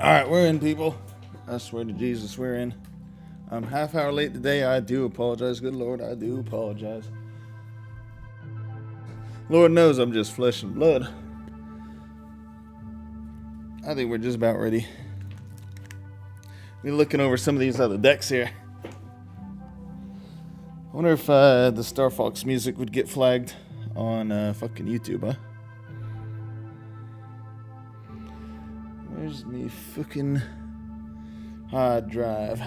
Alright, we're in, people. I swear to Jesus, we're in. I'm half hour late today. I do apologize. Good Lord, I do apologize. Lord knows I'm just flesh and blood. I think we're just about ready. We're looking over some of these other decks here. I wonder if the Star Fox music would get flagged on fucking YouTube, huh? Where's me fucking hard drive?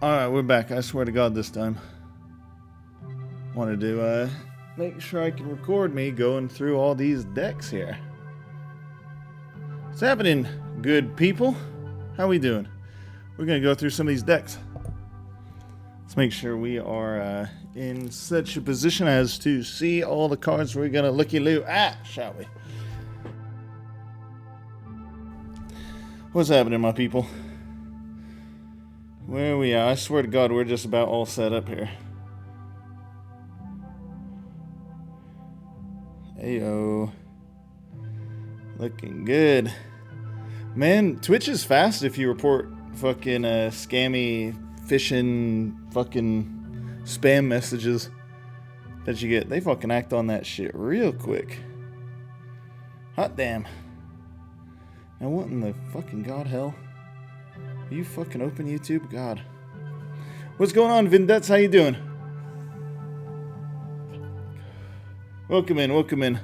Alright, we're back. I swear to God this time. Wanted to make sure I can record me going through all these decks here. What's happening, good people? How we doing? We're going to go through some of these decks. Let's make sure we are in such a position as to see all the cards we're going to looky-loo at, shall we? What's happening, my people? Where we are, I swear to God, we're just about all set up here. Ayo. Looking good. Man, Twitch is fast if you report fucking scammy, phishing, fucking spam messages that you get. They fucking act on that shit real quick. Hot damn. Now what in the fucking god hell? Are you fucking open, YouTube? God. What's going on, Vindettes? How you doing? Welcome in, welcome in.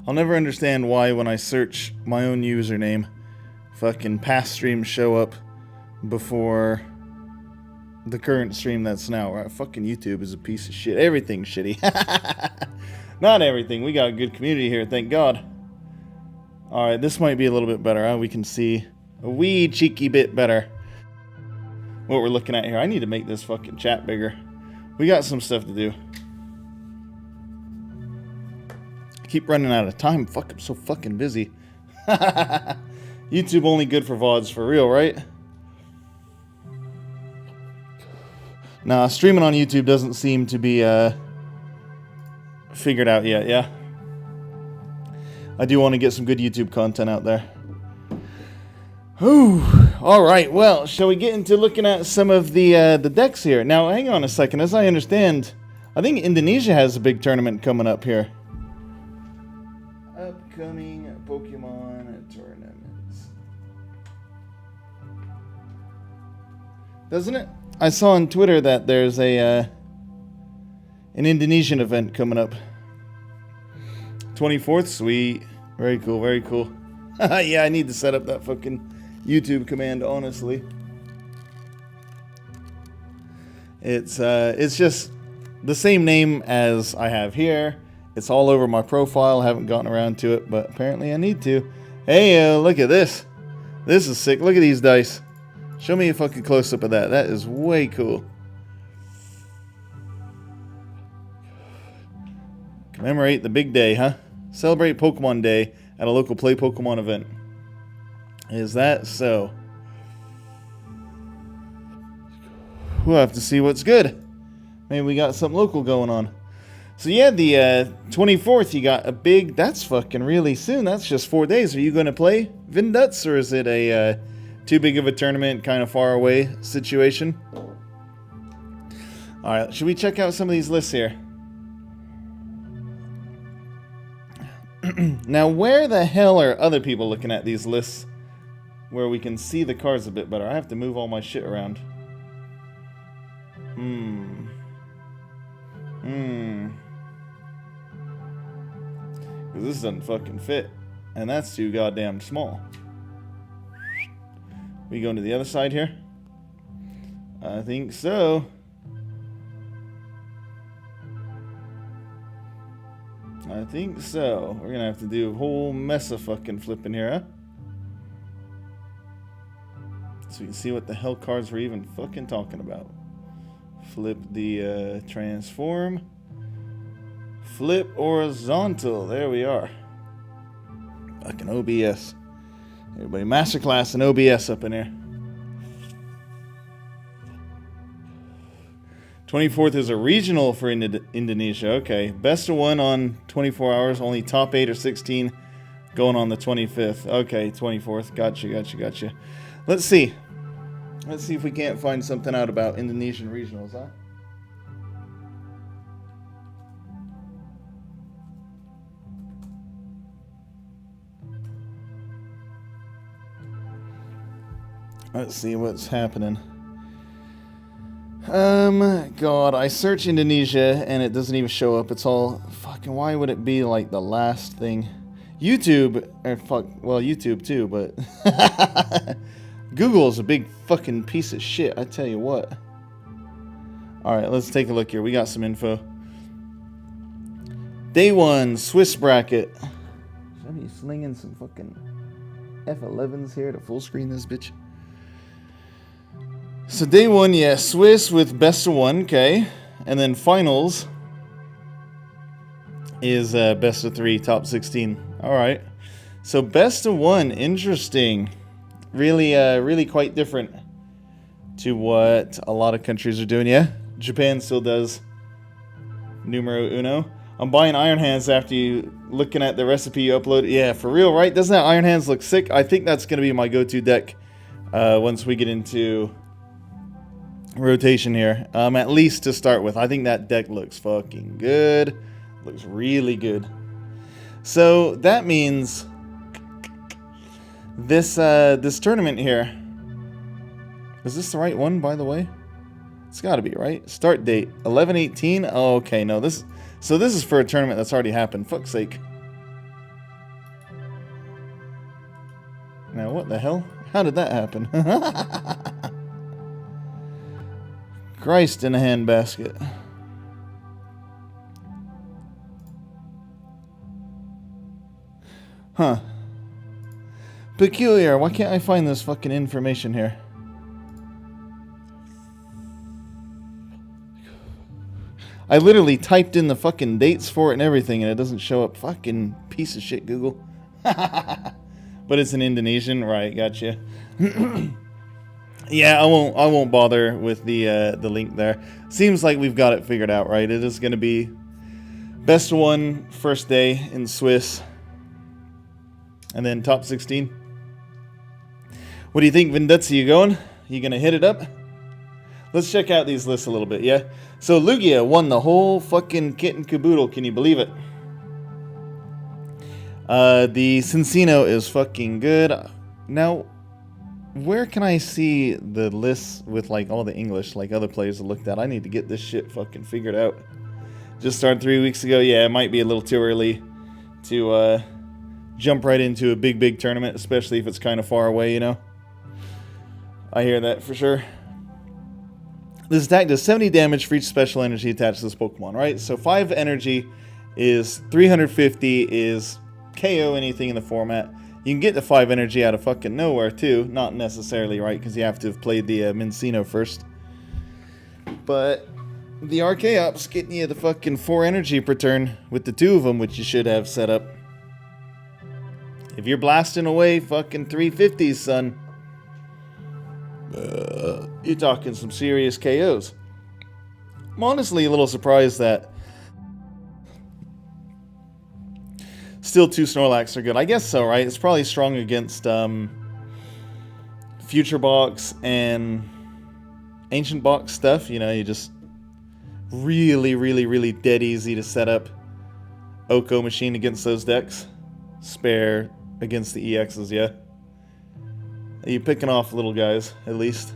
I'll never understand why when I search my own username, fucking past streams show up before the current stream that's now. Right? Fucking YouTube is a piece of shit. Everything's shitty. Not everything. We got a good community here, thank God. Alright, this might be a little bit better. Huh? We can see a wee cheeky bit better what we're looking at here. I need to make this fucking chat bigger. We got some stuff to do. I keep running out of time. Fuck, I'm so fucking busy. YouTube only good for VODs for real, right? Nah, streaming on YouTube doesn't seem to be figured out yet, yeah? I do want to get some good YouTube content out there. Whew. Alright, well, shall we get into looking at some of the decks here? Now, hang on a second. As I understand, I think Indonesia has a big tournament coming up here. Upcoming Pokemon tournaments. Doesn't it? I saw on Twitter that there's an Indonesian event coming up. 24th, sweet. Very cool, very cool. Yeah, I need to set up that fucking YouTube command, honestly. It's just the same name as I have here. It's all over my profile. Haven't gotten around to it, but apparently I need to. Hey, look at this. This is sick. Look at these dice. Show me a fucking close-up of that. That is way cool. Commemorate the big day, huh? Celebrate Pokemon Day at a local Play Pokemon event. Is that so? We'll have to see what's good. Maybe we got something local going on. So yeah, the 24th, you got a big... That's fucking really soon. That's just 4 days. Are you going to play Vinduts, or is it a too big of a tournament, kind of far away situation? Alright, should we check out some of these lists here? Now, where the hell are other people looking at these lists where we can see the cards a bit better? I have to move all my shit around. Because this doesn't fucking fit. And that's too goddamn small. We going to the other side here? I think so. I think so. We're gonna have to do a whole mess of fucking flipping here, huh? So we can see what the hell cards we're even fucking talking about. Flip the transform. Flip horizontal. There we are. Fucking OBS. Everybody masterclass and OBS up in here. 24th is a regional for Indonesia. Okay. Best of one on 24 hours. Only top 8 or 16 going on the 25th. Okay, 24th. Gotcha. Let's see. Let's see if we can't find something out about Indonesian regionals, huh? Let's see what's happening. God, I search Indonesia and it doesn't even show up. It's all fucking. Why would it be like the last thing? YouTube, or fuck, well, YouTube too, but Google's a big fucking piece of shit. I tell you what. All right, let's take a look here. We got some info. Day 1, Swiss bracket. Should I be slinging some fucking F11s here to full screen this bitch? So day 1, yeah, Swiss with best of 1, okay. And then finals is best of 3, top 16. All right. So best of 1, interesting. Really quite different to what a lot of countries are doing. Yeah, Japan still does numero uno. I'm buying Iron Hands after you looking at the recipe you uploaded. Yeah, for real, right? Doesn't that Iron Hands look sick? I think that's going to be my go-to deck once we get into rotation here, at least to start with. I think that deck looks fucking good. Looks really good. So that means this tournament here, is this the right one, by the way? It's got to be, right? Start date 11/18. Oh, okay, no, this is for a tournament that's already happened. Fuck's sake. Now what the hell? How did that happen? Christ in a handbasket. Huh. Peculiar. Why can't I find this fucking information here? I literally typed in the fucking dates for it and everything, and it doesn't show up. Fucking piece of shit, Google. But it's in Indonesian, right? Gotcha. Yeah, I won't bother with the link there. Seems like we've got it figured out, right? It is going to be best one first day in Swiss, and then top 16. What do you think, Vinduts? Are you going? You going to hit it up? Let's check out these lists a little bit, yeah? So Lugia won the whole fucking kit and caboodle. Can you believe it? The Cincino is fucking good. Now, where can I see the lists with like all the English like other players have looked at? I need to get this shit fucking figured out. Just started 3 weeks ago. Yeah, it might be a little too early to jump right into a big tournament, especially if it's kind of far away, you know? I hear that for sure. This attack does 70 damage for each special energy attached to this Pokemon, right? So 5 energy is 350 is KO anything in the format. You can get the 5 energy out of fucking nowhere too. Not necessarily, right? Because you have to have played the Minccino first. But the Archaeops getting you the fucking 4 energy per turn with the 2 of them, which you should have set up. If you're blasting away fucking 350s, son, you're talking some serious KOs. I'm honestly a little surprised that still 2 Snorlax are good. I guess so, right? It's probably strong against Future Box and Ancient Box stuff. You know, you just really dead easy to set up Oko Machine against those decks. Spare against the EXs, yeah. You're picking off little guys, at least.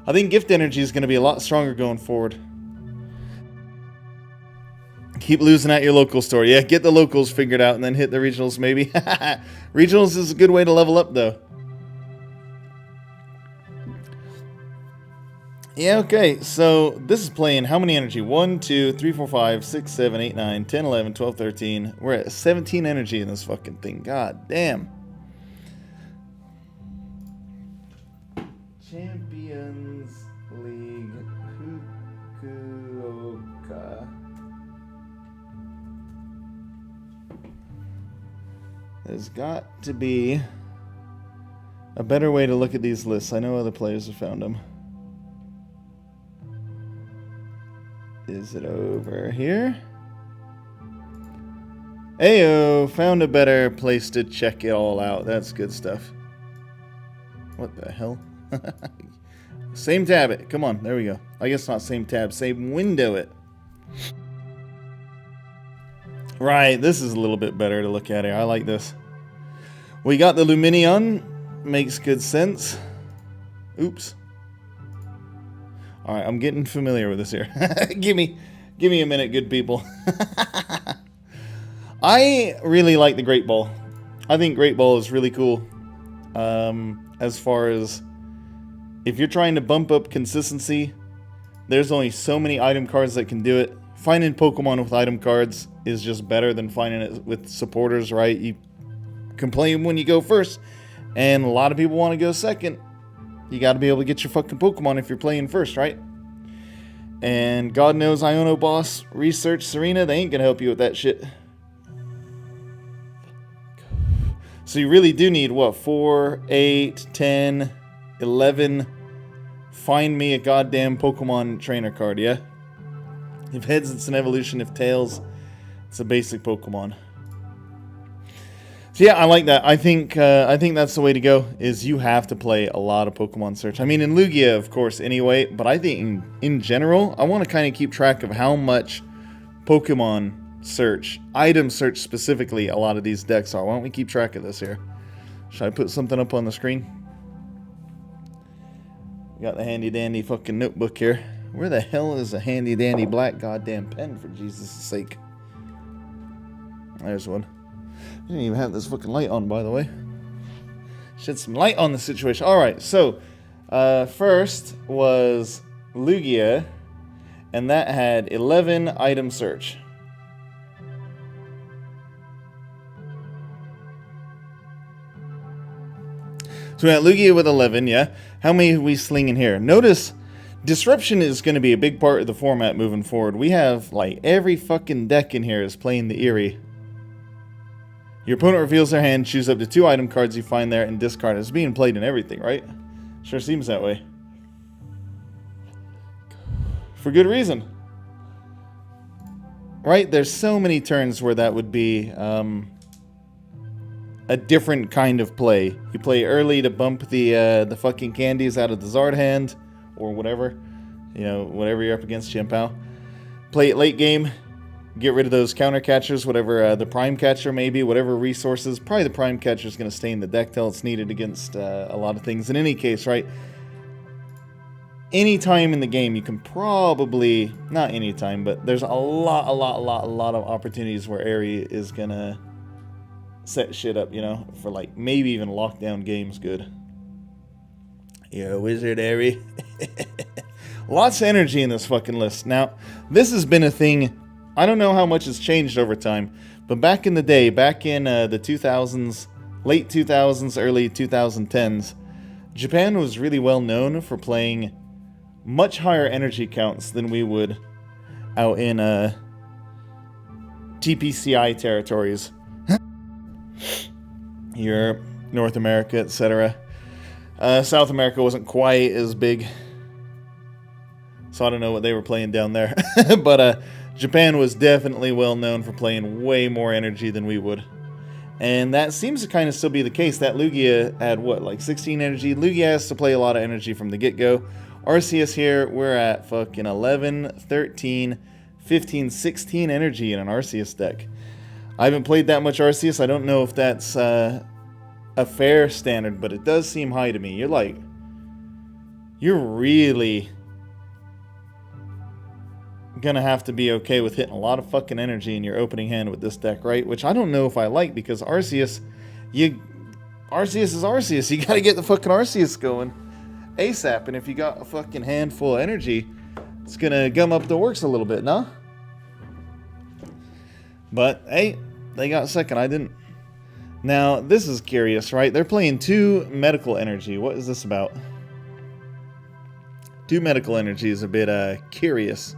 I think Gift Energy is going to be a lot stronger going forward. Keep losing at your local store. Yeah, get the locals figured out and then hit the regionals maybe. Regionals is a good way to level up though. Yeah, okay, so this is playing how many energy? 1, 2, 3, 4, 5, 6, 7, 8, 9, 10, 11, 12, 13. We're at 17 energy in this fucking thing. God damn. Champions League Fukuoka. There's got to be a better way to look at these lists. I know other players have found them. Is it over here? Ayo, found a better place to check it all out. That's good stuff. What the hell? Same tab it. Come on, there we go. I guess not same tab, same window it. Right, this is a little bit better to look at here. I like this. We got the Lumineon. Makes good sense. Oops. Alright, I'm getting familiar with this here. give me a minute, good people. I really like the Great Ball. I think Great Ball is really cool. As far as if you're trying to bump up consistency, there's only so many item cards that can do it. Finding Pokemon with item cards is just better than finding it with supporters, right? You complain when you go first, and a lot of people want to go second. You got to be able to get your fucking Pokemon if you're playing first, right? And God knows Iono Boss, Research, Serena, they ain't going to help you with that shit. So you really do need, what, 4, 8, 10, 11. Find me a goddamn Pokemon trainer card, yeah? If Heads, it's an evolution. If Tails, it's a basic Pokemon. So yeah, I like that. I think that's the way to go, is you have to play a lot of Pokemon Search. I mean, in Lugia, of course, anyway, but I think in general, I want to kind of keep track of how much Pokemon Search, item search specifically, a lot of these decks are. Why don't we keep track of this here? Should I put something up on the screen? We got the handy dandy fucking notebook here. Where the hell is a handy dandy black goddamn pen, for Jesus' sake? There's one. I didn't even have this fucking light on, by the way. Shed some light on the situation. Alright, so first was Lugia, and that had 11 item search. So we got Lugia with 11, yeah. How many are we slinging here? Notice, Disruption is going to be a big part of the format moving forward. We have, like, every fucking deck in here is playing the Eerie. Your opponent reveals their hand, choose up to 2 item cards you find there, and discard it. It's being played in everything, right? Sure seems that way. For good reason. Right? There's so many turns where that would be a different kind of play. You play early to bump the fucking candies out of the Zard hand, or whatever. You know, whatever you're up against, Chien-Pao. Play it late game. Get rid of those counter catchers, whatever the prime catcher maybe, whatever resources. Probably the prime catcher is going to stay in the deck till it's needed against a lot of things. In any case, right? Any time in the game, you can probably, not any time, but there's a lot of opportunities where Aerie is going to set shit up, you know, for like maybe even lockdown games good. You're a wizard, Harry. Lots of energy in this fucking list. Now, this has been a thing. I don't know how much has changed over time, but back in the day, back in the 2000s, late 2000s, early 2010s, Japan was really well known for playing much higher energy counts than we would out in TPCI territories. Europe, North America, etc. South America wasn't quite as big, so I don't know what they were playing down there. But Japan was definitely well known for playing way more energy than we would. And that seems to kind of still be the case. That Lugia had, what, like 16 energy? Lugia has to play a lot of energy from the get-go. Arceus here, we're at fucking 11, 13, 15, 16 energy in an Arceus deck. I haven't played that much Arceus. I don't know if that's a fair standard, but it does seem high to me. You're really gonna have to be okay with hitting a lot of fucking energy in your opening hand with this deck, right? Which I don't know if I like, because Arceus is Arceus. You gotta get the fucking Arceus going ASAP, and if you got a fucking handful of energy, it's gonna gum up the works a little bit, no? But hey, they got second, I didn't. Now, this is curious, right? They're playing 2 medical energy. What is this about? 2 medical energy is a bit curious.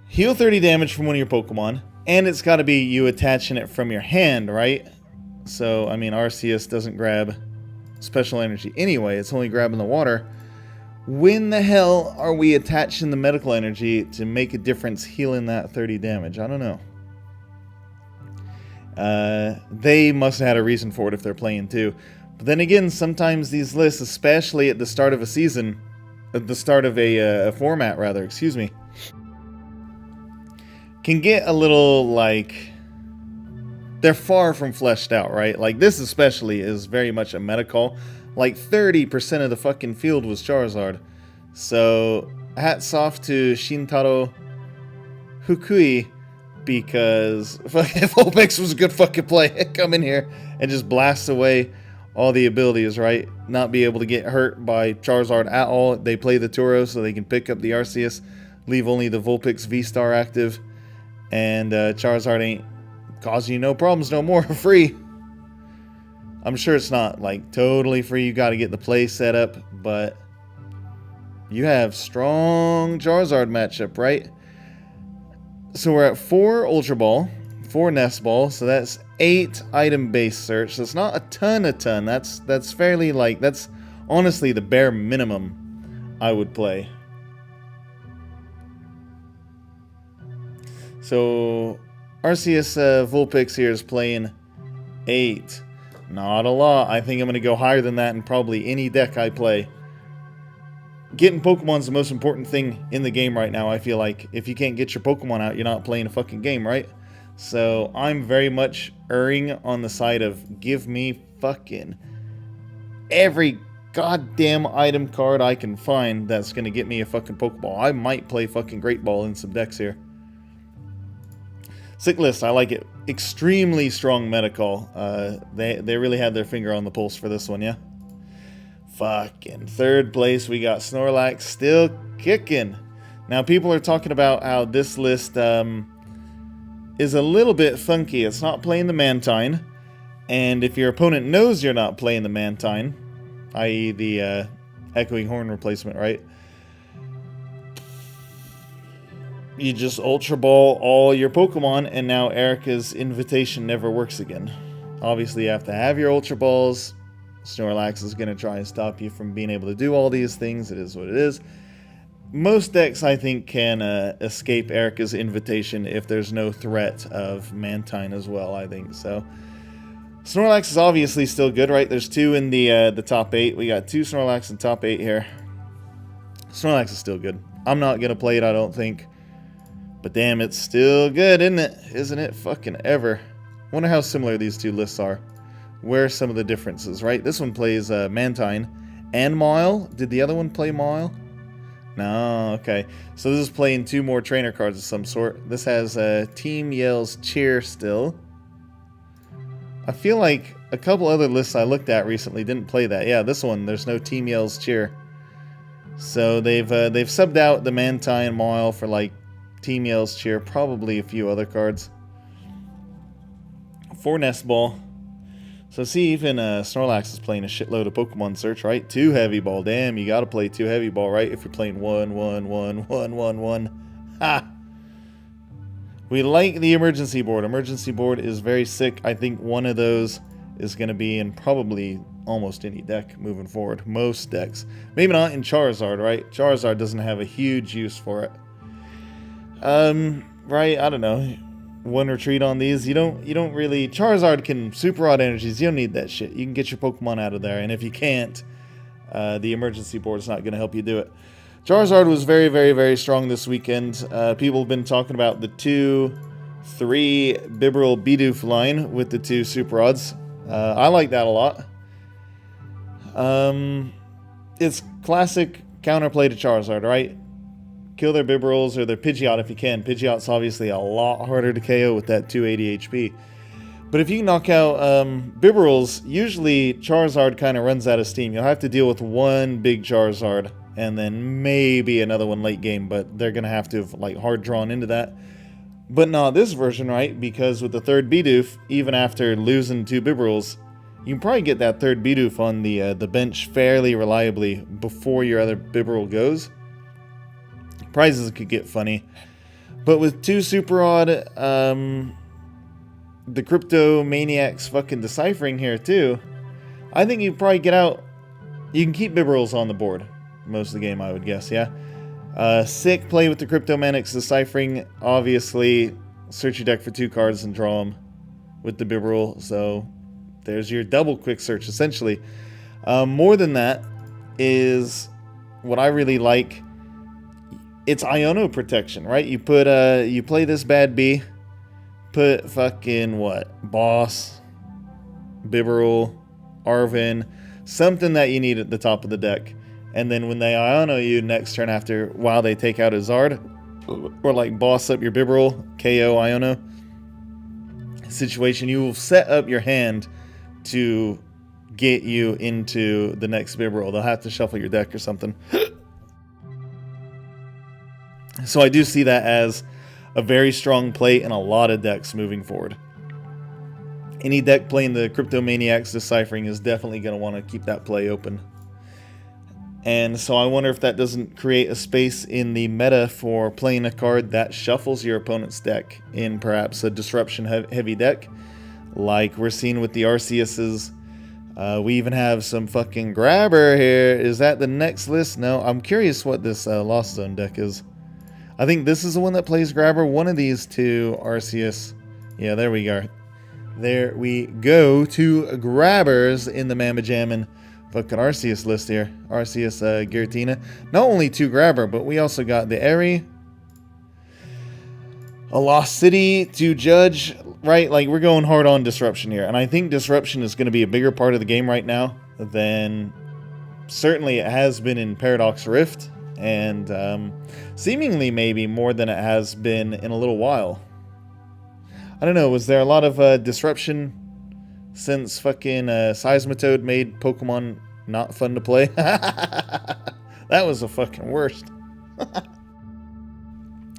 Heal 30 damage from one of your Pokemon, and it's got to be you attaching it from your hand, right? So, I mean, Arceus doesn't grab special energy anyway. It's only grabbing the water. When the hell are we attaching the medical energy to make a difference healing that 30 damage? I don't know. They must have had a reason for it if they're playing 2. But then again, sometimes these lists, especially at the start of a season, at the start of a format, rather, excuse me, can get a little, like, they're far from fleshed out, right? Like, this especially is very much a meta call. Like, 30% of the fucking field was Charizard. So, hats off to Shintaro Fukui, because fucking Vulpix was a good fucking play. Come in here and just blast away all the abilities, right? Not be able to get hurt by Charizard at all. They play the Turo so they can pick up the Arceus, leave only the Vulpix V-Star active, and Charizard ain't causing you no problems no more. Free. I'm sure it's not like totally free. You got to get the play set up, but you have strong Charizard matchup, right? So we're at 4 Ultra Ball, 4 Nest Ball, so that's 8 item-based search. So it's not a ton. That's fairly, like, that's honestly the bare minimum I would play. So Arceus Vulpix here is playing 8. Not a lot. I think I'm going to go higher than that in probably any deck I play. Getting Pokemon's the most important thing in the game right now, I feel like. If you can't get your Pokemon out, you're not playing a fucking game, right? So I'm very much erring on the side of give me fucking every goddamn item card I can find that's going to get me a fucking Pokeball. I might play fucking Great Ball in some decks here. Sick list, I like it. Extremely strong meta call. They really had their finger on the pulse for this one, yeah? Fucking third place, we got Snorlax still kicking. Now, people are talking about how this list is a little bit funky. It's not playing the Mantine, and if your opponent knows you're not playing the Mantine, i.e. the Echoing Horn replacement, right? You just Ultra Ball all your Pokemon, and now Erica's invitation never works again. Obviously, you have to have your Ultra Balls. Snorlax is going to try and stop you from being able to do all these things. It is what it is. Most decks, I think, can escape Erica's invitation if there's no threat of Mantine as well, I think. So, Snorlax is obviously still good, right? There's 2 in the top 8. We got 2 Snorlax in top 8 here. Snorlax is still good. I'm not going to play it, I don't think. But damn, it's still good, isn't it? Isn't it fucking ever? Wonder how similar these 2 lists are. Where are some of the differences, right? This one plays Mantine and Mile. Did the other one play Mile? No, okay. So this is playing 2 more trainer cards of some sort. This has Team Yell's Cheer still. I feel like a couple other lists I looked at recently didn't play that. Yeah, this one, there's no Team Yell's Cheer. So they've subbed out the Manti and Mawile for like Team Yell's Cheer, probably a few other cards. 4 Nest Ball. So see, even Snorlax is playing a shitload of Pokemon Search, right? 2 Heavy Ball. Damn, you gotta play 2 Heavy Ball, right? If you're playing 1, 1, 1, 1, 1, 1. Ha! We like the Emergency Board. Emergency Board is very sick. I think one of those is going to be in probably almost any deck moving forward. Most decks. Maybe not in Charizard, right? Charizard doesn't have a huge use for it. Right, I don't know. 1 retreat on these. You don't really... Charizard can Super Rod energies. You don't need that shit. You can get your Pokemon out of there. And if you can't, the Emergency Board is not going to help you do it. Charizard was very, very, very strong this weekend. People have been talking about the 2-3 Bibarel Bidoof line with the 2 Super Rods. I like that a lot. It's classic counterplay to Charizard, right? Kill their Bibarels or their Pidgeot if you can. Pidgeot's obviously a lot harder to KO with that 280 HP. But if you knock out Bibarels, usually Charizard kind of runs out of steam. You'll have to deal with 1 big Charizard and then maybe another one late game, but they're going to have to have like hard drawn into that. But not this version, right? Because with the 3rd Bidoof, even after losing 2 Bibarels, you can probably get that 3rd Bidoof on the bench fairly reliably before your other Bibarel goes. Prizes could get funny. But with 2 Super Rod, the Crypto Maniacs fucking deciphering here too, I think you probably get out. You can keep Bibarels on the board most of the game, I would guess, yeah. Sick play with the Crypto Maniacs deciphering. Obviously, search your deck for 2 cards and draw them with the Bibarel. So there's your double quick search, essentially. More than that is what I really like. It's Iono protection, right? You put you play this bad B, put fucking what? Boss, Bibarel, Arven, something that you need at the top of the deck. And then when they Iono you next turn after, while they take out a Zard, or like boss up your Bibarel, KO Iono situation, you will set up your hand to get you into the next Bibarel. They'll have to shuffle your deck or something. So I do see that as a very strong play in a lot of decks moving forward. Any deck playing the Crypto Maniacs deciphering is definitely going to want to keep that play open. And so I wonder if that doesn't create a space in the meta for playing a card that shuffles your opponent's deck in perhaps a disruption heavy deck, like we're seeing with the Arceus's. We even have some fucking Grabber here. Is that the next list? No, I'm curious what this Lost Zone deck is. I think this is the one that plays Grabber. One of these 2 Arceus. Yeah, there we go. There we go. 2 Grabbers in the Mamma Jammin' fucking Arceus list here. Arceus Giratina. Not only 2 Grabber, but we also got the Airy, a Lost City to Judge, right? Like, we're going hard on Disruption here. And I think Disruption is going to be a bigger part of the game right now than certainly it has been in Paradox Rift. And seemingly maybe more than it has been in a little while. I don't know, was there a lot of disruption since fucking Seismitoad made Pokemon not fun to play? That was the fucking worst.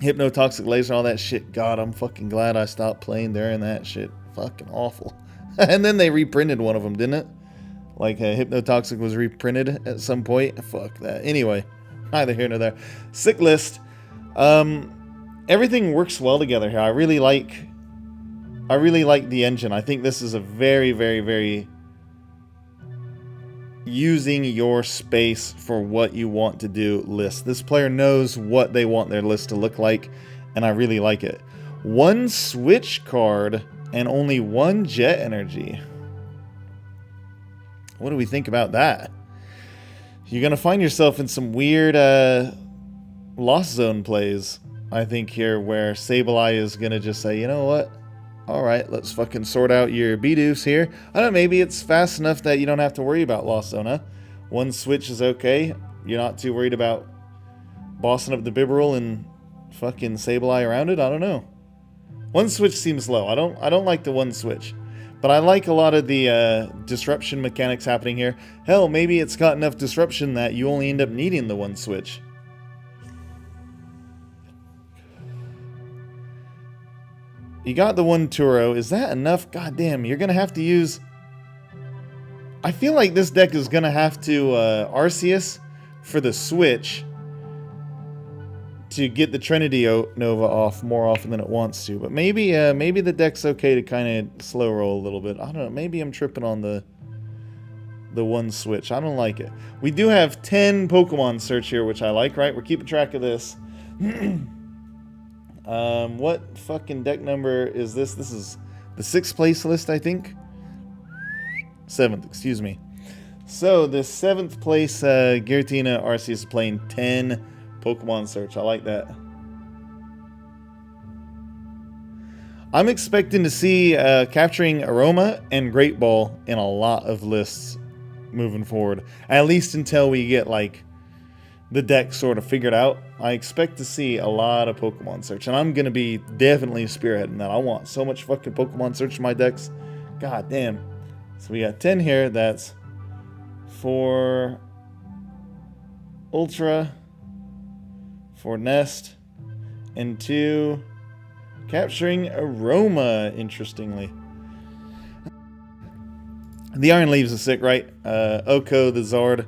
Hypnotoxic Laser, all that shit. God, I'm fucking glad I stopped playing during that shit. Fucking awful. And then they reprinted one of them, didn't it? Like Hypnotoxic was reprinted at some point. Fuck that. Anyway. Neither here nor there. Sick list. Everything works well together here. I really like the engine. I think this is a very, very, very using your space for what you want to do list. This player knows what they want their list to look like, and I really like it. 1 switch card and only 1 jet energy. What do we think about that? You're going to find yourself in some weird Lost Zone plays, I think, here, where Sableye is going to just say, you know what? Alright, let's fucking sort out your Bidoofs here. I don't know, maybe it's fast enough that you don't have to worry about Lost Zone, huh? 1 switch is okay. You're not too worried about bossing up the Bibarel and fucking Sableye around it? I don't know. 1 switch seems low. I don't like the 1 switch. But I like a lot of the disruption mechanics happening here. Hell, maybe it's got enough disruption that you only end up needing the one switch. You got the one Turo. Is that enough? God damn, you're going to have to use... I feel like this deck is going to have to Arceus for the switch to get the Trinity Nova off more often than it wants to. But maybe maybe the deck's okay to kind of slow roll a little bit. I don't know. Maybe I'm tripping on the one switch. I don't like it. We do have 10 Pokemon search here, which I like, right? We're keeping track of this. What fucking deck number is this? This is the 6th place list, I think. 7th, excuse me. So the 7th place Giratina Arceus is playing 10 Pokemon search. I like that. I'm expecting to see capturing Aroma and Great Ball in a lot of lists moving forward. At least until we get like the deck sort of figured out. I expect to see a lot of Pokemon search. And I'm going to be definitely spearheading that. I want so much fucking Pokemon search in my decks. God damn. So we got 10 here. That's for Ultra, for Nest, and 2 capturing Aroma, interestingly. The Iron Leaves is sick, right? Oko, the Zard,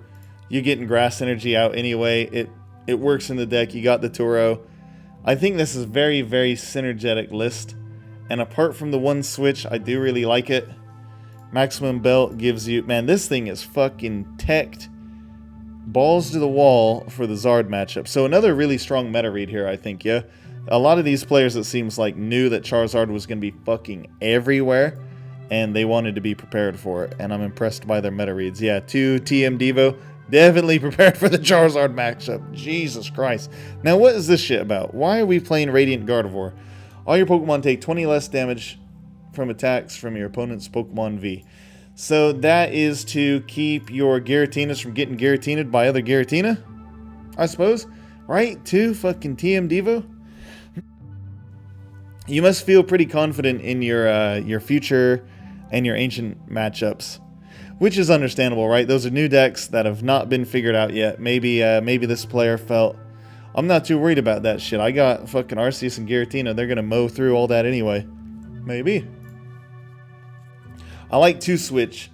you're getting Grass Energy out anyway. It works in the deck. You got the Turo. I think this is very, very synergetic list. And apart from the one switch, I do really like it. Maximum Belt gives you... Man, this thing is fucking teched. Balls to the wall for the Zard matchup. So another really strong meta read here, I think, yeah? A lot of these players, it seems like, knew that Charizard was going to be fucking everywhere. And they wanted to be prepared for it. And I'm impressed by their meta reads. Yeah, 2 TM Devo. Definitely prepared for the Charizard matchup. Jesus Christ. Now, what is this shit about? Why are we playing Radiant Gardevoir? All your Pokemon take 20 less damage from attacks from your opponent's Pokemon V. So that is to keep your Giratinas from getting Giratinaed by other Giratina, I suppose. Right? 2 fucking TM Devo? You must feel pretty confident in your future and your ancient matchups. Which is understandable, right? Those are new decks that have not been figured out yet. Maybe this player felt, I'm not too worried about that shit. I got fucking Arceus and Giratina. They're going to mow through all that anyway. Maybe. I like 2 switch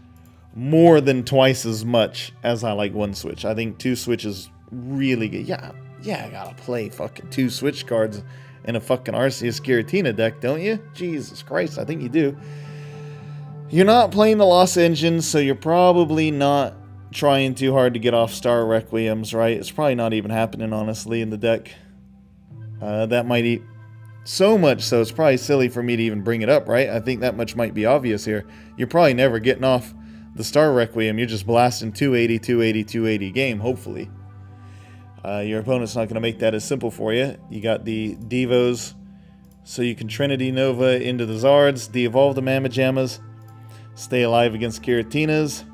more than twice as much as I like 1 switch. I think 2 switch is really good. Yeah, I gotta play fucking 2 switch cards in a fucking Arceus Giratina deck, don't you? Jesus Christ, I think you do. You're not playing the Lost Engines, so you're probably not trying too hard to get off Star Requiems, right? It's probably not even happening, honestly, in the deck. That might eat so much so it's probably silly for me to even bring it up, right? I think that much might be obvious here. You're probably never getting off the Star Requiem. You're just blasting 280, 280, 280 game, hopefully. Your opponent's not going to make that as simple for you. You got the Devos, so you can Trinity Nova into the Zards, de-evolve the Mamajamas, stay alive against Giratinas.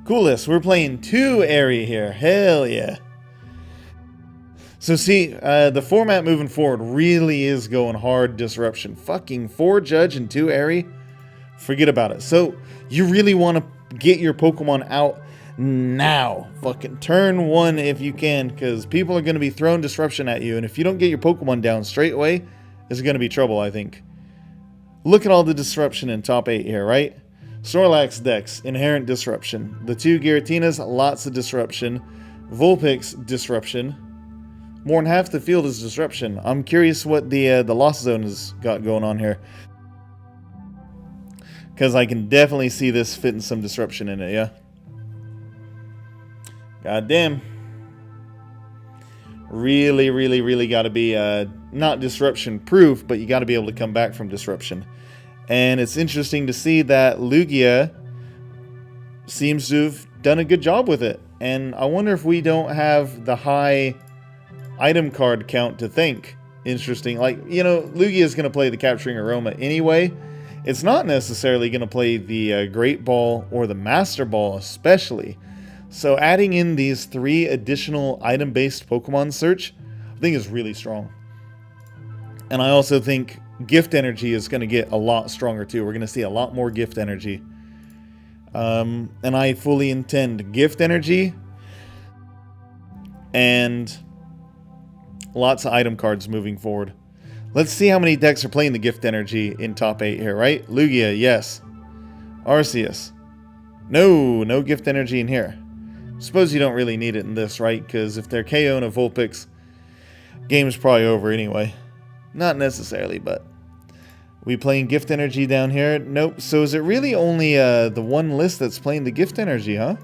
Coolest, we're playing 2 Airy here. Hell yeah. So see, the format moving forward really is going hard disruption. Fucking 4 Judge and 2 Airy? Forget about it. So you really want to get your Pokemon out now. Fucking turn 1 if you can, because people are going to be throwing disruption at you. And if you don't get your Pokemon down straight away, it's going to be trouble, I think. Look at all the disruption in top 8 here, right? Snorlax Dex, inherent disruption. The 2 Giratinas, lots of disruption. Vulpix, disruption. More than half the field is disruption. I'm curious what the Lost Zone has got going on here. Because I can definitely see this fitting some disruption in it, yeah? God damn. Really, really, really got to be not disruption proof, but you got to be able to come back from disruption. And it's interesting to see that Lugia seems to have done a good job with it. And I wonder if we don't have the high item card count to think. Interesting. Like, you know, Lugia is going to play the Capturing Aroma anyway. It's not necessarily going to play the Great Ball or the Master Ball especially. So adding in these 3 additional item-based Pokemon search, I think is really strong. And I also think gift energy is going to get a lot stronger too. We're going to see a lot more gift energy. And I fully intend gift energy and lots of item cards moving forward. Let's see how many decks are playing the gift energy in top 8 here, right? Lugia, yes. Arceus. No gift energy in here. Suppose you don't really need it in this, right? Because if they're KOing a Vulpix, game's probably over anyway. Not necessarily, but... We playing gift energy down here? Nope. So is it really only the one list that's playing the gift energy, huh?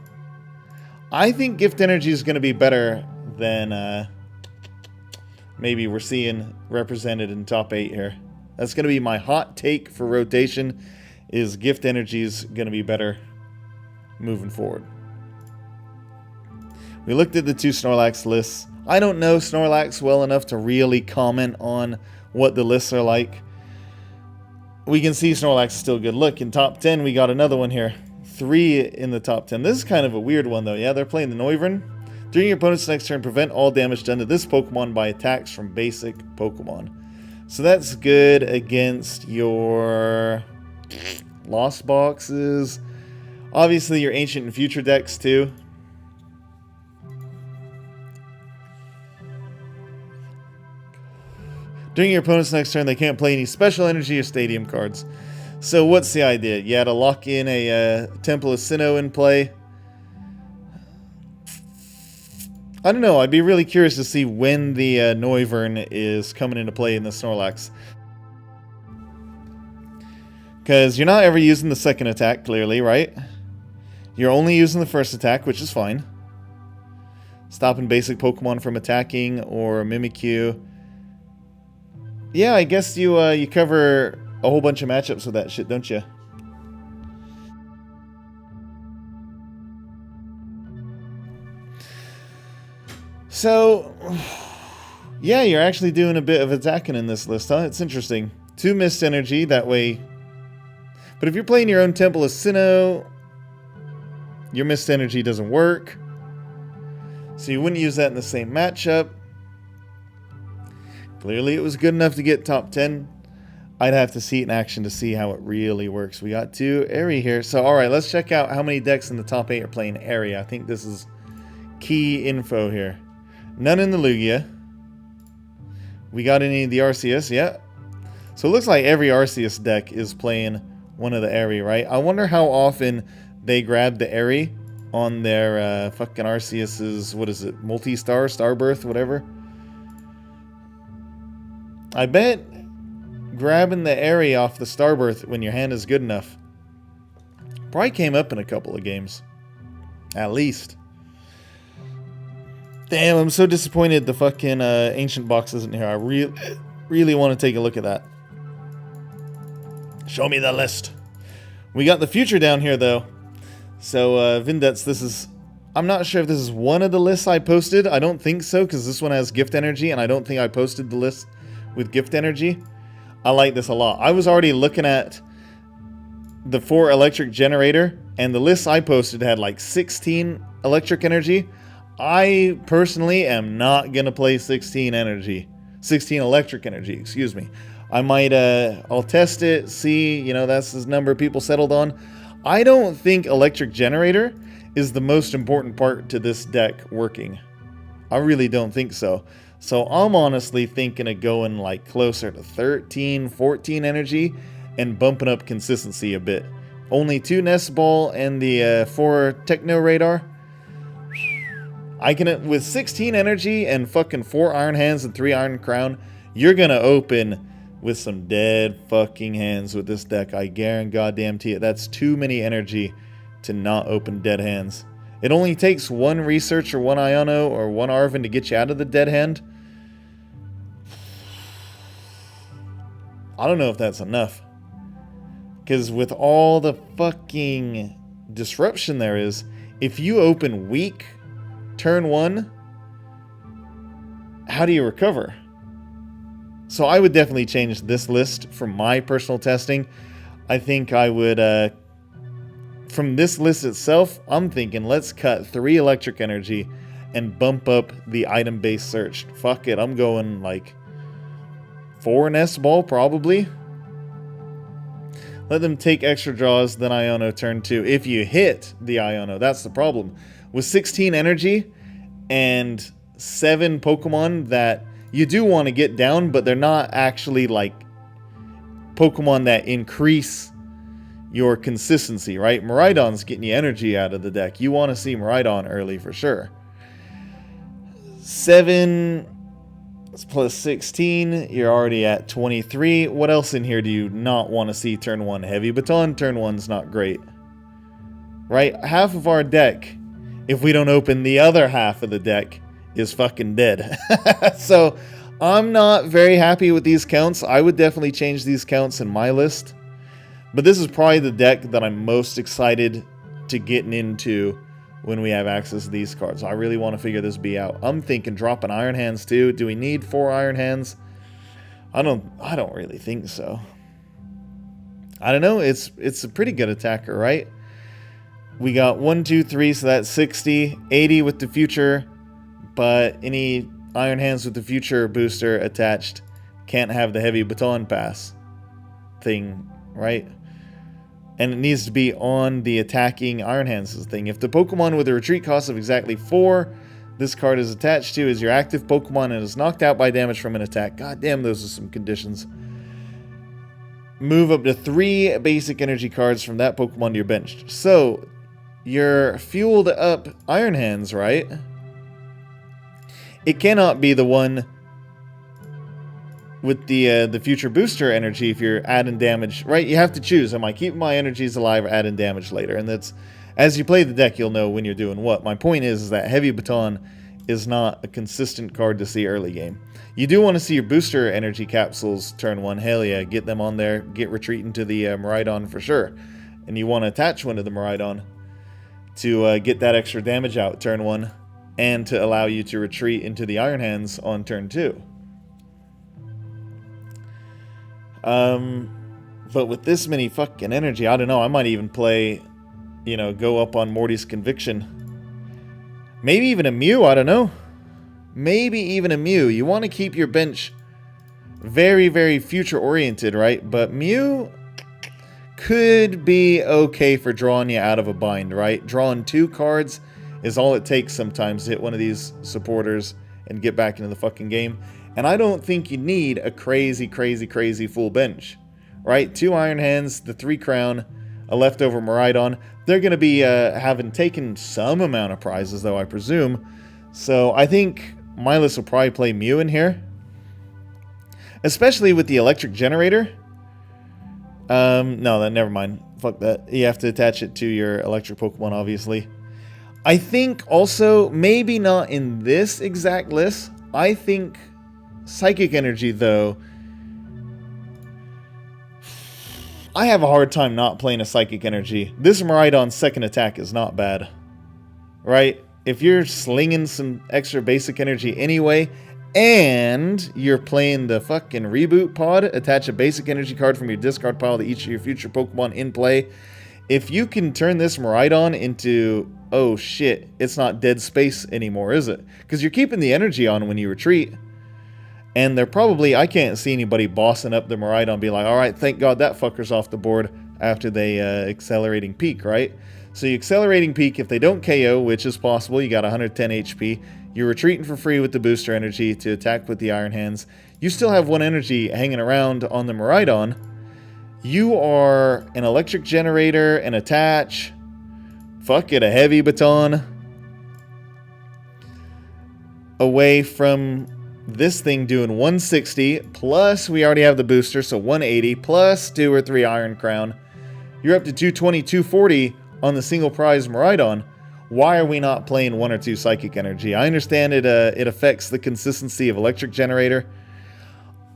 I think gift energy is going to be better than maybe we're seeing represented in top 8 here. That's going to be my hot take for rotation, is gift energy is going to be better moving forward. We looked at the 2 Snorlax lists. I don't know Snorlax well enough to really comment on what the lists are like. We can see Snorlax is still good. Look, in top 10, we got another one here. 3 in the top 10. This is kind of a weird one, though. Yeah, they're playing the Noivern. During your opponent's next turn, prevent all damage done to this Pokemon by attacks from basic Pokemon. So that's good against your Lost Boxes. Obviously, your Ancient and Future decks, too. During your opponent's next turn, they can't play any special energy or stadium cards. So what's the idea? You had to lock in a Temple of Sinnoh in play. I don't know. I'd be really curious to see when the Noivern is coming into play in the Snorlax. Because you're not ever using the second attack, clearly, right? You're only using the first attack, which is fine. Stopping basic Pokemon from attacking or Mimikyu. Yeah, I guess you cover a whole bunch of matchups with that shit, don't you? So, yeah, you're actually doing a bit of attacking in this list, huh? It's interesting. 2 Mist Energy, that way. But if you're playing your own Temple of Sinnoh, your Mist Energy doesn't work. So you wouldn't use that in the same matchup. Clearly it was good enough to get top 10. I'd have to see it in action to see how it really works. We got 2 Airy here. So, alright, let's check out how many decks in the top 8 are playing Airy. I think this is key info here. None in the Lugia. We got any of the Arceus? Yeah. So it looks like every Arceus deck is playing one of the Airy, right? I wonder how often they grab the Airy on their fucking Arceus's, what is it, Multi-Star, Starbirth, whatever. I bet grabbing the Airy off the Starbirth when your hand is good enough probably came up in a couple of games. At least. Damn, I'm so disappointed the fucking Ancient box isn't here. I really want to take a look at that. Show me the list. We got the future down here, though. So, Vindex, this is... I'm not sure if this is one of the lists I posted. I don't think so, because this one has gift energy, and I don't think I posted the list with gift energy. I like this a lot. I was already looking at the 4 electric generator, and the list I posted had like 16 electric energy. I personally am not going to play 16 electric energy, excuse me. I might, I'll test it, see, you know, that's the number people settled on. I don't think electric generator is the most important part to this deck working. I really don't think so. So I'm honestly thinking of going like closer to 13, 14 energy and bumping up consistency a bit. Only 2 Nest Ball and the 4 Techno Radar. I can, with 16 energy and fucking 4 Iron Hands and 3 Iron Crown, you're gonna open with some dead fucking hands with this deck. I guarantee it. That's too many energy to not open dead hands. It only takes 1 Research or 1 Iono or 1 Arven to get you out of the dead hand. I don't know if that's enough. Because with all the fucking disruption there is, if you open weak turn 1, how do you recover? So I would definitely change this list from my personal testing. I think I would, from this list itself, I'm thinking let's cut 3 electric energy and bump up the item-based search. Fuck it, I'm going like 4 Nest Ball, probably. Let them take extra draws, then Iono turn 2. If you hit the Iono, that's the problem. With 16 energy and 7 Pokemon that you do want to get down, but they're not actually like Pokemon that increase your consistency, right? Miraidon's getting you energy out of the deck. You want to see Miraidon early for sure. 7 plus 16, you're already at 23. What else in here do you not want to see turn 1? Heavy Baton, turn 1's not great. Right? Half of our deck, if we don't open the other half of the deck, is fucking dead. So, I'm not very happy with these counts. I would definitely change these counts in my list. But this is probably the deck that I'm most excited to getting into when we have access to these cards. I really want to figure this B out. I'm thinking dropping Iron Hands too. Do we need 4 Iron Hands? I don't really think so. I don't know. It's a pretty good attacker, right? We got 1, 2, 3, so that's 60. 80 with the future, but any Iron Hands with the future booster attached can't have the Heavy Baton pass thing, right? And it needs to be on the attacking Iron Hands thing. If the Pokemon with a retreat cost of exactly 4 this card is attached to is your active Pokemon and is knocked out by damage from an attack. God damn, those are some conditions. Move up to 3 basic energy cards from that Pokemon to your bench. So, your fueled up Iron Hands, right? It cannot be the one with the future booster energy if you're adding damage, right? You have to choose. Am I keeping my energies alive or adding damage later? And that's, as you play the deck, you'll know when you're doing what. My point is that Heavy Baton is not a consistent card to see early game. You do want to see your booster energy capsules turn 1. Hell yeah, get them on there. Get retreat into the Miraidon for sure. And you want to attach one to the Miraidon to get that extra damage out turn 1 and to allow you to retreat into the Iron Hands on turn 2. But with this many fucking energy, I don't know, I might even play, go up on Morty's Conviction. Maybe even a Mew, I don't know. Maybe even a Mew. You want to keep your bench very, very future-oriented, right? But Mew could be okay for drawing you out of a bind, right? Drawing 2 cards is all it takes sometimes to hit one of these supporters and get back into the fucking game. And I don't think you need a crazy, crazy, crazy full bench, right? 2 Iron Hands, the 3 Crown, a leftover Miraidon. They're going to be having taken some amount of prizes, though, I presume. So I think my list will probably play Mew in here. Especially with the Electric Generator. No, never mind. Fuck that. You have to attach it to your electric Pokemon, obviously. I think also, maybe not in this exact list. I think Psychic Energy, though, I have a hard time not playing a Psychic Energy. This Miraidon's second attack is not bad, right? If you're slinging some extra basic energy anyway, and you're playing the fucking Reboot Pod, attach a basic energy card from your discard pile to each of your future Pokemon in play. If you can turn this Miraidon into, oh shit, it's not dead space anymore, is it? Because you're keeping the energy on when you retreat. And they're probably, I can't see anybody bossing up the Miraidon and be like, alright, thank God that fucker's off the board after they Accelerating Peak, right? So you Accelerating Peak, if they don't KO, which is possible, you got 110 HP, you're retreating for free with the booster energy to attack with the Iron Hands. You still have 1 energy hanging around on the Miraidon. You are an Electric Generator, an Attach, fuck it, a Heavy Baton, away from this thing doing 160, plus we already have the booster, so 180, plus 2 or 3 Iron Crown. You're up to 220, 240 on the single prize Miraidon. Why are we not playing 1 or 2 Psychic Energy? I understand it affects the consistency of Electric Generator.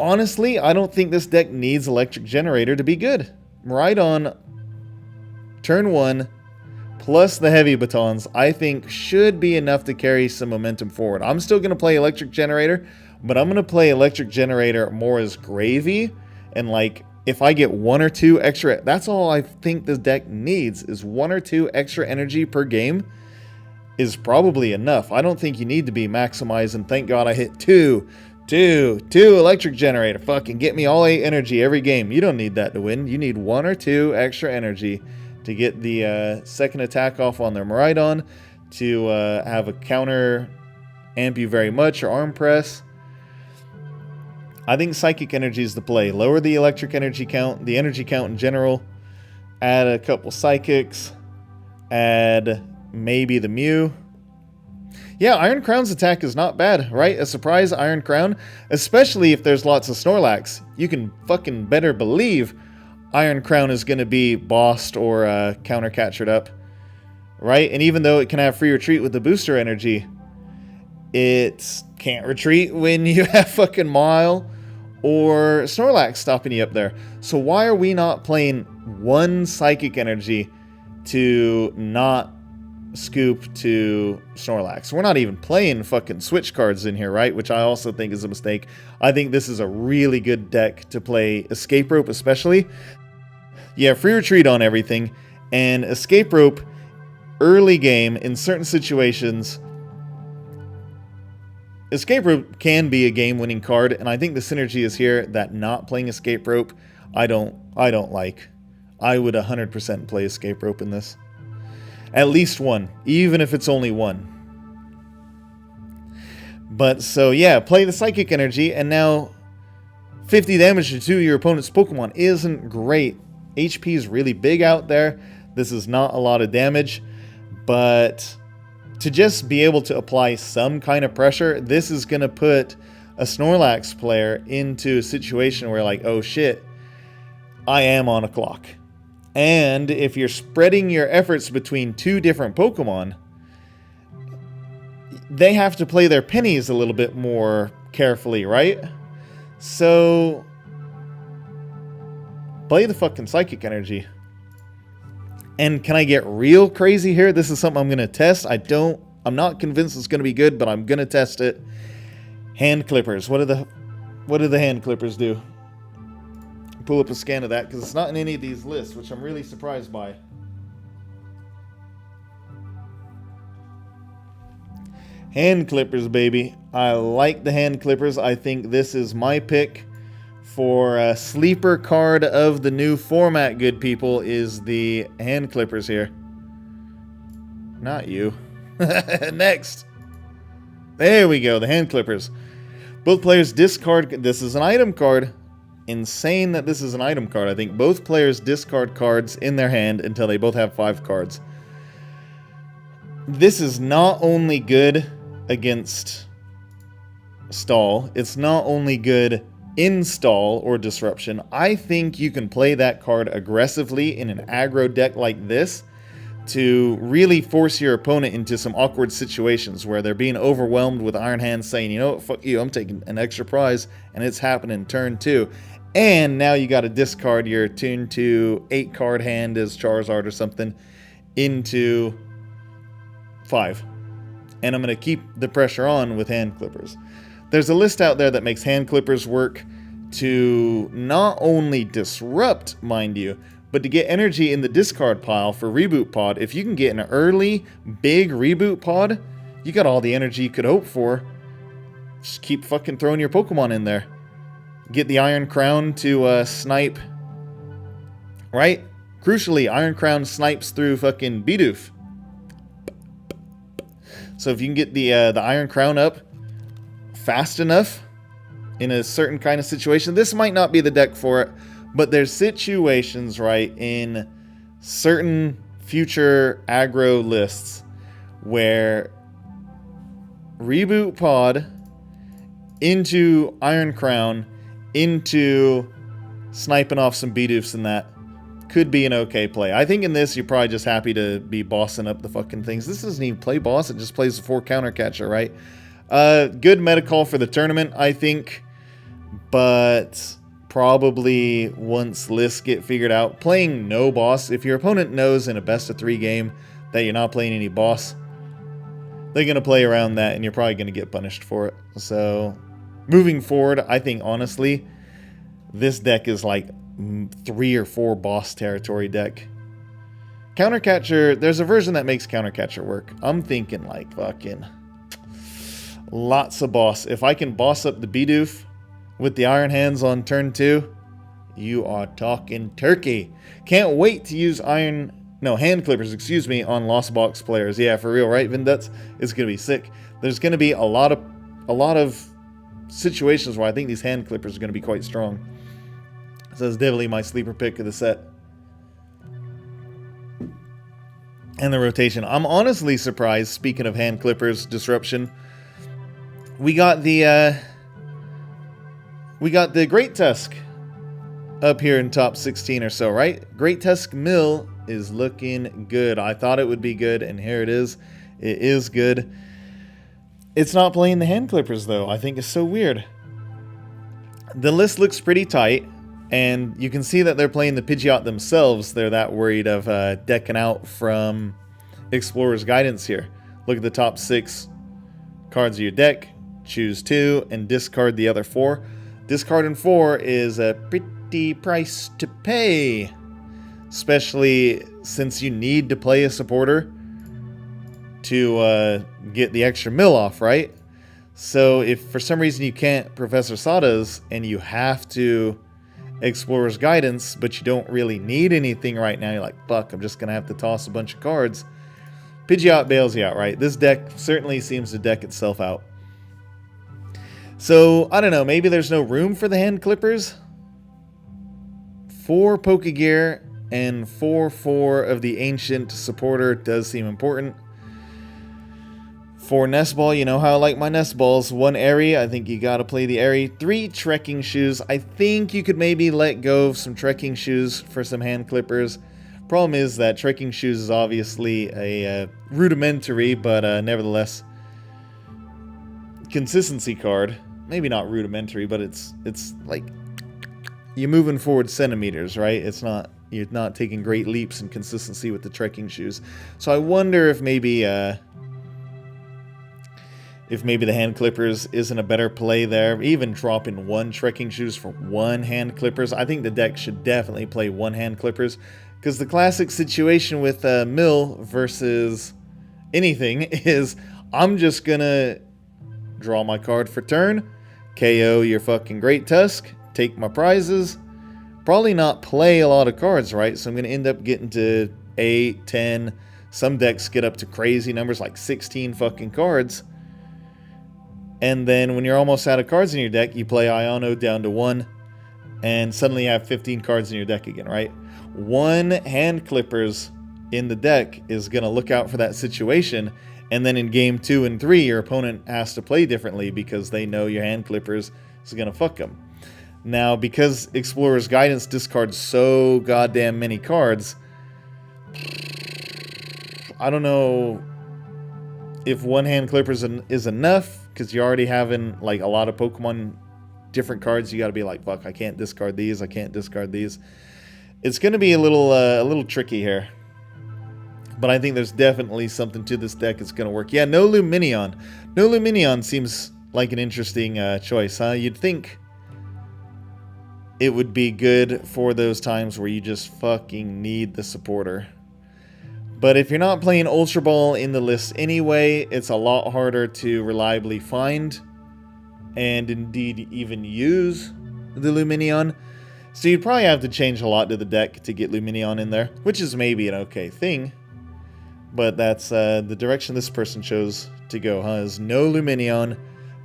Honestly, I don't think this deck needs Electric Generator to be good. Miraidon, turn 1, plus the Heavy Batons, I think should be enough to carry some momentum forward. I'm still going to play Electric Generator, but I'm going to play Electric Generator more as gravy. And like, if I get 1 or 2 extra, that's all I think this deck needs, is 1 or 2 extra energy per game is probably enough. I don't think you need to be maximizing, thank God I hit 2 Two electric generator. Fucking get me all 8 energy every game. You don't need that to win. You need 1 or 2 extra energy to get the second attack off on their Miraidon, to have a counter amp you very much, or arm press. I think Psychic Energy is the play. Lower the electric energy count, the energy count in general. Add a couple Psychics. Add maybe the Mew. Yeah, Iron Crown's attack is not bad, right? A surprise Iron Crown, especially if there's lots of Snorlax. You can fucking better believe Iron Crown is going to be bossed or counter-catchered up, right? And even though it can have free retreat with the booster energy, it can't retreat when you have fucking Mile or Snorlax stopping you up there. So why are we not playing 1 Psychic Energy to not scoop to Snorlax? We're not even playing fucking switch cards in here, right? Which I also think is a mistake. I think this is a really good deck to play Escape Rope especially. Yeah, free retreat on everything, and Escape Rope early game in certain situations. Escape Rope can be a game-winning card, and I think the synergy is here that not playing Escape Rope, I don't like. I would 100% play Escape Rope in this. At least 1, even if it's only 1. But so yeah, play the Psychic Energy, and now 50 damage to 2 of your opponent's Pokemon isn't great. HP is really big out there. This is not a lot of damage, but to just be able to apply some kind of pressure, this is going to put a Snorlax player into a situation where, like, oh shit, I am on a clock. And if you're spreading your efforts between 2 different Pokemon, they have to play their pennies a little bit more carefully, right? So play the fucking Psychic Energy. And can I get real crazy here? This is something I'm going to test. I'm not convinced it's going to be good, but I'm going to test it. Hand Clippers. What do the Hand Clippers do? Pull up a scan of that, because it's not in any of these lists, which I'm really surprised by. Hand Clippers, baby. I like the Hand Clippers. I think this is my pick for a sleeper card of the new format, good people, is the Hand Clippers here. Not you. Next. There we go, the Hand Clippers. Both players discard... This is an item card. Insane that this is an item card. I think both players discard cards in their hand until they both have 5 cards. This is not only good against stall, it's not only good in stall or disruption. I think you can play that card aggressively in an aggro deck like this to really force your opponent into some awkward situations where they're being overwhelmed with Iron Hand saying, you know what, fuck you, I'm taking an extra prize, and it's happening turn 2. And now you got to discard your turn 2 8 card hand as Charizard or something into 5. And I'm going to keep the pressure on with Hand Clippers. There's a list out there that makes Hand Clippers work to not only disrupt, mind you, but to get energy in the discard pile for Reboot Pod. If you can get an early, big Reboot Pod, you got all the energy you could hope for. Just keep fucking throwing your Pokemon in there. Get the Iron Crown to snipe. Right? Crucially, Iron Crown snipes through fucking Bidoof. So if you can get the Iron Crown up fast enough in a certain kind of situation, this might not be the deck for it, but there's situations, right, in certain future aggro lists where Reboot Pod into Iron Crown into sniping off some Bidoofs and that could be an okay play. I think in this, you're probably just happy to be bossing up the fucking things. This doesn't even play boss. It just plays the 4 counter catcher, right? Good meta call for the tournament, I think. But probably once lists get figured out, playing no boss. If your opponent knows in a best of 3 game that you're not playing any boss, they're going to play around that and you're probably going to get punished for it. So moving forward, I think honestly, this deck is like 3 or 4 boss territory deck. Countercatcher, there's a version that makes Countercatcher work. I'm thinking like fucking Lots of boss. If I can boss up the Bidoof with the Iron Hands on turn 2, you are talking turkey. Can't wait to use hand clippers, excuse me, on Lost Box players. Yeah, for real, right, Vinduts? It's gonna be sick. There's gonna be a lot of situations where I think these hand clippers are gonna be quite strong. So it's definitely my sleeper pick of the set. And the rotation. I'm honestly surprised, speaking of hand clippers disruption, we got the Great Tusk up here in top 16 or so, right? Great Tusk Mill is looking good. I thought it would be good, and here it is. It is good. It's not playing the hand clippers, though. I think it's so weird. The list looks pretty tight, and you can see that they're playing the Pidgeot themselves. They're that worried of decking out from Explorer's Guidance here. Look at the top 6 cards of your deck. Choose 2 and discard the other 4. Discarding 4 is a pretty price to pay, especially since you need to play a supporter to get the extra mill off, right? So if for some reason you can't Professor Sada's and you have to Explorer's Guidance, but you don't really need anything right now, you're like, fuck, I'm just going to have to toss a bunch of cards. Pidgeot bails you out, right? This deck certainly seems to deck itself out. So, I don't know, maybe there's no room for the hand clippers. 4 Pokegear and 4 of the Ancient Supporter does seem important. 4 Nest Ball, you know how I like my Nest Balls. 1 Airy, I think you gotta play the Airy. 3 Trekking Shoes, I think you could maybe let go of some Trekking Shoes for some hand clippers. Problem is that Trekking Shoes is obviously a rudimentary, but nevertheless consistency card. Maybe not rudimentary, but it's like you're moving forward centimeters, right? You're not taking great leaps in consistency with the Trekking Shoes. So I wonder if maybe the hand clippers isn't a better play there. Even dropping 1 Trekking Shoes for 1 hand clippers. I think the deck should definitely play 1 hand clippers, because the classic situation with Mill versus anything is I'm just gonna draw my card for turn, KO your fucking Great Tusk, take my prizes, probably not play a lot of cards, right? So I'm going to end up getting to 8, 10, some decks get up to crazy numbers like 16 fucking cards. And then when you're almost out of cards in your deck, you play Iono down to 1, and suddenly you have 15 cards in your deck again, right? 1 hand clippers in the deck is going to look out for that situation. And then in game 2 and 3, your opponent has to play differently because they know your hand clippers is going to fuck them. Now, because Explorer's Guidance discards so goddamn many cards, I don't know if 1 hand clippers is enough, because you're already having like a lot of Pokemon different cards. You got to be like, fuck, I can't discard these, I can't discard these. It's going to be a little tricky here. But I think there's definitely something to this deck that's going to work. Yeah, no Lumineon. No Lumineon seems like an interesting choice, huh? You'd think it would be good for those times where you just fucking need the supporter. But if you're not playing Ultra Ball in the list anyway, it's a lot harder to reliably find and indeed even use the Lumineon. So you'd probably have to change a lot to the deck to get Lumineon in there, which is maybe an okay thing. But that's the direction this person chose to go, huh? Is no Lumineon,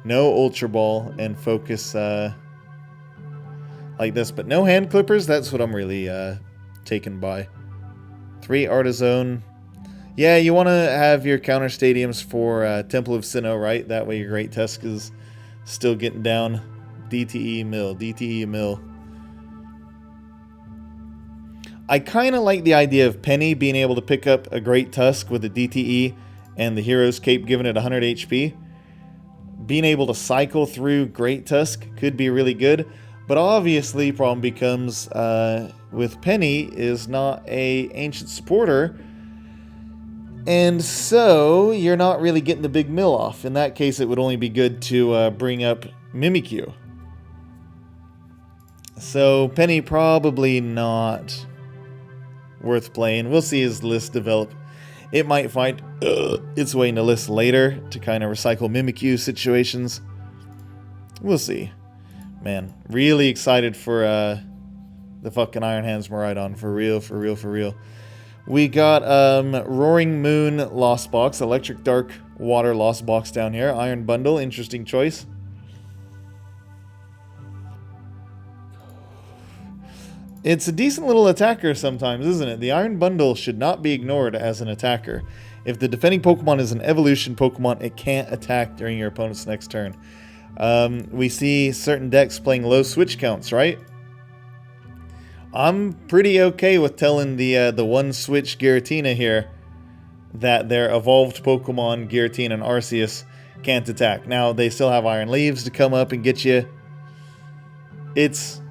no Ultra Ball, and focus like this. But no hand clippers, that's what I'm really taken by. 3 Artizone. Yeah, you want to have your counter stadiums for Temple of Sinnoh, right? That way your Great Tusk is still getting down. DTE Mill, DTE Mill. I kind of like the idea of Penny being able to pick up a Great Tusk with a DTE and the Hero's Cape giving it 100 HP. Being able to cycle through Great Tusk could be really good, but obviously problem becomes with Penny is not a Ancient Supporter, and so you're not really getting the big mill off. In that case, it would only be good to bring up Mimikyu. So Penny probably not worth playing. We'll see his list develop. It might find its way into lists later to kind of recycle Mimikyu situations. We'll see. Man, really excited for the fucking Iron Hands Miraidon. For real, for real, for real. We got Roaring Moon Lost Box, Electric Dark Water Lost Box down here. Iron Bundle, interesting choice. It's a decent little attacker sometimes, isn't it? The Iron Bundle should not be ignored as an attacker. If the defending Pokemon is an evolution Pokemon, it can't attack during your opponent's next turn. We see certain decks playing low switch counts, right? I'm pretty okay with telling the one switch Giratina here that their evolved Pokemon, Giratina and Arceus, can't attack. Now, they still have Iron Leaves to come up and get you. It's,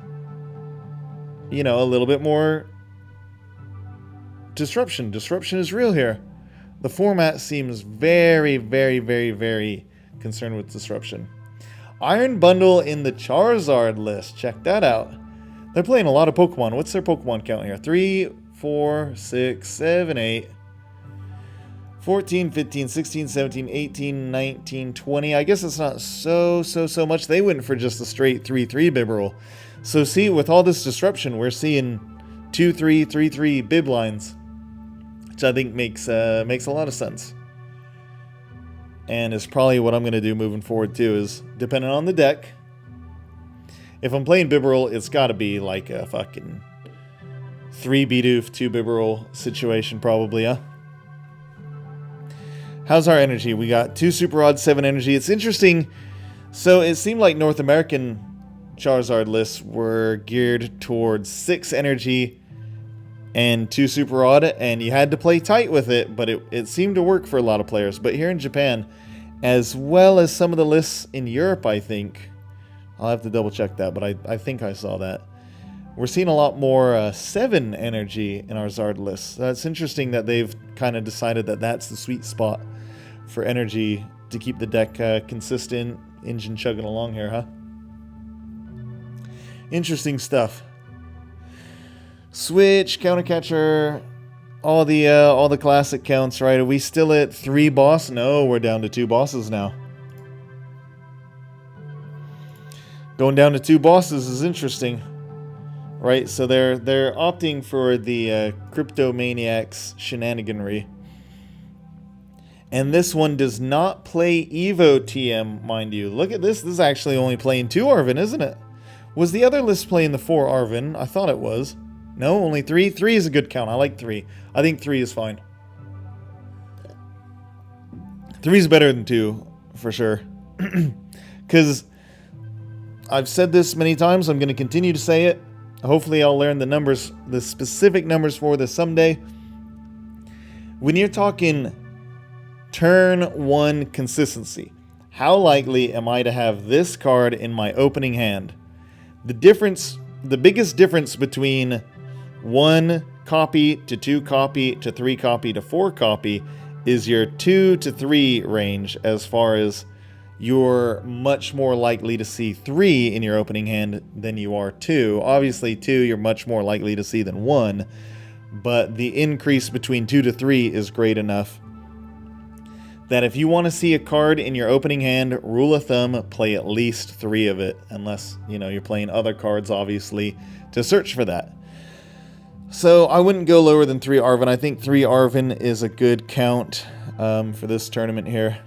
you know, a little bit more disruption. Disruption is real here. The format seems very, very, very, very concerned with disruption. Iron Bundle in the Charizard list. Check that out. They're playing a lot of Pokemon. What's their Pokemon count here? 3, 4, 6, 7, 8, 14, 15, 16, 17, 18, 19, 20. I guess it's not so much. They went for just a straight 3-3 Bibarel. So see, with all this disruption, we're seeing 2-3, 3-3 Bib lines, which I think makes a lot of sense. And is probably what I'm going to do moving forward too, is depending on the deck. If I'm playing Bibarel, it's got to be like a fucking 3 Bidoof, 2 Bibarel situation probably, huh? How's our energy? We got 2 Super Rod, 7 energy. It's interesting. So it seemed like North American Charizard lists were geared towards 6 energy and 2 Super Rod, and you had to play tight with it, but it seemed to work for a lot of players. But here in Japan, as well as some of the lists in Europe, I think, I'll have to double check that, but I think I saw that. We're seeing a lot more 7 energy in our Zard lists. That's interesting that they've kind of decided that that's the sweet spot for energy to keep the deck consistent, engine chugging along here, huh? Interesting stuff. Switch, Counter Catcher, all the classic counts, right? Are we still at 3 boss? No, we're down to 2 bosses now. Going down to 2 bosses is interesting, right? So they're opting for the Cryptomaniacs shenaniganry. And this one does not play Evo TM, mind you. Look at this. This is actually only playing 2 Arven, isn't it? Was the other list playing the 4 Arven? I thought it was. No, only 3? 3 is a good count. I like 3. I think 3 is fine. 3 is better than 2, for sure. Because I've said this many times. I'm going to continue to say it. Hopefully I'll learn the numbers, the specific numbers for this someday. When you're talking turn 1 consistency, how likely am I to have this card in my opening hand? The biggest difference between 1 copy to 2 copy to 3 copy to 4 copy is your 2 to 3 range, as far as you're much more likely to see 3 in your opening hand than you are 2. Obviously 2 you're much more likely to see than 1, but the increase between 2 to 3 is great enough that if you want to see a card in your opening hand, rule of thumb, play at least 3 of it, unless, you know, you're playing other cards, obviously, to search for that. So I wouldn't go lower than 3 Arven. I think 3 Arven is a good count for this tournament here.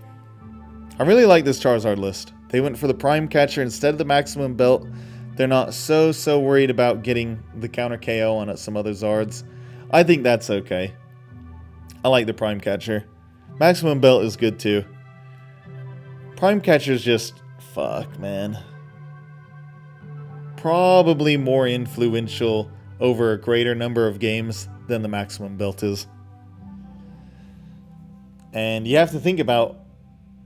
I really like this Charizard list. They went for the Prime Catcher instead of the Maximum Belt. They're not so worried about getting the counter KO on some other Zards. I think that's okay. I like the Prime Catcher. Maximum Belt is good too. Prime Catcher's just, fuck, man. Probably more influential over a greater number of games than the Maximum Belt is. And you have to think about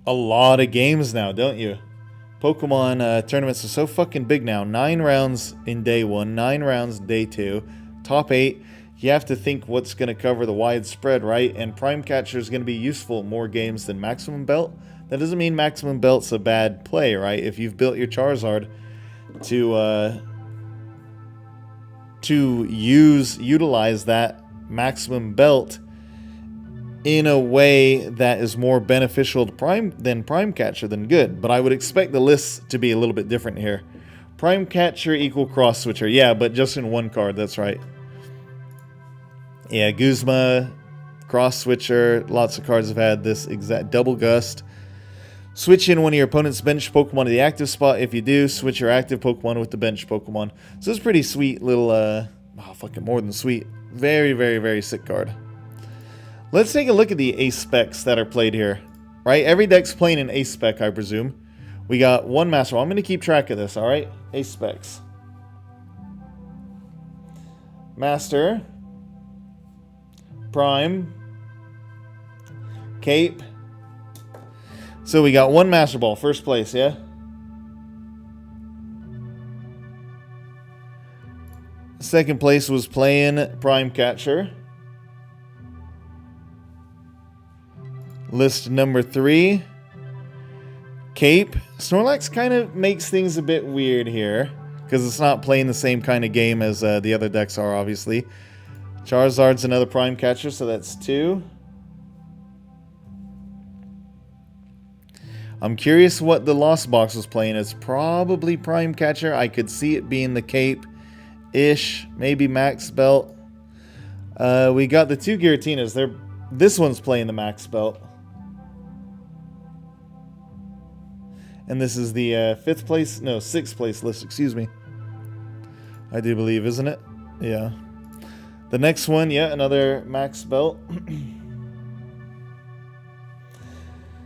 a lot of games now, don't you? Pokemon tournaments are so fucking big now. 9 rounds in day 1, 9 rounds in day 2, top 8. You have to think what's going to cover the wide spread, right? And Prime Catcher is going to be useful in more games than Maximum Belt. That doesn't mean Maximum Belt's a bad play, right? If you've built your Charizard to utilize that Maximum Belt in a way that is more beneficial to Prime Catcher than good. But I would expect the list to be a little bit different here. Prime Catcher equal Cross Switcher. Yeah, but just in one card, that's right. Yeah, Guzma, Cross Switcher. Lots of cards have had this exact double Gust. Switch in one of your opponent's bench Pokemon to the active spot. If you do, switch your active Pokemon with the bench Pokemon. So it's a pretty sweet little, fucking more than sweet. Very, very, very sick card. Let's take a look at the ace specs that are played here. Right? Every deck's playing an ace spec, I presume. We got one Master Ball. I'm going to keep track of this, alright? Ace specs. Master. Prime. Cape. So we got one Master Ball, first place, yeah? Second place was playing Prime Catcher. List number 3. Cape. Snorlax kind of makes things a bit weird here, because it's not playing the same kind of game as the other decks are, obviously. Charizard's another Prime Catcher, so that's 2. I'm curious what the Lost Box was playing. It's probably Prime Catcher. I could see it being the Cape-ish. Maybe Max Belt. We got the 2 Giratinas. This one's playing the Max Belt. And this is the 6th place list, excuse me. I do believe, isn't it? Yeah. The next one, yeah, another Max Belt.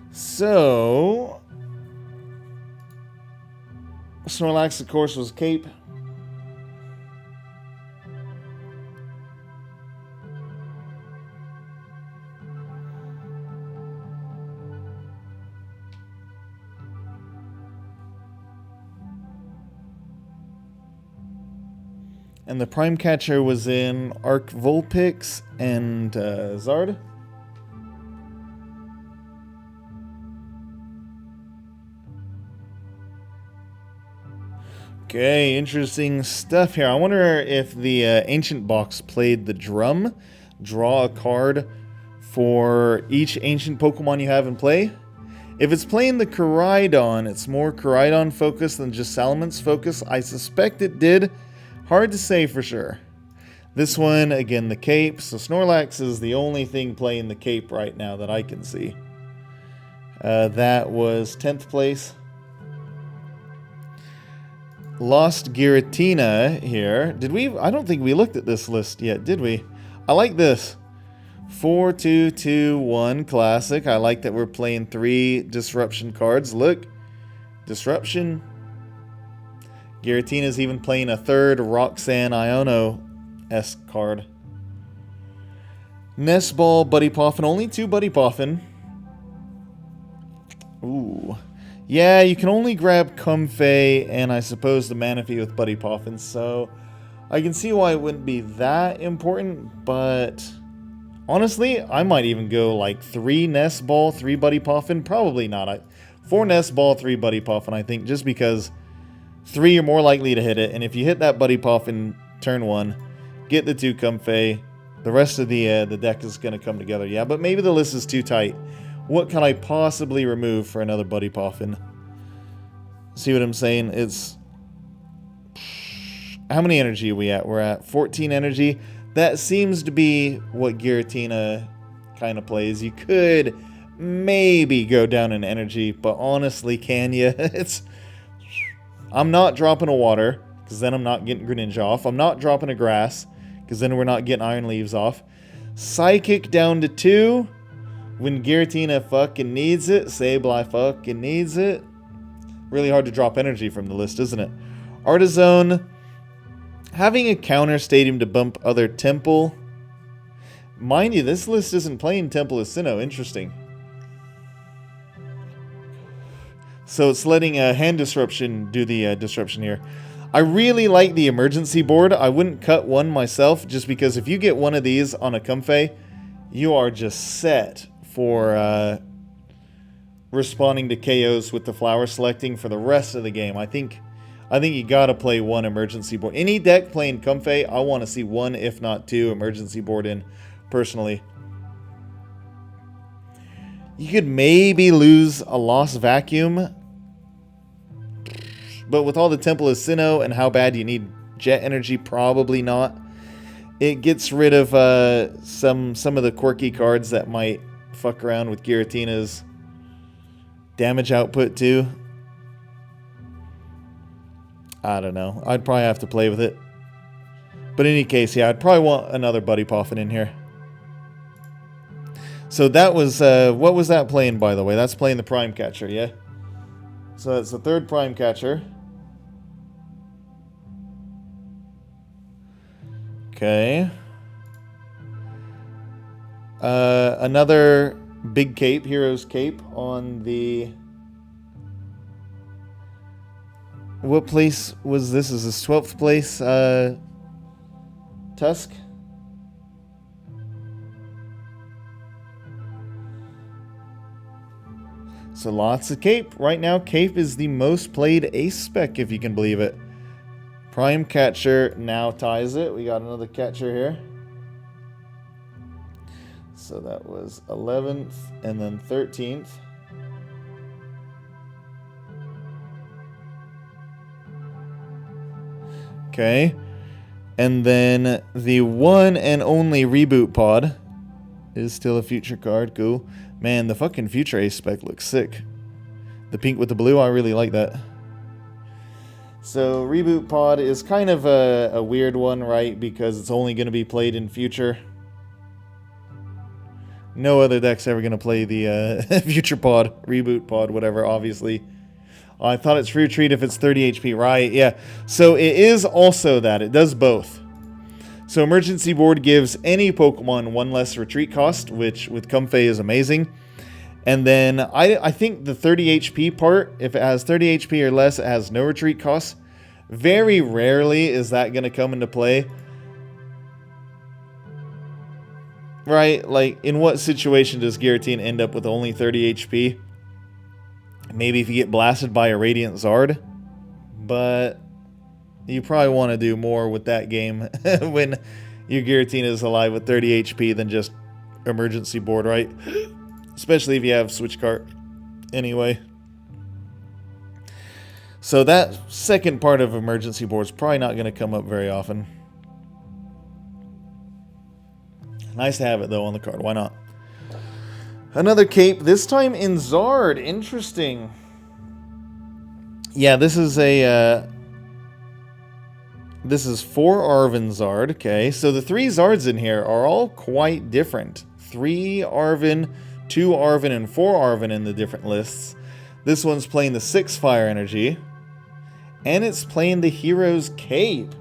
So, Snorlax, of course, was Cape. And the Prime Catcher was in Arc Vulpix and Zard. Okay, interesting stuff here. I wonder if the Ancient Box played the drum. Draw a card for each Ancient Pokemon you have in play. If it's playing the Koraidon, it's more Koraidon focused than just Salamence focused. I suspect it did. Hard to say for sure. This one, again, the Cape. So Snorlax is the only thing playing the Cape right now that I can see. That was 10th place. Lost Giratina here. Did we? I don't think we looked at this list yet, did we? I like this. 4-2-2-1 classic. I like that we're playing 3 disruption cards. Look. Disruption. Giratina's even playing a 3rd Roxanne Iono-esque card. Nest Ball, Buddy Poffin. Only 2 Buddy Poffin. Ooh. Yeah, you can only grab Comfey and I suppose the Manaphy with Buddy Poffin, so I can see why it wouldn't be that important, but honestly, I might even go like 3 Nest Ball, 3 Buddy Poffin. Probably not. 4 Nest Ball, 3 Buddy Poffin, I think, just because 3 you're more likely to hit it, and if you hit that Buddy Poffin turn 1, get the 2 Comfey, the rest of the deck is going to come together. Yeah, but maybe the list is too tight. What can I possibly remove for another Buddy Poffin? See what I'm saying? It's... How many energy are we at? We're at 14 energy. That seems to be what Giratina kind of plays. You could maybe go down in energy, but honestly, can you? I'm not dropping a water, because then I'm not getting Greninja off. I'm not dropping a grass, because then we're not getting Iron Leaves off. Psychic down to 2. When Giratina fucking needs it, Sableye fucking needs it. Really hard to drop energy from the list, isn't it? Artizone. Having a counter stadium to bump other Temple. Mind you, this list isn't playing Temple as Sinnoh. Interesting. So it's letting Hand Disruption do the disruption here. I really like the emergency board. I wouldn't cut one myself, just because if you get one of these on a Comfey, you are just set for responding to KOs with the flower selecting for the rest of the game. I think you gotta play 1 emergency board. Any deck playing Comfey, I want to see 1, if not 2, emergency board in, personally. You could maybe lose a Lost Vacuum. But with all the Temple of Sinnoh and how bad you need jet energy, probably not. It gets rid of some of the quirky cards that might fuck around with Giratina's damage output too. I don't know. I'd probably have to play with it. But in any case, yeah, I'd probably want another Buddy Poffin in here. So that was, what was that playing, by the way? That's playing the Prime Catcher, yeah? So that's the third Prime Catcher. Okay. Another big cape, Hero's Cape on the... What place was this? Is this 12th place, Tusk? So lots of Cape. Right now, Cape is the most played ace spec, if you can believe it. Prime Catcher now ties it. We got another catcher here. So that was 11th and then 13th. Okay. And then the one and only Reboot Pod is still a future card. Cool. Man, the fucking future ace spec looks sick. The pink with the blue, I really like that. So Reboot Pod is kind of a weird one, right? Because it's only going to be played in future. No other deck's ever going to play the future pod, Reboot Pod, whatever, obviously. Oh, I thought it's free retreat if it's 30 HP, right? Yeah. So it is also that. It does both. So Emergency Board gives any Pokemon one less retreat cost, which with Comfey is amazing. And then I think the 30 HP part, if it has 30 HP or less, it has no retreat costs. Very rarely is that going to come into play. Right? Like, in what situation does Giratina end up with only 30 HP? Maybe if you get blasted by a Radiant Zard. But you probably want to do more with that game when your Giratina is alive with 30 HP than just Emergency Board, right? Especially if you have Switch Cart. Anyway. So that second part of Emergency Board is probably not going to come up very often. Nice to have it, though, on the card. Why not? Another cape, this time in Zard. Interesting. Yeah, this is a... this is 4 Arven Zard. Okay, so the 3 Zards in here are all quite different. 3 Arven, 2 Arven, and 4 Arven in the different lists. This one's playing the 6 Fire Energy. And it's playing the Hero's Cape.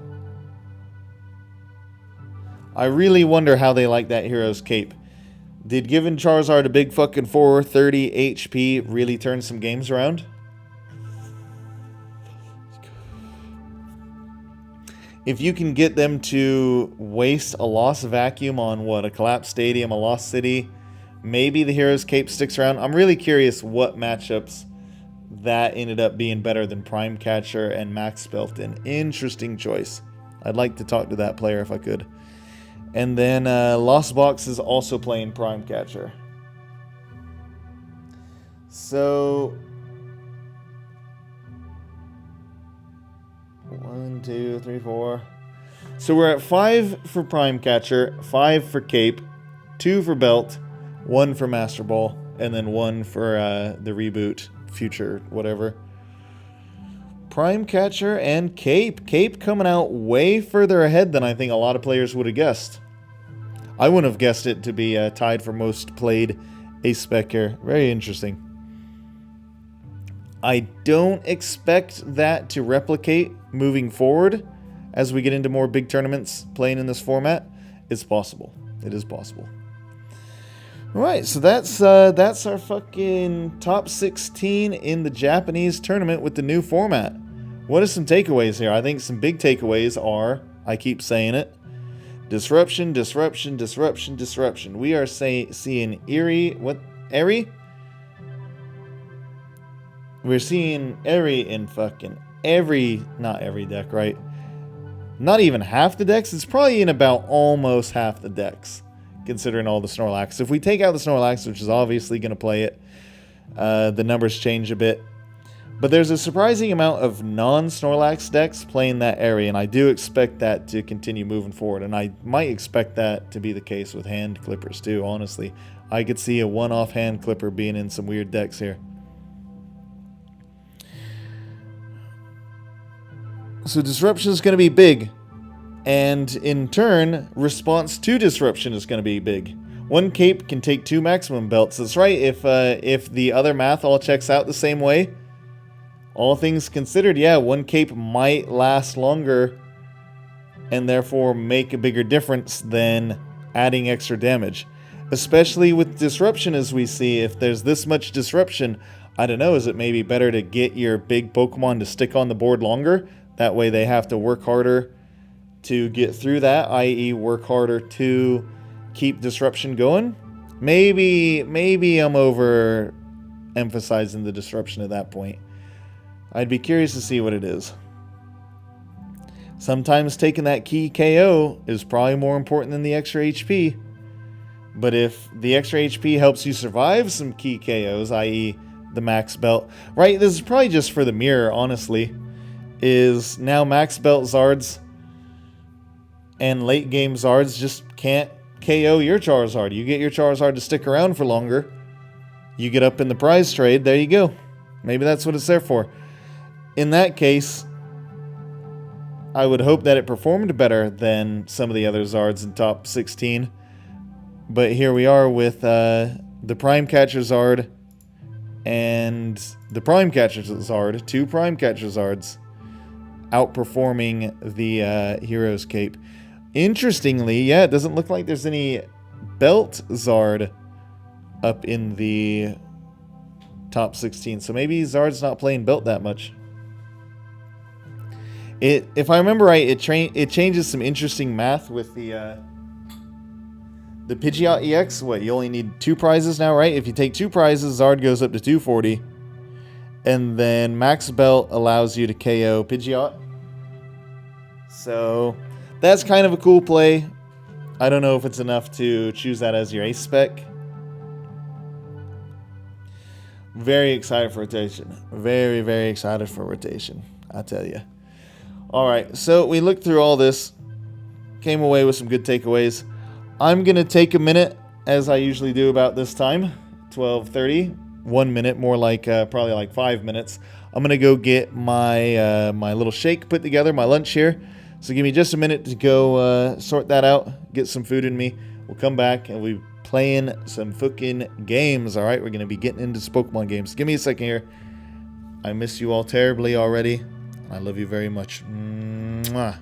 I really wonder how they like that Hero's Cape. Did giving Charizard a big fucking 430 HP really turn some games around? If you can get them to waste a Lost Vacuum on what, a Collapsed Stadium, a Lost City, maybe the Hero's Cape sticks around. I'm really curious what matchups that ended up being better than Prime Catcher and Max Belton. Interesting choice. I'd like to talk to that player if I could. And then Lost Box is also playing Prime Catcher. So 1, 2, 3, 4. So we're at 5 for Prime Catcher, 5 for Cape, 2 for Belt, 1 for Master Ball, and then 1 for the Reboot Future, whatever. Prime Catcher and Cape. Cape coming out way further ahead than I think a lot of players would have guessed. I wouldn't have guessed it to be tied for most played Ace Spec here. Very interesting. I don't expect that to replicate moving forward as we get into more big tournaments playing in this format. It's possible. It is possible. Alright, so that's our fucking top 16 in the Japanese tournament with the new format. What are some takeaways here? I think some big takeaways are, I keep saying it, disruption, disruption, disruption, disruption. We are seeing Eri? We're seeing Eri in fucking not every deck, right? Not even half the decks. It's probably in about almost half the decks. considering all the Snorlax. If we take out the Snorlax, which is obviously going to play it, the numbers change a bit. But there's a surprising amount of non-Snorlax decks playing that area, and I do expect that to continue moving forward. And I might expect that to be the case with hand clippers too, honestly. I could see a one-off hand clipper being in some weird decks here. So disruption is going to be big. And in turn, response to disruption is going to be big. One cape can take 2 maximum belts. That's right, if the other math all checks out the same way, all things considered, yeah, 1 cape might last longer and therefore make a bigger difference than adding extra damage. Especially with disruption, as we see, if there's this much disruption, I don't know, is it maybe better to get your big Pokemon to stick on the board longer? That way they have to work harder to get through that, i.e. work harder to keep disruption going? Maybe I'm over emphasizing the disruption at that point. I'd be curious to see what it is. Sometimes taking that key KO is probably more important than the extra HP. But if the extra HP helps you survive some key KOs, i.e. the max belt, right? This is probably just for the mirror, honestly. Is now max belt Zards and late game Zards just can't KO your Charizard. You get your Charizard to stick around for longer. You get up in the prize trade. There you go. Maybe that's what it's there for. In that case, I would hope that it performed better than some of the other Zards in top 16. But here we are with the Prime Catcher Zard and the Prime Catcher Zard. 2 Prime Catcher Zards outperforming the Hero's Cape. Interestingly, yeah, it doesn't look like there's any Belt Zard up in the top 16. So maybe Zard's not playing Belt that much. If I remember right, it changes some interesting math with the Pidgeot EX. What, you only need 2 prizes now, right? If you take 2 prizes, Zard goes up to 240. And then Max Belt allows you to KO Pidgeot. So that's kind of a cool play. I don't know if it's enough to choose that as your ace spec. Very excited for rotation. Very, very excited for rotation, I tell you. Alright, so we looked through all this. Came away with some good takeaways. I'm going to take a minute, as I usually do about this time. 12:30. 1 minute, more like probably like 5 minutes. I'm going to go get my my little shake put together, my lunch here. So give me just a minute to go sort that out, get some food in me. We'll come back and we'll be playing some fucking games, alright? We're going to be getting into some Pokemon games. Give me a second here. I miss you all terribly already. I love you very much. Mwah.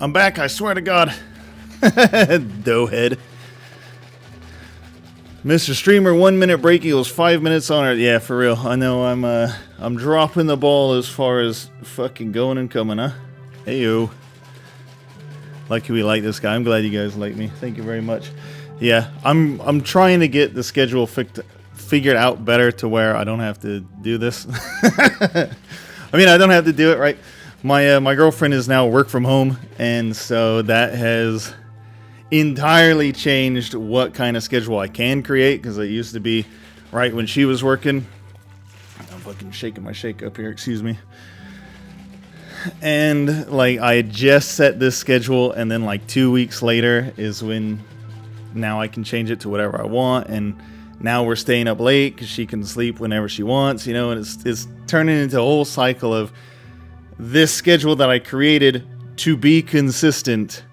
I'm back, I swear to God. Doughhead. Mr. Streamer, 1 minute break equals 5 minutes on it. Yeah, for real. I know I'm dropping the ball as far as fucking going and coming, huh? Heyo. Lucky we like this guy. I'm glad you guys like me. Thank you very much. Yeah, I'm trying to get the schedule figured out better to where I don't have to do this. I mean, I don't have to do it, right? My girlfriend is now work from home, and so that has entirely changed what kind of schedule I can create, because it used to be right when she was working. I'm fucking shaking my shake up here, excuse me. And like I had just set this schedule, and then like 2 weeks later is when now I can change it to whatever I want, and now we're staying up late because she can sleep whenever she wants, you know, and it's turning into a whole cycle of this schedule that I created to be consistent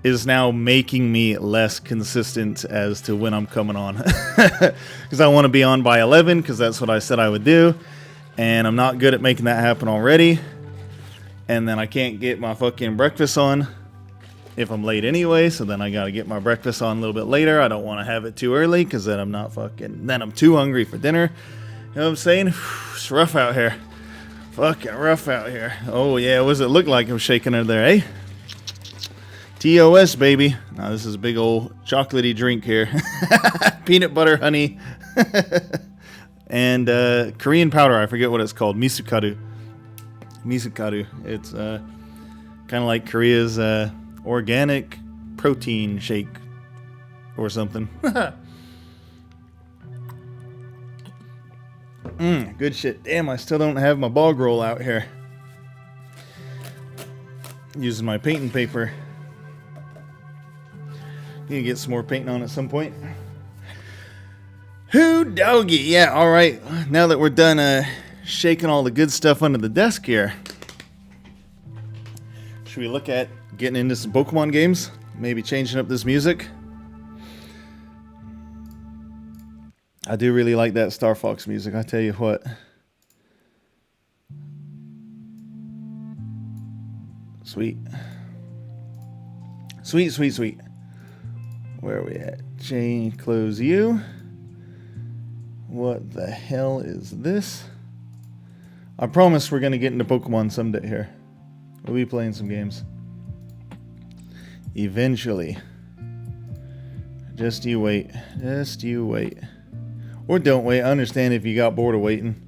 is now making me less consistent as to when I'm coming on. Because I want to be on by 11, because that's what I said I would do, and I'm not good at making that happen already. And then I can't get my fucking breakfast on if I'm late anyway, so then I gotta get my breakfast on a little bit later. I don't want to have it too early, because then I'm too hungry for dinner. You know what I'm saying? It's rough out here. Fucking rough out here. Oh yeah, what does it look like I'm shaking her there, eh? TOS, baby. Now this is a big old chocolatey drink here. Peanut butter, honey. And Korean powder, I forget what it's called. Misukaru. It's kind of like Korea's organic protein shake or something. Good shit. Damn, I still don't have my bog roll out here. Using my painting paper. Need to get some more painting on at some point. Who doggy? Yeah, alright. Now that we're done shaking all the good stuff under the desk here, should we look at getting into some Pokemon games? Maybe changing up this music? I do really like that Star Fox music, I tell you what. Sweet. Sweet, sweet, sweet. Where are we at? Change, close you. What the hell is this? I promise we're going to get into Pokemon someday here. We'll be playing some games. Eventually. Just you wait. Just you wait. Or don't wait. I understand if you got bored of waiting.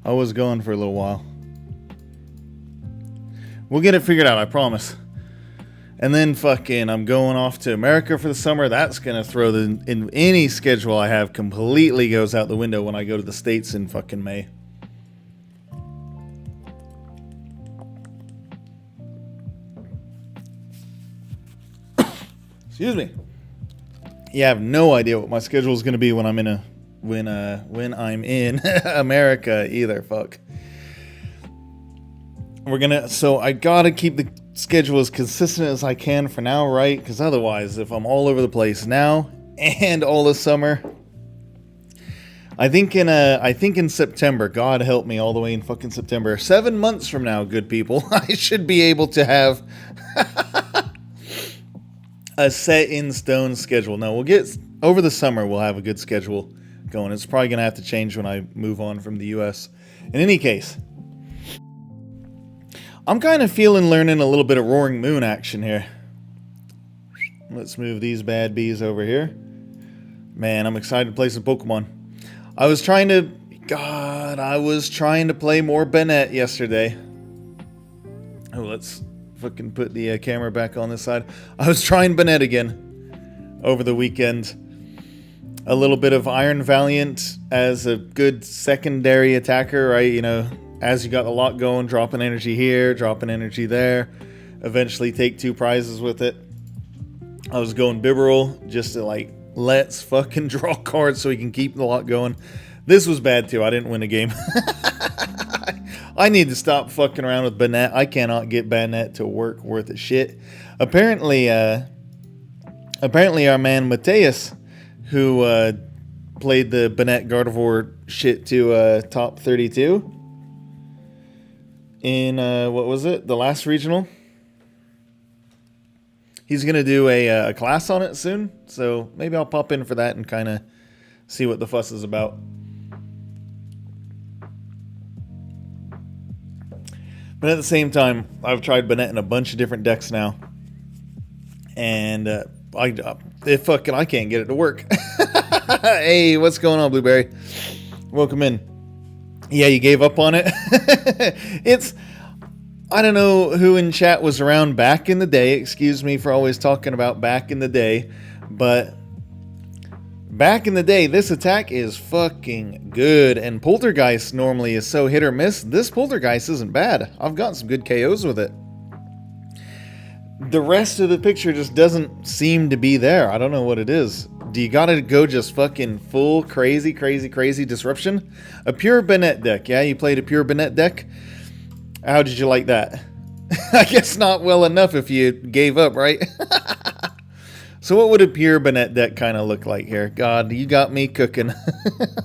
I was gone for a little while. We'll get it figured out, I promise. And then fucking I'm going off to America for the summer. That's going to throw in any schedule I have completely goes out the window when I go to the States in fucking May. Excuse me. Yeah, I have no idea what my schedule is going to be when I'm in when I'm in America either. Fuck. So I gotta keep the schedule as consistent as I can for now, right? Because otherwise, if I'm all over the place now and all this summer, I think in September, God help me, all the way in fucking September, 7 months from now, good people, I should be able to have a set in stone schedule. No, we'll get over the summer. We'll have a good schedule going. It's probably gonna have to change when I move on from the U.S. In any case, I'm kind of learning a little bit of Roaring Moon action here. Let's move these bad bees over here. Man, I'm excited to play some Pokemon. I was trying to play more Bennett yesterday. Oh, let's fucking put the camera back on this side. I was trying Bennett again over the weekend. A little bit of Iron Valiant as a good secondary attacker, right? You know, as you got a lot going, dropping energy here, dropping energy there. Eventually take 2 prizes with it. I was going Bibarel just to like, let's fucking draw cards so we can keep the lot going. This was bad too. I didn't win a game. I need to stop fucking around with Bennett. I cannot get Bennett to work worth a shit. Apparently our man Mateus, who played the Bennett Gardevoir shit to top 32 in what was it? The last regional. He's going to do a class on it soon, so maybe I'll pop in for that and kind of see what the fuss is about. But at the same time, I've tried Bennett in a bunch of different decks now, and I can't get it to work. Hey, what's going on, Blueberry? Welcome in. Yeah, you gave up on it? I don't know who in chat was around back in the day. Excuse me for always talking about back in the day. But back in the day, this attack is fucking good. And Poltergeist normally is so hit or miss. This Poltergeist isn't bad. I've gotten some good KOs with it. The rest of the picture just doesn't seem to be there. I don't know what it is. Do you gotta go just fucking full crazy disruption? A pure Bennett deck. Yeah, you played a pure Bennett deck? How did you like that? I guess not well enough if you gave up, right? So what would a pure Bennett deck kind of look like here? God, you got me cooking.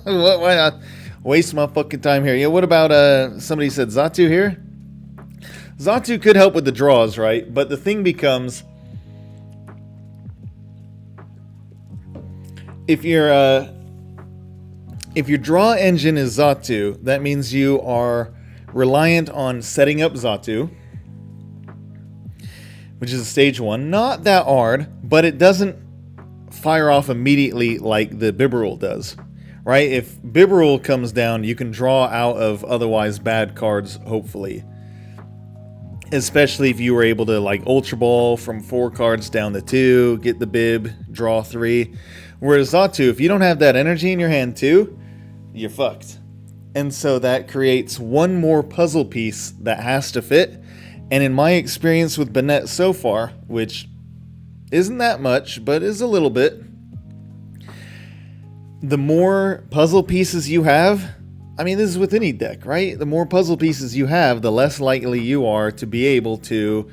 Why not waste my fucking time here? Yeah, what about, somebody said Xatu here? Xatu could help with the draws, right? But the thing becomes, if your draw engine is Xatu, that means you are reliant on setting up Xatu, which is stage 1. Not that hard, but it doesn't fire off immediately like the Bibarel does, right? If Bibarel comes down, you can draw out of otherwise bad cards, hopefully. Especially if you were able to, like, Ultra Ball from 4 cards down to 2, get the Bib, draw 3. Whereas Xatu, if you don't have that energy in your hand too, you're fucked. And so that creates one more puzzle piece that has to fit. And in my experience with Bennett so far, which isn't that much, but is a little bit, the more puzzle pieces you have, I mean, this is with any deck, right? The more puzzle pieces you have, the less likely you are to be able to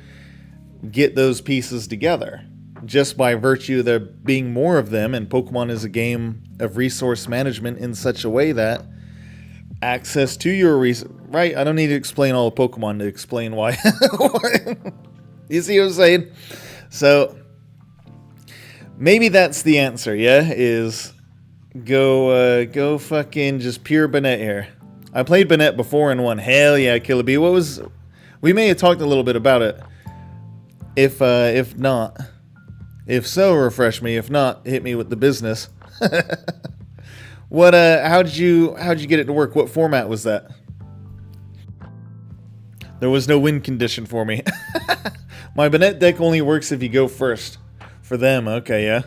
get those pieces together. Just by virtue of there being more of them, and Pokemon is a game of resource management in such a way that access to your right? I don't need to explain all of Pokemon to explain why. You see what I'm saying? So maybe that's the answer, yeah? Is go fucking just pure Bennett here. I played Bennett before and won. Hell yeah, Killer Bee. We may have talked a little bit about it. If not. If so, refresh me. If not, hit me with the business. How'd you get it to work? What format was that? There was no win condition for me. My Bennett deck only works if you go first. For them, okay, yeah.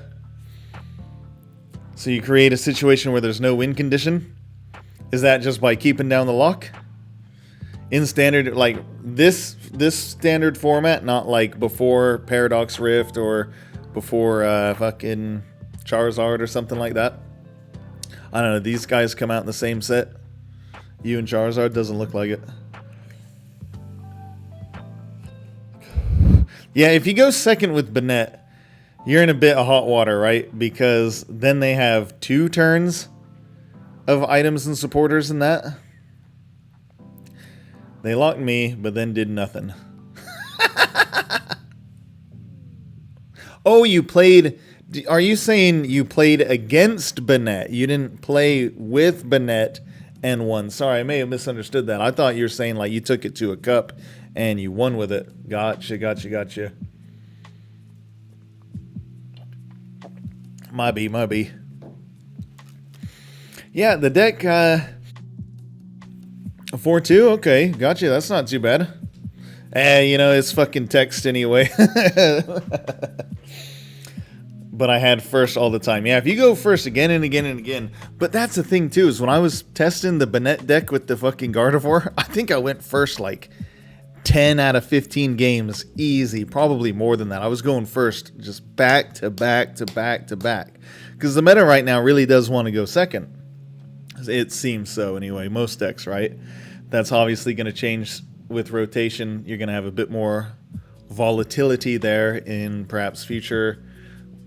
So you create a situation where there's no win condition? Is that just by keeping down the lock? In standard, like this standard format, not like before Paradox Rift or before fucking Charizard or something like that. I don't know, these guys come out in the same set. You and Charizard, doesn't look like it. Yeah, if you go second with Bennett, you're in a bit of hot water, right? Because then they have 2 turns of items and supporters in that. They locked me, but then did nothing. Oh, you played... Are you saying you played against Bennett? You didn't play with Bennett and won. Sorry, I may have misunderstood that. I thought you were saying like you took it to a cup and you won with it. Gotcha. Might be. Yeah, the deck, 4-2, okay, gotcha, that's not too bad. It's fucking text anyway. But I had first all the time. Yeah, if you go first again and again and again. But that's the thing too, is when I was testing the Bennett deck with the fucking Gardevoir, I think I went first like 10 out of 15 games, easy, probably more than that. I was going first just back to back. Because the meta right now really does want to go second. It seems so anyway, most decks, right? That's obviously going to change with rotation. You're going to have a bit more volatility there in perhaps future.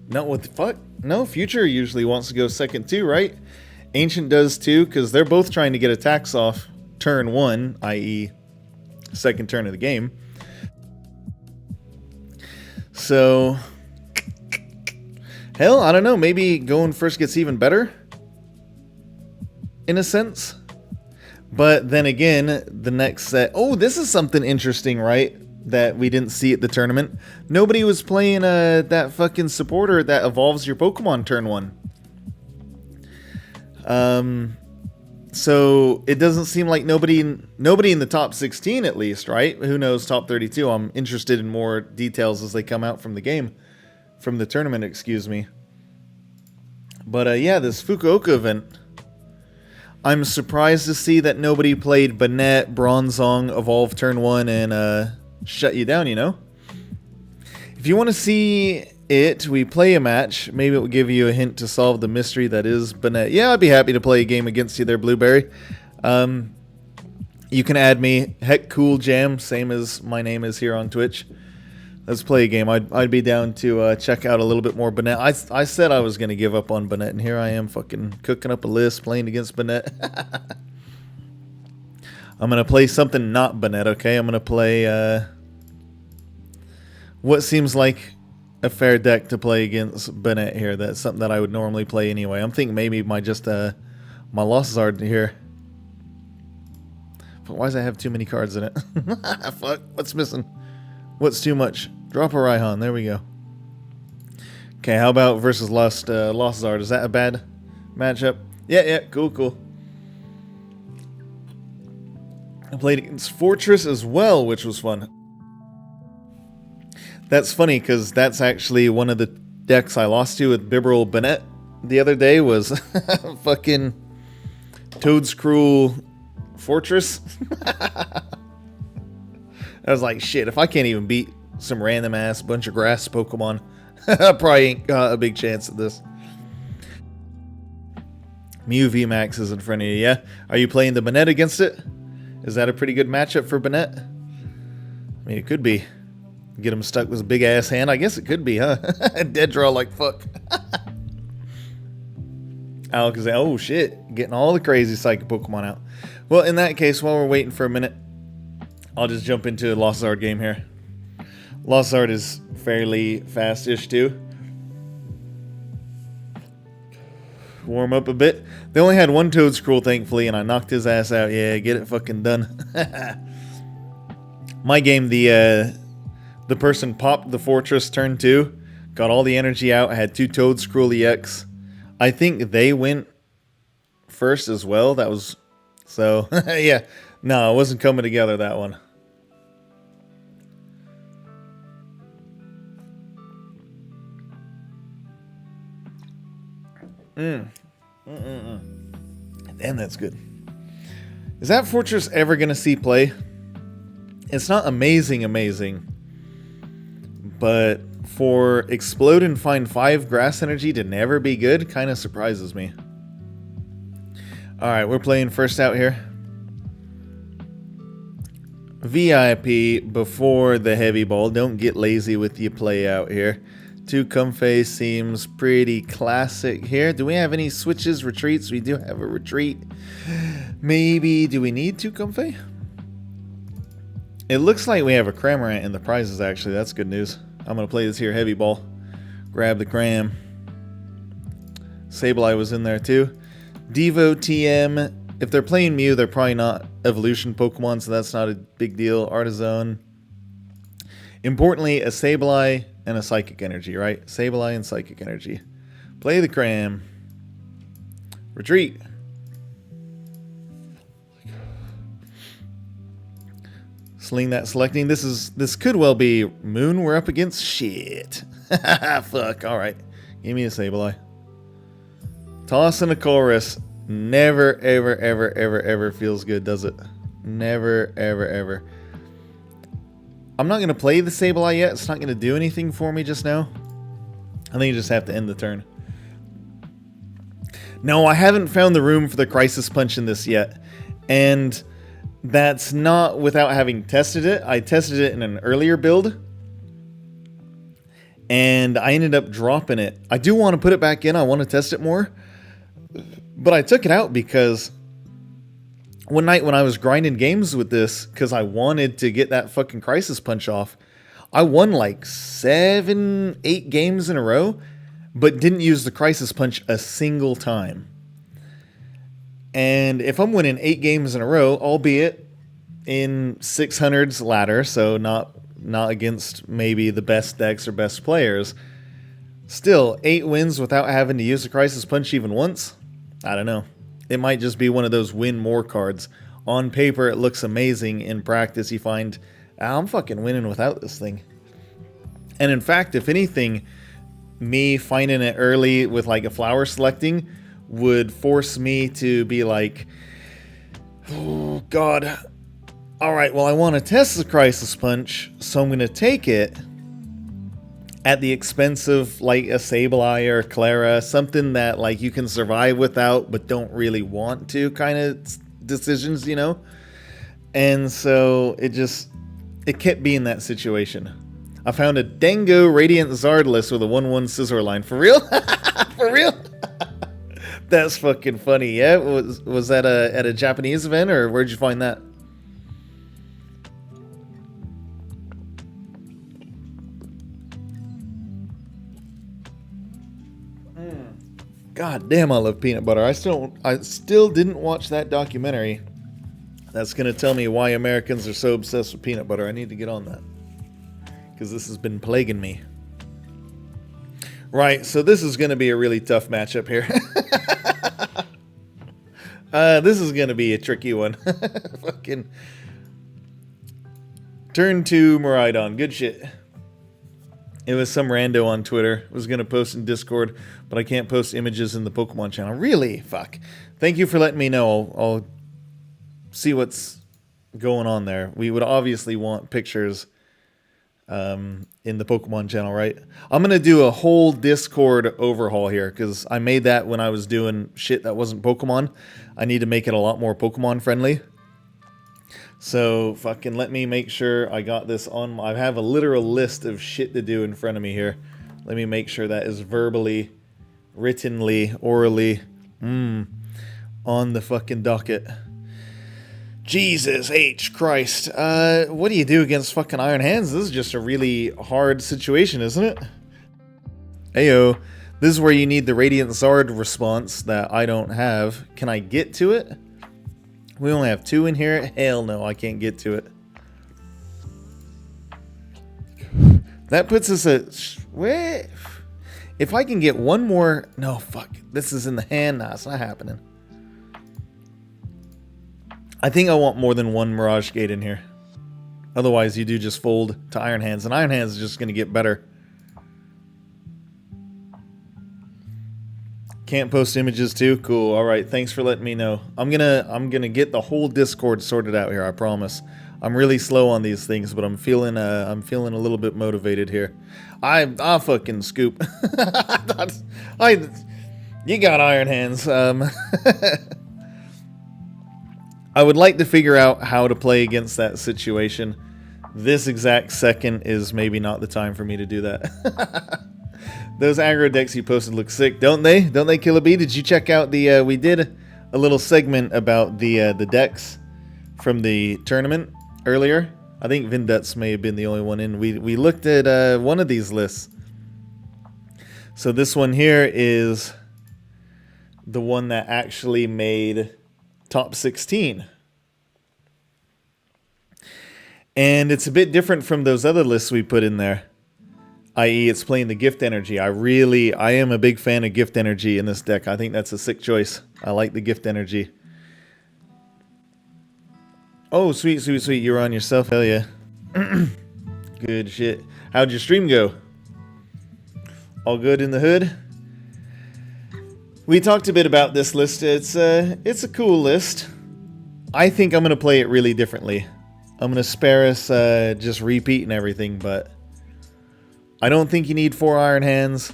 No, what the fuck? No, future usually wants to go second too, right? Ancient does too, because they're both trying to get attacks off turn 1, i.e. second turn of the game. So, hell, I don't know. Maybe going first gets even better, in a sense. But then again, the next set... Oh, this is something interesting, right? That we didn't see at the tournament. Nobody was playing that fucking supporter that evolves your Pokemon turn 1. So it doesn't seem like nobody in the top 16 at least, right? Who knows, top 32. I'm interested in more details as they come out from the game, from the tournament, excuse me. But yeah, this Fukuoka event. I'm surprised to see that nobody played Banette, Bronzong, Evolve turn 1, and shut you down, you know? If you want to see it, we play a match. Maybe it will give you a hint to solve the mystery that is Banette. Yeah, I'd be happy to play a game against you there, Blueberry. You can add me, Heck Cool Jam, same as my name is here on Twitch. Let's play a game. I'd be down to check out a little bit more Banette. I said I was going to give up on Banette, and here I am fucking cooking up a list, playing against Banette. I'm going to play something not Banette, okay? I'm going to play what seems like a fair deck to play against Banette here. That's something that I would normally play anyway. I'm thinking maybe my Losazard here. But why does I have too many cards in it? Fuck, what's missing? What's too much? Drop a Raihan, there we go. Okay, how about versus Losazard? Is that a bad matchup? Yeah, cool. I played against Fortress as well, which was fun. That's funny, because that's actually one of the decks I lost to with Bibarel Banette the other day was fucking Toedscruel Fortress. I was like, shit, if I can't even beat some random ass bunch of grass Pokemon, I probably ain't got a big chance at this. Mew VMAX is in front of you, yeah? Are you playing the Banette against it? Is that a pretty good matchup for Banette? I mean, it could be. Get him stuck with his big ass hand. I guess it could be, huh? Dead draw like fuck. Alakazam. Oh shit. Getting all the crazy psychic Pokemon out. Well, in that case, while we're waiting for a minute, I'll just jump into a Losazard game here. Losazard is fairly fast-ish too. Warm up a bit. They only had one Toedscruel, thankfully, and I knocked his ass out. Yeah, get it fucking done. My game, the person popped the Fortress turn 2, got all the energy out, had 2 Toedscruel EX. I think they went first as well. That was... So, yeah. No, it wasn't coming together, that one. Damn, that's good. Is that Fortress ever going to see play? It's not amazing. But for Explode and find 5 grass energy to never be good kind of surprises me. Alright, we're playing first out here. VIP before the heavy ball. Don't get lazy with your play out here. 2 Comfey seems pretty classic here. Do we have any switches, retreats? We do have a retreat. Maybe, do we need 2 Comfey? It looks like we have a Cramorant in the prizes, actually. That's good news. I'm going to play this here heavy ball. Grab the Cram. Sableye was in there too. Devo TM. If they're playing Mew, they're probably not evolution Pokemon, so that's not a big deal. Artisan. Importantly, a Sableye and a Psychic Energy, right? Sableye and Psychic Energy. Play the Cram. Retreat. Sling that selecting. This could well be Moon we're up against. Shit. Fuck. Alright. Give me a Sableye. Toss and a Chorus. Never, ever feels good, does it? Never, ever. I'm not going to play the Sableye yet. It's not going to do anything for me just now. I think you just have to end the turn. No, I haven't found the room for the Crisis Punch in this yet. And that's not without having tested it. I tested it in an earlier build. And I ended up dropping it. I do want to put it back in. I want to test it more. But I took it out because one night when I was grinding games with this, because I wanted to get that fucking Crisis Punch off, I won like 7, 8 games in a row, but didn't use the Crisis Punch a single time. And if I'm winning 8 games in a row, albeit in 600s ladder, so not against maybe the best decks or best players, still 8 wins without having to use the Crisis Punch even once? I don't know. It might just be one of those win more cards. On paper, it looks amazing. In practice, you find, I'm fucking winning without this thing. And in fact, if anything, me finding it early with like a flower selecting would force me to be like, oh god, alright, well I want to test the Crisis Punch, so I'm going to take it at the expense of like a Sableye or a Clara, something that like you can survive without but don't really want to kind of decisions, you know? And so it kept being that situation. I found a Dango Radiant Zardless with a 1/1 Scizor line. For real? For real? That's fucking funny. Yeah, was that at a Japanese event, or where'd you find that? God damn, I love peanut butter. I still didn't watch that documentary. That's gonna tell me why Americans are so obsessed with peanut butter. I need to get on that, because this has been plaguing me. Right, so this is gonna be a really tough matchup here. This is gonna be a tricky one. Fucking turn 2 Miraidon. Good shit. It was some rando on Twitter. I was going to post in Discord, but I can't post images in the Pokemon channel. Really? Fuck. Thank you for letting me know. I'll see what's going on there. We would obviously want pictures in the Pokemon channel, right? I'm going to do a whole Discord overhaul here, because I made that when I was doing shit that wasn't Pokemon. I need to make it a lot more Pokemon friendly. So fucking let me make sure I got this on. I have a literal list of shit to do in front of me here. Let me make sure that is verbally, writtenly, orally, on the fucking docket. Jesus H. Christ. What do you do against fucking Iron Hands? This is just a really hard situation, isn't it? Ayo. This is where you need the Radiant Zard response that I don't have. Can I get to it? We only have 2 in here. Hell no, I can't get to it. That puts us at... Wait. If I can get one more... No, fuck. This is in the hand. Nah, it's not happening. I think I want more than one Mirage Gate in here. Otherwise, you do just fold to Iron Hands. And Iron Hands is just going to get better. Can't post images too? Cool. Alright, thanks for letting me know. I'm gonna get the whole Discord sorted out here, I promise. I'm really slow on these things, but I'm feeling a little bit motivated here. I'll fucking scoop. You got Iron Hands. I would like to figure out how to play against that situation. This exact second is maybe not the time for me to do that. Those aggro decks you posted look sick, don't they? Don't they, Killer B? Did you check out the... we did a little segment about the decks from the tournament earlier. I think Vindettes may have been the only one in. We looked at one of these lists. So this one here is the one that actually made top 16. And it's a bit different from those other lists we put in there. I.e., it's playing the Gift Energy. I am a big fan of Gift Energy in this deck. I think that's a sick choice. I like the Gift Energy. Oh, sweet, sweet, sweet. You're on yourself. Hell yeah. Good shit. How'd your stream go? All good in the hood? We talked a bit about this list. It's a cool list. I think I'm going to play it really differently. I'm going to spare us just repeating everything, but... I don't think you need 4 Iron Hands.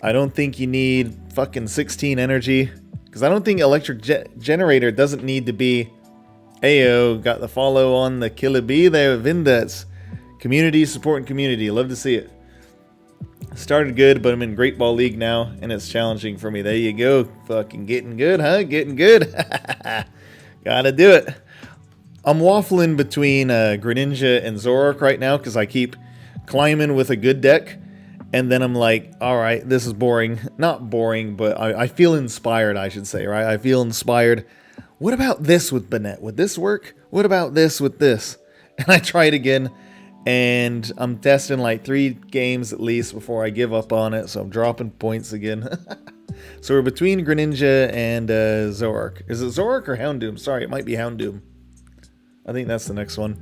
I don't think you need fucking 16 energy. Because I don't think Electric Generator doesn't need to be... Ayo, got the follow on the Killer Bee there, Vindettes. Community supporting community. Love to see it. Started good, but I'm in Great Ball League now, and it's challenging for me. There you go. Fucking getting good, huh? Getting good. Gotta do it. I'm waffling between Greninja and Zoroark right now because I keep climbing with a good deck. And then I'm like, all right, this is boring. Not boring, but I feel inspired, I should say, right? I feel inspired. What about this with Banette? Would this work? What about this with this? And I try it again. And I'm testing like 3 games at least before I give up on it. So I'm dropping points again. So we're between Greninja and Zoroark. Is it Zoroark or Houndoom? Sorry, it might be Houndoom. I think that's the next one.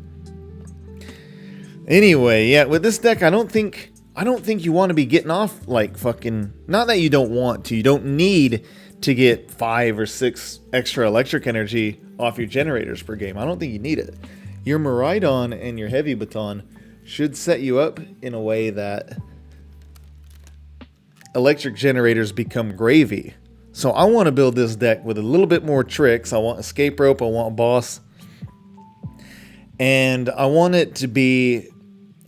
Anyway, yeah, with this deck, I don't think you want to be getting off like fucking... Not that you don't want to. You don't need to get 5 or 6 extra electric energy off your generators per game. I don't think you need it. Your Miraidon and your Heavy Baton should set you up in a way that electric generators become gravy. So I want to build this deck with a little bit more tricks. I want Escape Rope, I want Boss. And I want it to be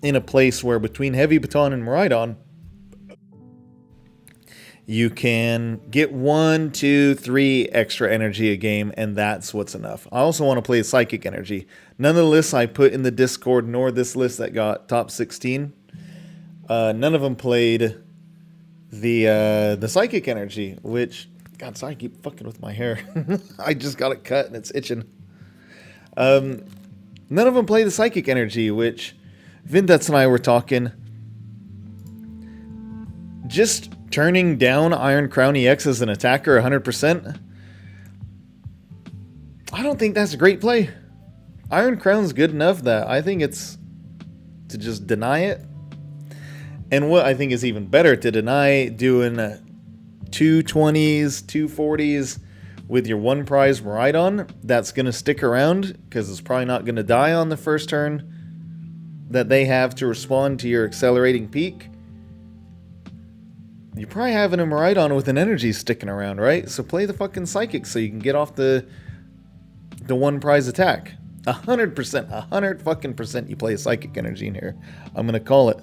in a place where between Heavy Baton and Miraidon, you can get 1, 2, 3 extra energy a game, and that's what's enough. I also want to play Psychic Energy. None of the lists I put in the Discord, nor this list that got top 16, none of them played the Psychic Energy, which, God, sorry, I keep fucking with my hair. I just got it cut and it's itching. None of them play the Psychic Energy, which Vindex and I were talking. Just turning down Iron Crown EX as an attacker 100%, I don't think that's a great play. Iron Crown's good enough that I think it's to just deny it. And what I think is even better, to deny doing 220s, 240s with your 1 prize Miraidon that's going to stick around because it's probably not going to die on the first turn that they have to respond to your accelerating peak. You're probably having a Miraidon with an energy sticking around, right? So play the fucking Psychic so you can get off the 1 prize attack. 100%, 100 fucking percent you play a Psychic Energy in here. I'm gonna call it.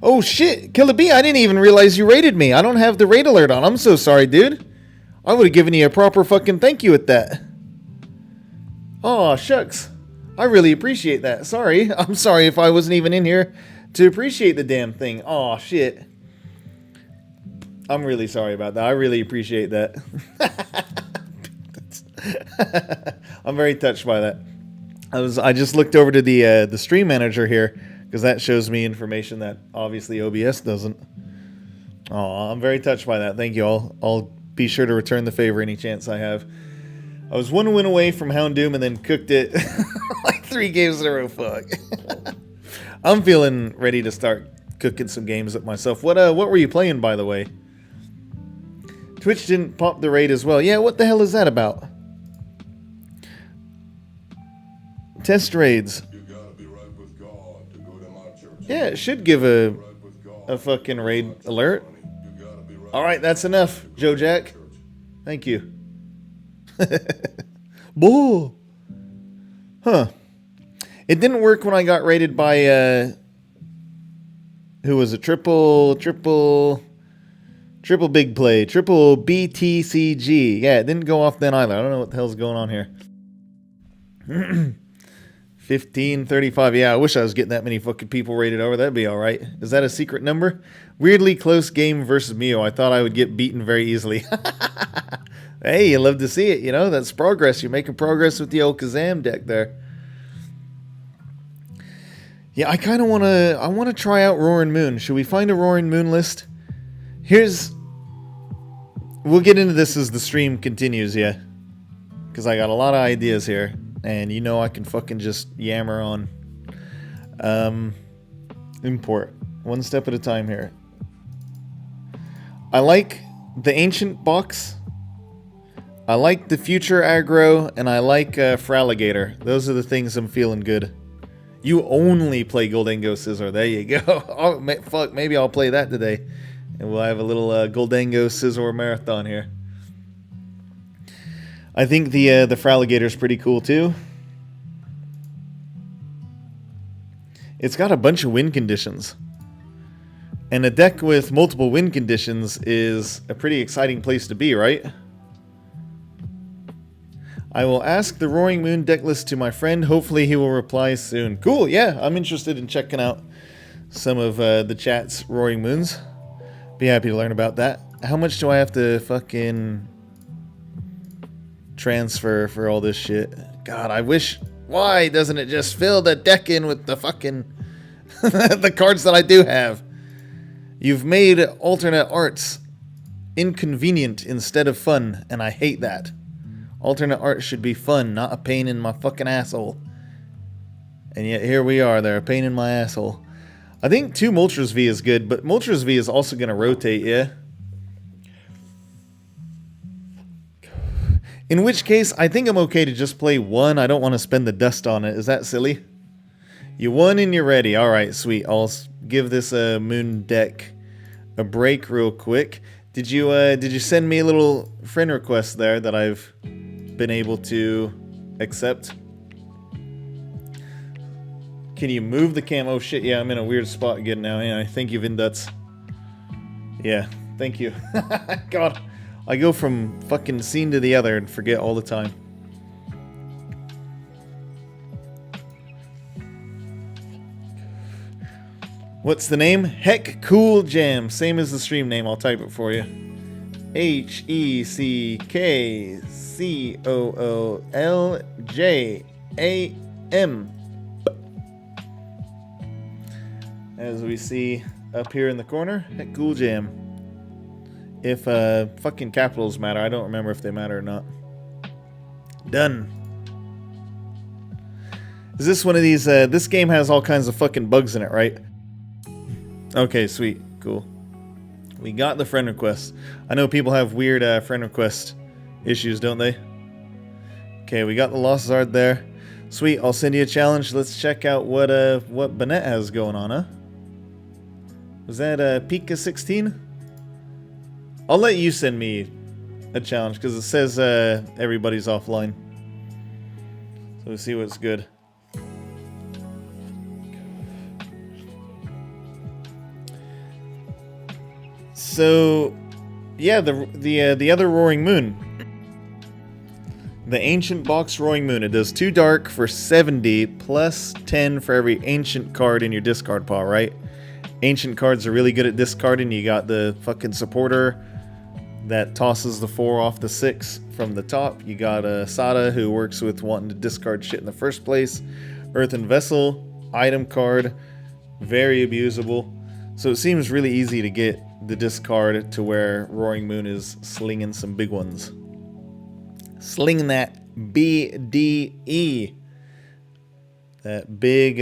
Oh shit, Killer B, I didn't even realize you rated me. I don't have the raid alert on. I'm so sorry, dude. I would have given you a proper fucking thank you at that. Aw, shucks. I really appreciate that. Sorry. I'm sorry if I wasn't even in here to appreciate the damn thing. Aw, shit. I'm really sorry about that. I really appreciate that. I'm very touched by that. I just looked over to the stream manager here because that shows me information that obviously OBS doesn't. Oh, I'm very touched by that. Thank you all. I'll be sure to return the favor any chance I have. I was 1 win away from Houndoom and then cooked it like 3 games in a row. Fuck. I'm feeling ready to start cooking some games up myself. What were you playing, by the way? Twitch didn't pop the raid as well. Yeah, what the hell is that about? Test raids. Yeah, it should give a fucking raid alert. Alright, that's enough, Joe Jack. Thank you. Bull. Huh. It didn't work when I got raided by, who was it? Triple big play. Triple BTCG. Yeah, it didn't go off then either. I don't know what the hell's going on here. 1535. Yeah, I wish I was getting that many fucking people rated over. That'd be alright. Is that a secret number? Weirdly close game versus Mio. I thought I would get beaten very easily. Hey, you love to see it, you know? That's progress. You're making progress with the old Kazam deck there. Yeah, I kind of want to try out Roaring Moon. Should we find a Roaring Moon list? We'll get into this as the stream continues, yeah. Because I got a lot of ideas here. And you know I can fucking just yammer on. Import. 1 step at a time here. I like the Ancient box. I like the Future aggro. And I like Fraligator. Those are the things I'm feeling good. You only play Goldango Scizor. There you go. Oh, fuck, maybe I'll play that today. And we'll have a little Goldango Scizor marathon here. I think the Fraligator's pretty cool too. It's got a bunch of win conditions. And a deck with multiple win conditions is a pretty exciting place to be, right? I will ask the Roaring Moon deck list to my friend. Hopefully he will reply soon. Cool, yeah, I'm interested in checking out some of the chat's Roaring Moons. Be happy to learn about that. How much do I have to fucking transfer for all this shit? God, I wish... Why doesn't it just fill the deck in with the fucking... the cards that I do have? You've made alternate arts inconvenient instead of fun, and I hate that. Alternate art should be fun, not a pain in my fucking asshole. And yet here we are, they're a pain in my asshole. I think 2 Moltres V is good, but Moltres V is also going to rotate, yeah? In which case, I think I'm okay to just play 1. I don't want to spend the dust on it. Is that silly? You won and you're ready. Alright, sweet. I'll give this moon deck a break real quick. Did you send me a little friend request there that I've been able to accept? Can you move the cam? Oh shit, yeah, I'm in a weird spot again now. Yeah, thank you, Vinduts. Yeah, thank you. God, I go from fucking scene to the other and forget all the time. What's the name? Heck Cool Jam. Same as the stream name. I'll type it for you. HECKCOOLJAM. As we see up here in the corner, Heck Cool Jam. If fucking capitals matter, I don't remember if they matter or not. Done. Is this one of these? This game has all kinds of fucking bugs in it, right? Okay, sweet. Cool. We got the friend request. I know people have weird friend request issues, don't they? Okay, we got the Lost Zard there. Sweet, I'll send you a challenge. Let's check out what Bennett has going on, huh? Was that Pika 16? I'll let you send me a challenge because it says everybody's offline. So we'll see what's good. So, yeah, the other Roaring Moon. The Ancient Box Roaring Moon. It does 2 dark for 70 plus 10 for every ancient card in your discard pile, right? Ancient cards are really good at discarding. You got the fucking supporter that tosses the 4 off the 6 from the top. You got Sada, who works with wanting to discard shit in the first place. Earthen Vessel, item card, very abusable. So it seems really easy to get the discard to where Roaring Moon is slinging some big ones. Slinging that BDE. That big,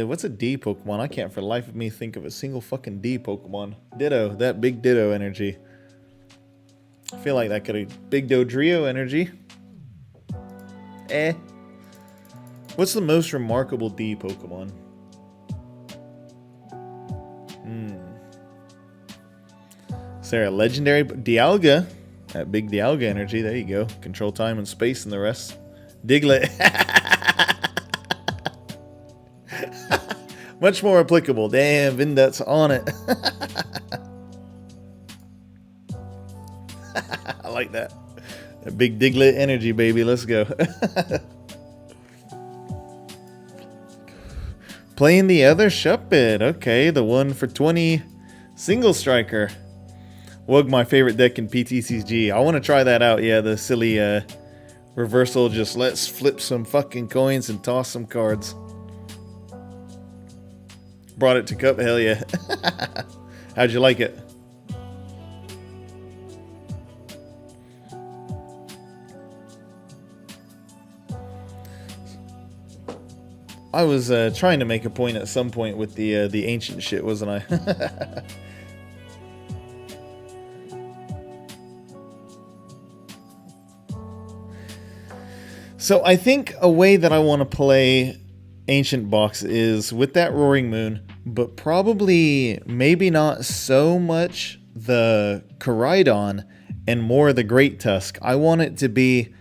what's a D Pokemon? I can't for the life of me think of a single fucking D Pokemon. Ditto, that big Ditto energy. I feel like that could be Big Dodrio energy. What's the most remarkable D Pokemon? Is there a legendary Dialga? That big Dialga energy, there you go. Control time and space and the rest. Diglett. Much more applicable. Damn, Vindut's on it. I like that. That big Diglett energy, baby. Let's go. Playing the other Shuppet. Okay, the one for 20 single striker. Wug, my favorite deck in PTCG. I want to try that out. Yeah, the silly reversal. Just let's flip some fucking coins and toss some cards. Brought it to Cup. Hell yeah. How'd you like it? I was trying to make a point at some point with the ancient shit, wasn't I? So I think a way that I want to play Ancient Box is with that Roaring Moon, but probably maybe not so much the Koraidon and more the Great Tusk. I want it to be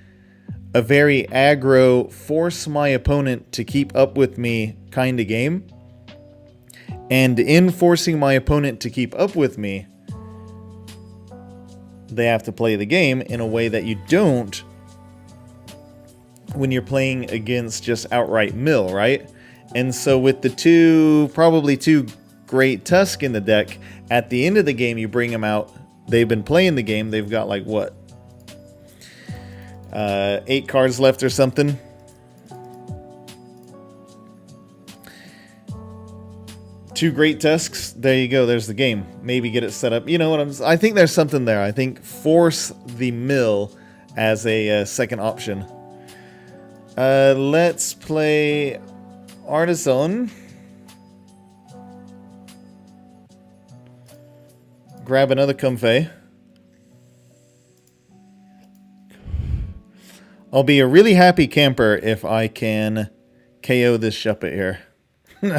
a very aggro, force my opponent to keep up with me kind of game. And in forcing my opponent to keep up with me, they have to play the game in a way that you don't when you're playing against just outright mill, right? And so with the probably two Great Tusk in the deck, at the end of the game you bring them out. They've been playing the game. They've got like what? 8 cards left or something. Two Great Tusks. There you go. There's the game. Maybe get it set up. You know what I think there's something there. I think force the mill as a second option. Let's play Artisan. Grab another Comfey. I'll be a really happy camper if I can KO this Shuppet here.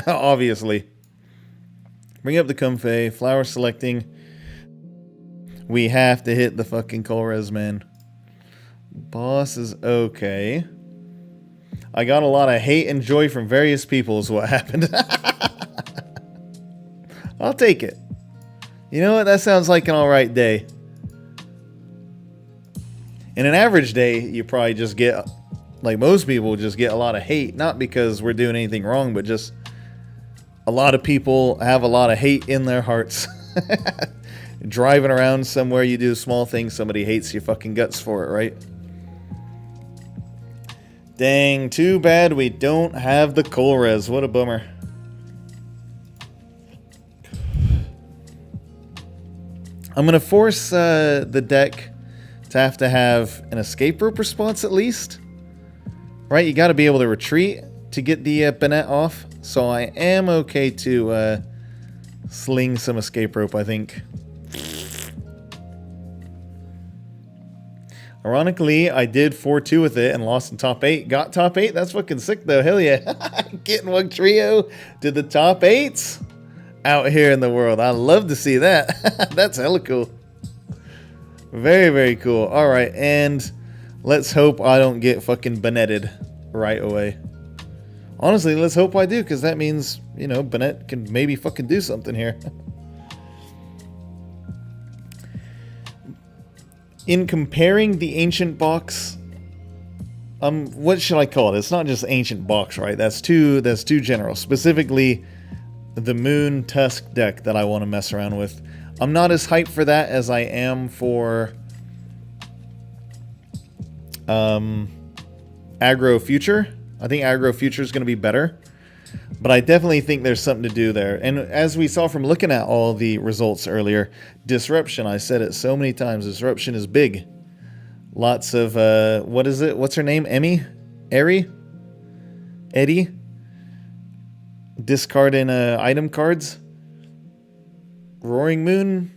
Obviously. Bring up the Comfey. Flower selecting. We have to hit the fucking Colress, man. Boss is okay. I got a lot of hate and joy from various people is what happened. I'll take it. You know what? That sounds like an alright day. In an average day, you probably just get, like most people, just get a lot of hate. Not because we're doing anything wrong, but just a lot of people have a lot of hate in their hearts. Driving around somewhere, you do a small thing, somebody hates your fucking guts for it, right? Dang, too bad we don't have the Colress. What a bummer. I'm going to force the deck to have an escape rope response at least. Right, you got to be able to retreat to get the Bennett off. So I am okay to sling some escape rope, I think. Ironically, I did 4-2 with it and lost in top 8. Got top 8? That's fucking sick though, hell yeah. Getting one trio to the top 8s out here in the world. I love to see that. That's hella cool. Very, very cool. Alright, and let's hope I don't get fucking Bennetted right away. Honestly, let's hope I do, because that means, you know, Bennett can maybe fucking do something here. In comparing the Ancient box, what should I call it? It's not just Ancient box, right? That's too general. Specifically, the Moon Tusk deck that I want to mess around with. I'm not as hyped for that as I am for Aggro Future. I think Aggro Future is going to be better. But I definitely think there's something to do there. And as we saw from looking at all the results earlier, Disruption, I said it so many times, Disruption is big. Lots of, what is it? What's her name? Emmy? Eri? Eddie? Discarding item cards. Roaring Moon.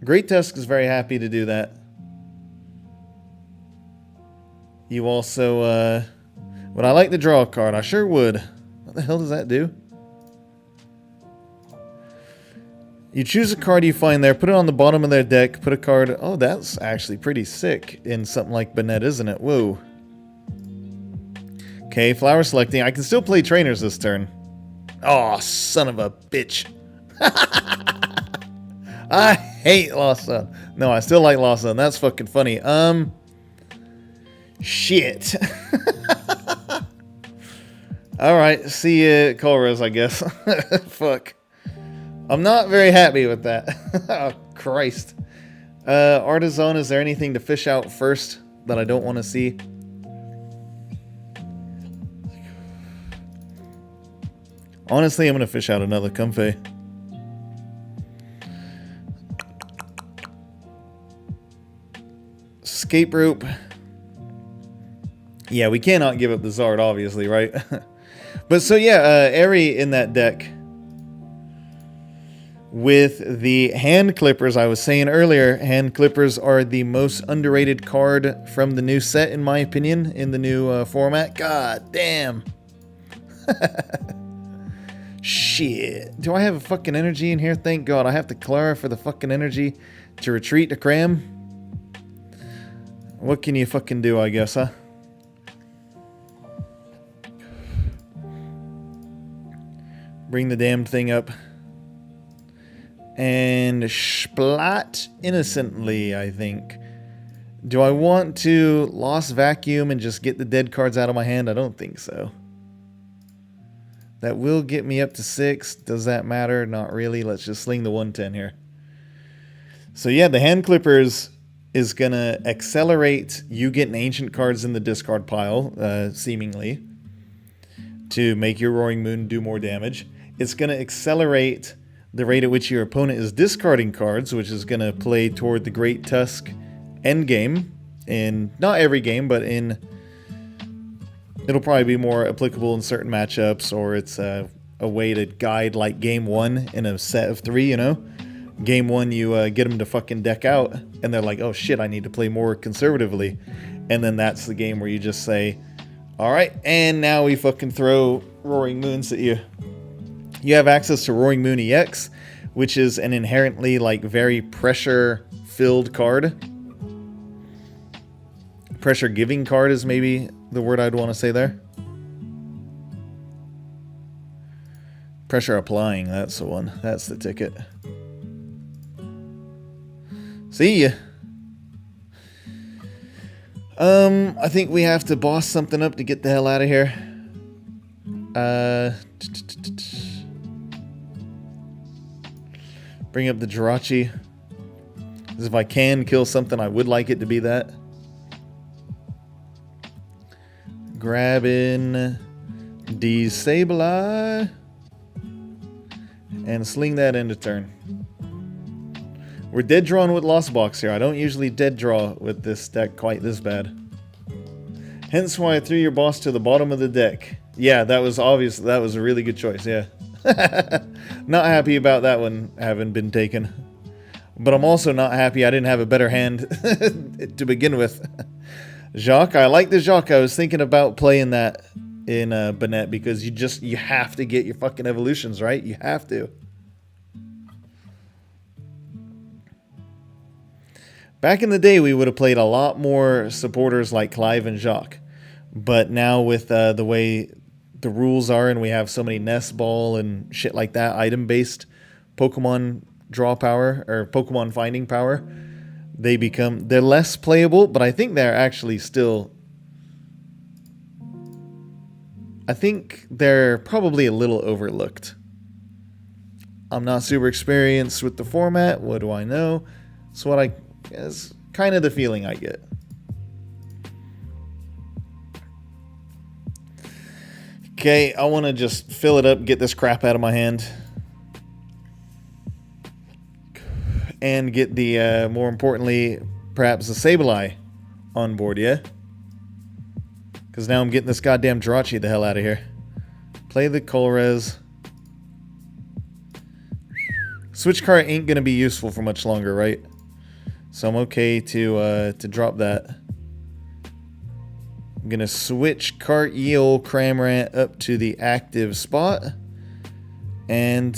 Great Tusk is very happy to do that. You also, would I like to draw a card? I sure would. What the hell does that do? You choose a card you find there, put it on the bottom of their deck, put a card... Oh, that's actually pretty sick in something like Bennett, isn't it? Whoa. Okay, flower selecting. I can still play trainers this turn. Oh, son of a bitch. I hate Lost Sun. No, I still like Lost Sun. That's fucking funny. Shit. Alright, see you, Colress, I guess. Fuck. I'm not very happy with that. Oh, Christ. Artisan, is there anything to fish out first that I don't want to see? Honestly, I'm going to fish out another Comfey. Escape rope. Yeah, we cannot give up the Zard, obviously, right? But so yeah, Eri in that deck with the hand clippers. I was saying earlier, hand clippers are the most underrated card from the new set, in my opinion, in the new format. God damn. Shit. Do I have a fucking energy in here? Thank God. I have to Clara for the fucking energy to retreat to cram. What can you fucking do, I guess, huh? Bring the damn thing up. And splat innocently, I think. Do I want to Lost Vacuum and just get the dead cards out of my hand? I don't think so. That will get me up to 6. Does that matter? Not really. Let's just sling the 110 here. So yeah, the Hand Clippers is going to accelerate you getting ancient cards in the discard pile, seemingly, to make your Roaring Moon do more damage. It's going to accelerate the rate at which your opponent is discarding cards, which is going to play toward the Great Tusk endgame. In not every game, but it'll probably be more applicable in certain matchups, or it's a way to guide like game 1 in a set of 3, you know? Game 1, you get them to fucking deck out, and they're like, oh shit, I need to play more conservatively. And then that's the game where you just say, alright, and now we fucking throw Roaring Moons at you. You have access to Roaring Moon EX, which is an inherently like very pressure-filled card. Pressure-giving card is maybe the word I'd want to say there. Pressure applying, that's the one. That's the ticket. See ya. I think we have to boss something up to get the hell out of here. Bring up the Jirachi. Because if I can kill something, I would like it to be that. Grab in Disabli. And sling that into turn. We're dead drawn with Lost Box here. I don't usually dead draw with this deck quite this bad. Hence why I threw your boss to the bottom of the deck. Yeah, that was obvious. That was a really good choice, yeah. Not happy about that one having been taken. But I'm also not happy I didn't have a better hand to begin with. Jacques, I like the Jacques. I was thinking about playing that in Banette because you have to get your fucking evolutions, right? You have to. Back in the day, we would have played a lot more supporters like Clive and Jacques. But now with the way the rules are and we have so many Nest Ball and shit like that, item-based Pokemon draw power or Pokemon finding power, they're less playable, but I think they're actually still... I think they're probably a little overlooked. I'm not super experienced with the format. What do I know? It's kind of the feeling I get. Okay, I want to just fill it up, get this crap out of my hand. And get the, more importantly, perhaps the Sableye on board, yeah? Because now I'm getting this goddamn Jirachi the hell out of here. Play the Colress. Switch card ain't going to be useful for much longer, right? So I'm okay to drop that. I'm going to switch Cart Eel Cramorant up to the active spot. And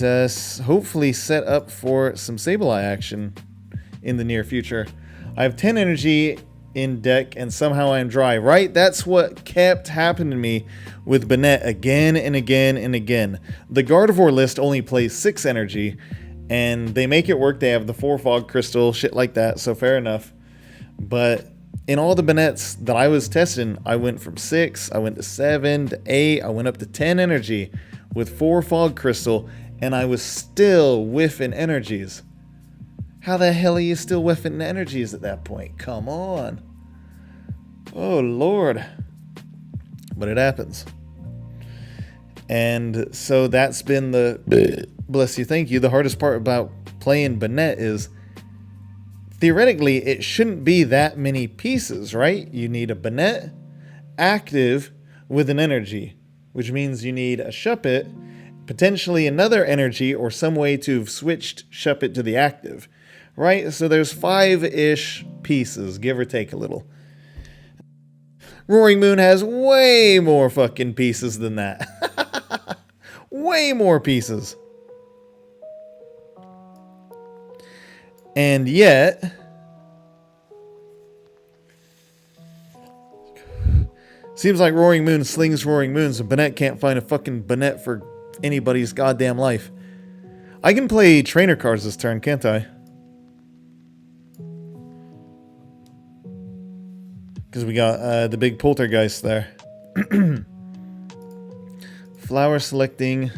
hopefully set up for some Sableye action in the near future. I have 10 energy in deck and somehow I'm dry, right? That's what kept happening to me with Banette again and again and again. The Gardevoir list only plays 6 energy. And they make it work. They have the 4 Fog Crystal, shit like that, so fair enough. But in all the Banettes that I was testing, I went from 6, I went to 7, to 8, I went up to 10 energy with 4 Fog Crystal, and I was still whiffing energies. How the hell are you still whiffing energies at that point? Come on. Oh, Lord. But it happens. And so that's been the... Bless you, thank you. The hardest part about playing Banette is theoretically it shouldn't be that many pieces, right? You need a Banette active with an energy, which means you need a Shuppet, potentially another energy, or some way to have switched Shuppet to the active, right? So there's 5-ish pieces, give or take a little. Roaring Moon has way more fucking pieces than that. Way more pieces. And yet, seems like Roaring Moon slings Roaring Moons and Banette can't find a fucking Banette for anybody's goddamn life. I can play trainer cards this turn, can't I? Because we got the big poltergeist there. Flower selecting.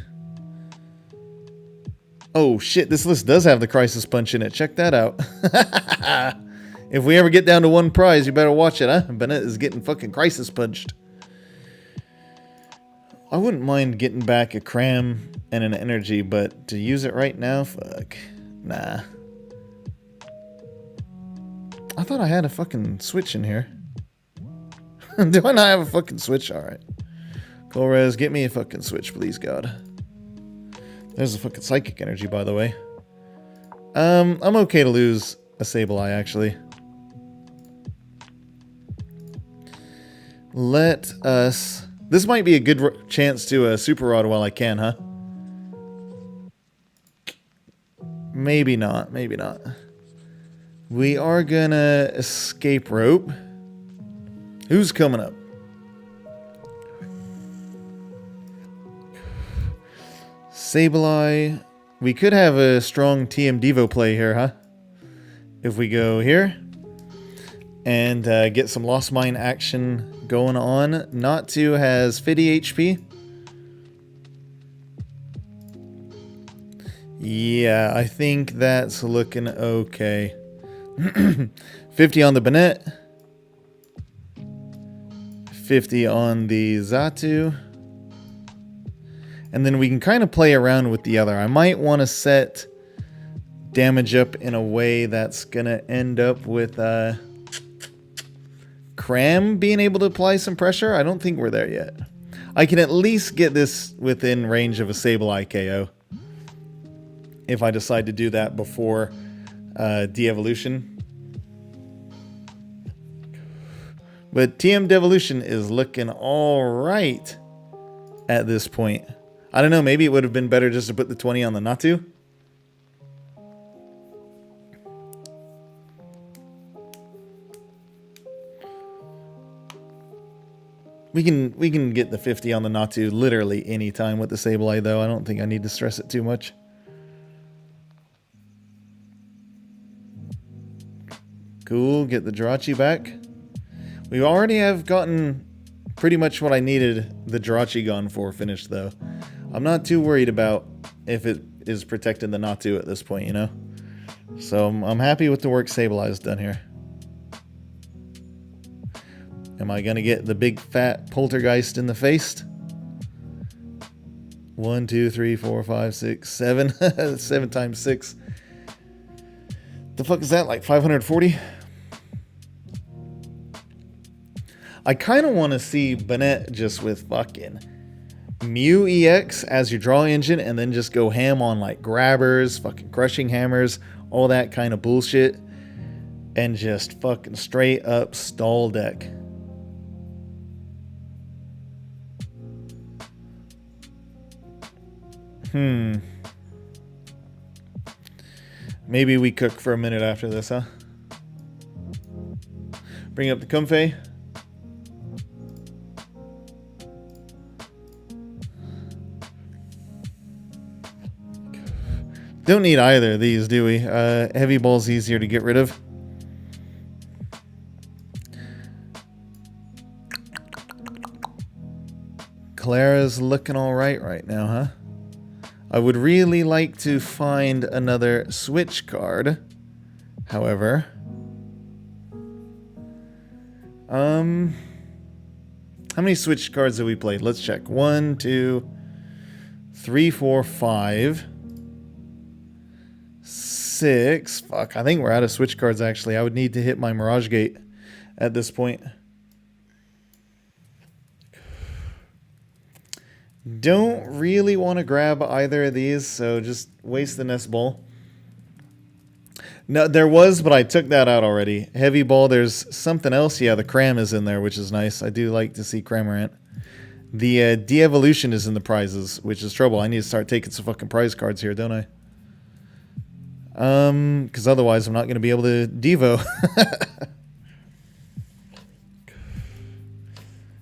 Oh shit, this list does have the Crisis Punch in it. Check that out. If we ever get down to one prize, you better watch it, huh? Bennett is getting fucking Crisis Punched. I wouldn't mind getting back a cram and an energy, but to use it right now, fuck. Nah. I thought I had a fucking switch in here. Do I not have a fucking switch? Alright. Colrez, get me a fucking switch, please, God. There's a fucking psychic energy, by the way. I'm okay to lose a Sableye, actually. Let us... This might be a good chance to Super Rod while I can, huh? Maybe not, maybe not. We are gonna escape rope. Who's coming up? Sableye. We could have a strong TM Devo play here, huh? If we go here and get some Lost Mine action going on. Natu has 50 HP. Yeah, I think that's looking okay. 50 on the Banette. 50 on the Xatu. And then we can kind of play around with the other. I might want to set damage up in a way that's going to end up with Cram being able to apply some pressure. I don't think we're there yet. I can at least get this within range of a Sableye KO. If I decide to do that before de-evolution. But TM Devolution is looking alright at this point. I don't know, maybe it would have been better just to put the 20 on the Natu. We can get the 50 on the Natu literally anytime with the Sableye, though. I don't think I need to stress it too much. Cool, get the Jirachi back. We already have gotten pretty much what I needed the Jirachi Gun for finished, though. I'm not too worried about if it is protecting the Natu at this point, you know? So I'm happy with the work Sableye's done here. Am I going to get the big fat poltergeist in the face? 1, 2, 3, 4, 5, 6, 7. 7 times 6. The fuck is that, like 540? I kind of want to see Banette just with fucking Mew EX as your draw engine and then just go ham on like grabbers, fucking crushing hammers, all that kind of bullshit. And just fucking straight up stall deck. Maybe we cook for a minute after this, huh? Bring up the Comfey. Don't need either of these, do we? Heavy Ball's easier to get rid of. Clara's looking alright right now, huh? I would really like to find another switch card. However, how many switch cards have we played? Let's check. 1, 2, 3, 4, 5, 6. Fuck, I think we're out of switch cards, actually. I would need to hit my Mirage Gate at this point. Don't really want to grab either of these, so just waste the Nest Ball. No, there was, but I took that out already. Heavy Ball, there's something else. Yeah, the Cram is in there, which is nice. I do like to see Cramorant. The de-evolution is in the prizes, which is trouble. I need to start taking some fucking prize cards here, don't I? Because otherwise I'm not going to be able to Devo.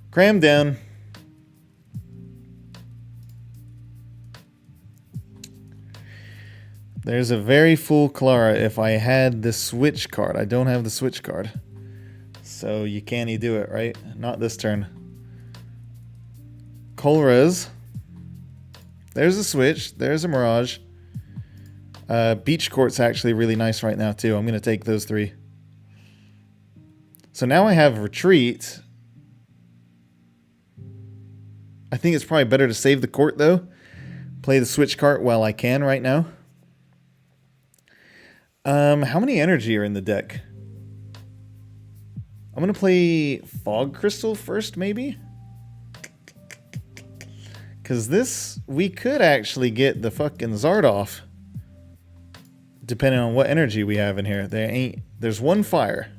Cram down. There's a very full Clara if I had the switch card. I don't have the switch card. So you can't do it, right? Not this turn. Colress. There's a switch. There's a Mirage. Beach Court's actually really nice right now, too. I'm going to take those 3. So now I have Retreat. I think it's probably better to save the court, though. Play the switch card while I can right now. How many energy are in the deck? I'm going to play Fog Crystal first, maybe? Because this, we could actually get the fucking Zard off. Depending on what energy we have in here. There's 1 fire.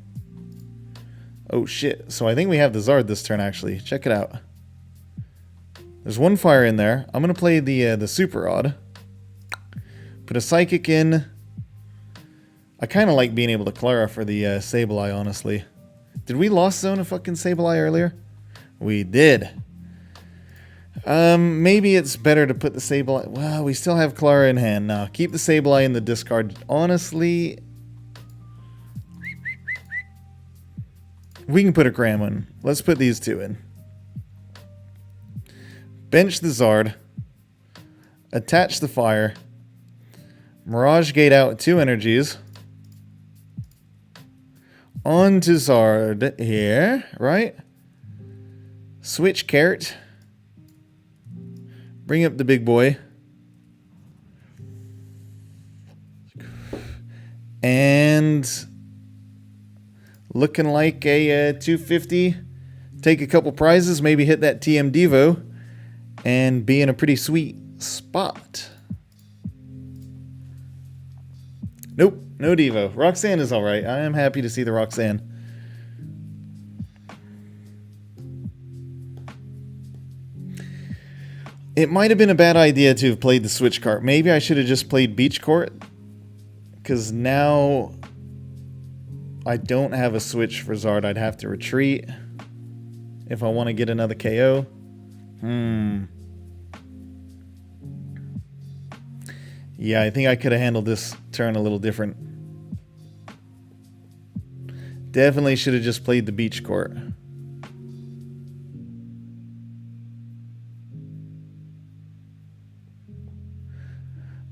Oh shit. So I think we have the Zard this turn, actually. Check it out. There's 1 fire in there. I'm going to play the Super Odd. Put a Psychic in. I kind of like being able to Clara for the Sableye, honestly. Did we Lost Zone a fucking Sableye earlier? We did. Maybe it's better to put the Sableye... Well, we still have Clara in hand now. Keep the Sableye in the discard. Honestly... We can put a Grammon. Let's put these 2 in. Bench the Zard. Attach the Fire. Mirage Gate out 2 energies. On to Zard here, right? Switch Carrot. Bring up the big boy. And looking like a 250. Take a couple prizes, maybe hit that TM Devo, and be in a pretty sweet spot. Nope, no Devo. Roxanne is alright. I am happy to see the Roxanne. It might have been a bad idea to have played the Switch card. Maybe I should have just played Beach Court. Because now I don't have a switch for Zard. I'd have to retreat if I want to get another KO. Yeah, I think I could have handled this turn a little different. Definitely should have just played the Beach Court.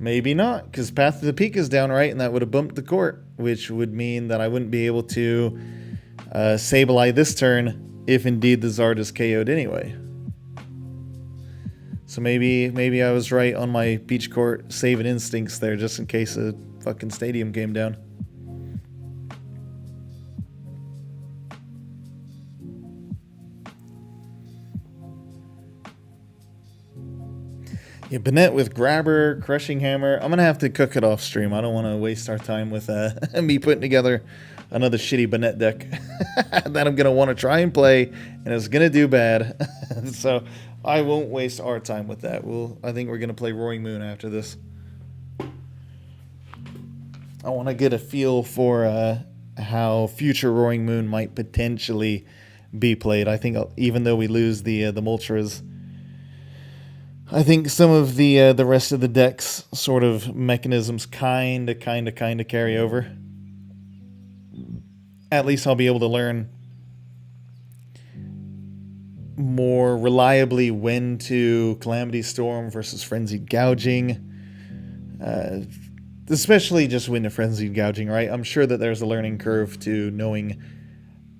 Maybe not, because Path to the Peak is down right, and that would have bumped the court, which would mean that I wouldn't be able to Sableye this turn if indeed the Zard is KO'd anyway. So maybe I was right on my Beach Court saving instincts there, just in case a fucking stadium came down. Yeah, Bennett with Grabber, Crushing Hammer. I'm going to have to cook it off stream. I don't want to waste our time with me putting together another shitty Bennett deck that I'm going to want to try and play, and it's going to do bad. So I won't waste our time with that. I think we're going to play Roaring Moon after this. I want to get a feel for how future Roaring Moon might potentially be played. I think even though we lose the Moltres, I think some of the rest of the deck's sort of mechanisms kind of carry over. At least I'll be able to learn more reliably when to Calamity Storm versus Frenzied Gouging. Especially just when to Frenzied Gouging, right? I'm sure that there's a learning curve to knowing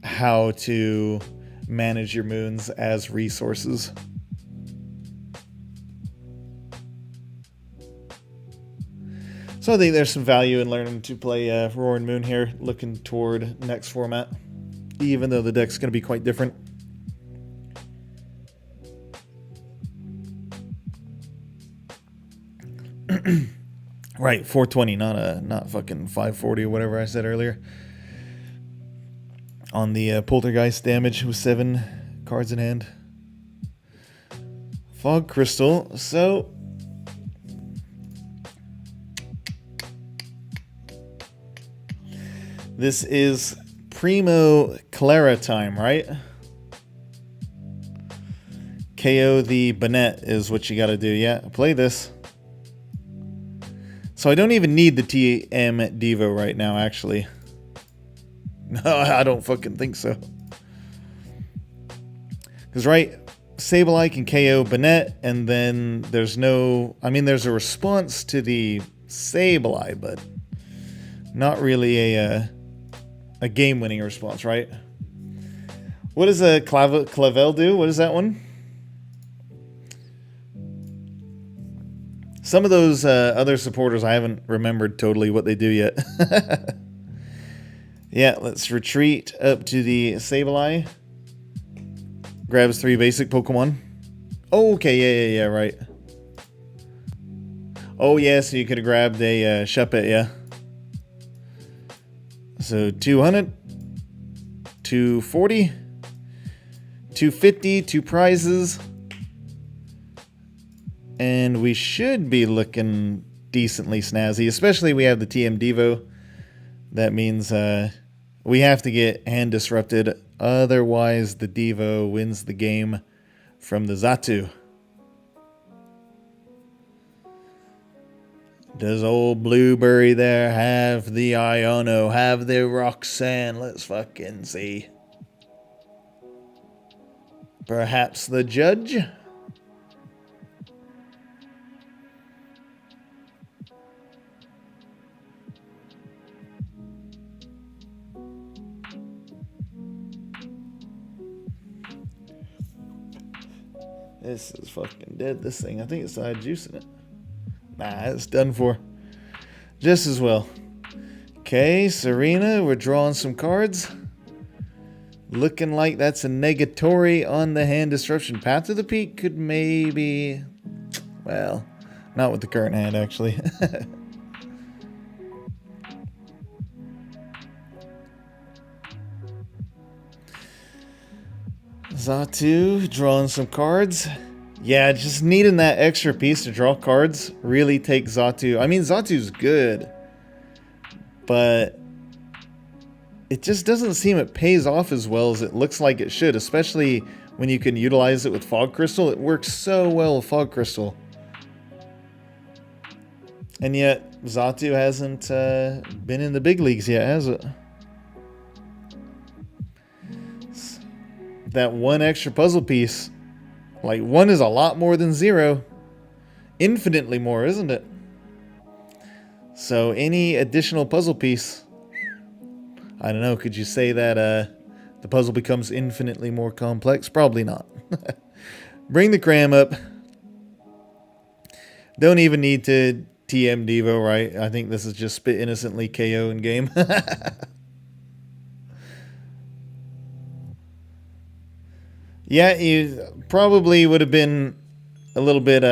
how to manage your moons as resources. So I think there's some value in learning to play Roaring Moon here, looking toward next format, even though the deck's going to be quite different. Right, 420, not fucking 540 or whatever I said earlier. On the Poltergeist damage with 7 cards in hand. Fog Crystal, so this is Primo Clara time, right? KO the Bennett is what you got to do. Yeah, play this. So I don't even need the TM Devo right now, actually. No, I don't fucking think so. Because, right, Sableye can KO Banette, and then there's no... I mean, there's a response to the Sableye, but not really a game-winning response, right? What does a Clavel do? What is that one? Some of those other supporters, I haven't remembered totally what they do yet. Yeah, let's retreat up to the Sableye. Grabs 3 basic Pokemon. Oh, okay, yeah, right. Oh, yeah, so you could have grabbed a Shuppet, yeah. So 200, 240, 250, 2 prizes. And we should be looking decently snazzy, especially we have the TM Devo. That means we have to get hand disrupted, otherwise the Devo wins the game from the Xatu. Does old Blueberry there have the Iono, have the Roxanne? Let's fucking see. Perhaps the judge? This is fucking dead, this thing. I think it's juicing it. Nah, it's done for. Just as well. Okay, Serena, we're drawing some cards. Looking like that's a negatory on the hand disruption. Path to the Peak could maybe... Well, not with the current hand, actually. Xatu, drawing some cards. Yeah, just needing that extra piece to draw cards really takes Xatu. I mean, Xatu's good, but it just doesn't seem it pays off as well as it looks like it should, especially when you can utilize it with Fog Crystal. It works so well with Fog Crystal. And yet, Xatu hasn't been in the big leagues yet, has it? That one extra puzzle piece, like 1 is a lot more than 0. Infinitely more, isn't it? So any additional puzzle piece, I don't know, could you say that the puzzle becomes infinitely more complex? Probably not. Bring the cram up. Don't even need to TM Devo, right? I think this is just spit innocently KO in game. Yeah, you probably would have been a little bit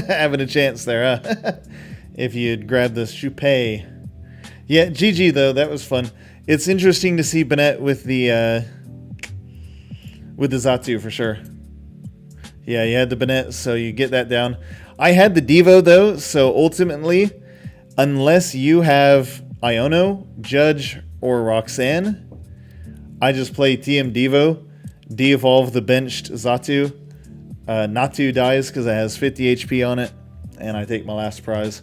having a chance there, huh? If you'd grabbed the Shuppet. Yeah, GG though, that was fun. It's interesting to see Banette with the Xatu for sure. Yeah, you had the Banette, so you get that down. I had the Devo though, so ultimately, unless you have Iono, Judge, or Roxanne, I just play TM Devo. De-evolve the benched Xatu. Natu dies because it has 50 HP on it, and I take my last prize.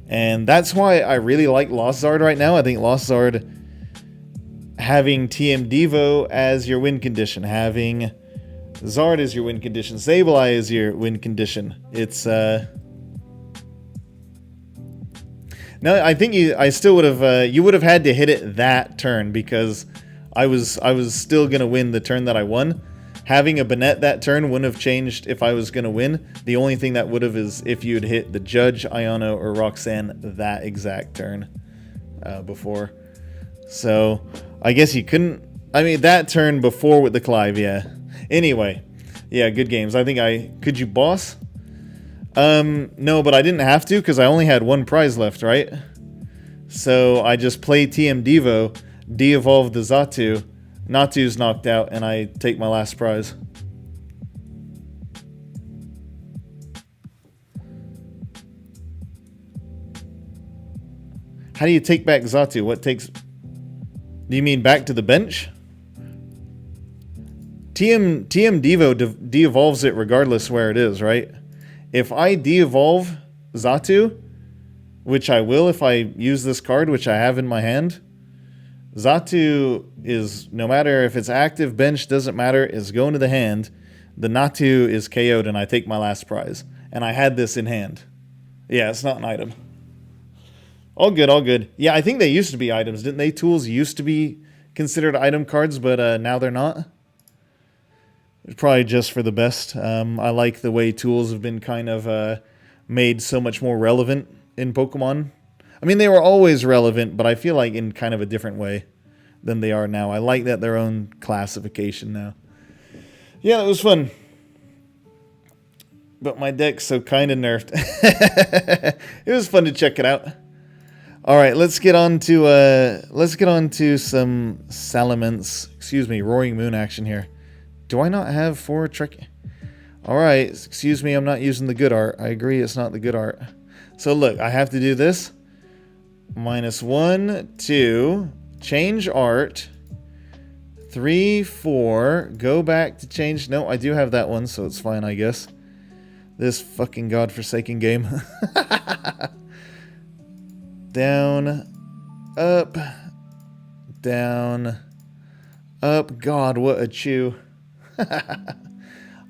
And that's why I really like Lost Zard right now. I think Lost Zard, having TM Devo as your win condition, having Zard as your win condition, Sableye as your win condition. It's no, I think I still would have you would have had to hit it that turn, because I was still going to win the turn that I won. Having a Banette that turn wouldn't have changed if I was going to win. The only thing that would have is if you'd hit the Judge, Iono, or Roxanne that exact turn before. So I guess you couldn't... I mean, that turn before with the Clive, yeah. Anyway, yeah, good games. I think I... Could you boss? No, but I didn't have to because I only had 1 prize left, right? So I just play TM Devo, de-evolve the Xatu, Natu's knocked out, and I take my last prize. How do you take back Xatu? What takes... Do you mean back to the bench? TM Devo de-evolves it regardless where it is, right? If I de-evolve Xatu, which I will if I use this card, which I have in my hand, Xatu is, no matter if it's active, bench, doesn't matter, is going to the hand. The Natu is KO'd and I take my last prize. And I had this in hand. Yeah, it's not an item. All good, all good. Yeah, I think they used to be items, didn't they? Tools used to be considered item cards, but now they're not. It's probably just for the best. I like the way tools have been kind of made so much more relevant in Pokemon. I mean, they were always relevant, but I feel like in kind of a different way than they are now. I like that their own classification now. Yeah, it was fun. But my deck's so kind of nerfed. It was fun to check it out. All right, let's get on to some Salamence. Excuse me, Roaring Moon action here. Do I not have 4 Trek? All right, excuse me, I'm not using the good art. I agree, it's not the good art. So look, I have to do this. -1, 2, change art. 3, 4, go back to change. No, I do have that one, so it's fine, I guess. This fucking godforsaken game. Down, up, down, up. God, what a chew.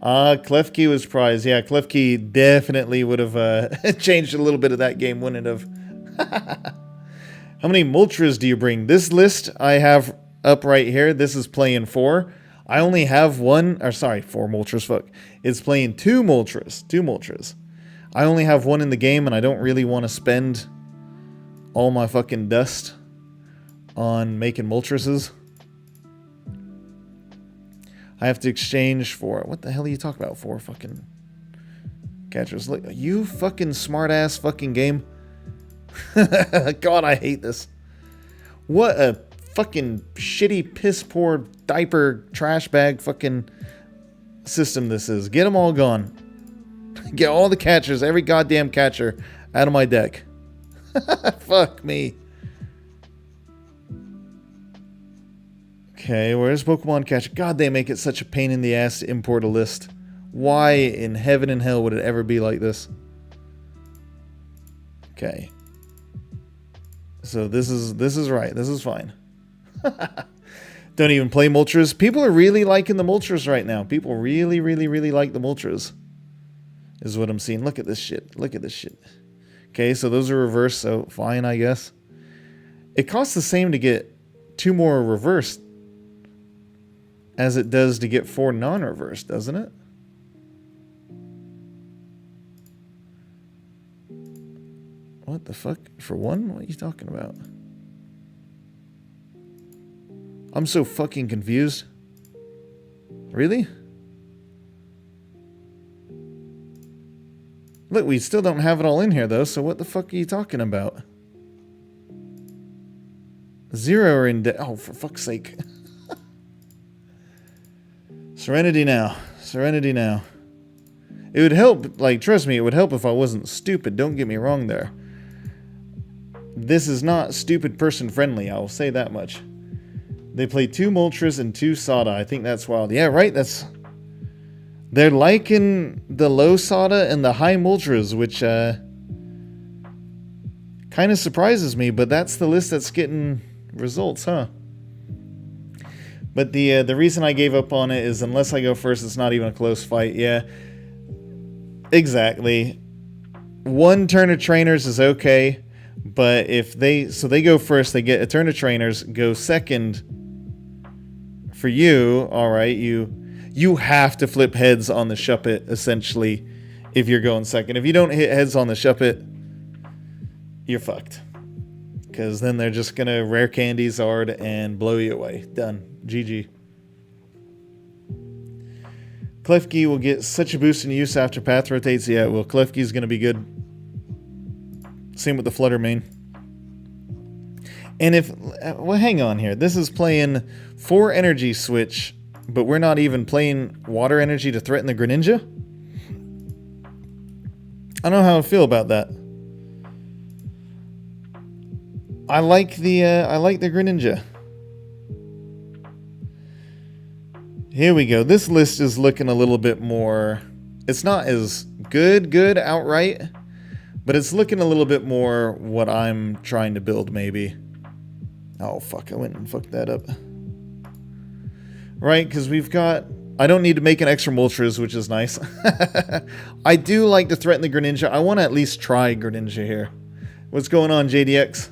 Klefki was prize. Yeah, Klefki definitely would have changed a little bit of that game, wouldn't it have? How many Moltres do you bring? This list I have up right here. This is playing 4. I only have 1, or sorry, 4 Moltres, fuck. It's playing 2 Moltres. 2 Moltres. I only have 1 in the game, and I don't really want to spend all my fucking dust on making Moltreses. I have to exchange for... What the hell are you talking about? 4 fucking catchers. Look, you fucking smart-ass fucking game. God, I hate this. What a fucking shitty, piss-poor, diaper, trash bag fucking system this is. Get them all gone. Get all the catchers, every goddamn catcher, out of my deck. Fuck me. Okay, where's Pokemon Catcher? God, they make it such a pain in the ass to import a list. Why in heaven and hell would it ever be like this? Okay. So this is right. This is fine. Don't even play Moltres. People are really liking the Moltres right now. People really, really, really like the Moltres. Is what I'm seeing. Look at this shit. Look at this shit. Okay, so those are reversed, so fine, I guess. It costs the same to get 2 more reversed as it does to get 4 non-reversed, doesn't it? What the fuck? For 1? What are you talking about? I'm so fucking confused. Really? Look, we still don't have it all in here, though, so what the fuck are you talking about? 0 are in debt. Oh, for fuck's sake. Serenity now. Serenity now. It would help, like, trust me, it would help if I wasn't stupid. Don't get me wrong there. This is not stupid person friendly, I will say that much. They play 2 Moltres and 2 Sada. I think that's wild. Yeah, right, that's... They're liking the low Sada and the high Moltres, which kind of surprises me, but that's the list that's getting results, huh? But the reason I gave up on it is unless I go first, it's not even a close fight. Yeah, exactly. 1 turn of trainers is okay, but if they go first, they get a turn of trainers, go second for you. All right, you have to flip heads on the Shuppet, essentially, if you're going second. If you don't hit heads on the Shuppet, you're fucked. Because then they're just going to rare candy Zard and blow you away. Done. GG. Klefki will get such a boost in use after Path rotates. Yeah, well, Klefki's going to be good. Same with the Flutter Mane. And if... Well, hang on here. This is playing 4 energy switch... But we're not even playing water energy to threaten the Greninja? I don't know how I feel about that. I like the Greninja. Here we go. This list is looking a little bit more... It's not as good outright. But it's looking a little bit more what I'm trying to build, maybe. Oh, fuck. I went and fucked that up. Right, because we've got... I don't need to make an extra Moltres, which is nice. I do like to threaten the Greninja. I want to at least try Greninja here. What's going on, JDX?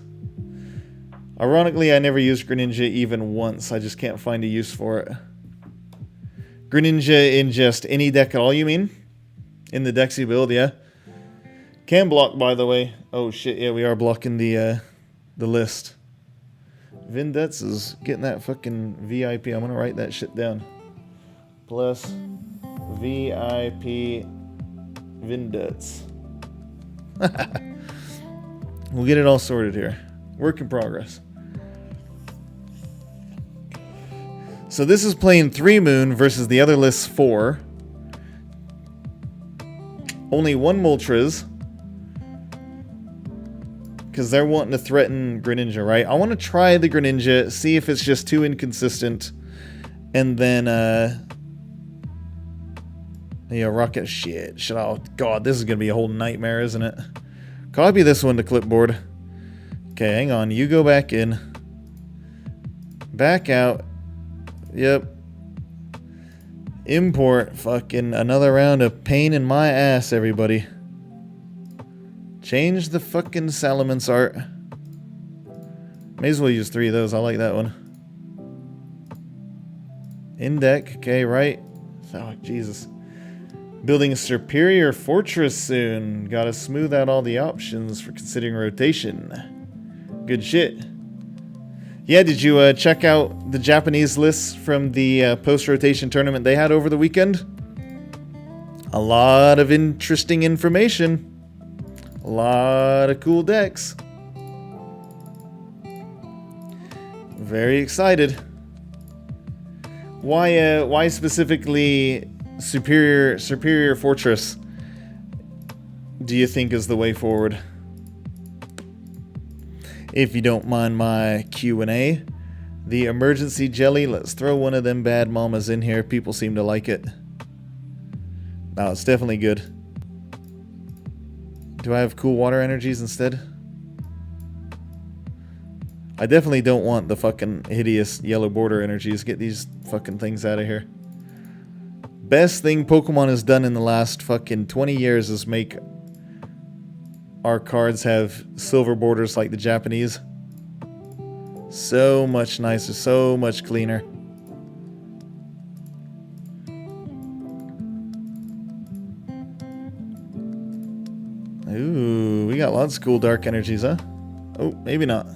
Ironically, I never used Greninja even once. I just can't find a use for it. Greninja in just any deck at all, you mean? In the decks you build, yeah. Can block, by the way. Oh shit, yeah, we are blocking the list. Vindettes is getting that fucking VIP. I'm gonna write that shit down. Plus VIP Vindettes. We'll get it all sorted here. Work in progress. So this is playing 3 Moon versus the other list's 4. Only 1 Moltres. Because they're wanting to threaten Greninja, right? I want to try the Greninja, see if it's just too inconsistent. And then, yeah, Rocket shit. Oh, God, this is going to be a whole nightmare, isn't it? Copy this one to clipboard. Okay, hang on. You go back in. Back out. Yep. Import. Fucking another round of pain in my ass, everybody. Change the fucking Salamence art. May as well use 3 of those. I like that one. In deck. Okay, right. Oh, Jesus. Building a superior fortress soon. Gotta smooth out all the options for considering rotation. Good shit. Yeah, did you check out the Japanese lists from the post-rotation tournament they had over the weekend? A lot of interesting information. A lot of cool decks. Very excited. Why specifically Superior Fortress do you think is the way forward? If you don't mind my Q&A, the emergency jelly, let's throw one of them bad mamas in here. People seem to like it. No, it's definitely good. Do I have cool water energies instead? I definitely don't want the fucking hideous yellow border energies. Get these fucking things out of here. Best thing Pokemon has done in the last fucking 20 years is make our cards have silver borders like the Japanese. So much nicer, so much cleaner. Ooh, we got lots of cool dark energies, huh? Oh, maybe not.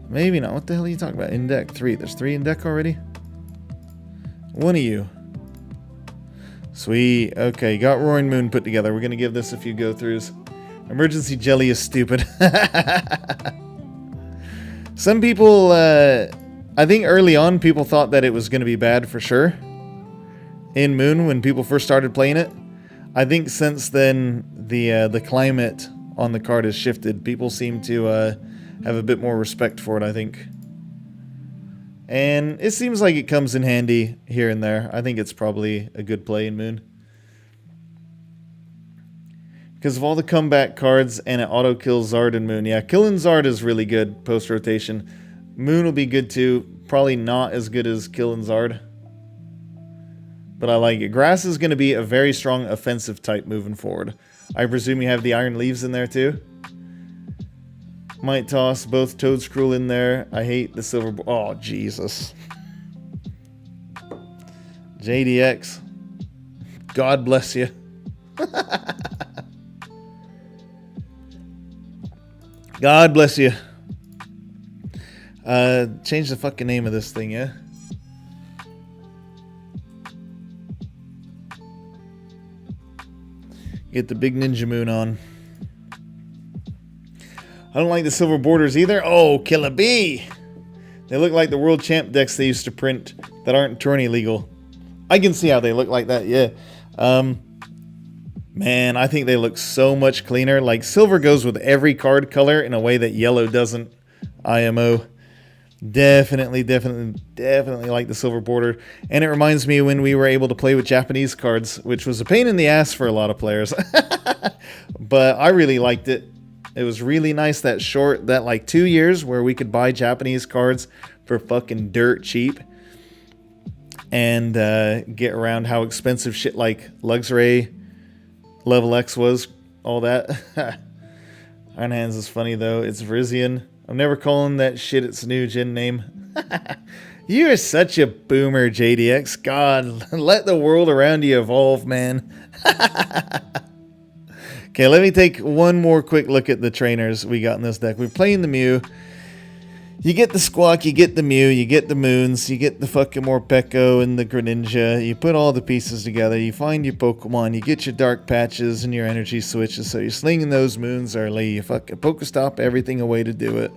Maybe not. What the hell are you talking about? In deck 3. There's 3 in deck already? One of you. Sweet. Okay, got Roaring Moon put together. We're going to give this a few go-throughs. Emergency jelly is stupid. Some people, I think early on, people thought that it was going to be bad for sure. In Moon, when people first started playing it. I think since then, the climate on the card has shifted. People seem to have a bit more respect for it, I think. And it seems like it comes in handy here and there. I think it's probably a good play in Moon. Because of all the comeback cards and it auto-kills Zard in Moon. Yeah, killing Zard is really good post-rotation. Moon will be good too. Probably not as good as killing Zard. But I like it. Grass is going to be a very strong offensive type moving forward. I presume you have the Iron Leaves in there too? Might toss both Toedscruel in there. I hate the silver... Oh, Jesus. JDX. God bless you. God bless you. Change the fucking name of this thing, yeah? Get the big Ninja Moon on. I don't like the silver borders either. Oh, Killer Bee! They look like the World Champ decks they used to print that aren't tourney legal. I can see how they look like that, yeah. Man, I think they look so much cleaner. Like, silver goes with every card color in a way that yellow doesn't. IMO. Definitely like the silver border. And it reminds me when we were able to play with Japanese cards, which was a pain in the ass for a lot of players. But I really liked it. It was really nice that like 2 years where we could buy Japanese cards for fucking dirt cheap. And get around how expensive shit like Luxray, Level X was, all that. Iron Hands is funny though. It's Vrizian. I'm never calling that shit its new gen name. You're such a boomer, JDX. God, let the world around you evolve, man. Okay, let me take one more quick look at the trainers we got in this deck. We're playing the Mew. You get the Squawk, you get the Mew, you get the Moons, you get the fucking Morpeko and the Greninja. You put all the pieces together, you find your Pokemon, you get your Dark Patches and your Energy Switches. So you're slinging those Moons early, you fucking Pokestop everything a way to do it.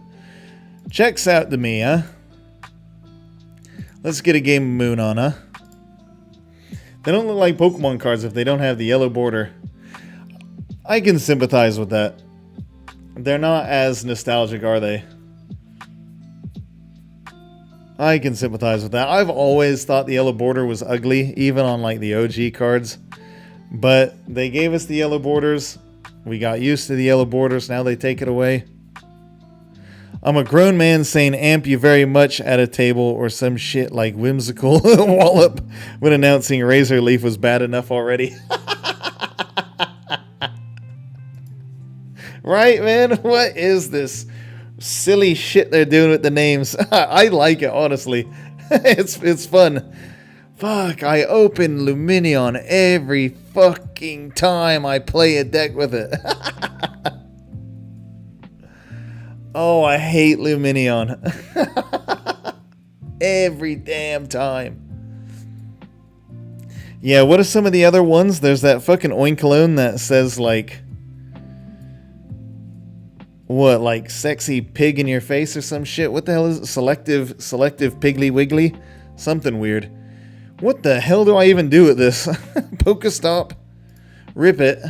Checks out to me, huh? Let's get a game of Moon on, huh? They don't look like Pokemon cards if they don't have the yellow border. I can sympathize with that. They're not as nostalgic, are they? I can sympathize with that. I've always thought the yellow border was ugly, even on like the OG cards. But they gave us the yellow borders. We got used to the yellow borders. Now they take it away. I'm a grown man saying amp you very much at a table or some shit like whimsical wallop when announcing Razor Leaf was bad enough already. Right, man? What is this silly shit they're doing with the names? I like it, honestly. It's fun. Fuck, I open Lumineon every fucking time I play a deck with it. Oh, I hate Lumineon. Every damn time. Yeah, what are some of the other ones? There's that fucking Oinkologne that says like... What, like sexy pig in your face or some shit? What the hell is it? Selective Piggly Wiggly? Something weird. What the hell do I even do with this? Pokestop. Rip it.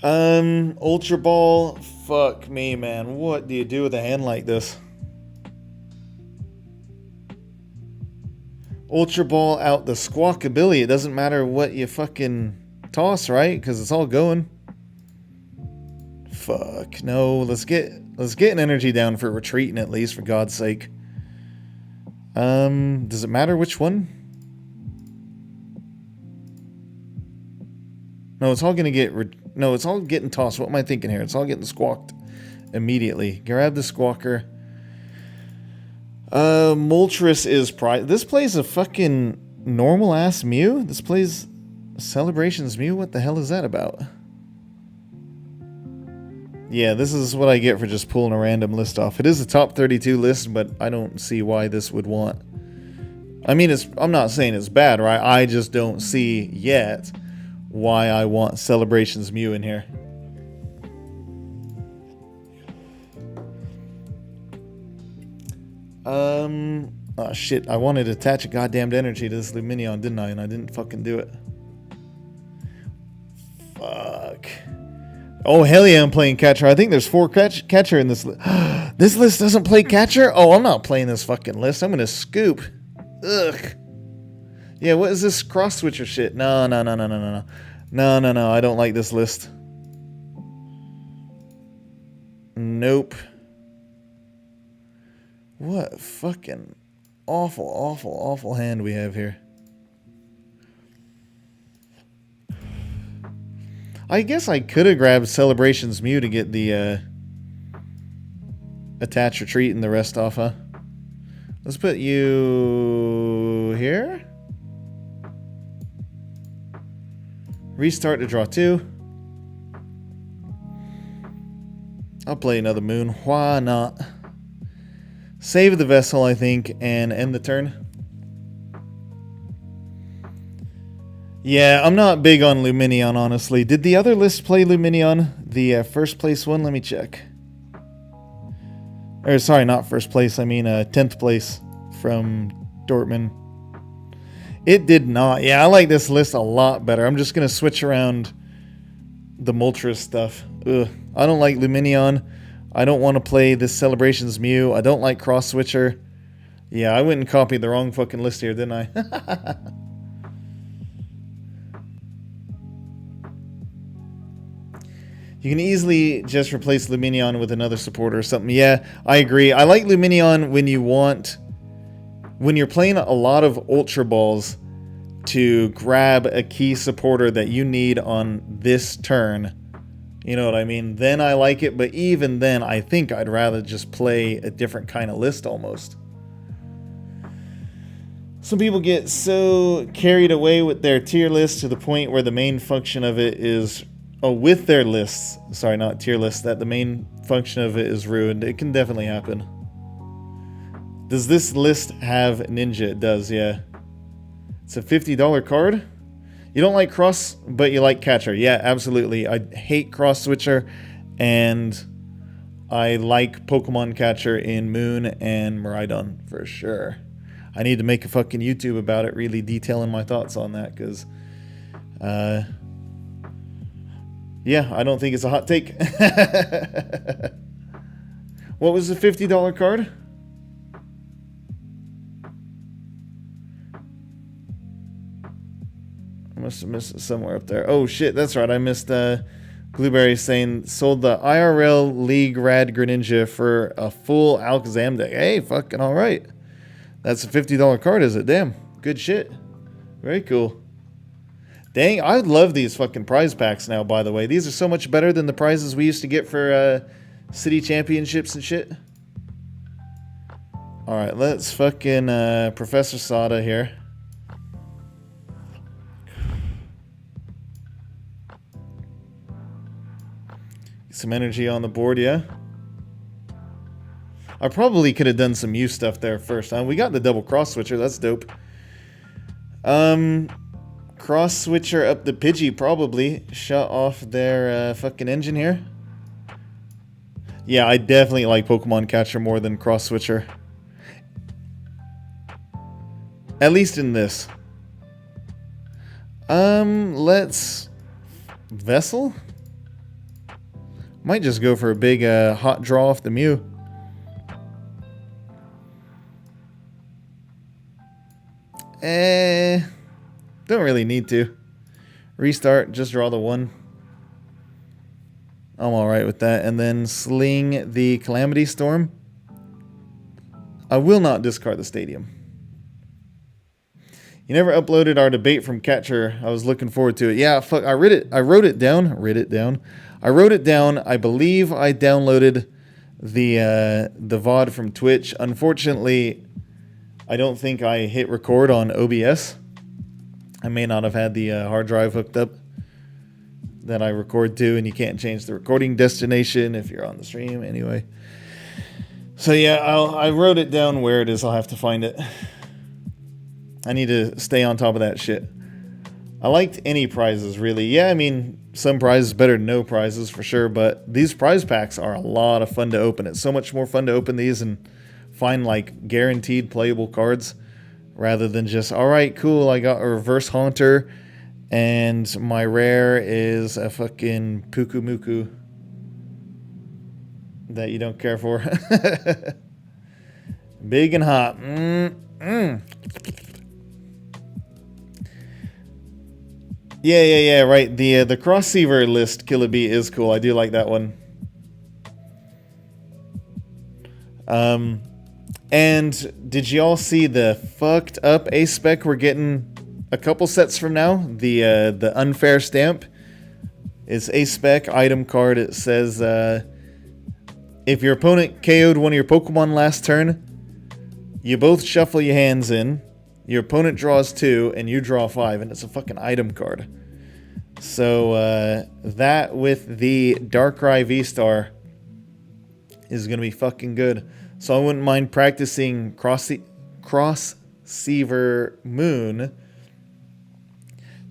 Ultra Ball. Fuck me, man. What do you do with a hand like this? Ultra Ball out the Squawkabilly. It doesn't matter what you fucking toss, right? Because it's all going. Fuck. No, let's get an energy down for retreating at least, for God's sake. Does it matter which one? No, it's all gonna get... No, it's all getting tossed. What am I thinking here? It's all getting squawked immediately. Grab the Squawker. Moltres is prize. This plays a fucking normal ass Mew? This plays Celebrations Mew? What the hell is that about? Yeah, this is what I get for just pulling a random list off. It is a top 32 list, but I don't see why this would want... I mean, I'm not saying it's bad, right? I just don't see yet why I want Celebrations Mew in here. Oh shit, I wanted to attach a goddamned energy to this Lumineon, didn't I? And I didn't fucking do it. Fuck. Oh, hell yeah, I'm playing catcher. I think there's 4 catcher in this list. This list doesn't play catcher? Oh, I'm not playing this fucking list. I'm gonna scoop. Ugh. Yeah, what is this cross switcher shit? No. No, I don't like this list. Nope. What fucking awful hand we have here. I guess I could have grabbed Celebrations Mew to get the attach retreat and the rest off, huh? Let's put you here. Restart to draw 2. I'll play another Moon. Why not? Save the Vessel, I think, and end the turn. Yeah, I'm not big on Lumineon, honestly. Did the other list play Lumineon? The first place one? Let me check. Or, sorry, not first place. I mean 10th place from Dortmund. It did not. Yeah, I like this list a lot better. I'm just going to switch around the Moltres stuff. Ugh. I don't like Luminion. I don't want to play this Celebrations Mew. I don't like Cross Switcher. Yeah, I went and copied the wrong fucking list here, didn't I? You can easily just replace Luminion with another supporter or something. Yeah, I agree. I like Luminion when you're playing a lot of Ultra Balls to grab a key supporter that you need on this turn. You know what I mean? Then I like it, but even then, I think I'd rather just play a different kind of list almost. Some people get so carried away with their tier list to the point where the main function of it is... Oh, with their lists. Sorry, not tier lists. That the main function of it is ruined. It can definitely happen. Does this list have Ninja? It does, yeah. It's a $50 card. You don't like Cross, but you like Catcher. Yeah, absolutely. I hate Cross Switcher, and I like Pokemon Catcher in Moon and Miraidon for sure. I need to make a fucking YouTube about it, really detailing my thoughts on that, because... yeah, I don't think it's a hot take. What was the $50 card? I must have missed it somewhere up there. Oh shit, that's right. I missed Blueberry saying sold the IRL League Rad Greninja for a full Alakazam deck. Hey, fucking alright. That's a $50 card, is it? Damn. Good shit. Very cool. Dang, I love these fucking prize packs now, by the way. These are so much better than the prizes we used to get for city championships and shit. Alright, let's fucking Professor Sada here. Get some energy on the board, yeah? I probably could have done some Mew stuff there first. We got the double cross switcher, that's dope. Cross switcher up the Pidgey, probably. Shut off their fucking engine here. Yeah, I definitely like Pokemon Catcher more than Cross Switcher. At least in this. Let's... Vessel? Might just go for a big hot draw off the Mew. Don't really need to. Restart, just draw the one. I'm alright with that. And then sling the Calamity Storm. I will not discard the Stadium. You never uploaded our debate from Catcher. I was looking forward to it. Yeah, fuck, I wrote it down. I wrote it down. I believe I downloaded the VOD from Twitch. Unfortunately, I don't think I hit record on OBS. I may not have had the hard drive hooked up that I record to, and you can't change the recording destination if you're on the stream anyway. So yeah, I wrote it down where it is. I'll have to find it. I need to stay on top of that shit. I liked any prizes, really. Yeah, I mean, some prizes better than no prizes for sure, but these prize packs are a lot of fun to open. It's so much more fun to open these and find like guaranteed playable cards rather than just, all right, cool, I got a Reverse Haunter and my rare is a fucking Pukumuku that you don't care for. Big and hot. Yeah, right. The Crossceiver list, Killaby, is cool. I do like that one. And did y'all see the fucked up Ace Spec we're getting a couple sets from now? The unfair stamp is Ace Spec item card. It says if your opponent KO'd one of your Pokemon last turn, you both shuffle your hands in. Your opponent draws 2 and you draw 5, and it's a fucking item card. So that with the Darkrai V-Star is gonna be fucking good. So I wouldn't mind practicing Crossceiver Moon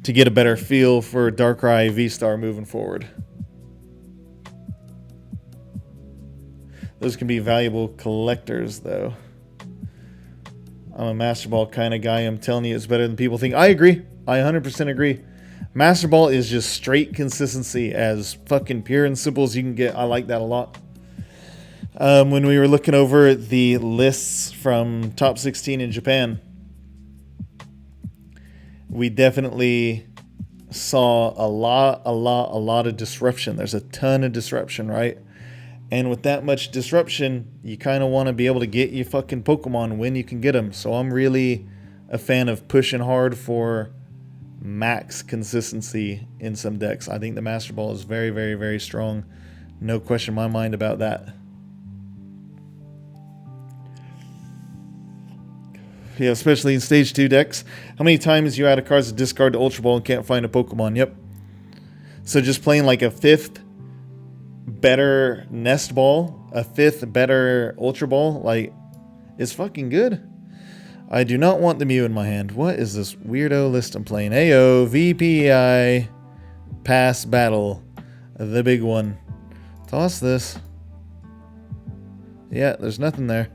to get a better feel for Darkrai V-Star moving forward. Those can be valuable collectors, though. I'm a Master Ball kind of guy. I'm telling you, it's better than people think. I agree. I 100% agree. Master Ball is just straight consistency, as fucking pure and simple as you can get. I like that a lot. When we were looking over the lists from top 16 in Japan, we definitely saw a lot of disruption. There's a ton of disruption, right? And with that much disruption, you kind of want to be able to get your fucking Pokemon when you can get them. So I'm really a fan of pushing hard for max consistency in some decks. I think the Master Ball is very, very, very strong. No question in my mind about that. Yeah, especially in Stage 2 decks. How many times you add a card to discard to Ultra Ball and can't find a Pokemon? Yep. So just playing like a 5th better Nest Ball, a 5th better Ultra Ball, like, is fucking good. I do not want the Mew in my hand. What is this weirdo list I'm playing? AO, VPI, Pass Battle, the big one. Toss this. Yeah, there's nothing there.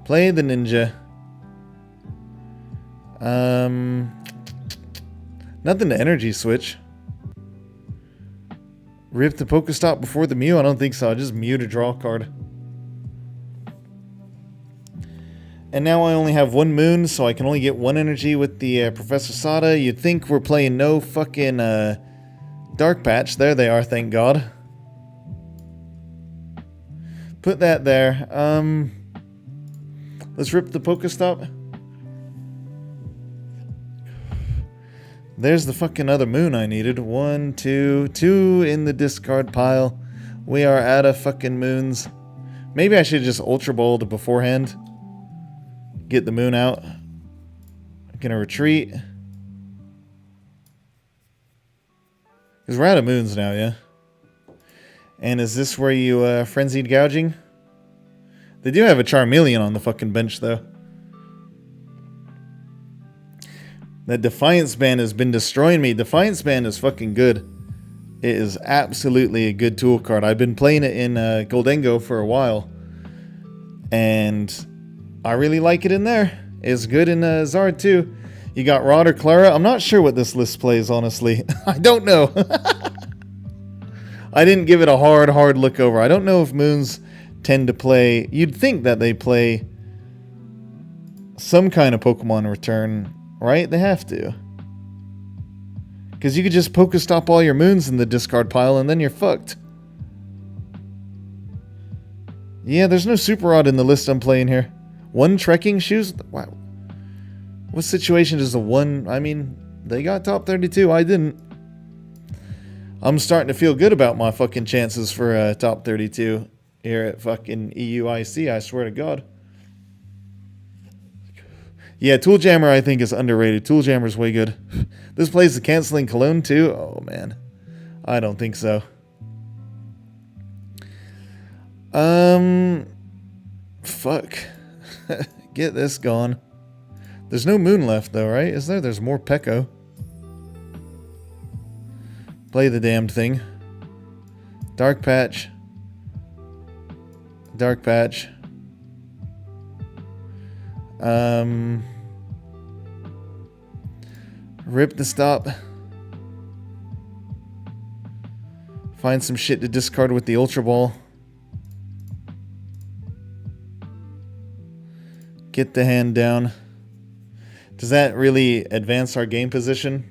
Play the Ninja. Nothing to energy switch. Rip the Pokestop before the Mew? I don't think so. I just Mew to draw a card. And now I only have one moon, so I can only get one energy with the Professor Sada. You'd think we're playing no fucking Dark Patch. There they are, thank God. Put that there. Let's rip the Pokestop. There's the fucking other moon I needed. 1, 2, 2 in the discard pile. We are out of fucking moons. Maybe I should just Ultra Balled beforehand. Get the moon out. I'm gonna retreat. Because we're out of moons now, yeah? And is this where you frenzied gouging? They do have a Charmeleon on the fucking bench, though. That Defiance Band has been destroying me. Defiance Band is fucking good. It is absolutely a good tool card. I've been playing it in Goldengo for a while. And I really like it in there. It's good in Zard too. You got Rod or Clara. I'm not sure what this list plays, honestly. I don't know. I didn't give it a hard look over. I don't know if moons tend to play... You'd think that they play some kind of Pokemon return, right? They have to. Because you could just Pokestop all your moons in the discard pile and then you're fucked. Yeah, there's no Super Rod in the list I'm playing here. One trekking shoes? Wow. What situation does the one... I mean, they got top 32. I didn't. I'm starting to feel good about my fucking chances for top 32 here at fucking EUIC, I swear to God. Yeah, Tool Jammer I think is underrated. Tool Jammer's way good. This plays the Canceling Cologne too? Oh, man. I don't think so. Fuck. Get this gone. There's no moon left though, right? Is there? There's more Pekko. Play the damned thing. Dark Patch. Dark Patch. Rip the stop. Find some shit to discard with the Ultra Ball. Get the hand down. Does that really advance our game position?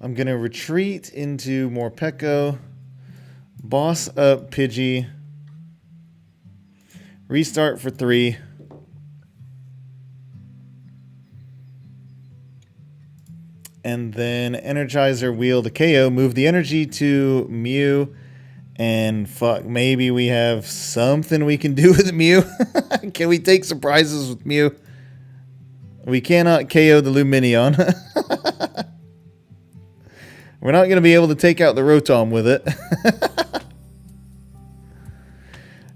I'm going to retreat into more Pekko. Boss up Pidgey. Restart for 3. And then Energizer Wheel to KO. Move the energy to Mew. And fuck, maybe we have something we can do with Mew. Can we take surprises with Mew? We cannot KO the Lumineon. We're not going to be able to take out the Rotom with it.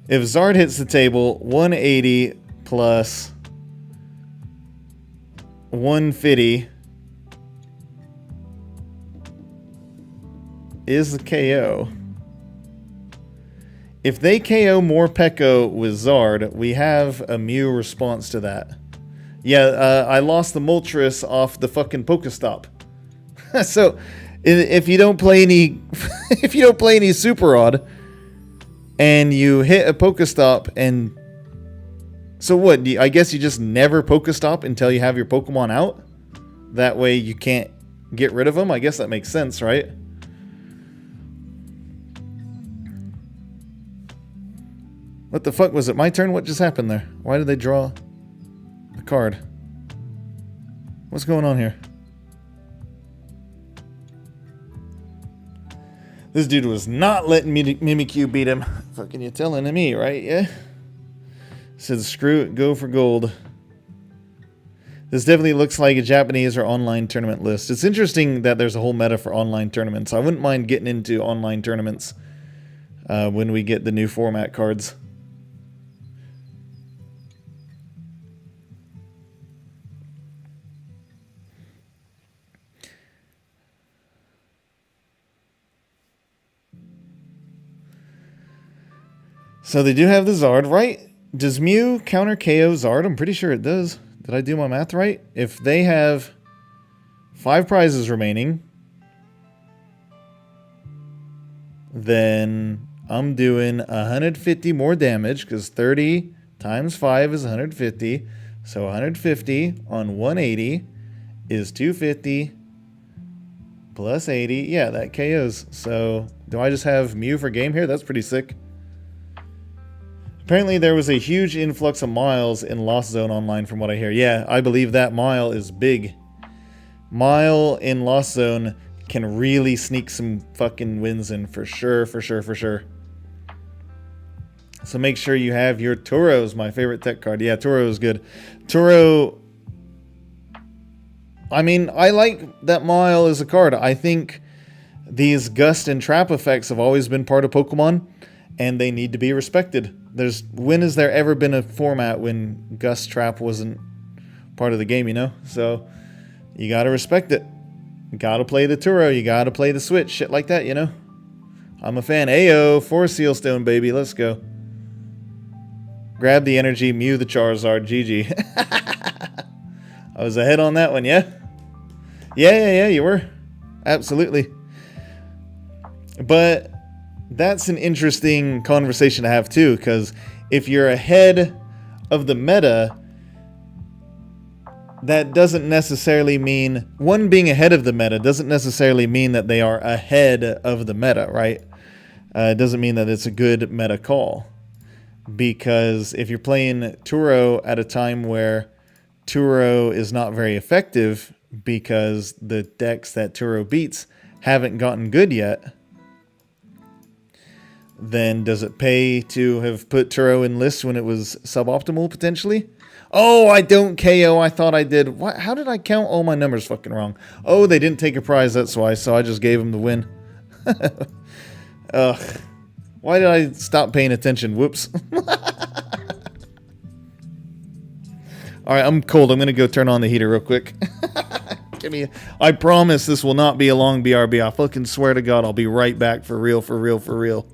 If Zard hits the table, 180 plus 150 is the KO. If they KO Morpeko with Zard, we have a Mew response to that. Yeah, I lost the Moltres off the fucking Pokestop. So, if you don't play any, if you don't play any Super Odd, and you hit a Pokestop, and so what? I guess you just never Pokestop until you have your Pokemon out. That way you can't get rid of them. I guess that makes sense, right? What the fuck was it? My turn? What just happened there? Why did they draw a card? What's going on here? This dude was not letting Mimikyu beat him. Fucking you telling me, right? Yeah. Said screw it, go for gold. This definitely looks like a Japanese or online tournament list. It's interesting that there's a whole meta for online tournaments. I wouldn't mind getting into online tournaments when we get the new format cards. So they do have the Zard, right? Does Mew counter KO Zard? I'm pretty sure it does. Did I do my math right? If they have 5 prizes remaining, then I'm doing 150 more damage, because 30 times 5 is 150. So 150 on 180 is 250 plus 80. Yeah, that KOs. So do I just have Mew for game here? That's pretty sick. Apparently there was a huge influx of Miles in Lost Zone Online from what I hear. Yeah, I believe that Mile is big. Mile in Lost Zone can really sneak some fucking wins in for sure, for sure, for sure. So make sure you have your Turo's my favorite tech card. Yeah, Turo is good. Turo, I mean, I like that Mile as a card. I think these Gust and Trap effects have always been part of Pokemon, and they need to be respected. When has there ever been a format when Gust Trap wasn't part of the game, you know? So you gotta respect it. You gotta play the Turo, you gotta play the Switch, shit like that, you know? I'm a fan. Ayo, 4 Sealstone, baby, let's go. Grab the energy, Mew the Charizard, GG. I was ahead on that one, yeah? Yeah, you were. Absolutely. But that's an interesting conversation to have too, because if you're ahead of the meta, that doesn't necessarily mean, one being ahead of the meta doesn't necessarily mean that they are ahead of the meta, right? It doesn't mean that it's a good meta call, because if you're playing Turo at a time where Turo is not very effective because the decks that Turo beats haven't gotten good yet, then does it pay to have put Turo in lists when it was suboptimal, potentially? Oh, I don't KO. I thought I did. What? How did I count all my numbers fucking wrong? Oh, they didn't take a prize, that's why, so I just gave them the win. Ugh. Why did I stop paying attention? Whoops. Alright, I'm cold. I'm going to go turn on the heater real quick. I promise this will not be a long BRB. I fucking swear to God I'll be right back for real, for real, for real.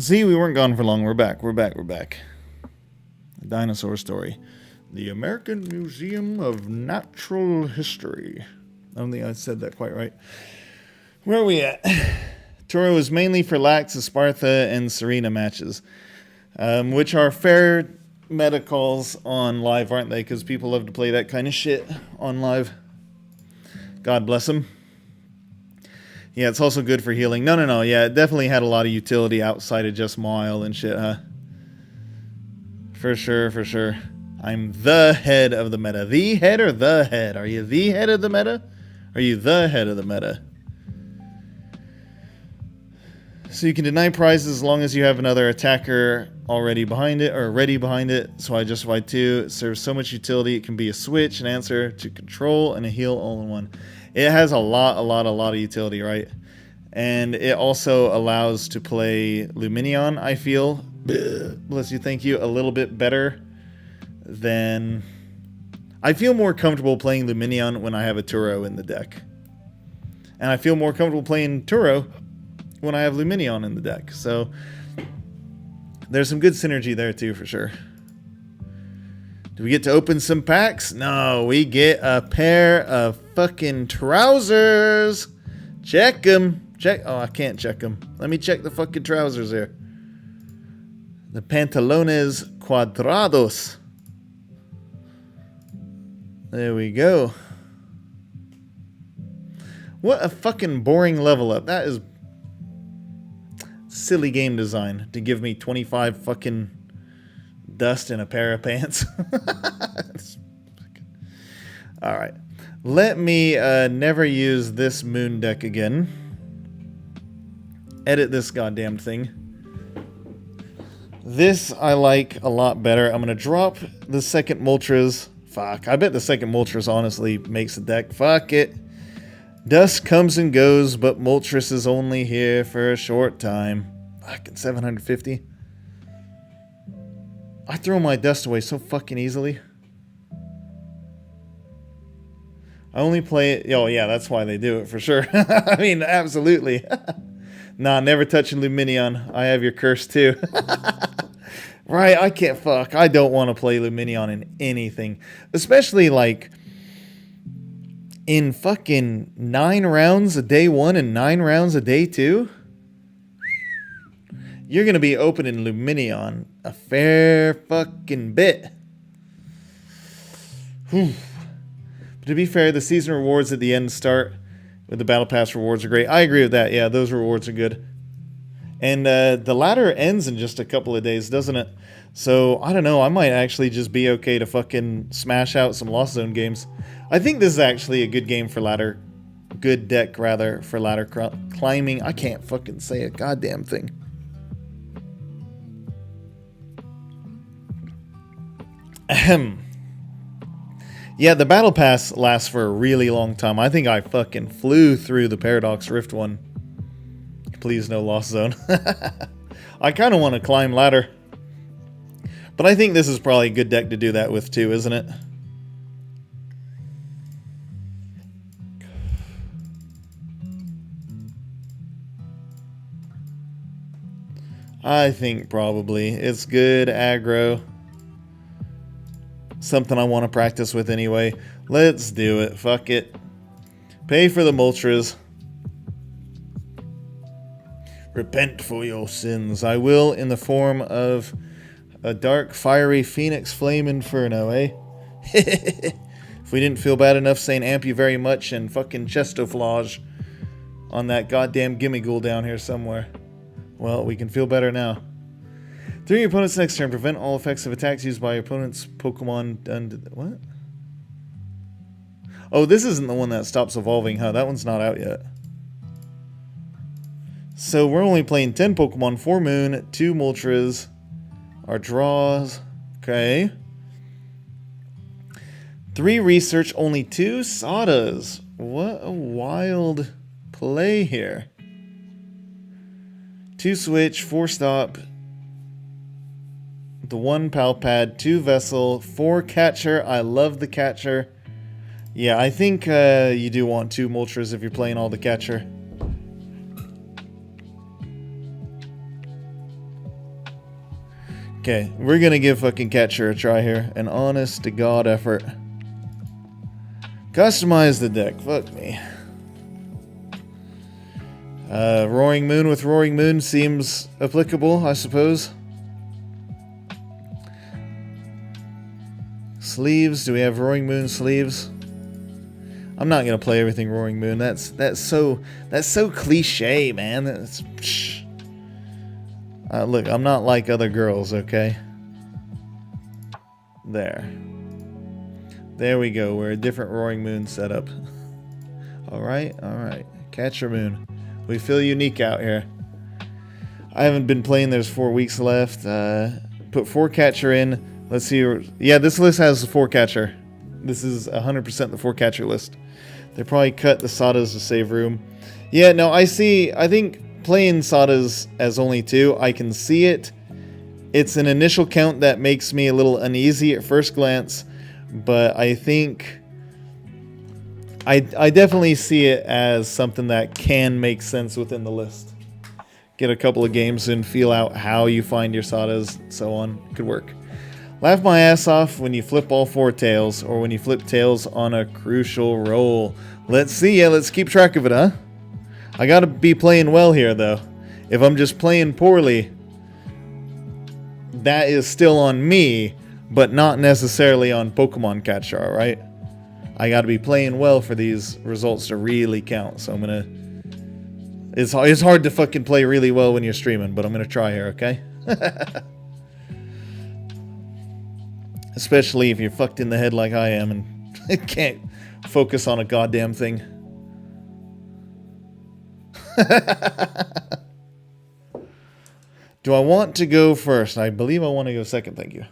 See, we weren't gone for long. We're back. We're back. We're back. The dinosaur story. The American Museum of Natural History. I don't think I said that quite right. Where are we at? Turo is mainly for Lax, Esparta, and Serena matches, which are fair medicals on live, aren't they? Because people love to play that kind of shit on live. God bless them. Yeah, it's also good for healing. No. Yeah, it definitely had a lot of utility outside of just Moile and shit, huh? For sure, for sure. I'm the head of the meta. The head or the head? Are you the head of the meta? Are you the head of the meta? So you can deny prizes as long as you have another attacker already behind it or ready behind it. So I justified 2. It serves so much utility. It can be a switch, an answer to control, and a heal all in one. It has a lot of utility, right? And it also allows to play Luminion, I feel, bless you, thank you, a little bit better than... I feel more comfortable playing Luminion when I have a Turo in the deck. And I feel more comfortable playing Turo when I have Luminion in the deck. So there's some good synergy there too, for sure. Do we get to open some packs? No, we get a pair of fucking trousers. Check them. Check. Oh, I can't check them. Let me check the fucking trousers here. The Pantalones Cuadrados. There we go. What a fucking boring level up. That is silly game design to give me 25 fucking dust in a pair of pants. Alright. Let me never use this moon deck again. Edit this goddamn thing. This I like a lot better. I'm going to drop the second Moltres. Fuck. I bet the second Moltres honestly makes the deck. Fuck it. Dust comes and goes, but Moltres is only here for a short time. Fucking 750. I throw my dust away so fucking easily. I only play it... Oh, yeah, that's why they do it, for sure. I mean, absolutely. Nah, never touching Luminion. I have your curse, too. Right, I can't... Fuck, I don't want to play Luminion in anything. Especially, like... in fucking 9 rounds a day 1 and 9 rounds a day 2? You're going to be opening Luminion a fair fucking bit. Whew. But to be fair, the season rewards at the end start with the Battle Pass rewards are great. I agree with that. Yeah, those rewards are good. And the ladder ends in just a couple of days, doesn't it? So, I don't know. I might actually just be okay to fucking smash out some Lost Zone games. I think this is actually a good game for ladder. Good deck, rather, for ladder climbing. I can't fucking say a goddamn thing. Ahem. Yeah, the Battle Pass lasts for a really long time. I think I fucking flew through the Paradox Rift one. Please, no Lost Zone. I kind of want to climb ladder. But I think this is probably a good deck to do that with too, isn't it? I think probably. It's good aggro. Something I want to practice with anyway. Let's do it. Fuck it. Pay for the Moltres. Repent for your sins. I will in the form of a dark, fiery Phoenix Flame Inferno, eh? If we didn't feel bad enough saying amp you very much and fucking Chestoflage on that goddamn Gimmighoul down here somewhere. Well, we can feel better now. During your opponent's next turn, prevent all effects of attacks used by your opponent's Pokemon done to... What? Oh, this isn't the one that stops evolving, huh? That one's not out yet. So we're only playing 10 Pokemon, 4 Moon, 2 Moltres, our draws. Okay. 3 Research, only 2 Sadas. What a wild play here. 2 Switch, 4 Stop, the 1 Palpad, 2 Vessel, 4 Catcher. I love the Catcher. Yeah, I think you do want 2 Moltres if you're playing all the Catcher. Okay, we're gonna give fucking Catcher a try here. An honest to God effort. Customize the deck. Fuck me. Roaring Moon with Roaring Moon seems applicable, I suppose. Sleeves. Do we have Roaring Moon sleeves? I'm not gonna play everything Roaring Moon. That's so cliche, man. That's. Look, I'm not like other girls, okay? There. There we go. We're a different Roaring Moon setup. Alright, alright. Catcher Moon. We feel unique out here. I haven't been playing. There's 4 weeks left. Put 4 Catcher in. Let's see. Yeah, this list has 4 Catcher. This is 100% the 4 Catcher list. They probably cut the Sadas to save room. Yeah, no, I think playing Sadas as only 2, I can see it. It's an initial count that makes me a little uneasy at first glance, but I think I definitely see it as something that can make sense within the list. Get a couple of games and feel out how you find your Sadas, so on. Could work. Laugh my ass off when you flip all 4 tails, or when you flip tails on a crucial roll. Let's see, yeah, let's keep track of it, huh? I gotta be playing well here, though. If I'm just playing poorly, that is still on me, but not necessarily on Pokemon Catcher, alright? I gotta be playing well for these results to really count, so I'm gonna... It's hard to fucking play really well when you're streaming, but I'm gonna try here, okay? Especially if you're fucked in the head like I am and can't focus on a goddamn thing. Do I want to go first? I believe I want to go second, thank you.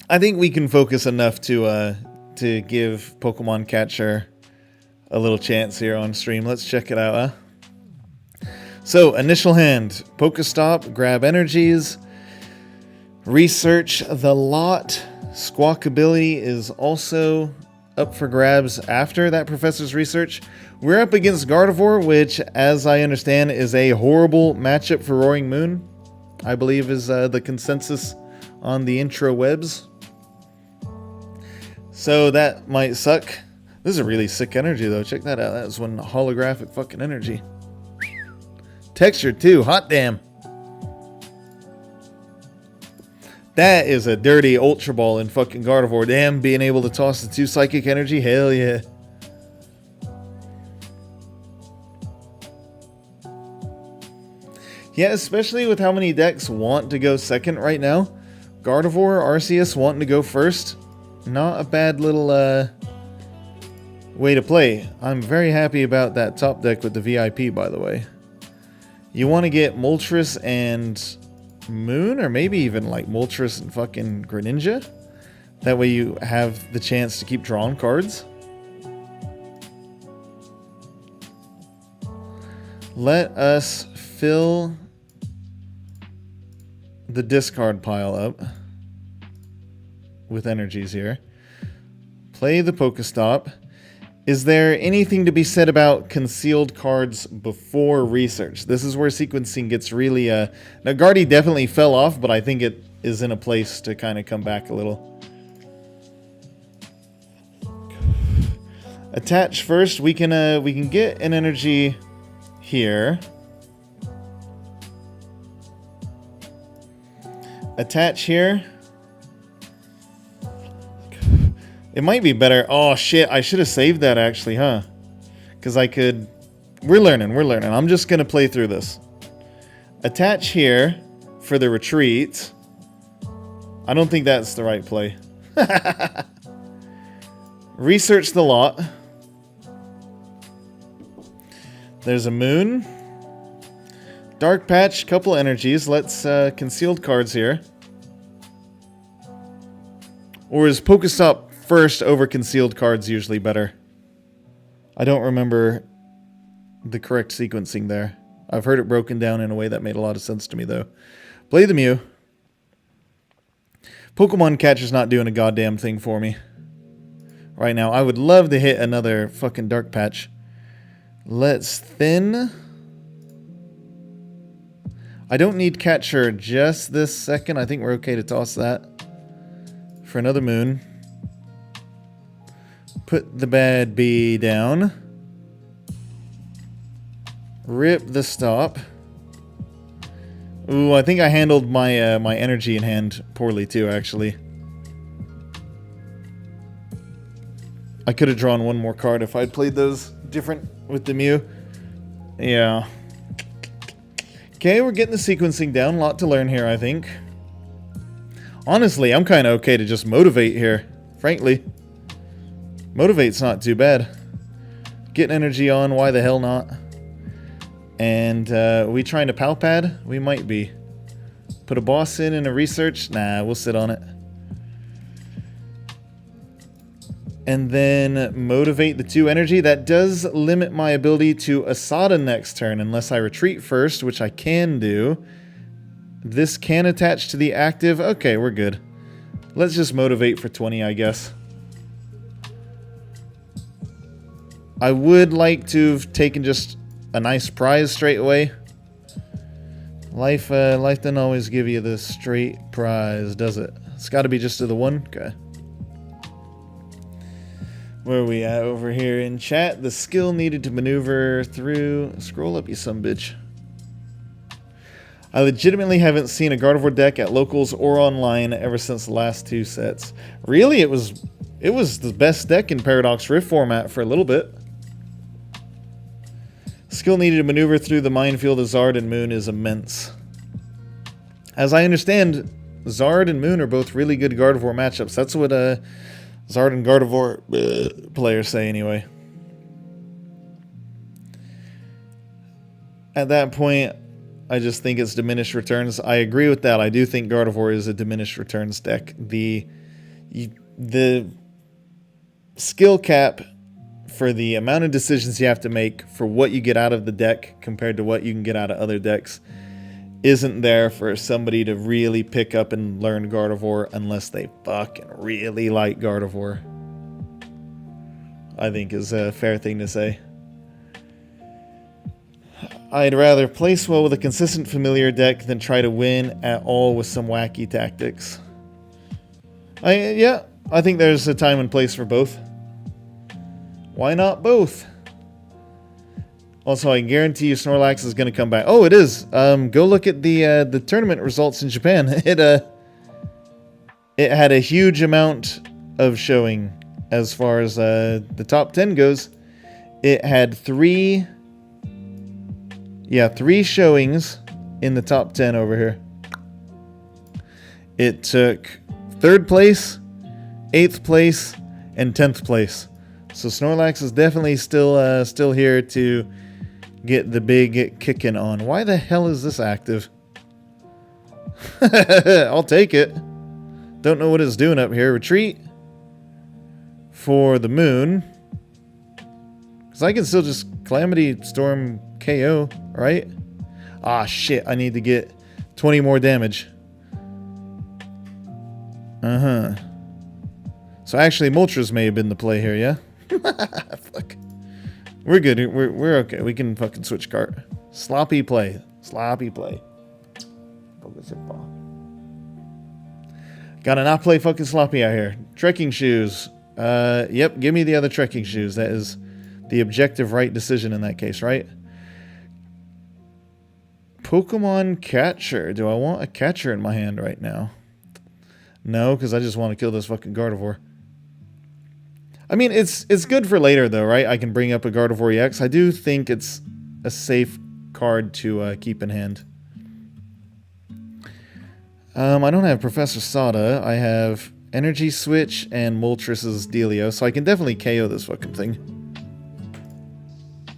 I think we can focus enough to give Pokemon Catcher a little chance here on stream. Let's check it out, huh? So, initial hand, Pokestop, grab energies, research the lot. Squawkability is also up for grabs after that professor's research. We're up against Gardevoir, which, as I understand, is a horrible matchup for Roaring Moon. I believe is the consensus on the intro webs. So that might suck. This is a really sick energy, though. Check that out. That was one holographic fucking energy. Texture too, hot damn. That is a dirty Ultra Ball in fucking Gardevoir. Damn, being able to toss the 2 psychic energy, hell yeah. Yeah, especially with how many decks want to go second right now. Gardevoir, Arceus wanting to go first. Not a bad little way to play. I'm very happy about that top deck with the VIP, by the way. You want to get Moltres and Moon, or maybe even like Moltres and fucking Greninja. That way you have the chance to keep drawing cards. Let us fill the discard pile up with energies here. Play the Pokestop. Is there anything to be said about concealed cards before research? This is where sequencing gets really... Now, Guardy definitely fell off, but I think it is in a place to kind of come back a little. Attach first. We can get an energy here. Attach here. It might be better. Oh, shit. I should have saved that, actually, huh? Because I could... We're learning. I'm just going to play through this. Attach here for the retreat. I don't think that's the right play. Research the lot. There's a Moon. Dark Patch, couple energies. Let's concealed cards here. Or is Pokestop first over concealed cards usually better? I don't remember the correct sequencing there. I've heard it broken down in a way that made a lot of sense to me, though. Play the Mew. Pokemon Catcher's not doing a goddamn thing for me right now. I would love to hit another fucking Dark Patch. Let's thin. I don't need Catcher just this second. I think we're okay to toss that for another moon. Put the bad bee down. Rip the stop. Ooh, I think I handled my my energy in hand poorly too, actually. I could have drawn one more card if I'd played those different with the Mew. Yeah. Okay, we're getting the sequencing down. A lot to learn here, I think. Honestly, I'm kind of okay to just motivate here, frankly. Motivate's not too bad. Getting energy on, why the hell not? And we trying to pal pad? We might be. Put a boss in and a research? Nah, we'll sit on it. And then motivate the 2 energy. That does limit my ability to Asada next turn unless I retreat first, which I can do. This can attach to the active. Okay, we're good. Let's just motivate for 20, I guess. I would like to have taken just a nice prize straight away. Life doesn't always give you the straight prize, does it? It's got to be just to the 1? Okay. Where are we at over here in chat? The skill needed to maneuver through... Scroll up, you sumbitch. I legitimately haven't seen a Gardevoir deck at locals or online ever since the last 2 sets. Really? It was the best deck in Paradox Rift format for a little bit. Skill needed to maneuver through the minefield of Zard and Moon is immense. As I understand, Zard and Moon are both really good Gardevoir matchups. That's what Zard and Gardevoir players say anyway. At that point, I just think it's diminished returns. I agree with that. I do think Gardevoir is a diminished returns deck. The skill cap for the amount of decisions you have to make for what you get out of the deck compared to what you can get out of other decks isn't there for somebody to really pick up and learn Gardevoir unless they fucking really like Gardevoir. I think is a fair thing to say. I'd rather place well with a consistent familiar deck than try to win at all with some wacky tactics. Yeah, I think there's a time and place for both. Why not both? Also, I guarantee you Snorlax is going to come back. Oh, it is. Go look at the tournament results in Japan. It had a huge amount of showing as far as the top 10 goes. It had 3 showings in the top 10 over here. It took 3rd place, 8th place, and 10th place. So Snorlax is definitely still here to get the big kicking on. Why the hell is this active? I'll take it. Don't know what it's doing up here. Retreat for the moon. Because I can still just Calamity Storm KO, right? Ah, shit. I need to get 20 more damage. Uh-huh. So actually, Moltres may have been the play here, yeah? Fuck. We're good. We're okay. We can fucking switch cart. Sloppy play. Sloppy play. Gotta not play fucking sloppy out here. Trekking shoes. Yep, give me the other trekking shoes. That is the objective right decision in that case, right? Pokemon catcher. Do I want a catcher in my hand right now? No, because I just want to kill this fucking Gardevoir. I mean, it's good for later, though, right? I can bring up a Gardevoir EX. I do think it's a safe card to keep in hand. I don't have Professor Sada. I have Energy Switch and Moltres' Delio, so I can definitely KO this fucking thing.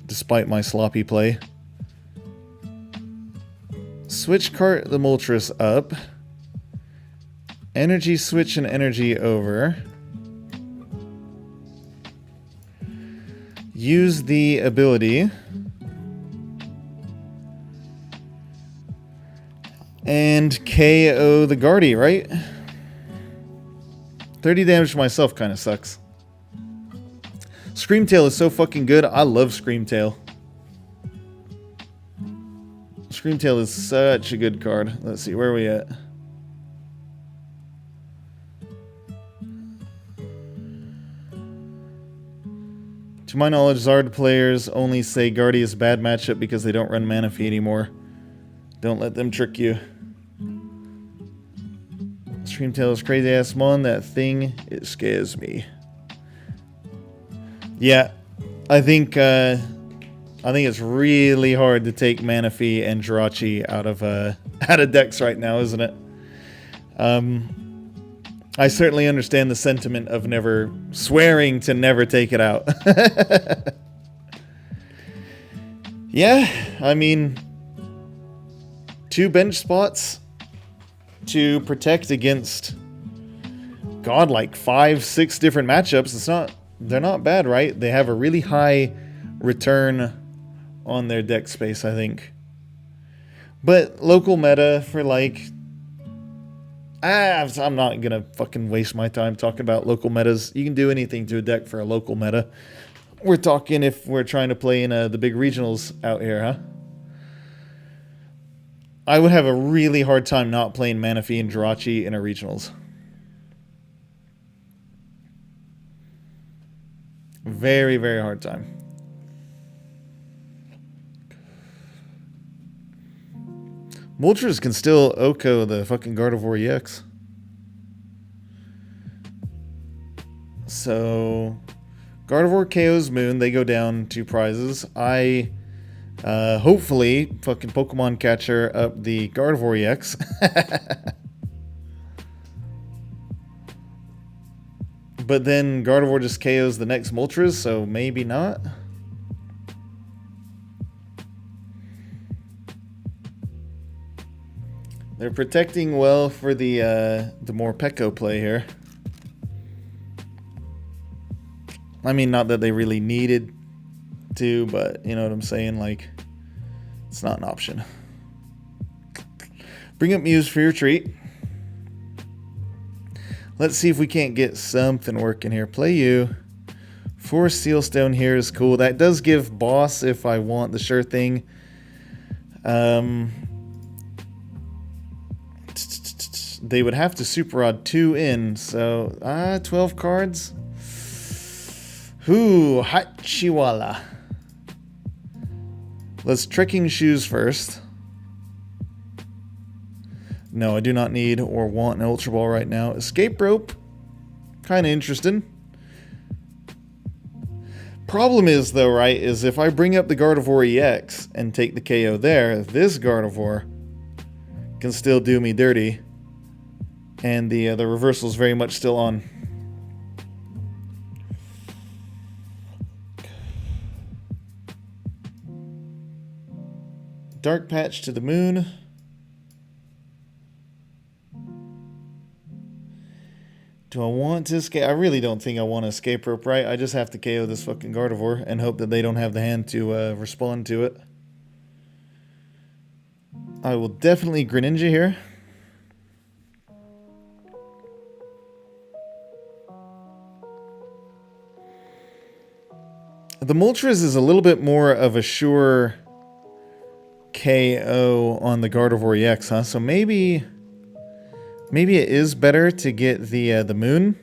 Despite my sloppy play. Switch cart the Moltres up. Energy Switch and Energy over. Use the ability. And KO the Guardy, right? 30 damage to myself kind of sucks. Screamtail is so fucking good. I love Screamtail. Screamtail is such a good card. Let's see, where are we at? To my knowledge, Zard players only say Guardy is a bad matchup because they don't run Manaphy anymore. Don't let them trick you. Screamtail is crazy ass mon. That thing, it scares me. Yeah, I think it's really hard to take Manaphy and Jirachi out of decks right now, isn't it? I certainly understand the sentiment of never swearing to never take it out. Yeah, I mean, 2 bench spots to protect against, God, like 5-6 different matchups. They're not bad, right? They have a really high return on their deck space, I think. But local meta for like, I'm not gonna fucking waste my time talking about local metas. You can do anything to a deck for a local meta. We're talking if we're trying to play in the big regionals out here, huh? I would have a really hard time not playing Manaphy and Jirachi in a regionals. Very, very hard time. Moltres can still Oko the fucking Gardevoir EX. So, Gardevoir KO's Moon. They go down 2 prizes. I, hopefully, fucking Pokemon Catcher up the Gardevoir EX. But then Gardevoir just KOs the next Moltres, so maybe not. They're protecting well for the Morpeko play here. I mean, not that they really needed to, but you know what I'm saying? Like, it's not an option. Bring up Muse for your treat. Let's see if we can't get something working here. Play you. 4 Sealstone here is cool. That does give Boss if I want the sure thing. They would have to Super Rod 2 in, so 12 cards. Ooh, Hachiwala. Let's Trekking Shoes first. No, I do not need or want an Ultra Ball right now. Escape Rope, kind of interesting. Problem is, though, right, is if I bring up the Gardevoir EX and take the KO there, this Gardevoir can still do me dirty. And the reversal's very much still on. Dark Patch to the Moon. Do I want to escape? I really don't think I want to Escape Rope, right? I just have to KO this fucking Gardevoir and hope that they don't have the hand to respond to it. I will definitely Greninja here. The Moltres is a little bit more of a sure KO on the Gardevoir EX, huh? So maybe it is better to get the Moon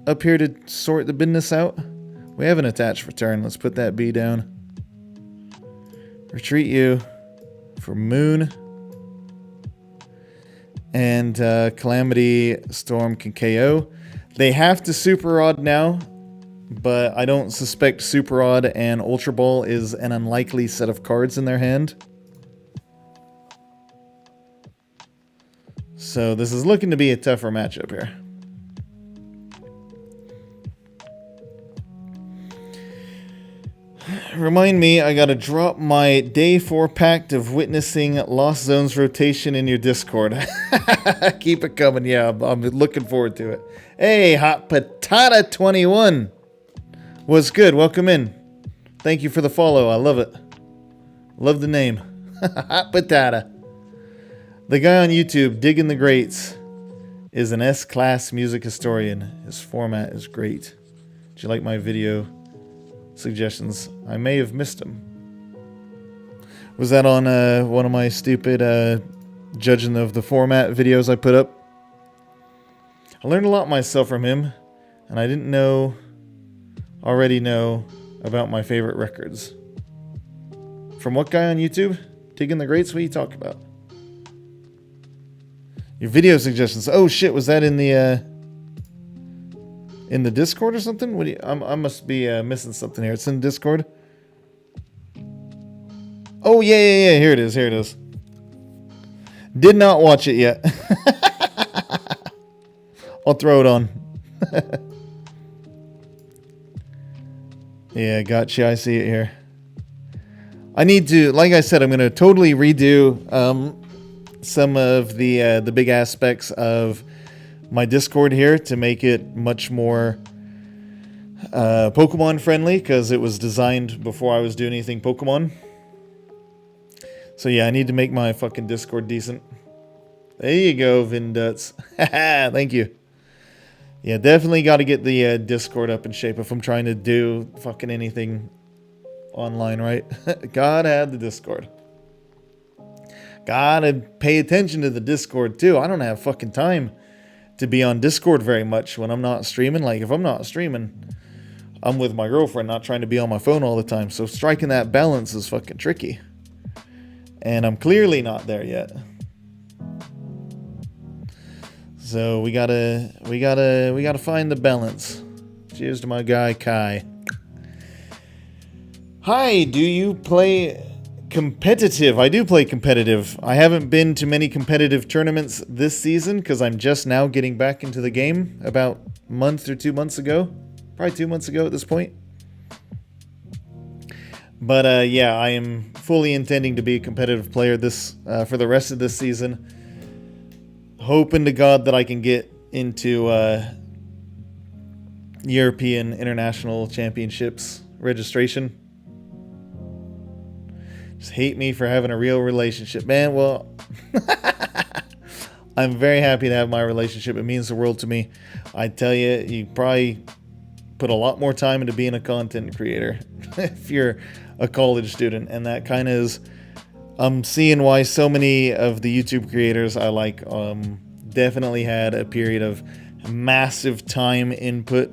up here to sort the business out. We have an attached return. Let's put that B down. Retreat you for Moon. And Calamity Storm can KO. They have to Super Rod now, but I don't suspect Super Rod and Ultra Ball is an unlikely set of cards in their hand. So this is looking to be a tougher matchup here. Remind me, I gotta drop my day 4 pact of witnessing Lost Zones rotation in your Discord. Keep it coming, yeah, I'm looking forward to it. Hey, Hot Patata 21. What's good? Welcome in. Thank you for the follow. I love it. Love the name. Hot Patata. The guy on YouTube, Digging the Greats, is an S-class music historian. His format is great. Did you like my video suggestions? I may have missed them. Was that on one of my stupid judging of the format videos I put up? I learned a lot myself from him, and I didn't already know about my favorite records. From what guy on YouTube? Digging the Greats? What are you talking about? Your video suggestions. Oh shit, was that in the Discord or something? What do you, I must be missing something here. It's in Discord. Oh yeah. Here it is. Did not watch it yet. I'll throw it on. Yeah, gotcha. I see it here. I need to, like I said, I'm going to totally redo some of the big aspects of my Discord here to make it much more Pokemon friendly, because it was designed before I was doing anything Pokemon. So yeah, I need to make my fucking Discord decent. There you go, Vinduts. Thank you. Yeah, definitely got to get the Discord up in shape if I'm trying to do fucking anything online, right? Gotta have the Discord. Gotta pay attention to the Discord too. I don't have fucking time to be on Discord very much when I'm not streaming. Like, if I'm not streaming, I'm with my girlfriend, not trying to be on my phone all the time. So striking that balance is fucking tricky. And I'm clearly not there yet. So we gotta find the balance. Cheers to my guy Kai. Hi, do you play competitive? I do play competitive. I haven't been to many competitive tournaments this season because I'm just now getting back into the game about a month or 2 months ago. Probably 2 months ago at this point. But yeah, I am fully intending to be a competitive player this for the rest of this season. Hoping to God that I can get into European International Championships registration. Just hate me for having a real relationship. Man, well, I'm very happy to have my relationship. It means the world to me. I tell you, you probably put a lot more time into being a content creator if you're a college student. And that kind of is, I'm seeing why so many of the YouTube creators I like definitely had a period of massive time input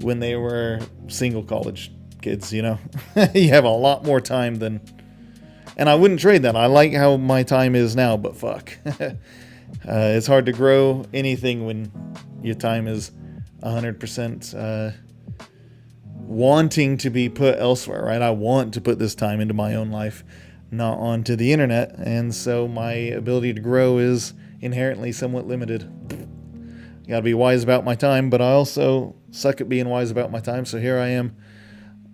when they were single college kids, you know? You have a lot more time than... And I wouldn't trade that. I like how my time is now, but fuck. It's hard to grow anything when your time is 100% wanting to be put elsewhere, right? I want to put this time into my own life, not onto the internet. And so my ability to grow is inherently somewhat limited. Gotta be wise about my time, but I also suck at being wise about my time. So here I am.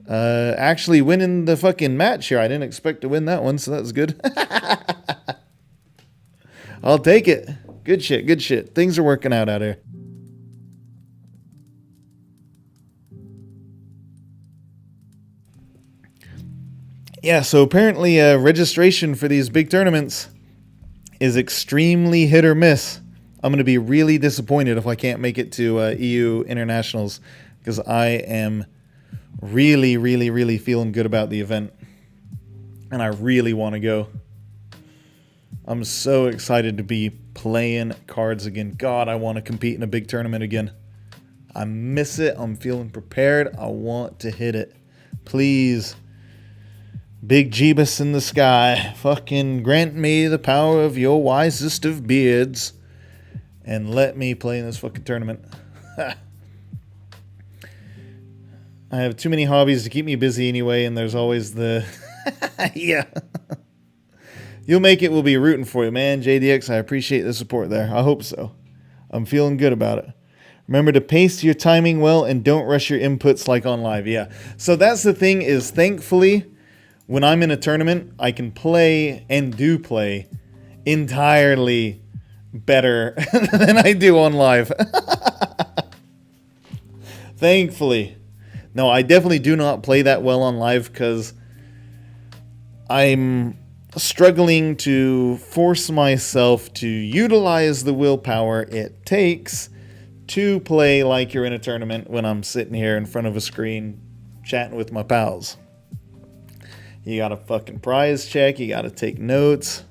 Actually winning the fucking match here. I didn't expect to win that one, so that was good. I'll take it. Good shit. Things are working out here. Yeah, so apparently registration for these big tournaments is extremely hit or miss. I'm going to be really disappointed if I can't make it to EU Internationals, because I am really feeling good about the event, and I really want to go. I'm so excited to be playing cards again. God, I want to compete in a big tournament again. I miss it. I'm feeling prepared. I want to hit it. Please, Big Jeebus in the sky, fucking grant me the power of your wisest of beards and let me play in this fucking tournament. I have too many hobbies to keep me busy anyway, and there's always the... Yeah. You'll make it. We'll be rooting for you, man. JDX, I appreciate the support there. I hope so. I'm feeling good about it. Remember to pace your timing well and don't rush your inputs like on live. Yeah. So that's the thing is, thankfully, when I'm in a tournament, I can play and do play entirely better than I do on live. Thankfully. No, I definitely do not play that well on live because I'm struggling to force myself to utilize the willpower it takes to play like you're in a tournament when I'm sitting here in front of a screen chatting with my pals. You got to fucking prize check. You got to take notes.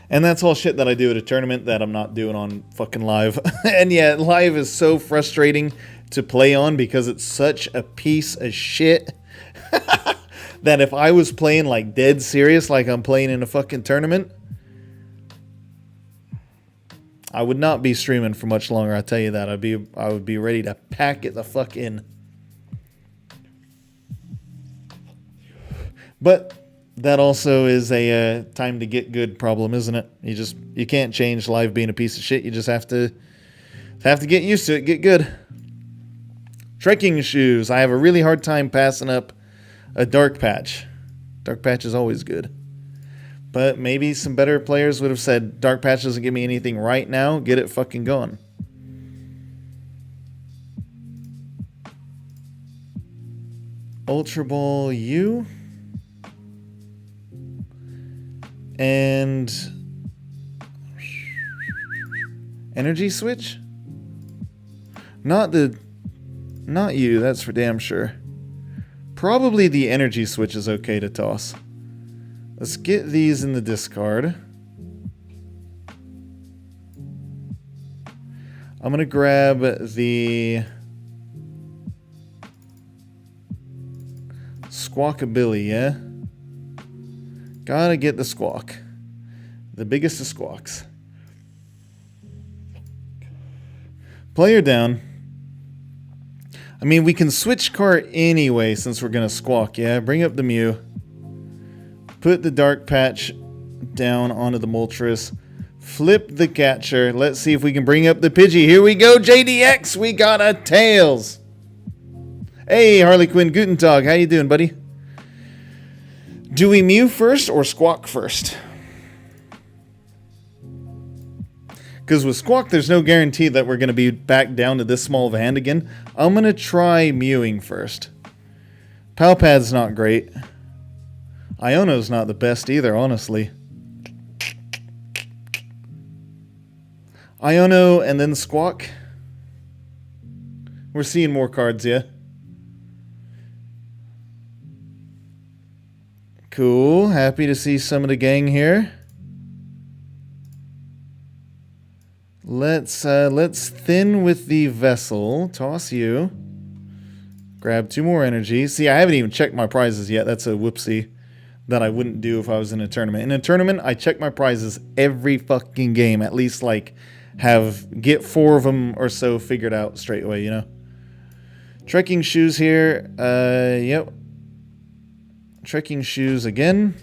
And that's all shit that I do at a tournament that I'm not doing on fucking live. And yeah, live is so frustrating to play on because it's such a piece of shit that if I was playing like dead serious like I'm playing in a fucking tournament, I would not be streaming for much longer, I tell you that. I would be ready to pack it the fuck in. But that also is a time to get good problem, isn't it? You can't change live being a piece of shit. You just have to get used to it, get good. Trekking shoes. I have a really hard time passing up a dark patch. Dark patch is always good. But maybe some better players would have said, dark patch doesn't give me anything right now. Get it fucking going. Ultra Ball U. And energy switch? Not you, that's for damn sure. Probably the energy switch is okay to toss. Let's get these in the discard. I'm gonna grab the Squawkabilly, yeah? Gotta get the squawk. The biggest of squawks. Player down. I mean, we can switch cart anyway since we're gonna squawk, yeah? Bring up the Mew. Put the dark patch down onto the Moltres. Flip the catcher. Let's see if we can bring up the Pidgey. Here we go, JDX. We got a Tails. Hey, Harley Quinn. Guten Tag. How you doing, buddy? Do we Mew first or Squawk first? Because with Squawk, there's no guarantee that we're going to be back down to this small of a hand again. I'm going to try Mewing first. Palpad's not great. Iono's not the best either, honestly. Iono and then Squawk. We're seeing more cards, yeah? Cool. Happy to see some of the gang here. Let's thin with the vessel. Toss you. Grab 2 more energy. See, I haven't even checked my prizes yet. That's a whoopsie that I wouldn't do if I was in a tournament. In a tournament, I check my prizes every fucking game. At least, like, get 4 of them or so figured out straight away, you know? Trekking shoes here. Yep. Trekking shoes again.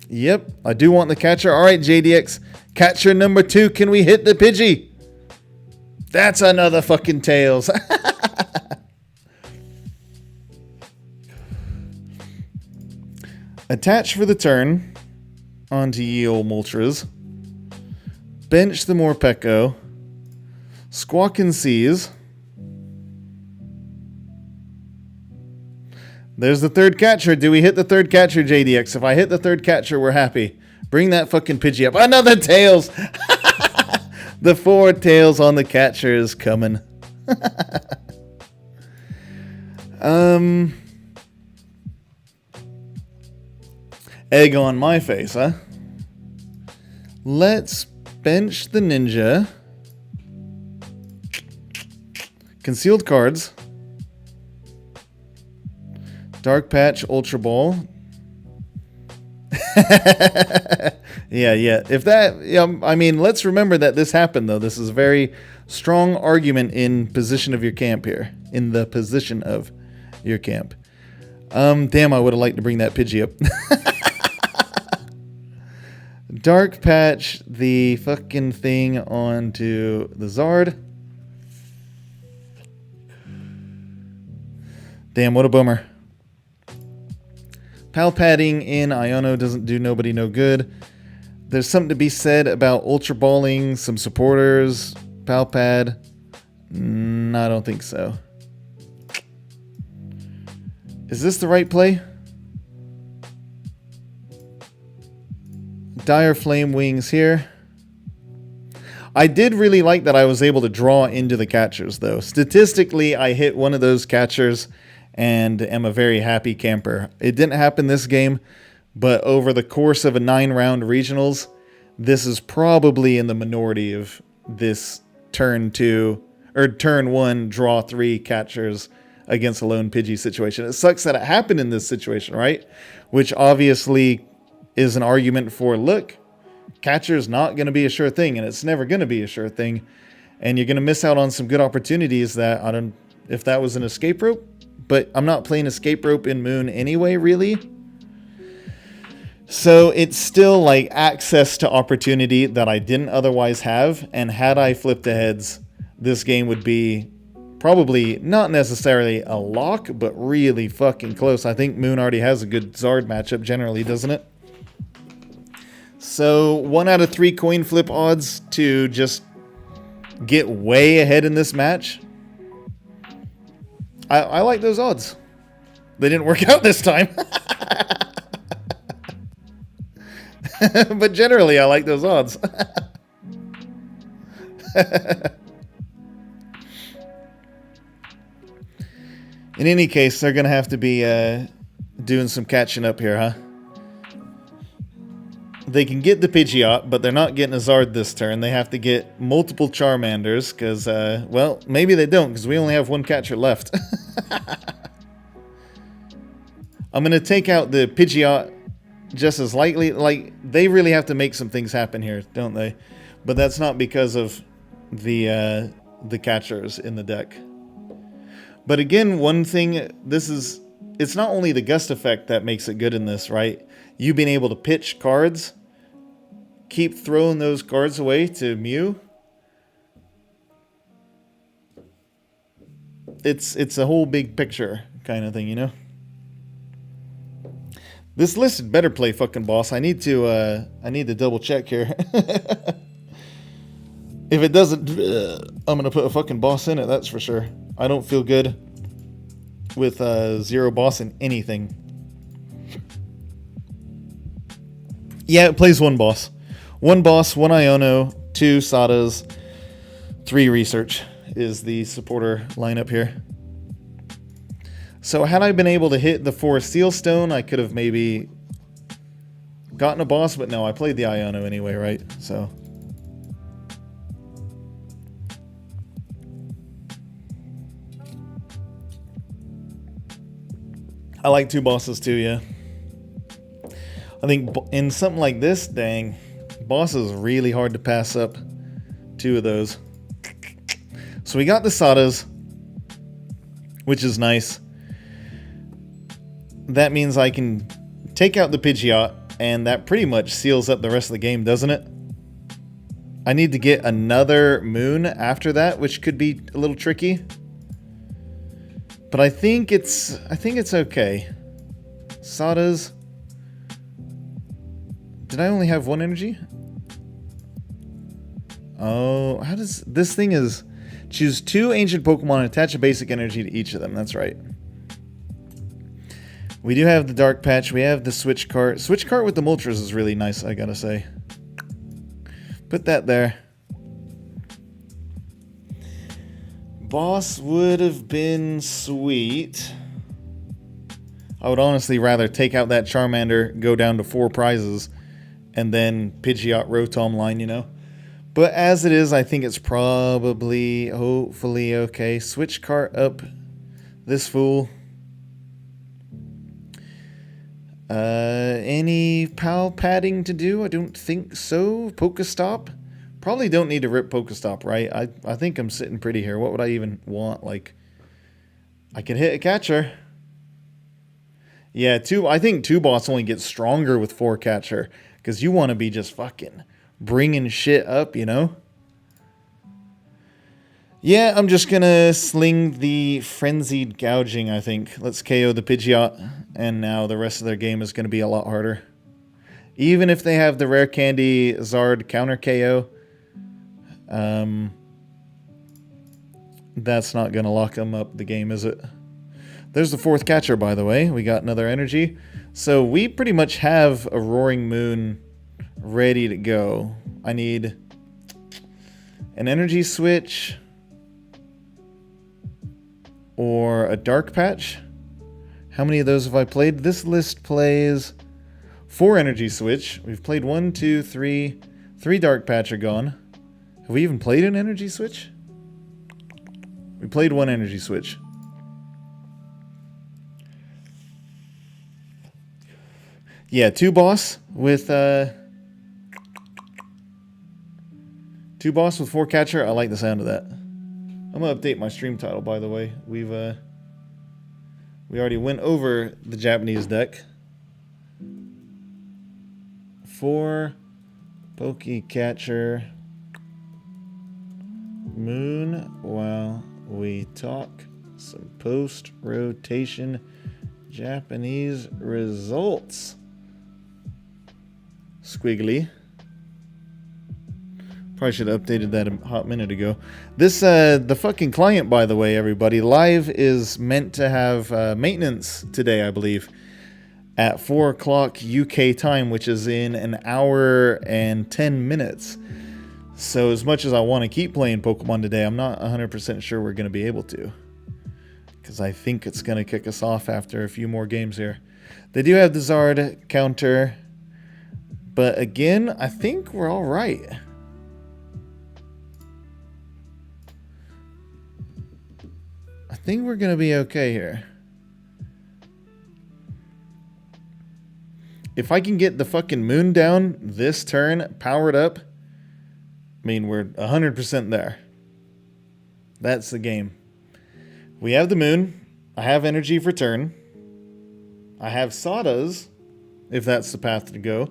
Yep, I do want the catcher. All right, JDX. Catcher number 2. Can we hit the Pidgey? That's another fucking Tails. Attach for the turn onto ye old Moltres. Bench the Morpeko. Squawk and Seize. There's the third catcher. Do we hit the third catcher, JDX? If I hit the third catcher, we're happy. Bring that fucking Pidgey up. Another Tails! The 4 Tails on the catcher is coming. Egg on my face, huh? Let's bench the Ninja. Concealed cards. Dark Patch, Ultra Ball. Yeah. If that, I mean, let's remember that this happened, though. This is a very strong argument in position of your camp here. In the position of your camp. Damn, I would have liked to bring that Pidgey up. Dark Patch the fucking thing onto the Zard. Damn, what a bummer. Palpadding in Iono doesn't do nobody no good. There's something to be said about Ultra Balling some supporters. Palpad. I don't think so. Is this the right play? Dire Flame Wings here. I did really like that I was able to draw into the catchers, though. Statistically, I hit one of those catchers, and am a very happy camper. It didn't happen this game, but over the course of a 9-round regionals, this is probably in the minority of this turn 1, draw 3 catchers against a lone Pidgey situation. It sucks that it happened in this situation, right? Which obviously is an argument for, look, catcher's not going to be a sure thing, and it's never going to be a sure thing. And you're going to miss out on some good opportunities that, I don't, if that was an escape rope, but I'm not playing escape rope in Moon anyway, really. So it's still like access to opportunity that I didn't otherwise have. And had I flipped the heads, this game would be probably not necessarily a lock, but really fucking close. I think Moon already has a good Zard matchup generally, doesn't it? So 1 out of 3 coin flip odds to just get way ahead in this match. I like those odds. They didn't work out this time. But generally, I like those odds. In any case, they're going to have to be doing some catching up here, huh? They can get the Pidgeot, but they're not getting a Zard this turn. They have to get multiple Charmanders, because, well, maybe they don't, because we only have 1 catcher left. I'm going to take out the Pidgeot just as lightly. Like, they really have to make some things happen here, don't they? But that's not because of the catchers in the deck. But again, one thing, it's not only the gust effect that makes it good in this, right? You being able to pitch cards, keep throwing those cards away to Mew. It's a whole big picture kind of thing, you know? This list had better play fucking boss. I need to double check here. If it doesn't, I'm gonna put a fucking boss in it, that's for sure. I don't feel good with 0 boss in anything. Yeah, it plays 1 boss. 1 boss, 1 Iono, 2 Sadas, 3 research is the supporter lineup here. So had I been able to hit the 4 Seal Stone, I could have maybe gotten a boss, but no, I played the Iono anyway, right? So I like 2 bosses too, yeah. I think in something like this, dang, boss is really hard to pass up 2 of those. So we got the Sadas, which is nice. That means I can take out the Pidgeot, and that pretty much seals up the rest of the game, doesn't it? I need to get another Moon after that, which could be a little tricky. But I think it's okay. Sadas. Did I only have 1 energy? Oh, how does this thing is choose 2 ancient Pokemon and attach a basic energy to each of them. That's right. We do have the Dark Patch. We have the Switch Cart. Switch Cart with the Moltres is really nice, I gotta say. Put that there. Boss would have been sweet. I would honestly rather take out that Charmander, go down to 4 prizes, and then Pidgeot Rotom line, you know? But as it is, I think it's probably, hopefully, okay. Switch Cart up this fool. Any PAL padding to do? I don't think so. Pokestop? Probably don't need to rip Pokestop, right? I think I'm sitting pretty here. What would I even want? Like, I can hit a catcher. Yeah, I think 2 boss only gets stronger with 4 catcher. Because you want to be just fucking bringing shit up, you know? Yeah, I'm just going to sling the Frenzied Gouging, I think. Let's KO the Pidgeot. And now the rest of their game is going to be a lot harder. Even if they have the Rare Candy Zard counter KO, that's not going to lock them up the game, is it? There's the 4th catcher, by the way. We got another energy. So we pretty much have a Roaring Moon ready to go. I need an energy switch or a Dark Patch. How many of those have I played? This list plays 4 Energy Switch. We've played 1, 2, 3. 3 Dark Patch are gone. Have we even played an Energy Switch? We played 1 Energy Switch. Yeah, 2 boss with 2 boss with 4 catcher. I like the sound of that. I'm gonna update my stream title, by the way. We already went over the Japanese deck. 4 Poke Catcher Moon while we talk some post-rotation Japanese results. Squiggly. Probably should have updated that a hot minute ago. This, the fucking client, by the way, everybody, live is meant to have maintenance today, I believe, at 4 o'clock UK time, which is in an hour and 10 minutes. So as much as I want to keep playing Pokemon today, I'm not 100% sure we're going to be able to. Because I think it's going to kick us off after a few more games here. They do have the Zard counter. But again, I think we're all right. I think we're going to be okay here. If I can get the fucking moon down this turn, powered up, I mean, we're 100% there. That's the game. We have the moon. I have energy for turn. I have Sawdas, if that's the path to go.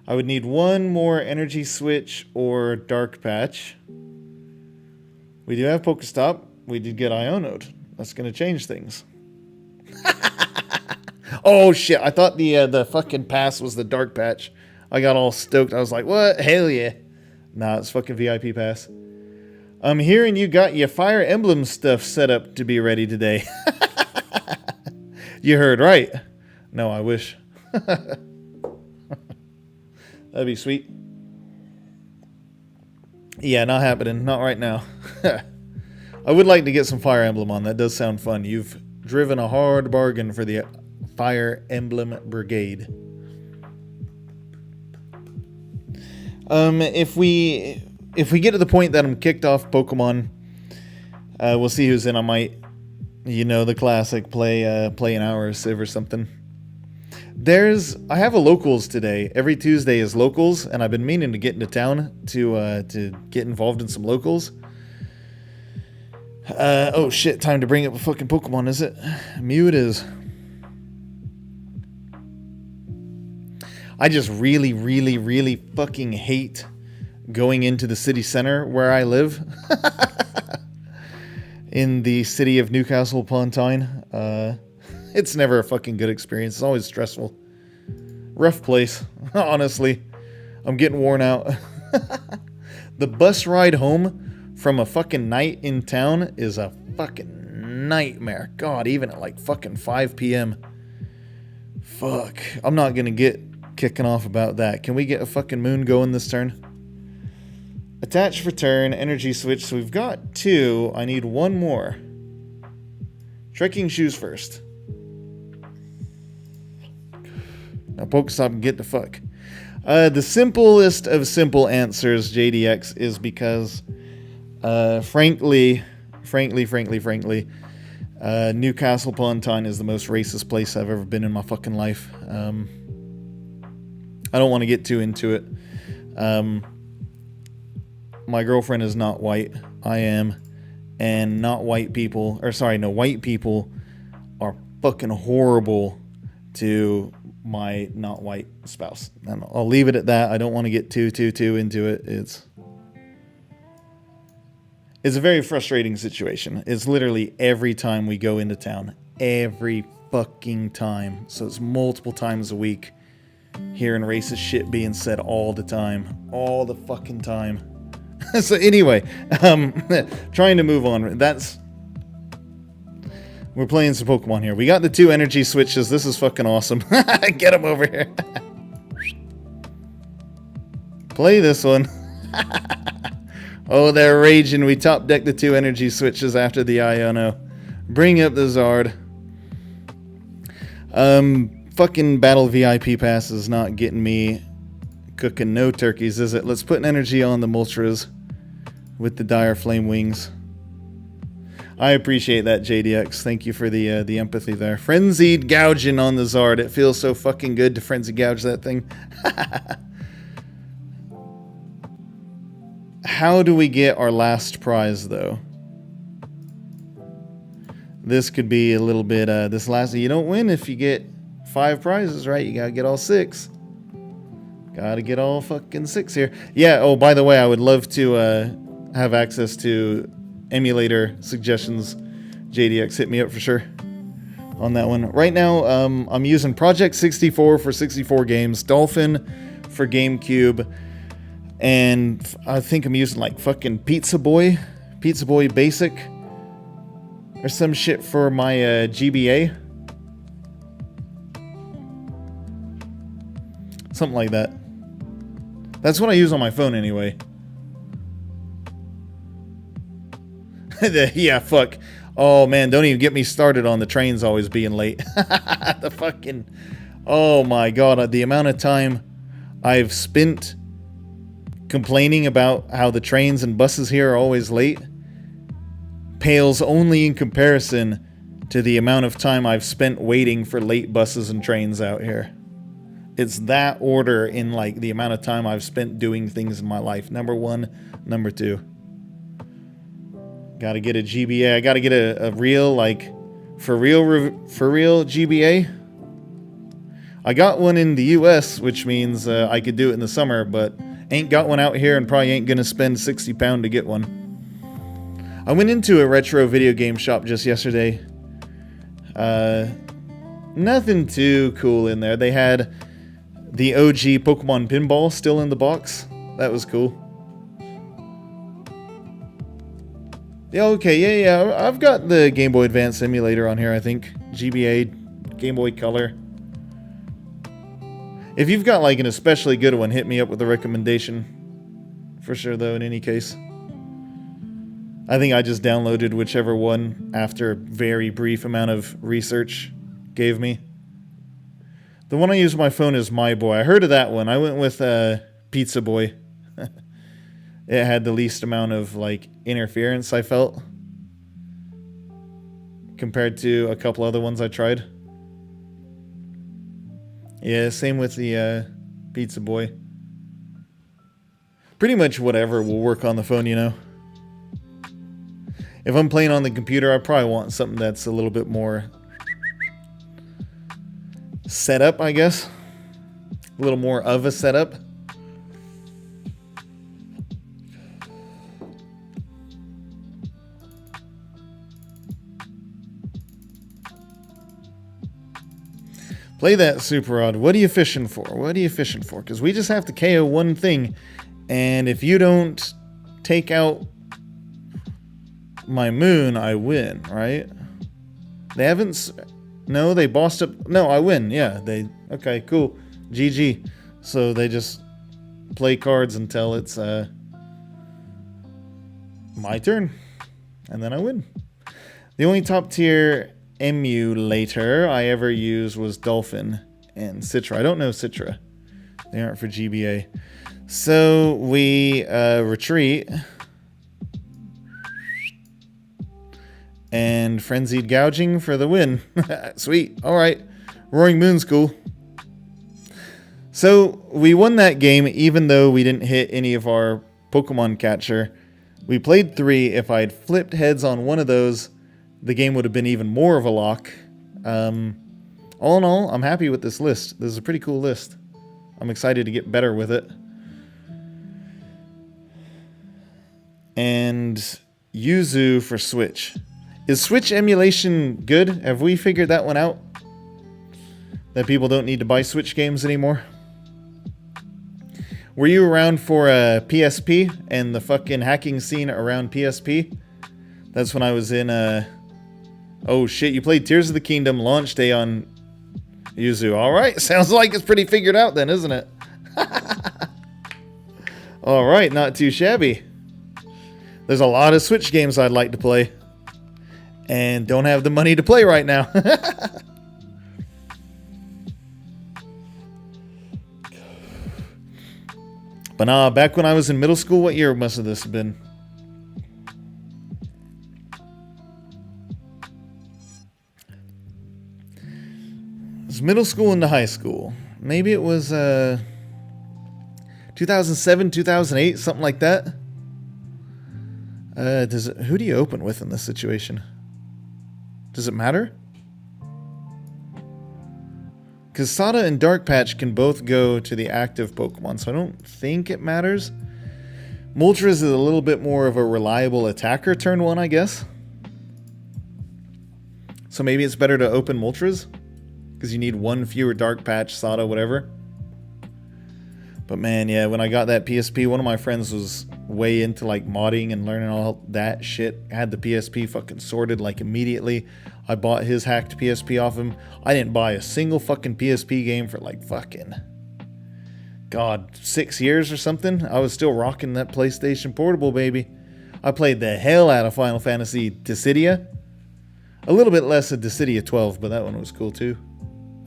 I would need 1 more energy switch or dark patch. We do have Pokestop. We did get Ionoed. That's going to change things. Oh shit, I thought the fucking pass was the dark patch. I got all stoked. I was like, what? Hell yeah. Nah, it's fucking VIP pass. I'm hearing you got your Fire Emblem stuff set up to be ready today. You heard right. No, I wish. That'd be sweet. Yeah, not happening. Not right now. I would like to get some Fire Emblem on. That does sound fun. You've driven a hard bargain for the Fire Emblem Brigade. If we get to the point that I'm kicked off Pokemon, we'll see who's in. I might, you know, the classic play an hour of Civ or something. I have a locals today. Every Tuesday is locals, and I've been meaning to get into town to get involved in some locals. Oh shit, time to bring up a fucking Pokemon, is it? Mew it is. I just really, really, really fucking hate going into the city center where I live. In the city of Newcastle upon Tyne. It's never a fucking good experience. It's always stressful. Rough place, honestly. I'm getting worn out. The bus ride home from a fucking night in town is a fucking nightmare. God, even at like fucking 5 p.m. Fuck. I'm not gonna get kicking off about that. Can we get a fucking moon going this turn? Attach for turn, energy switch. So we've got 2. I need 1 more. Trekking shoes first. Now Pokestop and get the fuck. The simplest of simple answers, JDX, is because frankly, Newcastle upon Tyne is the most racist place I've ever been in my fucking life. I don't want to get too into it. My girlfriend is not white. I am. And white people are fucking horrible to my not white spouse. And I'll leave it at that. I don't want to get too into it. It's a very frustrating situation. It's literally every time we go into town. Every fucking time. So it's multiple times a week. Hearing racist shit being said all the time. All the fucking time. So anyway, trying to move on. We're playing some Pokemon here. We got the 2 energy switches. This is fucking awesome. Get them over here. Play this one. Oh, they're raging. We top deck the 2 energy switches after the Iono. Bring up the Zard. Fucking Battle VIP Pass is not getting me cooking no turkeys, is it? Let's put an energy on the Moltres with the Dire Flame Wings. I appreciate that, JDX. Thank you for the empathy there. Frenzied gouging on the Zard. It feels so fucking good to frenzy gouge that thing. How do we get our last prize, though? This could be a little bit, this last... You don't win if you get 5 prizes, right? You gotta get all 6. Gotta get all fucking 6 here. Yeah, oh, by the way, I would love to have access to emulator suggestions. JDX, hit me up for sure on that one. Right now, I'm using Project 64 for 64 games, Dolphin for GameCube, and I think I'm using like fucking Pizza Boy Basic, or some shit for my GBA. Something like that. That's what I use on my phone anyway. Yeah, fuck. Oh, man, don't even get me started on the trains always being late. The fucking... Oh, my God. The amount of time I've spent complaining about how the trains and buses here are always late pales only in comparison to the amount of time I've spent waiting for late buses and trains out here. It's that order in, like, the amount of time I've spent doing things in my life. Number 1, number 2. Gotta get a GBA. I gotta get a real, like, for real GBA. I got one in the US, which means I could do it in the summer, but ain't got one out here and probably ain't gonna spend £60 to get one. I went into a retro video game shop just yesterday. Nothing too cool in there. They had the OG Pokemon Pinball still in the box. That was cool. Yeah, okay, yeah. I've got the Game Boy Advance emulator on here, I think. GBA, Game Boy Color. If you've got, like, an especially good one, hit me up with a recommendation. For sure, though, in any case. I think I just downloaded whichever one after a very brief amount of research gave me. The one I use on my phone is My Boy. I heard of that one. I went with Pizza Boy. It had the least amount of, like, interference, I felt, compared to a couple other ones I tried. Yeah, same with the Pizza Boy. Pretty much whatever will work on the phone, you know. If I'm playing on the computer, I probably want something that's a little bit more set up, I guess. A little more of a setup. Play that Super Rod. What are you fishing for? What are you fishing for? Because we just have to KO one thing. And if you don't take out my moon, I win, right? They haven't... No, they bossed up... No, I win. Yeah, they... Okay, cool. GG. So they just play cards until it's my turn. And then I win. The only top tier emulator I ever used was Dolphin and Citra. I don't know Citra. They aren't for GBA. So we retreat. And Frenzied Gouging for the win. Sweet. Alright. Roaring Moon's cool. So we won that game even though we didn't hit any of our Pokemon catcher. We played 3. If I had flipped heads on one of those, the game would have been even more of a lock. All in all, I'm happy with this list. This is a pretty cool list. I'm excited to get better with it. And Yuzu for Switch. Is Switch emulation good? Have we figured that one out? That people don't need to buy Switch games anymore? Were you around for PSP and the fucking hacking scene around PSP? That's when I was in... Oh shit, you played Tears of the Kingdom launch day on Yuzu. Alright, sounds like it's pretty figured out then, isn't it? Alright, not too shabby. There's a lot of Switch games I'd like to play. And don't have the money to play right now. But nah, back when I was in middle school, what year must have this been? It was middle school into high school. Maybe it was 2007, 2008, something like that. Who do you open with in this situation? Does it matter? Because Sada and Dark Patch can both go to the active Pokemon, so I don't think it matters. Moltres is a little bit more of a reliable attacker turn 1, I guess. So maybe it's better to open Moltres, because you need one fewer Dark Patch, Sada, whatever. But man, yeah, when I got that PSP, one of my friends was way into like modding and learning all that shit. Had the PSP fucking sorted like immediately. I bought his hacked PSP off him. I didn't buy a single fucking PSP game for like fucking, God, 6 years or something. I was still rocking that PlayStation Portable, baby. I played the hell out of Final Fantasy Dissidia. A little bit less of Dissidia 12, but that one was cool too.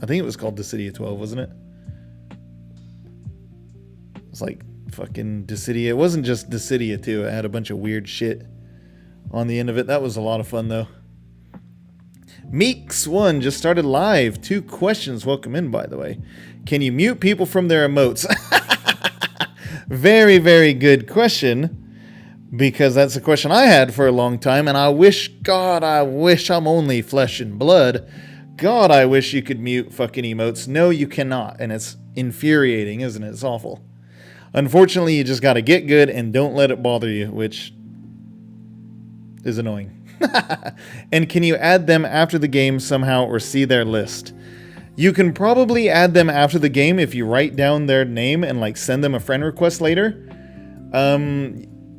I think it was called Dissidia 12, wasn't it? It's like fucking Dissidia. It wasn't just Dissidia 2. It had a bunch of weird shit on the end of it. That was a lot of fun though. Meeks1 just started live. 2 questions. Welcome in, by the way. Can you mute people from their emotes? Very, very good question. Because that's a question I had for a long time. And I wish, God, I wish I'm only flesh and blood. God, I wish you could mute fucking emotes. No, you cannot. And it's infuriating, isn't it? It's awful. Unfortunately, you just got to get good and don't let it bother you, which is annoying. And can you add them after the game somehow or see their list? You can probably add them after the game if you write down their name and like send them a friend request later.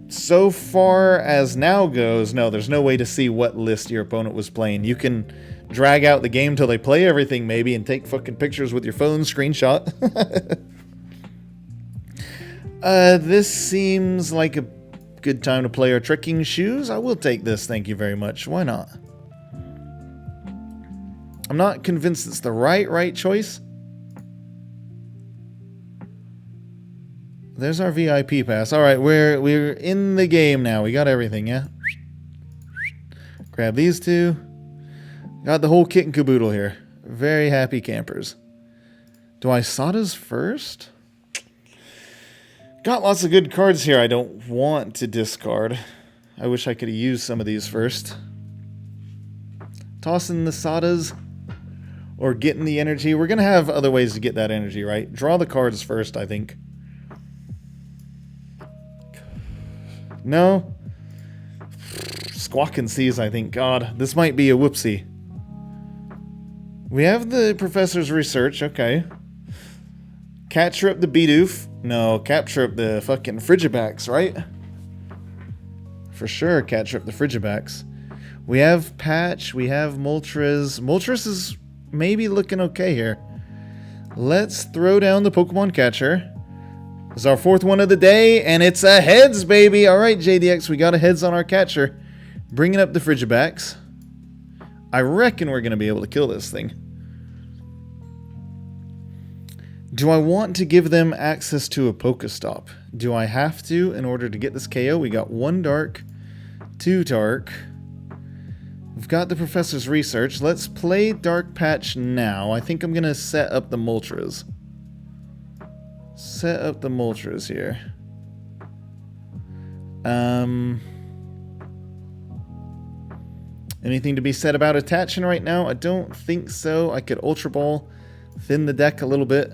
So far as now goes, no, there's no way to see what list your opponent was playing. You can drag out the game till they play everything maybe and take fucking pictures with your phone, screenshot. This seems like a good time to play our trekking shoes. I will take this, thank you very much. Why not? I'm not convinced it's the right choice. There's our VIP pass. Alright, we're in the game now. We got everything, yeah? Grab these 2. Got the whole kit and caboodle here. Very happy campers. Do I Sada's first? Got lots of good cards here I don't want to discard. I wish I could have used some of these first. Tossing the Sadas or getting the energy. We're going to have other ways to get that energy, right? Draw the cards first, I think. No. Squawk and Seas, I think. God, this might be a whoopsie. We have the Professor's Research, okay. Capture up the Bidoof. No, capture up the fucking Frigibax, right? For sure, capture up the Frigibax. We have Patch, we have Moltres. Moltres is maybe looking okay here. Let's throw down the Pokemon Catcher. This is our 4th one of the day, and it's a heads, baby! Alright, JDX, we got a heads on our catcher. Bringing up the Frigibax. I reckon we're going to be able to kill this thing. Do I want to give them access to a Pokestop? Do I have to in order to get this KO? We got 1 dark, 2 dark. We've got the Professor's Research. Let's play Dark Patch now. I think I'm going to set up the Moltres. Set up the Moltres here. Anything to be said about attaching right now? I don't think so. I could Ultra Ball, thin the deck a little bit.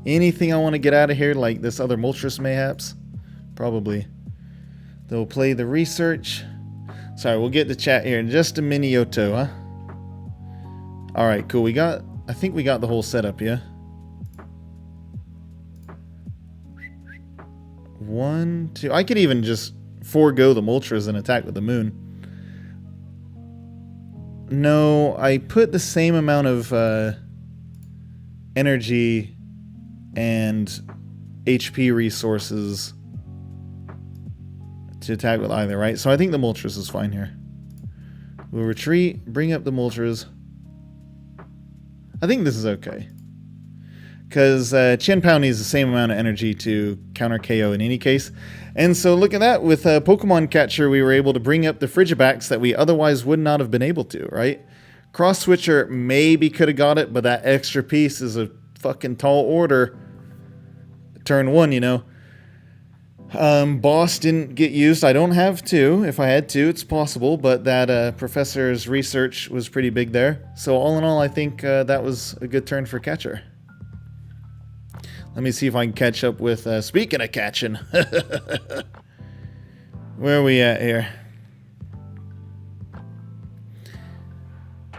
Anything I want to get out of here, like this other Moltres mayhaps? Probably. They'll play the Research. Sorry, we'll get to chat here in just a Minioto, huh? Alright, cool. I think we got the whole setup, yeah? 1, 2. I could even just forego the Moltres and attack with the Moon. No, I put the same amount of energy and HP resources to attack with either, right? So I think the Moltres is fine here. We'll retreat, bring up the Moltres. I think this is okay. because Qian Pao needs the same amount of energy to counter KO in any case. And so look at that, with Pokemon Catcher, we were able to bring up the Frigibacks that we otherwise would not have been able to, right? Cross Switcher maybe could have got it, but that extra piece is a fucking tall order. Turn 1, you know. Boss didn't get used. I don't have to. If I had to, it's possible, but that professor's research was pretty big there. So all in all, I think that was a good turn for Catcher. Let me see if I can catch up with, speaking of catching. Where are we at here?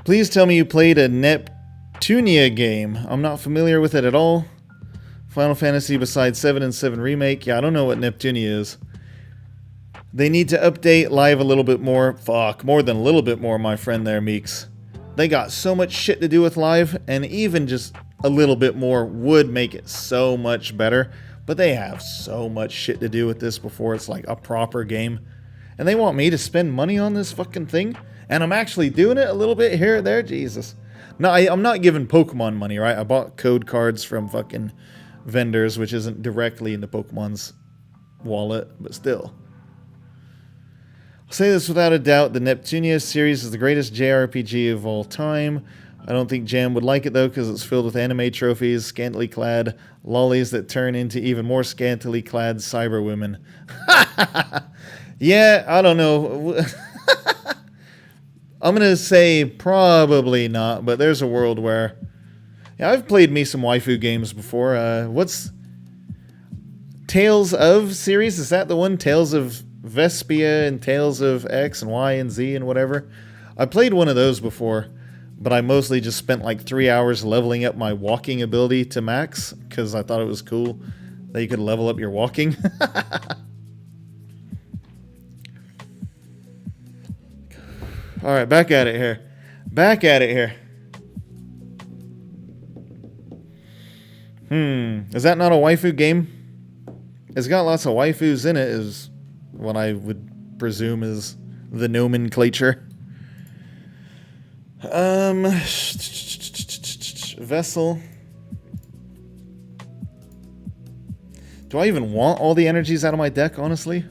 Please tell me you played a Neptunia game. I'm not familiar with it at all. Final Fantasy besides 7 and 7 Remake. Yeah, I don't know what Neptunia is. They need to update Live a little bit more. Fuck, more than a little bit more, my friend there, Meeks. They got so much shit to do with Live, and even just a little bit more would make it so much better. But they have so much shit to do with this before it's like a proper game. And they want me to spend money on this fucking thing? And I'm actually doing it a little bit here or there? Jesus. No, I'm not giving Pokemon money, right? I bought code cards from fucking vendors, which isn't directly into Pokemon's wallet, but still. I'll say this without a doubt, the Neptunia series is the greatest JRPG of all time. I don't think Jam would like it though, because it's filled with anime trophies, scantily clad lollies that turn into even more scantily clad cyber women. Yeah, I don't know. I'm going to say probably not, but there's a world where... Yeah, I've played me some waifu games before. What's... Tales of series? Is that the one? Tales of Vespia and Tales of X and Y and Z and whatever? I played one of those before, but I mostly just spent like 3 hours leveling up my walking ability to max, because I thought it was cool that you could level up your walking. Alright, back at it here. Back at it here. Is that not a waifu game? It's got lots of waifus in it, is what I would presume is the nomenclature. Vessel. Do I even want all the energies out of my deck, honestly?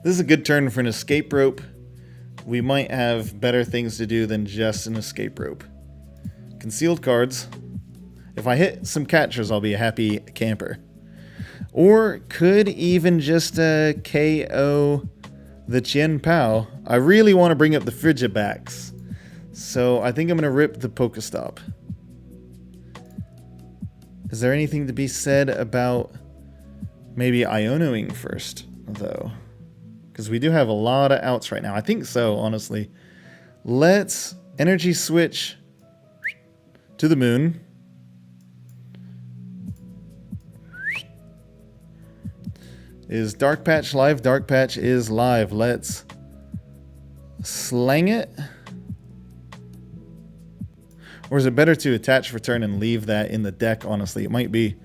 This is a good turn for an escape rope. We might have better things to do than just an escape rope. Concealed cards. If I hit some catchers, I'll be a happy camper. Or could even just KO the Qian Pao. I really want to bring up the Frigibacks. So I think I'm going to rip the Pokestop. Is there anything to be said about maybe Ionoing first, though? Because we do have a lot of outs right now. I think so, honestly. Let's energy switch to the moon. Is Dark Patch live? Dark Patch is live. Let's slang it. Or is it better to attach return and leave that in the deck, honestly? It might be.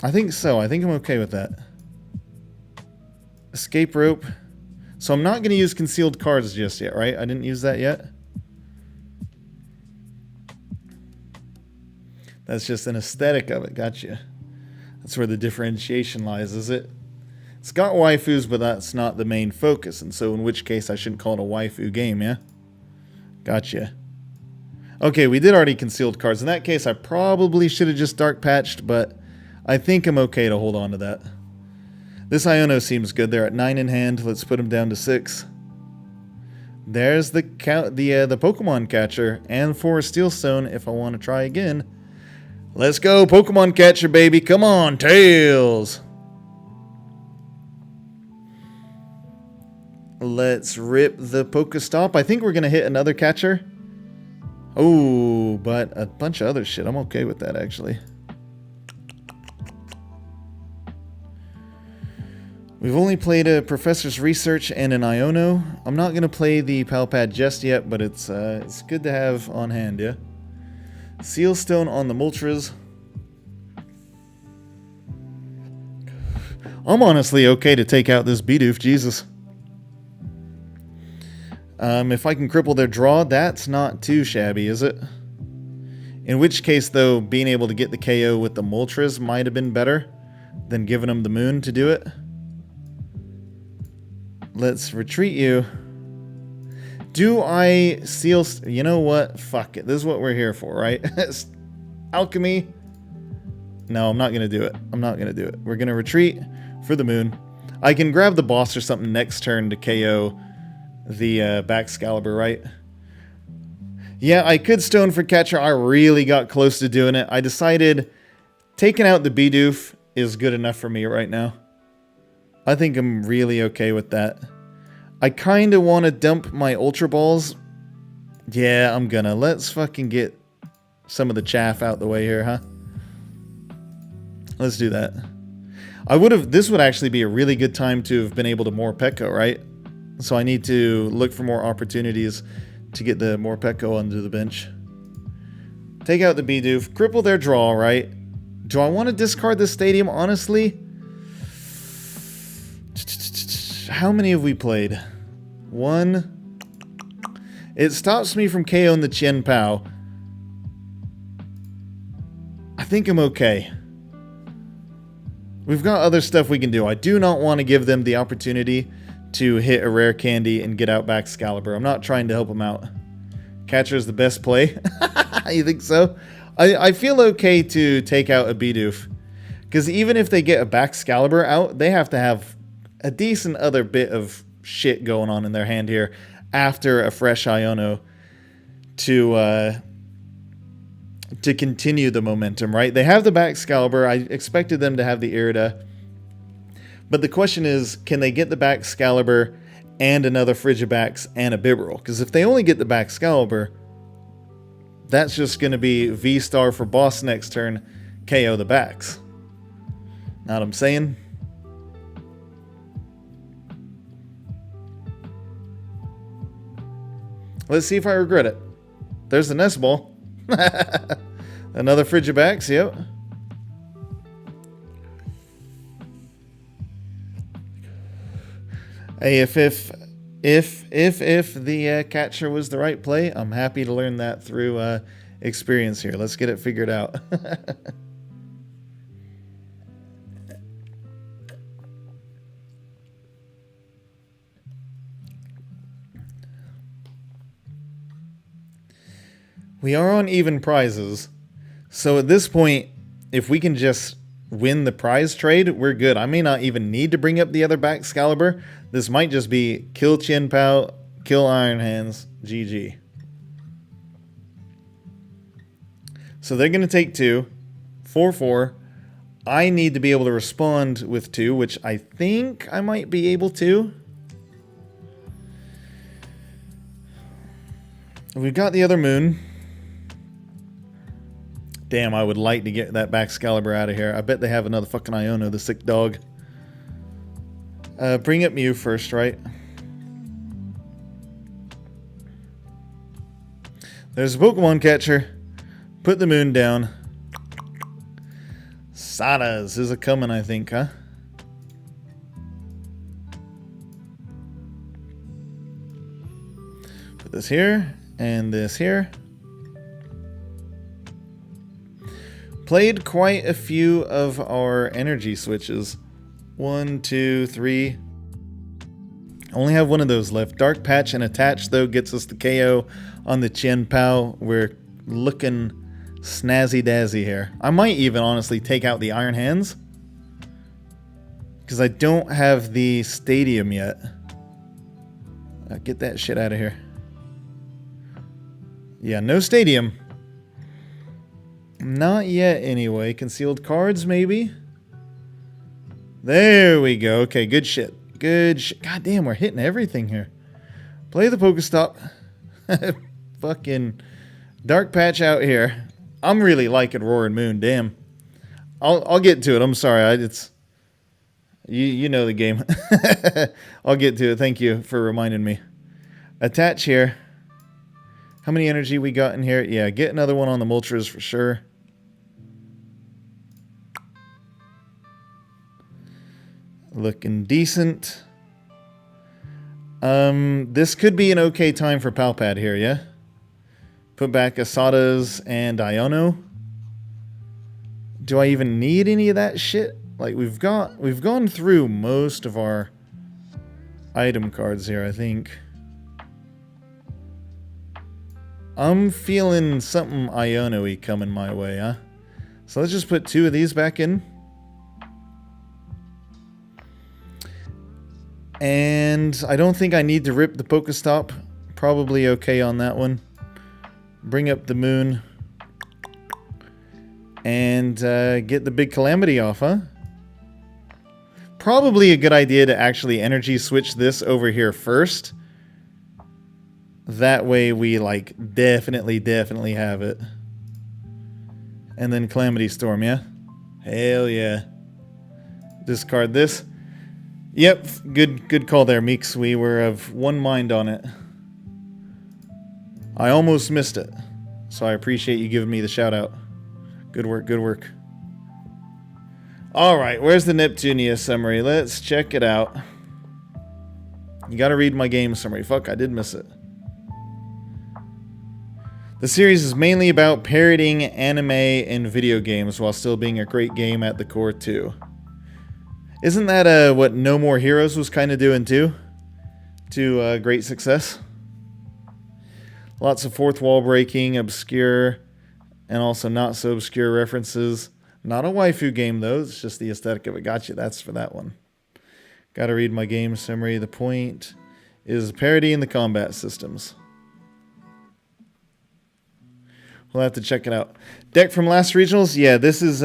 I think so. I think I'm okay with that. Escape rope. So I'm not going to use concealed cards just yet, right? I didn't use that yet. That's just an aesthetic of it. Gotcha. That's where the differentiation lies, is it? It's got waifus, but that's not the main focus. And so in which case I shouldn't call it a waifu game, yeah? Gotcha. Okay, we did already concealed cards. In that case, I probably should have just dark patched, but I think I'm okay to hold on to that. This Iono seems good. They're at 9 in hand. Let's put them down to 6. There's the Pokemon Catcher and 4 Steel Stone if I want to try again. Let's go, Pokemon Catcher, baby. Come on, Tails. Let's rip the Pokestop. I think we're going to hit another catcher. Oh, but a bunch of other shit. I'm okay with that, actually. We've only played a Professor's Research and an Iono. I'm not going to play the Palpad just yet, but it's good to have on hand, yeah? Sealstone on the Moltres. I'm honestly okay to take out this Bidoof, Jesus. If I can cripple their draw, that's not too shabby, is it? In which case, though, being able to get the KO with the Moltres might have been better than giving them the Moon to do it. Let's retreat you. Do I seal... You know what? Fuck it. This is what we're here for, right? Alchemy. No, I'm not going to do it. I'm not going to do it. We're going to retreat for the Moon. I can grab the boss or something next turn to KO the Baxcalibur, right? Yeah, I could Stone for Catcher. I really got close to doing it. I decided taking out the Bidoof is good enough for me right now. I think I'm really okay with that. I kind of want to dump my Ultra Balls. Yeah, I'm gonna. Let's fucking get some of the chaff out the way here, huh? Let's do that. This would actually be a really good time to have been able to Morpeko, right? So I need to look for more opportunities to get the Morpeko onto the bench. Take out the Bidoof. Cripple their draw, right? Do I want to discard the Stadium, honestly? How many have we played? 1. It stops me from KOing the Chien Pao. I think I'm okay. We've got other stuff we can do. I do not want to give them the opportunity to hit a rare candy and get out Baxcalibur. I'm not trying to help them out. Catcher is the best play. You think so? I feel okay to take out a Bidoof. Because even if they get a Baxcalibur out, they have to have a decent other bit of shit going on in their hand here after a fresh Iono to continue the momentum, right? They have the Baxcalibur. I expected them to have the Irida. But the question is, can they get the Baxcalibur and another Frigibax and a Bibarel? Because if they only get the Baxcalibur, that's just going to be V-Star for boss next turn, KO the Bax. Know what I'm saying? Let's see if I regret it. There's the Nest Ball. Another Frigibax, yep. Hey, if the catcher was the right play, I'm happy to learn that through experience here. Let's get it figured out. We are on even prizes, so at this point, if we can just win the prize trade, we're good. I may not even need to bring up the other Baxcalibur. This might just be kill Chien Pao, kill Iron Hands, GG. So they're going to take 2, 4/4. I need to be able to respond with 2, which I think I might be able to. We've got the other Moon. Damn, I would like to get that Baxcalibur out of here. I bet they have another fucking Iono, the sick dog. Bring up Mew first, right? There's a Pokemon catcher. Put the Moon down. Sadas is a coming, I think, huh? Put this here and this here. Played quite a few of our energy switches. 1, 2, 3. Only have one of those left. Dark Patch and Attach, though, gets us the KO on the Chien Pao. We're looking snazzy-dazzy here. I might even, honestly, take out the Iron Hands. Because I don't have the Stadium yet. Get that shit out of here. Yeah, no Stadium. Not yet, anyway. Concealed cards, maybe? There we go. Okay, good shit. Good shit. God damn, we're hitting everything here. Play the Pokestop. Fucking Dark Patch out here. I'm really liking Roaring Moon. Damn. I'll get to it. I'm sorry. It's you know the game. I'll get to it. Thank you for reminding me. Attach here. How many energy we got in here? Yeah, get another one on the Moltres for sure. Looking decent. This could be an okay time for Palpad here, yeah? Put back Asadas and Iono. Do I even need any of that shit? Like, we've gone through most of our item cards here, I think. I'm feeling something Iono-y coming my way, huh? So let's just put 2 of these back in. And I don't think I need to rip the Pokestop. Probably okay on that one. Bring up the moon. And get the big Calamity off, huh? Probably a good idea to actually energy switch this over here first. That way we, like, definitely have it. And then Calamity Storm, yeah? Hell yeah. Discard this. Yep, good call there, Meeks. We were of one mind on it. I almost missed it. So I appreciate you giving me the shout out. Good work, good work. Alright, where's the Neptunia summary? Let's check it out. You gotta read my game summary. Fuck, I did miss it. The series is mainly about parodying anime and video games while still being a great game at the core too. Isn't that what No More Heroes was kind of doing too? To great success. Lots of fourth wall breaking, obscure, and also not so obscure references. Not a waifu game though, it's just the aesthetic of it. Gotcha, that's for that one. Gotta read my game summary. The point is parodying the combat systems. We'll have to check it out. Deck from last regionals? Yeah, this is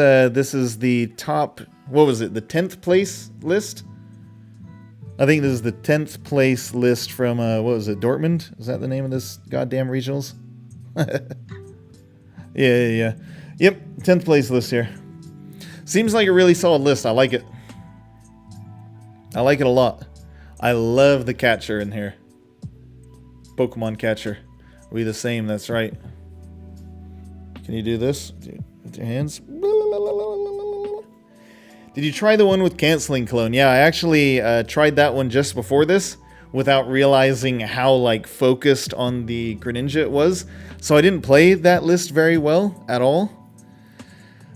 the top, what was it, the 10th place list? I think this is the 10th place list from, what was it, Dortmund? Is that the name of this goddamn regionals? Yeah. Yep, 10th place list here. Seems like a really solid list. I like it. I like it a lot. I love the catcher in here. Pokemon catcher. We the same, that's right. Can you do this with your hands? Did you try the one with canceling clone? Yeah, I actually tried that one just before this without realizing how like focused on the Greninja it was. So I didn't play that list very well at all.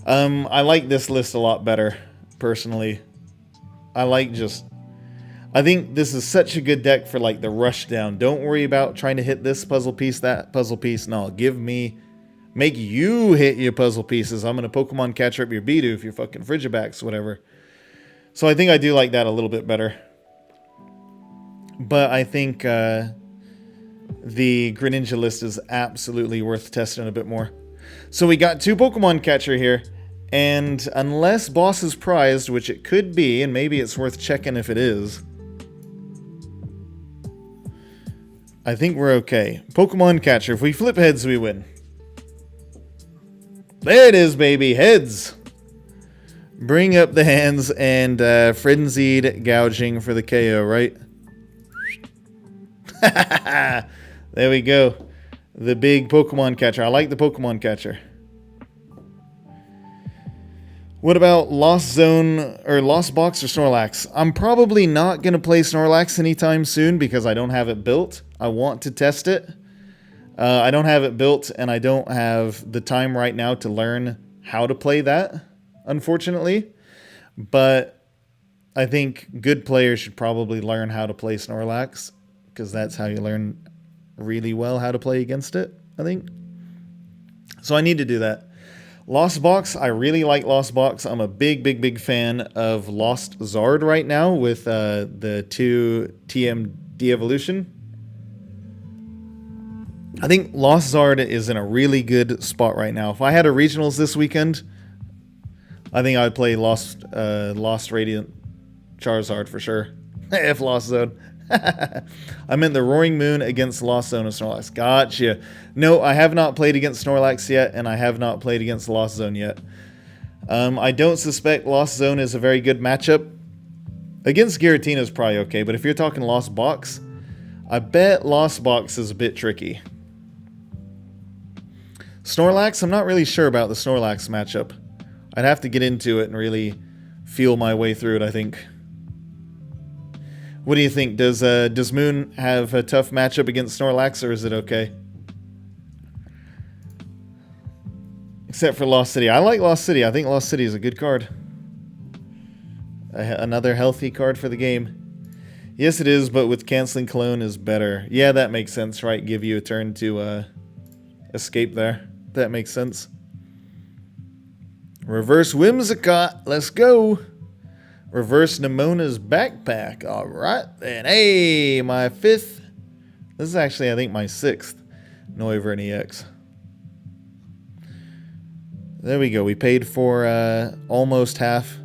I like this list a lot better, personally. I think this is such a good deck for like the rush down. Don't worry about trying to hit this puzzle piece, that puzzle piece. No, make you hit your puzzle pieces. I'm going to Pokemon catcher up your Bidoof, your fucking Frigibax, whatever. So I think I do like that a little bit better. But I think the Greninja list is absolutely worth testing a bit more. So we got 2 Pokemon catcher here. And unless boss is prized, which it could be, and maybe it's worth checking if it is, I think we're okay. Pokemon catcher. If we flip heads, we win. There it is, baby. Heads. Bring up the hands and frenzied gouging for the KO, right? There we go. The big Pokemon catcher. I like the Pokemon catcher. What about Lost Zone or Lost Box or Snorlax? I'm probably not going to play Snorlax anytime soon because I don't have it built. I want to test it. I don't have it built and I don't have the time right now to learn how to play that, unfortunately. But I think good players should probably learn how to play Snorlax because that's how you learn really well how to play against it, I think. So I need to do that. Lost Box, I really like Lost Box. I'm a big fan of Lost Zard right now with the 2 TM De-Evolution. I think Lost Zard is in a really good spot right now. If I had a regionals this weekend, I think I'd play Lost Radiant Charizard for sure. If Lost Zone. I meant the Roaring Moon against Lost Zone and Snorlax. Gotcha. No, I have not played against Snorlax yet, and I have not played against Lost Zone yet. I don't suspect Lost Zone is a very good matchup. Against Giratina is probably okay, but if you're talking Lost Box, I bet Lost Box is a bit tricky. Snorlax, I'm not really sure about the Snorlax matchup. I'd have to get into it and really feel my way through it, I think. What do you think? Does Moon have a tough matchup against Snorlax, or is it okay? Except for Lost City. I like Lost City. I think Lost City is a good card. Another healthy card for the game. Yes, it is, but with canceling Cologne is better. Yeah, that makes sense, right? Give you a turn to escape there. That makes sense. Reverse Whimsicott. Let's go. Reverse Nemona's Backpack. All right, then. Hey, my 5th. This is actually, I think, my 6th Noivern EX. There we go. We paid for almost half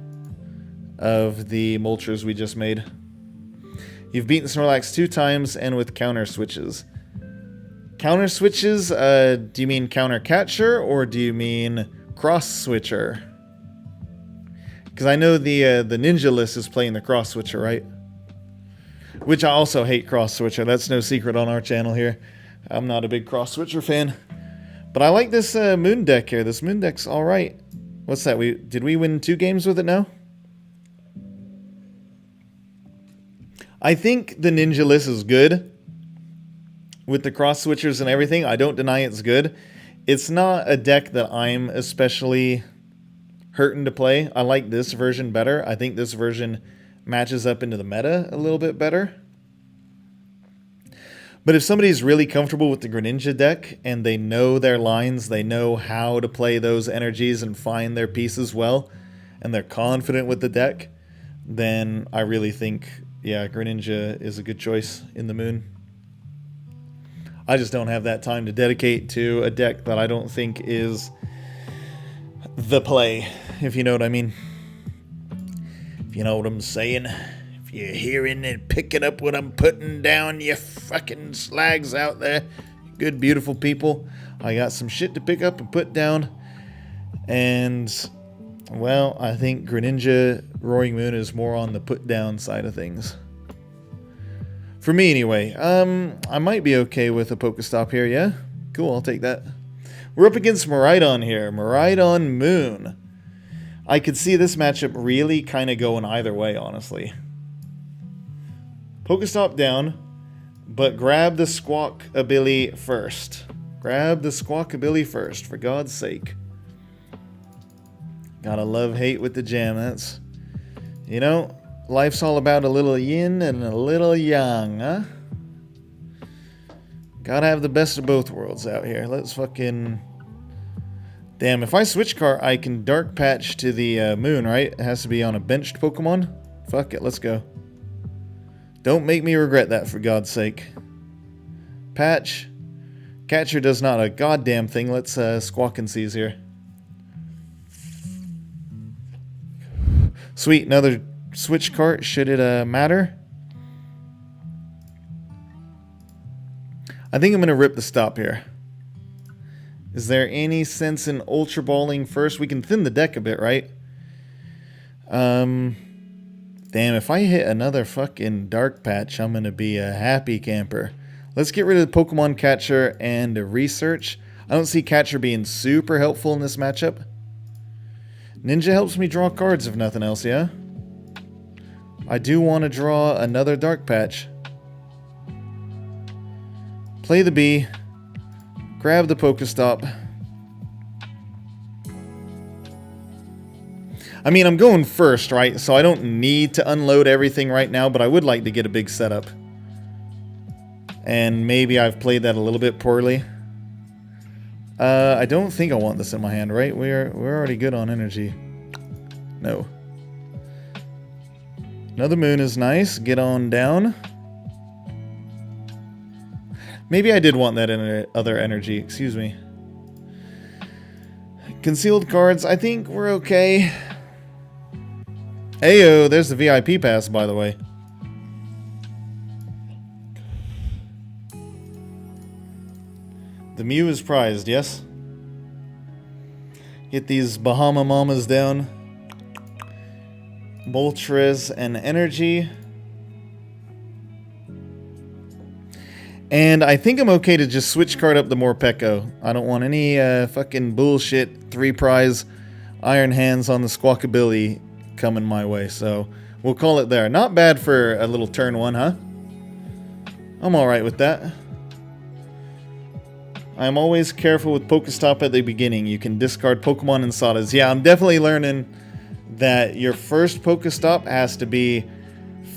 of the Moltres we just made. You've beaten Snorlax 2 times and with counter switches. Counter switches, do you mean counter catcher or do you mean cross switcher? Because I know the Ninja list is playing the cross switcher, right? Which I also hate cross switcher. That's no secret on our channel here. I'm not a big cross switcher fan. But I like this Moon deck here. This Moon deck's alright. What's that? Did we win 2 games with it now? I think the Ninja list is good. With the cross switchers and everything, I don't deny it's good. It's not a deck that I'm especially hurting to play. I like this version better. I think this version matches up into the meta a little bit better. But if somebody's really comfortable with the Greninja deck and they know their lines, they know how to play those energies and find their pieces well, and they're confident with the deck, then I really think, yeah, Greninja is a good choice in the Moon. I just don't have that time to dedicate to a deck that I don't think is the play, if you know what I mean. If you know what I'm saying. If you're hearing and picking up what I'm putting down, you fucking slags out there. Good, beautiful people. I got some shit to pick up and put down. And, well, I think Greninja Roaring Moon is more on the put down side of things. For me, anyway. I might be okay with a Pokestop here, yeah? Cool, I'll take that. We're up against Miraidon here. Miraidon Moon. I could see this matchup really kind of going either way, honestly. Pokestop down, but grab the Squawkabilly first. Grab the Squawkabilly first, for God's sake. Gotta love-hate with the jam. That's, you know, life's all about a little yin and a little yang, huh? Gotta have the best of both worlds out here. Let's fucking... Damn, if I switch car, I can Dark Patch to the Moon, right? It has to be on a benched Pokemon? Fuck it, let's go. Don't make me regret that, for God's sake. Patch. Catcher does not a goddamn thing. Let's Squawk and Seize here. Sweet, another switch cart. Should it matter? I think I'm going to rip the stop here. Is there any sense in Ultra Balling first? We can thin the deck a bit, right? Damn, if I hit another fucking Dark Patch, I'm going to be a happy camper. Let's get rid of the Pokemon Catcher and Research. I don't see Catcher being super helpful in this matchup. Ninja helps me draw cards, if nothing else, yeah? I do want to draw another Dark Patch. Play the bee. Grab the Pokestop. I mean, I'm going first, right? So I don't need to unload everything right now, but I would like to get a big setup. And maybe I've played that a little bit poorly. I don't think I want this in my hand, right? We're already good on energy. No. Another Moon is nice. Get on down. Maybe I did want that other energy. Excuse me. Concealed cards. I think we're okay. Ayo, there's the VIP pass, by the way. The Mew is prized, yes? Get these Bahama Mamas down. Moltres and energy. And I think I'm okay to just switch card up the Morpeko. I don't want any fucking bullshit 3 prize Iron Hands on the Squawkabilly coming my way, so we'll call it there. Not bad for a little turn 1, huh? I'm alright with that. I'm always careful with Pokestop at the beginning. You can discard Pokemon and Sadas. Yeah, I'm definitely learning that your first Pokestop has to be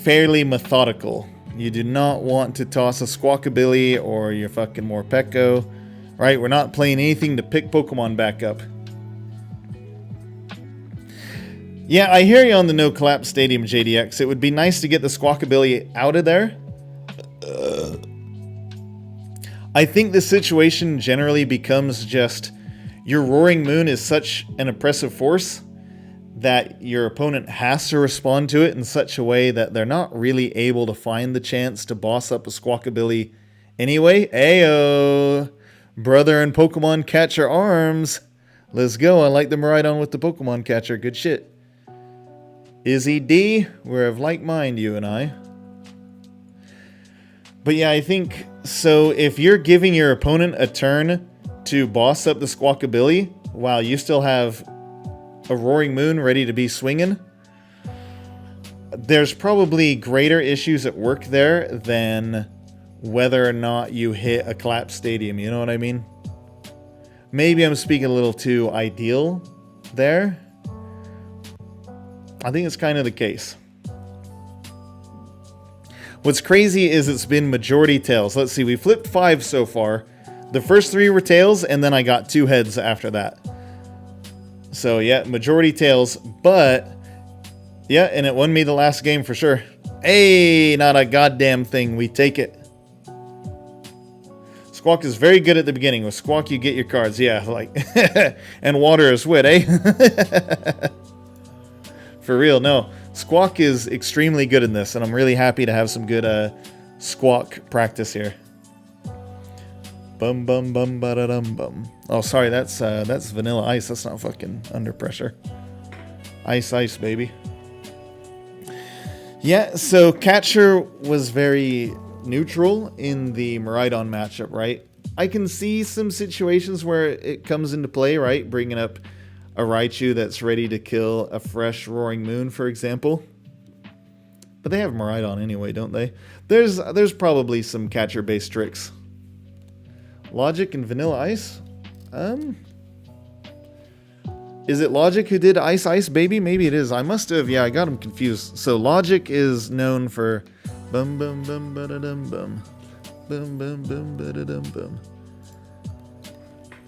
fairly methodical. You do not want to toss a Squawkabilly or your fucking Morpeko, right? We're not playing anything to pick Pokemon back up. Yeah, I hear you on the no collapse stadium, JDX. It would be nice to get the Squawkabilly out of there. I think the situation generally becomes just your Roaring Moon is such an oppressive force that your opponent has to respond to it in such a way that they're not really able to find the chance to boss up a Squawkabilly anyway. Ayo! Brother and Pokemon Catcher arms. Let's go. I like the Miraidon with the Pokemon Catcher. Good shit. Izzy D, we're of like mind, you and I. But yeah, I think, so if you're giving your opponent a turn to boss up the Squawkabilly while you still have a Roaring Moon ready to be swinging, there's probably greater issues at work there than whether or not you hit a collapsed stadium, you know what I mean? Maybe I'm speaking a little too ideal there. I think it's kind of the case. What's crazy is it's been majority tails. Let's see, we flipped 5 so far. The first 3 were tails, and then I got 2 heads after that. So yeah, majority tails, but yeah, and it won me the last game for sure. Hey, not a goddamn thing. We take it. Squawk is very good at the beginning. With Squawk, you get your cards. Yeah, like, and water is wit, eh? For real, no. Squawk is extremely good in this, and I'm really happy to have some good Squawk practice here. Bum bum bum ba da dum bum. Oh, sorry, that's Vanilla Ice. That's not fucking Under Pressure. Ice, ice, baby. Yeah, so Catcher was very neutral in the Miraidon matchup, right? I can see some situations where it comes into play, right? Bringing up a Raichu that's ready to kill a fresh Roaring Moon, for example. But they have Miraidon anyway, don't they? There's probably some catcher-based tricks. Logic and Vanilla Ice? Is it Logic who did Ice Ice Baby? Maybe it is. I must have, yeah, I got him confused. So Logic is known for bum bum bum ba da dum bum. Bum bum bum ba da dum bum.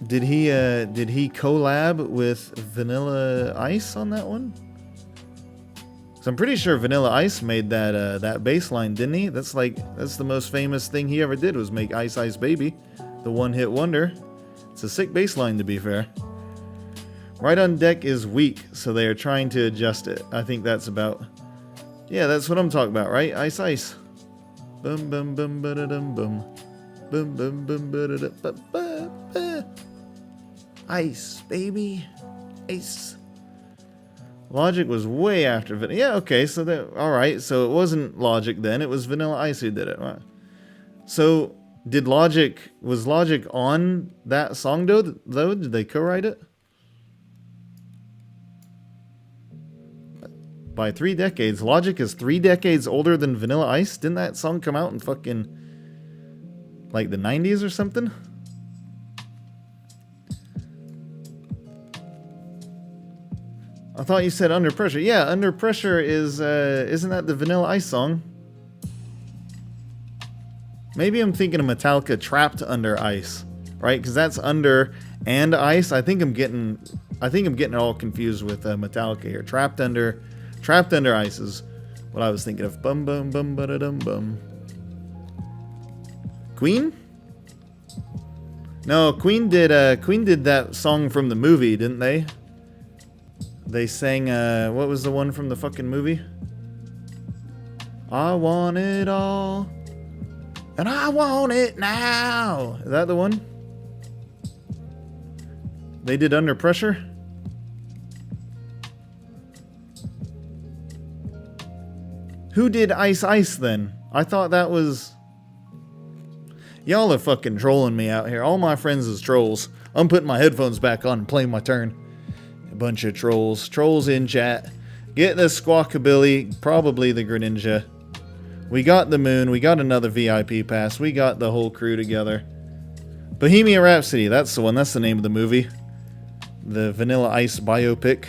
Did he collab with Vanilla Ice on that one? So I'm pretty sure Vanilla Ice made that bass line, didn't he? That's the most famous thing he ever did was make Ice Ice Baby, the one-hit wonder. It's a sick bass line, to be fair. Miraidon deck is weak, so they are trying to adjust it. I think that's about, yeah, that's what I'm talking about, right? Ice Ice. Bum bum bum ba da dum bum. Bum bum bum ba da da ba ba ba. Ice, baby. Ice. Logic was way after Vanilla. Yeah, okay, so that, alright, so it wasn't Logic then, it was Vanilla Ice who did it. Right. So, was Logic on that song though? Did they co-write it? By 3 decades. Logic is 3 decades older than Vanilla Ice? Didn't that song come out in fucking, like, the 90s or something? I thought you said Under Pressure. Yeah, Under Pressure is, isn't that the Vanilla Ice song? Maybe I'm thinking of Metallica Trapped Under Ice, right? Because that's Under and Ice. I think I'm getting it all confused with Metallica here. Trapped Under Ice is what I was thinking of. Bum bum bum ba da dum bum. Queen? No, Queen did that song from the movie, didn't they? They sang, what was the one from the fucking movie? I want it all, and I want it now. Is that the one? They did Under Pressure? Who did Ice Ice then? I thought that was... Y'all are fucking trolling me out here. All my friends is trolls. I'm putting my headphones back on and playing my turn. Bunch of trolls. Trolls in chat. Get the Squawkabilly, probably the Greninja. We got the moon, we got another VIP pass, we got the whole crew together. Bohemian Rhapsody, that's the one, that's the name of the movie. The Vanilla Ice biopic.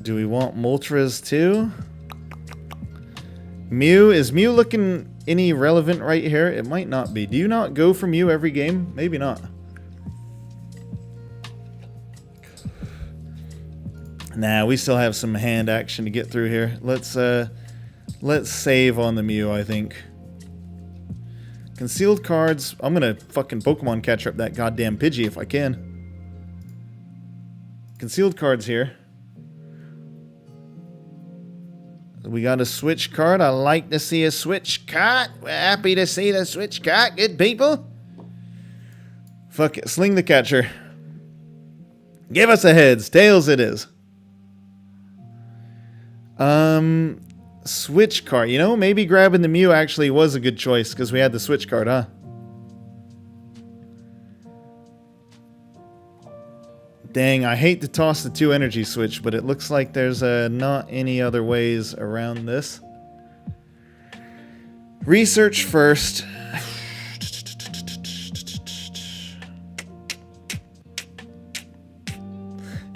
Do we want Moltres too? Mew, is Mew looking any relevant right here? It might not be. Do you not go for Mew every game? Maybe not. Nah, we still have some hand action to get through here. Let's save on the Mew, I think. Concealed cards. I'm gonna fucking Pokemon catcher up that goddamn Pidgey if I can. Concealed cards here. We got a switch card. I like to see a switch card. We're happy to see the switch card, good people. Fuck it, sling the catcher. Give us a heads, tails it is. Switch card. You know, maybe grabbing the Mew actually was a good choice because we had the switch card, huh? Dang, I hate to toss the 2 energy switch, but it looks like there's not any other ways around this. Research first.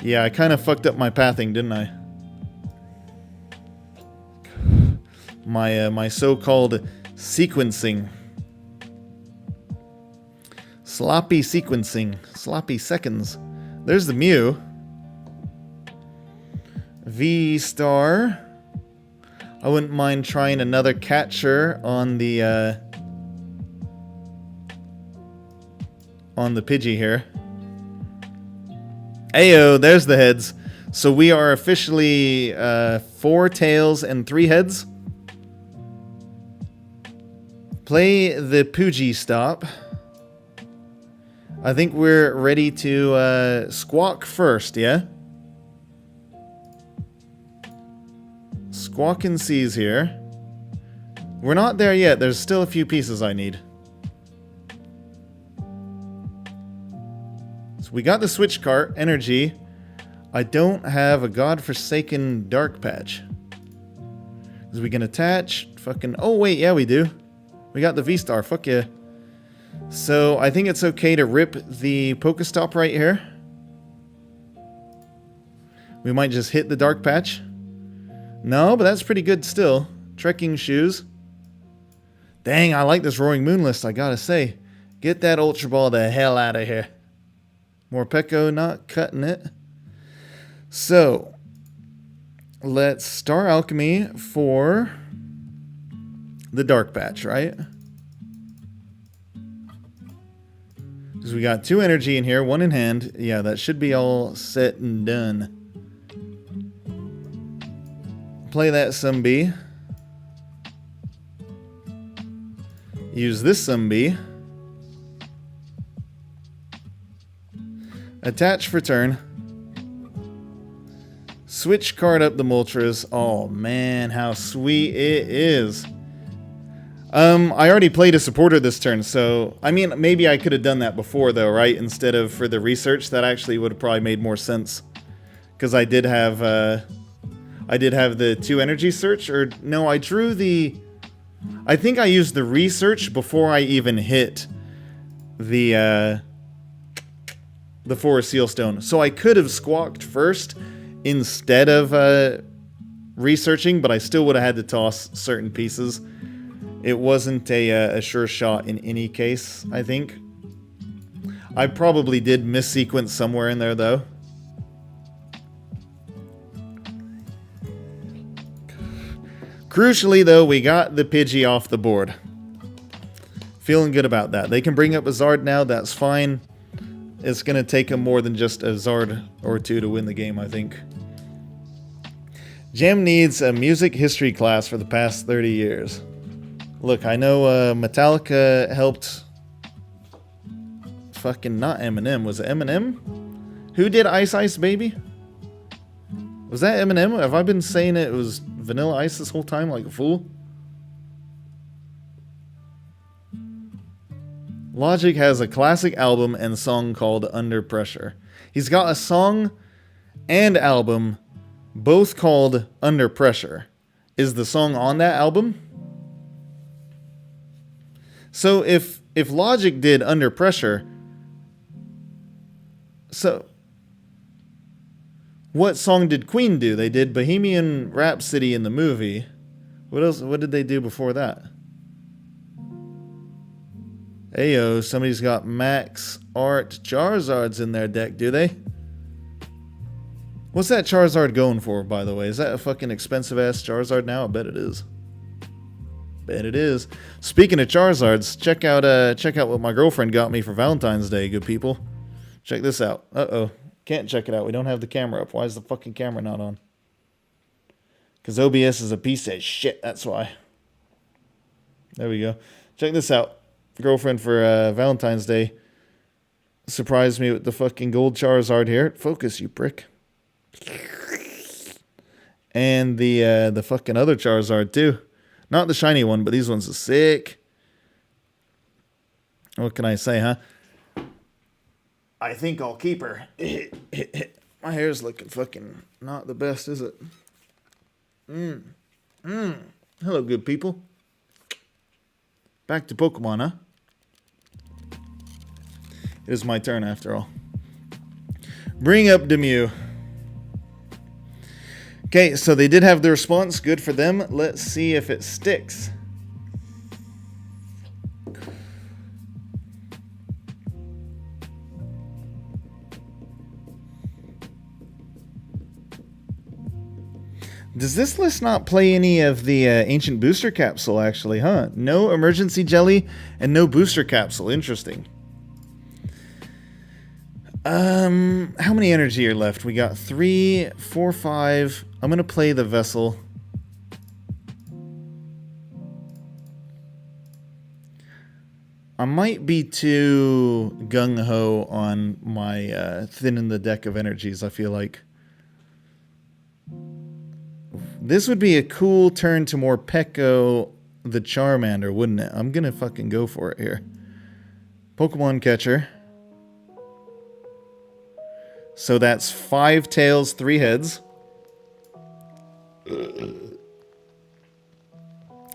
Yeah, I kind of fucked up my pathing, didn't I? My so-called sequencing. Sloppy sequencing. Sloppy seconds. There's the Mew. V-Star. I wouldn't mind trying another catcher on the Pidgey here. Ayo, there's the heads. So we are officially 4 tails and 3 heads. Play the Puggy-Stop. I think we're ready to squawk first, yeah? Squawk and Seize here. We're not there yet. There's still a few pieces I need. So we got the switch cart, energy. I don't have a godforsaken dark patch. Is we can attach fucking... Oh, wait, yeah, we do. We got the V-Star, fuck yeah. So, I think it's okay to rip the Pokestop right here. We might just hit the dark patch. No, but that's pretty good still. Trekking shoes. Dang, I like this Roaring Moon list, I gotta say. Get that Ultra Ball the hell out of here. Morpeko not cutting it. So, let's Star Alchemy for the dark patch, right? Because we got 2 energy in here, 1 in hand. Yeah, that should be all set and done. Play that Sumbi. Use this Sumbi. Attach for turn. Switch card up the Moltres. Oh man, how sweet it is. I already played a supporter this turn, so... I mean, maybe I could have done that before, though, right? Instead of for the research, that actually would have probably made more sense. Because I did have the 2 energy search, or... No, I drew the... I think I used the research before I even hit the Forest Sealstone. So I could have squawked first instead of researching, but I still would have had to toss certain pieces. It wasn't a sure shot in any case, I think. I probably did missequence somewhere in there, though. Crucially, though, we got the Pidgey off the board. Feeling good about that. They can bring up a Zard now, that's fine. It's going to take them more than just a Zard or 2 to win the game, I think. Gem needs a music history class for the past 30 years. Look, I know Metallica helped... Fucking not Eminem. Was it Eminem? Who did Ice Ice Baby? Was that Eminem? Have I been saying it was Vanilla Ice this whole time like a fool? Logic has a classic album and song called Under Pressure. He's got a song and album, both called Under Pressure. Is the song on that album? So if Logic did Under Pressure, so what song did Queen do? They did Bohemian Rhapsody in the movie. What else? What did they do before that? Ayo, somebody's got Max Art Charizards in their deck, do they? What's that Charizard going for, by the way? Is that a fucking expensive-ass Charizard now? I bet it is. Bet it is. Speaking of Charizards, check out what my girlfriend got me for Valentine's Day, good people. Check this out. Uh-oh. Can't check it out. We don't have the camera up. Why is the fucking camera not on? Because OBS is a piece of shit, that's why. There we go. Check this out. Girlfriend for Valentine's Day surprised me with the fucking gold Charizard here. Focus, you prick. And the fucking other Charizard too. Not the shiny one, but these ones are sick. What can I say, huh? I think I'll keep her. My hair's looking fucking not the best, is it? Hello, good people. Back to Pokemon, huh? It is my turn after all. Bring up Demue. Okay, so they did have the response. Good for them. Let's see if it sticks. Does this list not play any of the Ancient Booster Capsule, actually, huh? No Emergency Jelly and no Booster Capsule. Interesting. How many energy are left? We got 3, 4, 5. I'm gonna play the Vessel. I might be too gung-ho on my thinning the deck of energies, I feel like. This would be a cool turn to Morpeko the Charmander, wouldn't it? I'm gonna fucking go for it here. Pokemon Catcher. So that's 5 tails, 3 heads.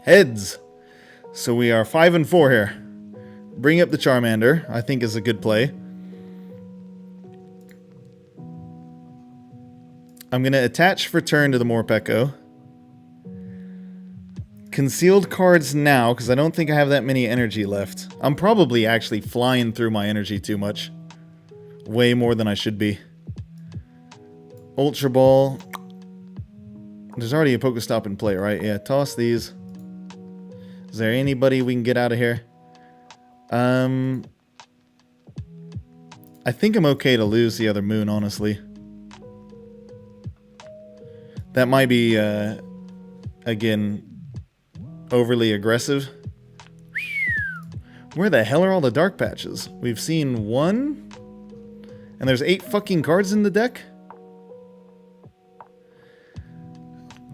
Heads. So we are 5 and 4 here. Bring up the Charmander, I think is a good play. I'm going to attach for turn to the Morpeko. Concealed cards now, because I don't think I have that many energy left. I'm probably actually flying through my energy too much. Way more than I should be. Ultra Ball. There's already a Pokestop in play, right? Yeah, toss these. Is there anybody we can get out of here? I think I'm okay to lose the other moon, honestly. That might be, again, overly aggressive. Where the hell are all the dark patches? We've seen 1, and there's 8 fucking cards in the deck?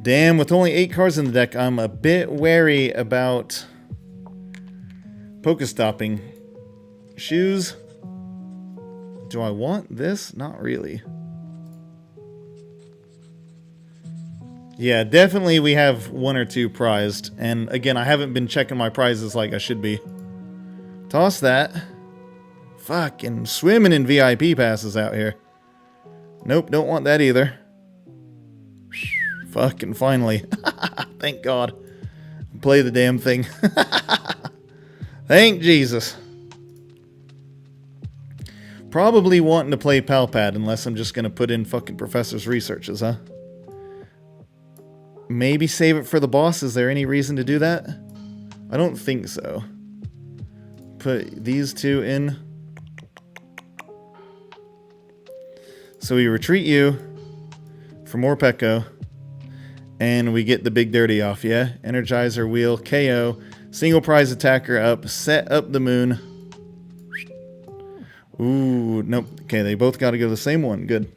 Damn, with only 8 cards in the deck, I'm a bit wary about Pokestopping. Shoes. Do I want this? Not really. Yeah, definitely we have 1 or 2 prized. And again, I haven't been checking my prizes like I should be. Toss that. Fucking swimming in VIP passes out here. Nope, don't want that either. Fucking finally. Thank God. Play the damn thing. Thank Jesus. Probably wanting to play Palpad unless I'm just going to put in fucking Professor's Researches, huh? Maybe save it for the boss. Is there any reason to do that? I don't think so. Put these 2 in. So we retreat you for Morpeko. And we get the big dirty off, yeah? Energizer Wheel, KO. Single prize attacker up. Set up the moon. Ooh, nope. Okay, they both got to go the same one. Good.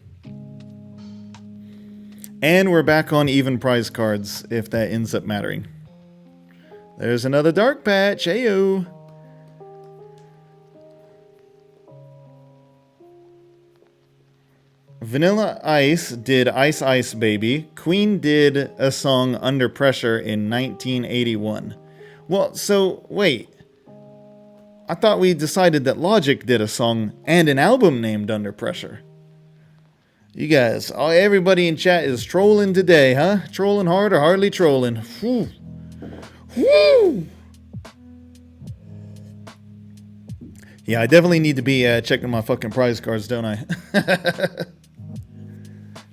And we're back on even prize cards, if that ends up mattering. There's another dark patch. Ayo. Vanilla Ice did Ice Ice Baby. Queen did a song Under Pressure in 1981. Well, so wait. I thought we decided that Logic did a song and an album named Under Pressure. You guys, everybody in chat is trolling today, huh? Trolling hard or hardly trolling? Whew. Woo! Yeah, I definitely need to be checking my fucking prize cards, don't I?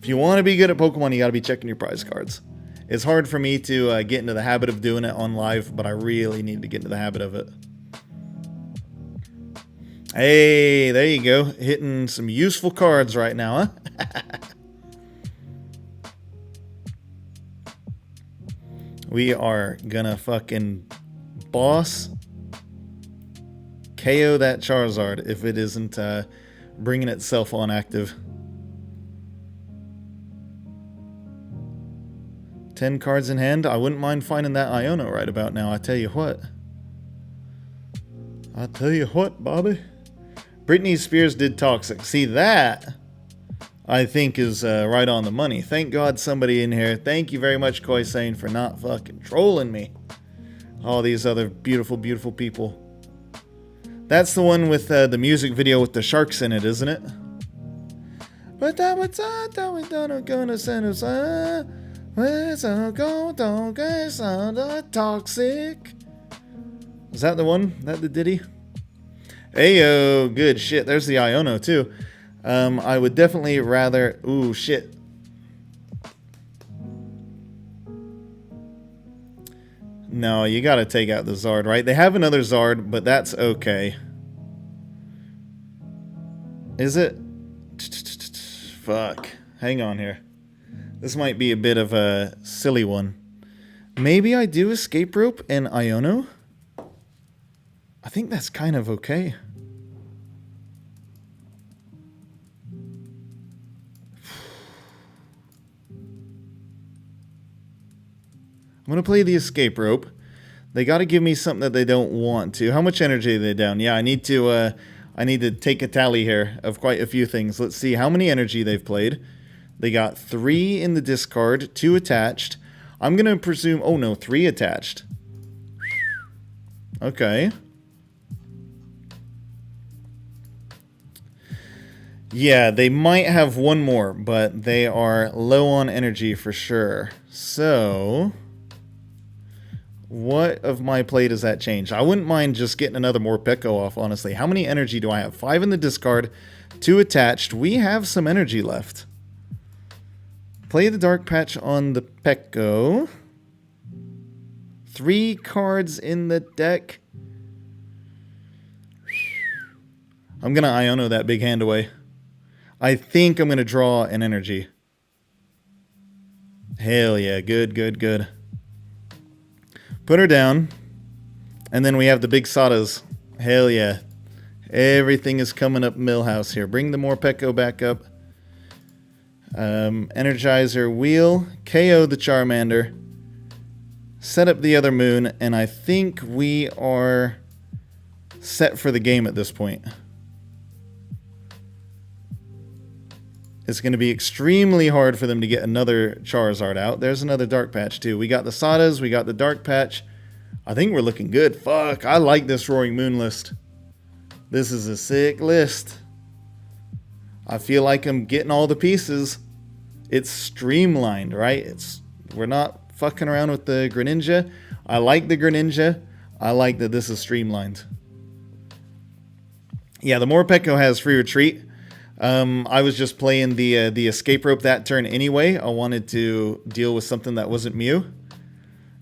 If you want to be good at Pokemon, you got to be checking your prize cards. It's hard for me to get into the habit of doing it on live, but I really need to get into the habit of it. Hey, there you go. Hitting some useful cards right now, huh? We are gonna fucking boss KO that Charizard if it isn't bringing itself on active. 10 cards in hand. I wouldn't mind finding that Iono right about now, I tell you what. I tell you what, Bobby. Britney Spears did Toxic. See, that I think is right on the money. Thank God somebody in here. Thank you very much, Koi Sane, for not fucking trolling me. All these other beautiful, beautiful people. That's the one with the music video with the sharks in it, isn't it? But that was gonna send us toxic. Is that the one? That the ditty? Ayo, good shit. There's the Iono too. I would definitely rather. Ooh, shit. No, you gotta take out the Zard, right? They have another Zard, but that's okay. Is it? Fuck. Hang on here. This might be a bit of a silly one. Maybe I do Escape Rope and Iono? I think that's kind of okay. I'm going to play the Escape Rope. They got to give me something that they don't want to. How much energy are they down? Yeah, I need to take a tally here of quite a few things. Let's see how many energy they've played. They got 3 in the discard, 2 attached. I'm going to presume... Oh, no, 3 attached. Okay. Yeah, they might have one more, but they are low on energy for sure. So... what of my play does that change? I wouldn't mind just getting another Morpeko off, honestly. How many energy do I have? 5 in the discard, 2 attached. We have some energy left. Play the Dark Patch on the Peko. 3 cards in the deck. I'm going to Iono that big hand away. I think I'm going to draw an energy. Hell yeah, good, good, good. Put her down. And then we have the big Sadas. Hell yeah. Everything is coming up Millhouse here. Bring the Morpeko back up. Energizer Wheel. KO the Charmander. Set up the other moon. And I think we are set for the game at this point. It's going to be extremely hard for them to get another Charizard out. There's another Dark Patch too. We got the Sadas, we got the Dark Patch. I think we're looking good. Fuck, I like this Roaring Moon list. This is a sick list. I feel like I'm getting all the pieces. It's streamlined, right? We're not fucking around with the Greninja. I like the Greninja. I like that this is streamlined. Yeah, the Morpeko has free retreat. I was just playing the Escape Rope that turn anyway. I wanted to deal with something that wasn't Mew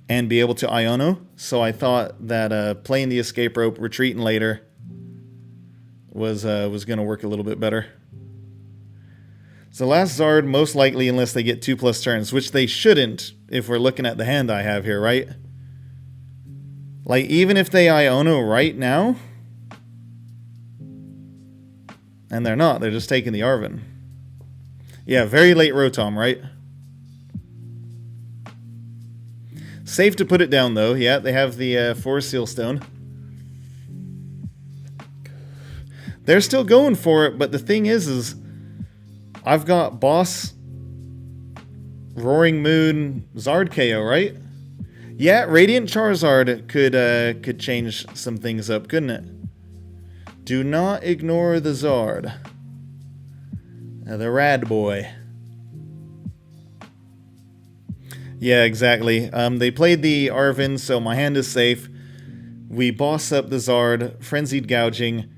and be able to Iono. So I thought that playing the Escape Rope, retreating later, was going to work a little bit better. So last Zard, most likely, unless they get 2+ turns, which they shouldn't if we're looking at the hand I have here, right? Like, even if they Iono right now... and they're not. They're just taking the Arven. Yeah, very late Rotom, right? Safe to put it down, though. Yeah, they have the Forest Seal Stone. They're still going for it, but the thing is I've got boss, Roaring Moon, Zard KO, right? Yeah, Radiant Charizard could change some things up, couldn't it? Do not ignore the Zard. The Rad Boy. Yeah, exactly. They played the Arven, so my hand is safe. We boss up the Zard, Frenzied Gouging.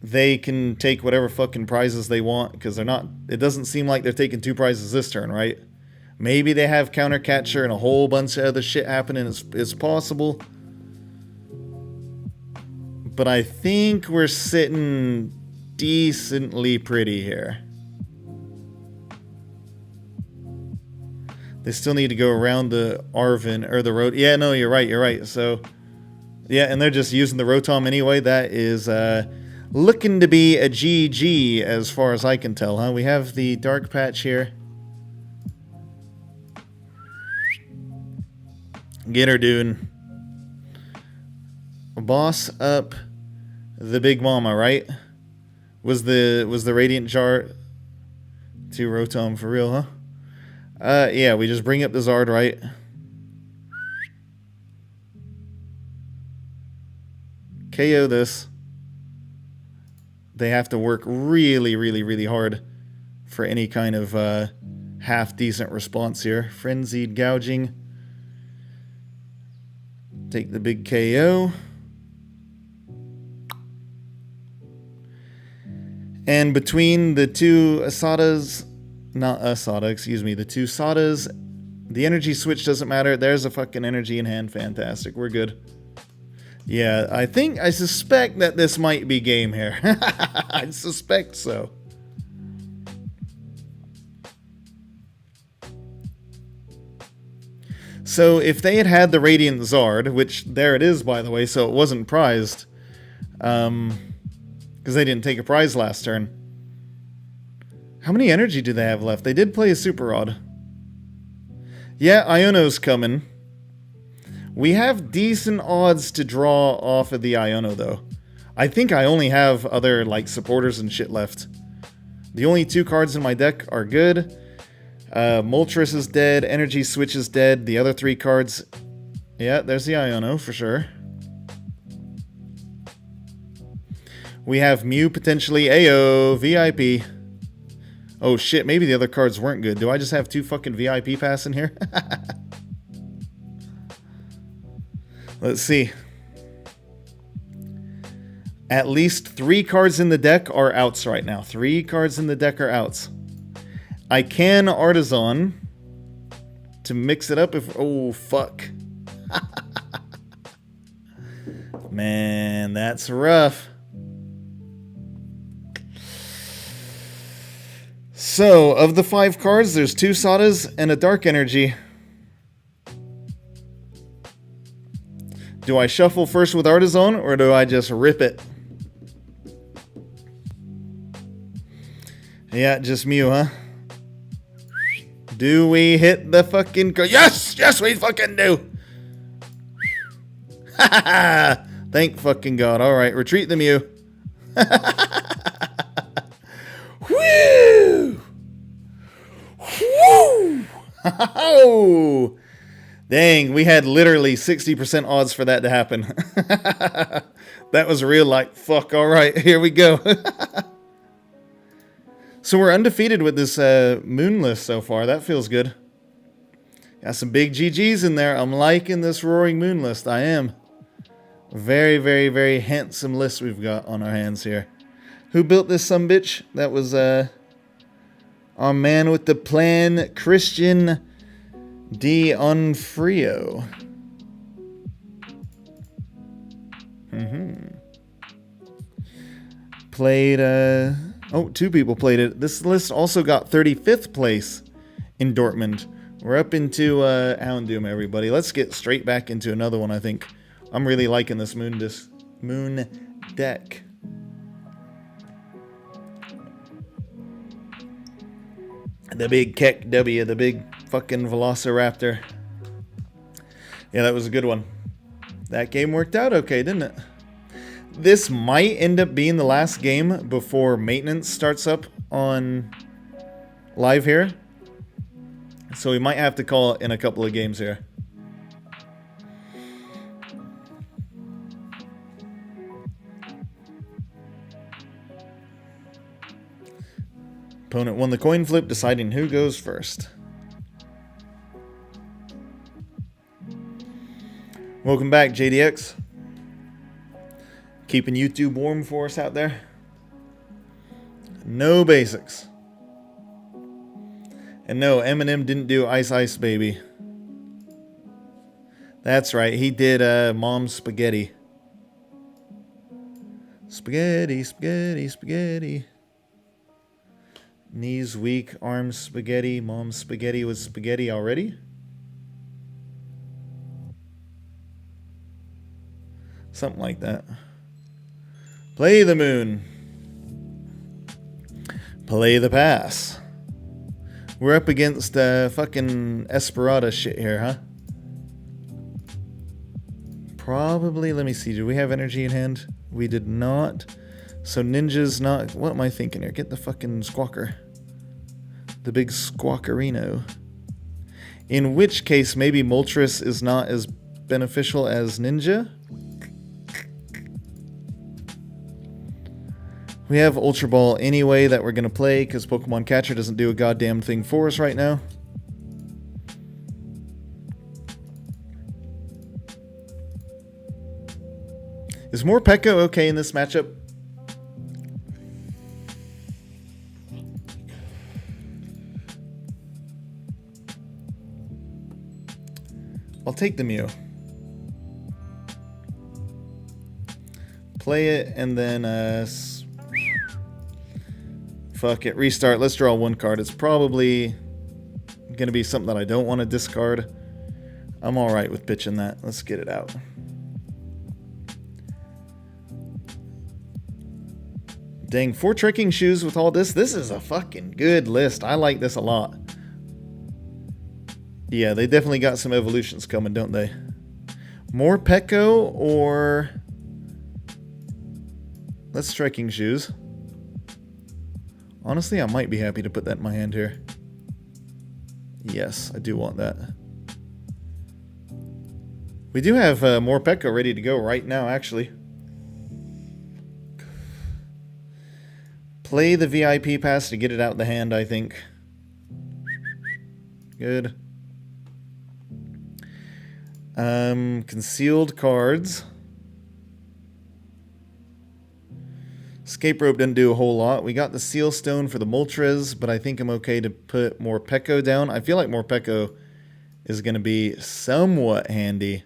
They can take whatever fucking prizes they want, because they're not... It doesn't seem like they're taking 2 prizes this turn, right? Maybe they have Counter Catcher and a whole bunch of other shit happening. It's possible. But I think we're sitting decently pretty here. They still need to go around the Arven, or the road. Yeah, no, you're right. So, yeah, and they're just using the Rotom anyway. That is looking to be a GG as far as I can tell, huh? We have the Dark Patch here. Get her, dude. Boss up the Big Mama, right? Was the Radiant Jar to Rotom for real, huh? Yeah, we just bring up the Zard, right? KO this. They have to work really, really, really hard for any kind of half-decent response here. Frenzied Gouging. Take the big KO. And between the two Asadas... Not Asada, excuse me. The two Sadas, the energy switch doesn't matter. There's a fucking energy in hand. Fantastic. We're good. Yeah, I suspect that this might be game here. I suspect so. So if they had had the Radiant Zard, which there it is, by the way, so it wasn't prized, because they didn't take a prize last turn. How many energy do they have left? They did play a Super Rod. Yeah, Iono's coming. We have decent odds to draw off of the Iono, though. I think I only have other, like, supporters and shit left. The only 2 cards in my deck are good. Moltres is dead. Energy Switch is dead. The other 3 cards... Yeah, there's the Iono, for sure. We have Mew, potentially. Ayo, VIP. Oh, shit, maybe the other cards weren't good. Do I just have 2 fucking VIP pass in here? Let's see. At least 3 cards in the deck are outs right now. 3 cards in the deck are outs. I can Artisan to mix it up if... Oh, fuck. Man, that's rough. So, of the 5 cards, there's 2 Sadas and a Dark Energy. Do I shuffle first with Artisan, or do I just rip it? Yeah, just Mew, huh? Do we hit the fucking... Yes! Yes, we fucking do! Thank fucking God. Alright, retreat the Mew. Woo! Woo! Oh! Dang, we had literally 60% odds for that to happen. That was real like, fuck, alright, here we go. So we're undefeated with this moon list so far. That feels good. Got some big GGs in there. I'm liking this Roaring Moon list. I am. Very, very, very handsome list we've got on our hands here. Who built this sumbitch? That was our man with the plan, Christian D'Onofrio. Played, oh, 2 people played it. This list also got 35th place in Dortmund. We're up into Houndoom, everybody. Let's get straight back into another one, I think. I'm really liking this moon deck. The big Keck W, the big fucking Velociraptor. Yeah, that was a good one. That game worked out okay, didn't it? This might end up being the last game before maintenance starts up on live here. So we might have to call it in a couple of games here. Opponent won the coin flip, deciding who goes first. Welcome back, JDX. Keeping YouTube warm for us out there. No basics. And no, Eminem didn't do Ice Ice Baby. That's right, he did Mom's Spaghetti. Spaghetti, spaghetti, spaghetti. Knees weak, arms spaghetti. Mom's spaghetti was spaghetti already. Something like that. Play the moon. Play the pass. We're up against fucking Esperada shit here, huh? Probably, let me see, do we have energy in hand? We did not. So Ninja's not, what am I thinking here? Get the fucking squawker. The big squawkerino. In which case, maybe Moltres is not as beneficial as Ninja. We have Ultra Ball anyway that we're going to play because Pokemon Catcher doesn't do a goddamn thing for us right now. Is Morpeko okay in this matchup? I'll take the Mew. Play it and then fuck it, restart. Let's draw one card. It's probably going to be something that I don't want to discard. I'm alright with pitching that. Let's get it out. Dang, 4 trekking shoes with all this. This is a fucking good list. I like this a lot. Yeah, they definitely got some evolutions coming, don't they? Morpeko or... Let's trekking shoes. Honestly, I might be happy to put that in my hand here. Yes, I do want that. We do have Morpeko ready to go right now, actually. Play the VIP pass to get it out the hand, I think. Good. Concealed cards. Escape Rope didn't do a whole lot. We got the Seal Stone for the Moltres, but I think I'm okay to put Morpeko down. I feel like Morpeko is going to be somewhat handy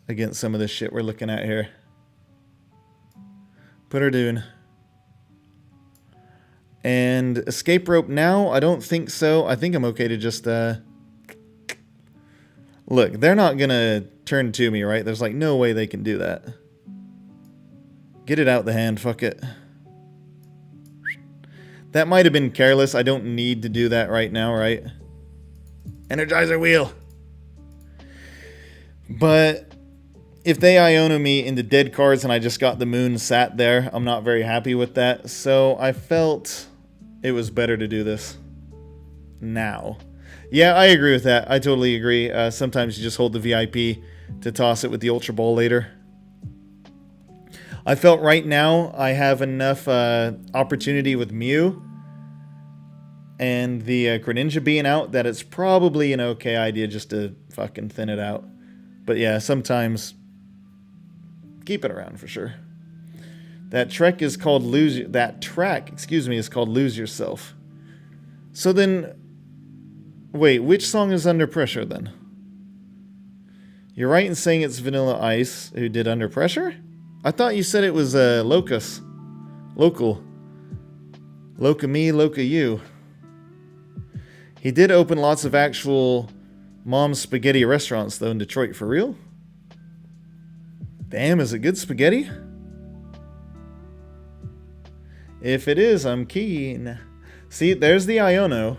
against some of the shit we're looking at here. Put her down. And Escape Rope now? I don't think so. I think I'm okay to just... Look, they're not going to turn to me, right? There's like no way they can do that. Get it out the hand, fuck it. That might have been careless. I don't need to do that right now, right? Energizer Wheel! But if they Iono me into dead cards and I just got the moon sat there, I'm not very happy with that. So I felt it was better to do this now. Yeah, I agree with that. I totally agree. Sometimes you just hold the VIP to toss it with the Ultra Ball later. I felt right now I have enough opportunity with Mew and the Greninja being out that it's probably an okay idea just to fucking thin it out. But yeah, sometimes keep it around for sure. That track is called Lose Yourself. So then, wait, which song is Under Pressure then? You're right in saying it's Vanilla Ice who did Under Pressure? I thought you said it was Locus. Local. Loca me, Loca you. He did open lots of actual Mom's Spaghetti restaurants though in Detroit, for real? Damn, is it good spaghetti? If it is, I'm keen. See, there's the Iono.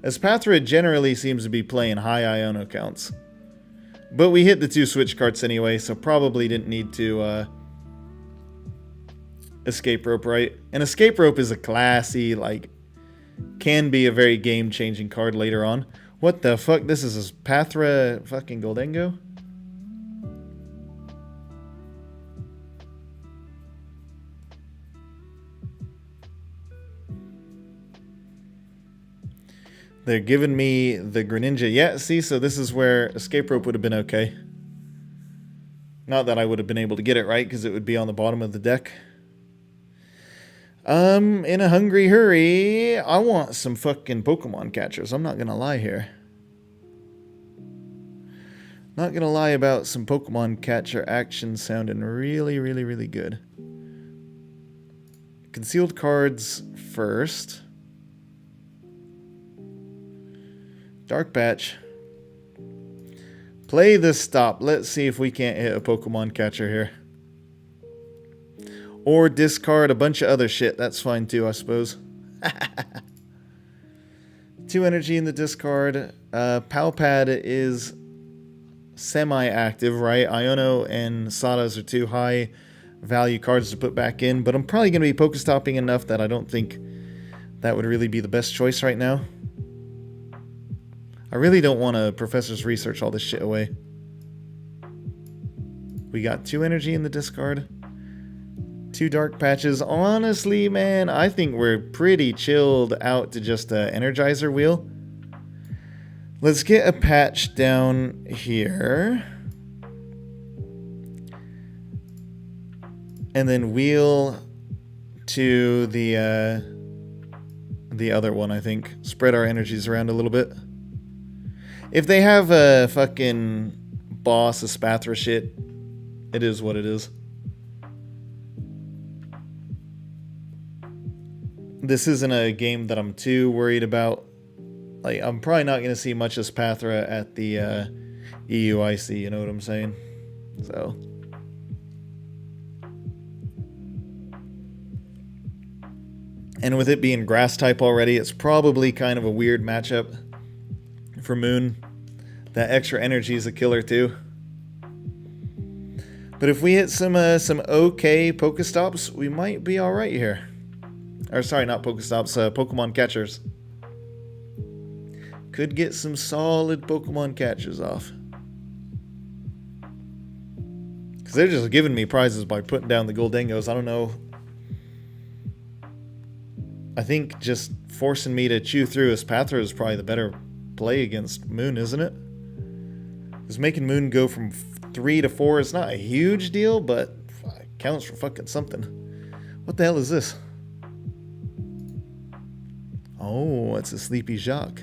Espathra generally seems to be playing high Iono counts. But we hit the 2 switch carts anyway, so probably didn't need to escape rope, right? And escape rope is a classy, like, can be a very game-changing card later on. What the fuck? This is a Pathra fucking Goldengo? They're giving me the Greninja. Yeah, see, so this is where escape rope would have been okay. Not that I would have been able to get it right, because it would be on the bottom of the deck. In a hungry hurry, I want some fucking Pokemon catchers. I'm not gonna lie here. Not gonna lie about some Pokemon catcher action sounding really, really, really good. Concealed cards first. Dark Patch. Play this stop. Let's see if we can't hit a Pokemon catcher here. Or discard a bunch of other shit. That's fine too, I suppose. 2 energy in the discard. Palpad is semi-active, right? Iono and Sadas are 2 high value cards to put back in. But I'm probably going to be Pokestopping enough that I don't think that would really be the best choice right now. I really don't want to Professor's Research all this shit away. We got 2 energy in the discard. 2 dark patches. Honestly, man, I think we're pretty chilled out to just an Energizer wheel. Let's get a patch down here. And then wheel to the other one, I think. Spread our energies around a little bit. If they have a fucking boss, a Spathra shit, it is what it is. This isn't a game that I'm too worried about. Like, I'm probably not going to see much of Spathra at the EUIC, you know what I'm saying? So. And with it being grass type already, it's probably kind of a weird matchup for Moon. That extra energy is a killer too. But if we hit some okay Pokestops, we might be alright here. Or sorry, not Pokestops, Pokemon catchers. Could get some solid Pokemon catchers off. Because they're just giving me prizes by putting down the Goldengos. I don't know. I think just forcing me to chew through Espathra is probably the better play against Moon, isn't it? Because making Moon go from 3 to 4 is not a huge deal, but it counts for fucking something. What the hell is this? Oh, it's a sleepy Jacques.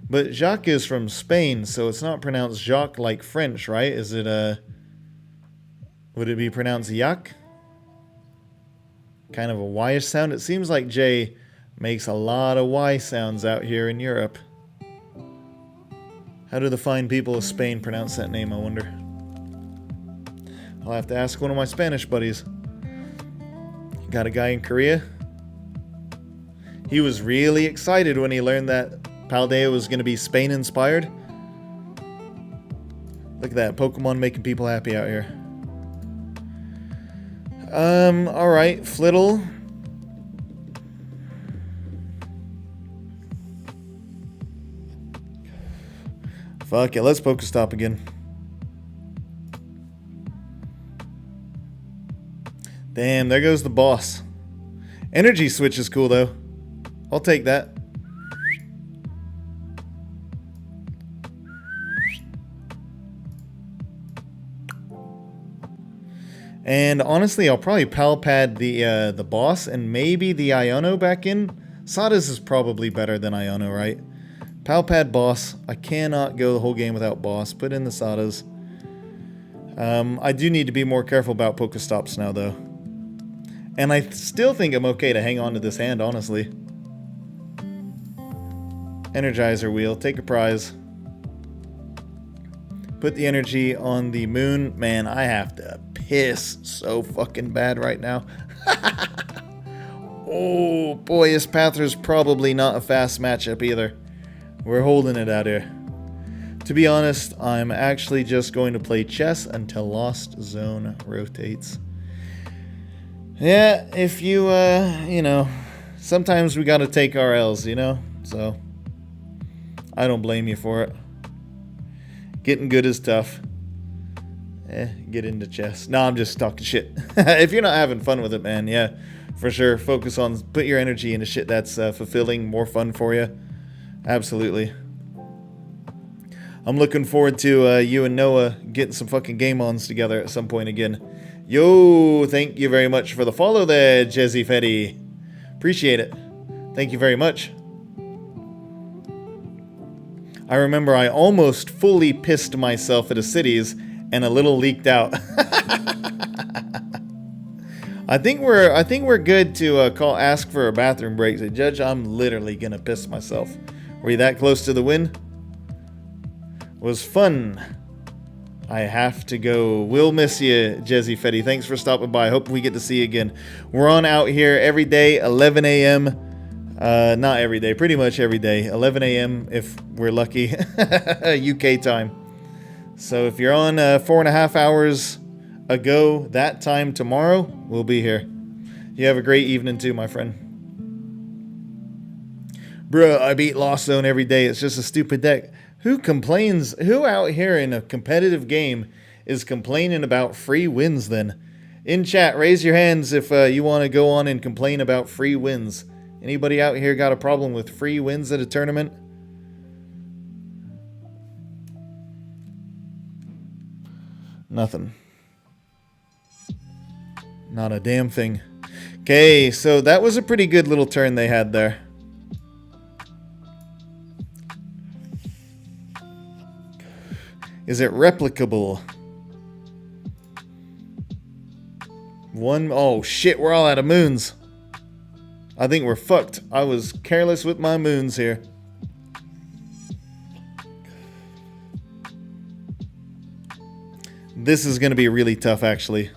But Jacques is from Spain, so it's not pronounced Jacques like French, right? Is it would it be pronounced Yak? Kind of a Y-ish sound. It seems like Jay makes a lot of Y sounds out here in Europe. How do the fine people of Spain pronounce that name, I wonder? I'll have to ask one of my Spanish buddies. Got a guy in Korea. He was really excited when he learned that Paldea was going to be Spain-inspired. Look at that, Pokemon making people happy out here. Alright, Flittle. Fuck it, let's Pokestop again. Damn, there goes the boss. Energy Switch is cool though. I'll take that. And honestly, I'll probably Palpad the boss and maybe the Iono back in. Sadas is probably better than Iono, right? Palpad boss. I cannot go the whole game without boss. Put in the Sadas. I do need to be more careful about Pokestops now, though. And I still think I'm okay to hang on to this hand, honestly. Energizer wheel. Take a prize. Put the energy on the Moon. Man, I have to piss so fucking bad right now. Oh boy, Espathra's probably not a fast matchup either. We're holding it out here. To be honest, I'm actually just going to play chess until Lost Zone rotates. Yeah, if you, you know, sometimes we gotta take our L's, you know? So, I don't blame you for it. Getting good is tough. Get into chess. No, I'm just talking shit. If you're not having fun with it, man, yeah, for sure. Focus on, put your energy into shit that's fulfilling, more fun for you. Absolutely. I'm looking forward to you and Noah getting some fucking game ons together at some point again. Yo, thank you very much for the follow there, Jezzy Fetty. Appreciate it. Thank you very much. I remember I almost fully pissed myself at a Cities and a little leaked out. I think we're good to ask for a bathroom break. Say, Judge, I'm literally gonna piss myself. Were you that close to the win? Was fun. I have to go. We'll miss you, Jezzy Fetty. Thanks for stopping by. Hope we get to see you again. We're on out here every day, 11 a.m. Not every day, pretty much every day. 11 a.m. if we're lucky. UK time. So if you're on 4.5 hours ago, that time tomorrow, we'll be here. You have a great evening too, my friend. Bruh, I beat Lost Zone every day. It's just a stupid deck. Who complains? Who out here in a competitive game is complaining about free wins then? In chat, raise your hands if you want to go on and complain about free wins. Anybody out here got a problem with free wins at a tournament? Nothing. Not a damn thing. Okay, so that was a pretty good little turn they had there. Is it replicable? Oh shit, we're all out of moons. I think we're fucked. I was careless with my moons here. This is gonna be really tough, actually.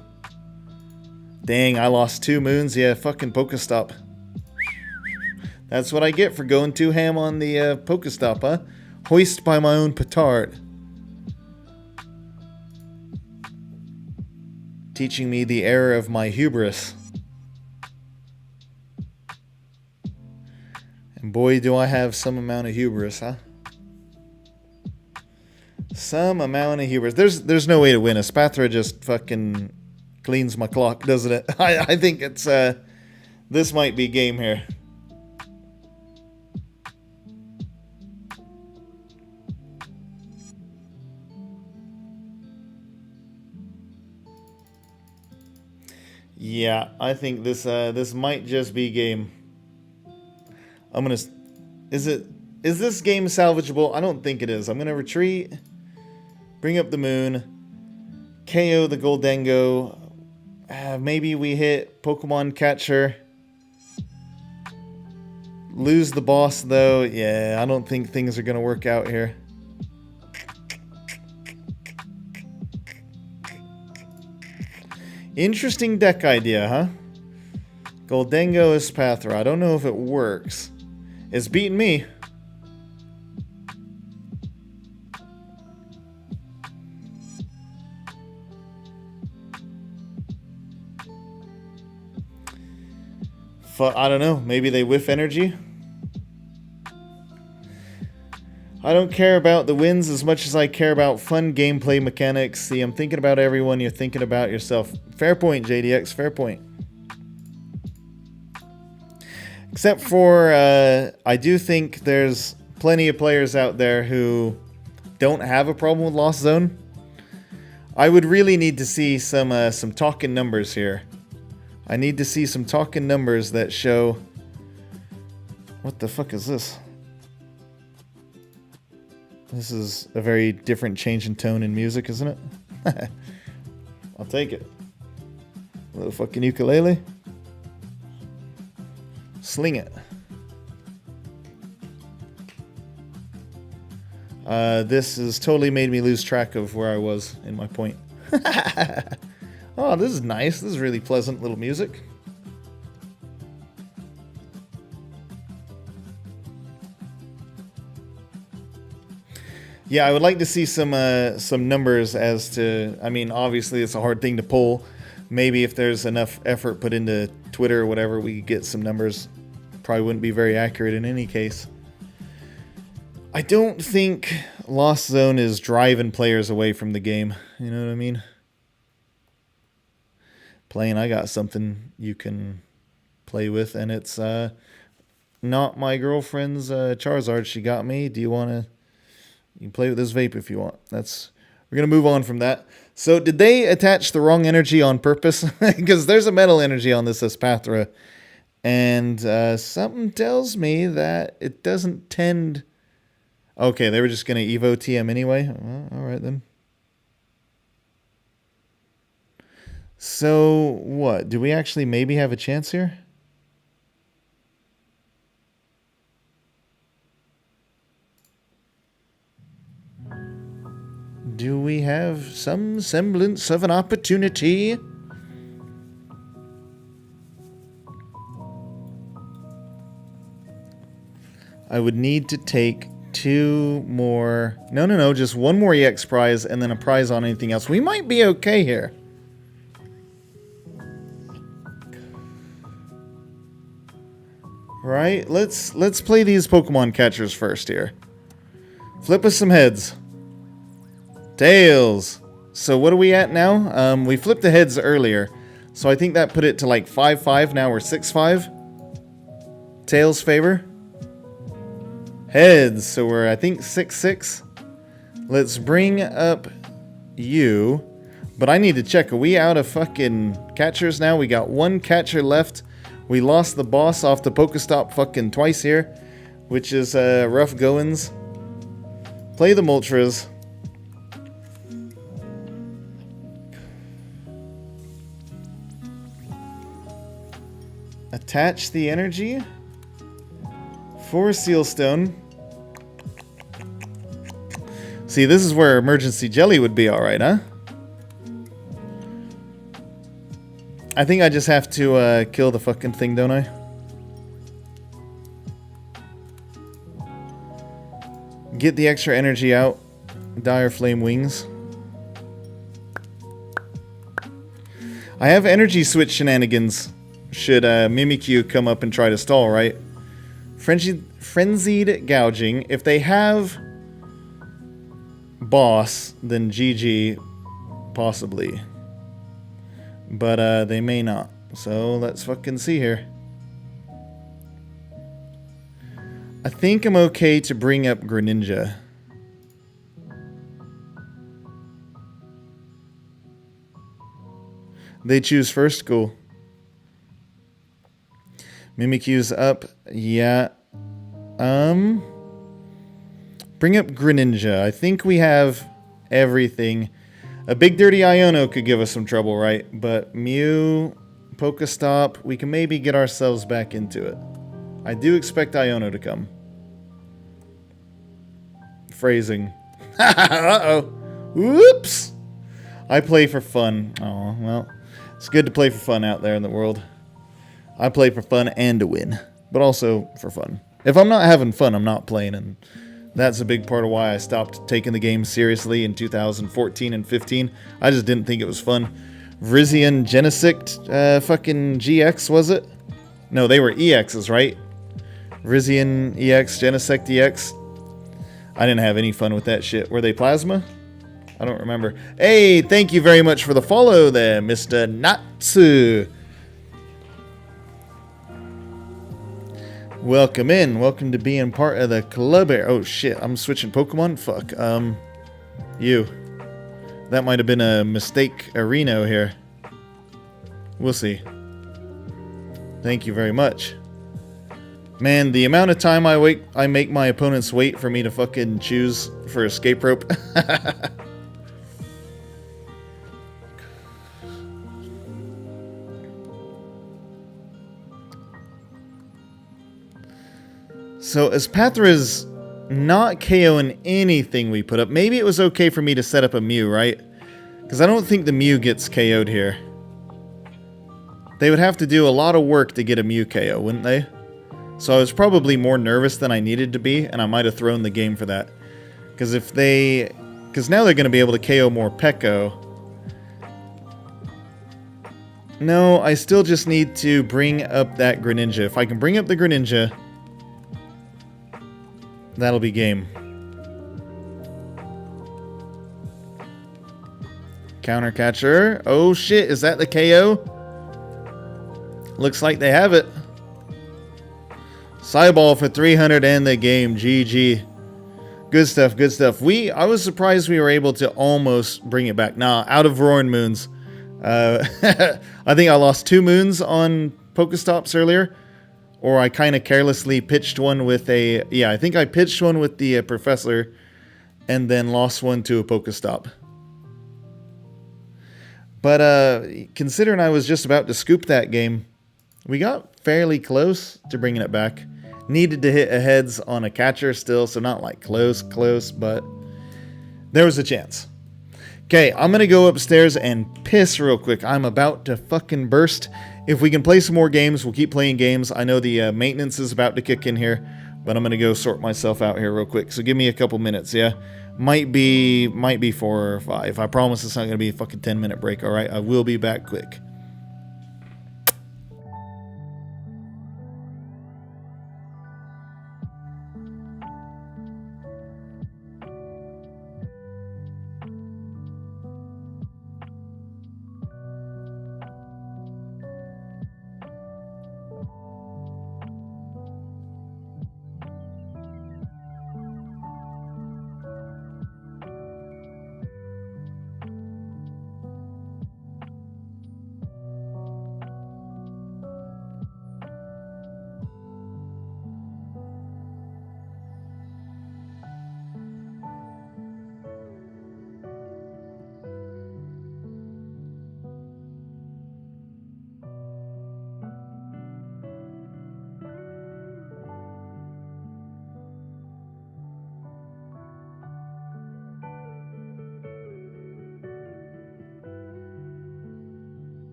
Dang, I lost 2 moons. Yeah, fucking Pokestop. That's what I get for going too ham on the Pokestop, huh? Hoist by my own petard. Teaching me the error of my hubris. And boy, do I have some amount of hubris, huh? Some amount of hubris. There's no way to win. A Spathra just fucking cleans my clock, doesn't it? I think it's this might be game here. Yeah, I think this might just be game. I'm gonna. Is this game salvageable? I don't think it is. I'm gonna retreat. Bring up the moon. KO the Goldengo. Maybe we hit Pokemon Catcher. Lose the boss though. Yeah, I don't think things are gonna work out here. Interesting deck idea, huh? Goldengo is Spathra. I don't know if it works. It's beating me. I don't know. Maybe they whiff energy. I don't care about the wins as much as I care about fun gameplay mechanics. See, I'm thinking about everyone. You're thinking about yourself. Fair point, JDX. Fair point. Except for, I do think there's plenty of players out there who don't have a problem with Lost Zone. I would really need to see some talking numbers here. I need to see some talking numbers that show... What the fuck is this? This is a very different change in tone in music, isn't it? I'll take it. Little fucking ukulele. Sling it. This has totally made me lose track of where I was in my point. Oh, this is nice. This is really pleasant little music. Yeah, I would like to see some numbers as to... I mean, obviously it's a hard thing to pull, Maybe if there's enough effort put into Twitter or whatever, we could get some numbers. Probably wouldn't be very accurate in any case. I don't think Lost Zone is driving players away from the game. You know what I mean? Playing, I got something you can play with, and it's not my girlfriend's Charizard she got me. Do you want to... You can play with this vape if you want. We're going to move on from that. So did they attach the wrong energy on purpose? Because there's a metal energy on this Espathra. And something tells me that it doesn't tend... Okay, they were just going to Evo TM anyway. Well, all right then. So what? Do we actually maybe have a chance here? Do we have some semblance of an opportunity? I would need to take 2 more... No, just 1 more EX prize and then a prize on anything else. We might be okay here. Right? Let's play these Pokemon catchers first here. Flip us some heads. Tails. So what are we at now? We flipped the heads earlier. So I think that put it to like 5-5. Now we're 6-5. Tails favor. Heads. So we're, I think, 6-6. Let's bring up you. But I need to check. Are we out of fucking catchers now? We got 1 catcher left. We lost the boss off the Pokestop fucking twice here. Which is rough goings. Play the Moltres. Attach the energy. 4 Sealstone. See, this is where Emergency Jelly would be alright, huh? I think I just have to kill the fucking thing, don't I? Get the extra energy out. Dire Flame Wings. I have energy switch shenanigans. Should Mimikyu come up and try to stall, right? Frenzied Gouging. If they have Boss, then GG, possibly. But they may not. So let's fucking see here. I think I'm okay to bring up Greninja. They choose first, cool. Mimikyu's up. Yeah. Bring up Greninja. I think we have everything. A big dirty Iono could give us some trouble, right? But Mew, Pokestop, we can maybe get ourselves back into it. I do expect Iono to come. Phrasing. Uh-oh. Whoops! I play for fun. Oh, well. It's good to play for fun out there in the world. I play for fun and to win. But also for fun. If I'm not having fun, I'm not playing, and that's a big part of why I stopped taking the game seriously in 2014 and 15. I just didn't think it was fun. Virizion Genesect fucking GX, was it? No, they were EXs, right? Virizion EX, Genesect EX. I didn't have any fun with that shit. Were they Plasma? I don't remember. Hey, thank you very much for the follow there, Mr. Natsu. Welcome in. Welcome to being part of the club here. Oh shit, I'm switching Pokemon? Fuck. You. That might have been a mistake, Reno here. We'll see. Thank you very much. Man, the amount of time I make my opponents wait for me to fucking choose for escape rope. So Espathra's not KOing anything we put up. Maybe it was okay for me to set up a Mew, right? Because I don't think the Mew gets KO'd here. They would have to do a lot of work to get a Mew KO, wouldn't they? So I was probably more nervous than I needed to be, and I might have thrown the game for that. Because if they... Because now they're going to be able to KO more Pekko. No, I still just need to bring up that Greninja. If I can bring up the Greninja, that'll be game. Counter catcher. Oh shit, is that the KO? Looks like they have it. Cyball for 300 and the game. GG. Good stuff, good stuff. I was surprised we were able to almost bring it back. Nah, out of Roaring Moons. I think I lost 2 moons on Pokestops earlier. Or I kind of carelessly pitched one with a... Yeah, I think I pitched one with the Professor and then lost one to a Pokestop. But considering I was just about to scoop that game, we got fairly close to bringing it back. Needed to hit a heads on a catcher still, so not like close, but there was a chance. Okay, I'm going to go upstairs and piss real quick. I'm about to fucking burst. If we can play some more games, we'll keep playing games. I know the maintenance is about to kick in here, but I'm going to go sort myself out here real quick. So give me a couple minutes, yeah? Might be 4 or 5. I promise it's not going to be a fucking 10-minute break, alright? I will be back quick.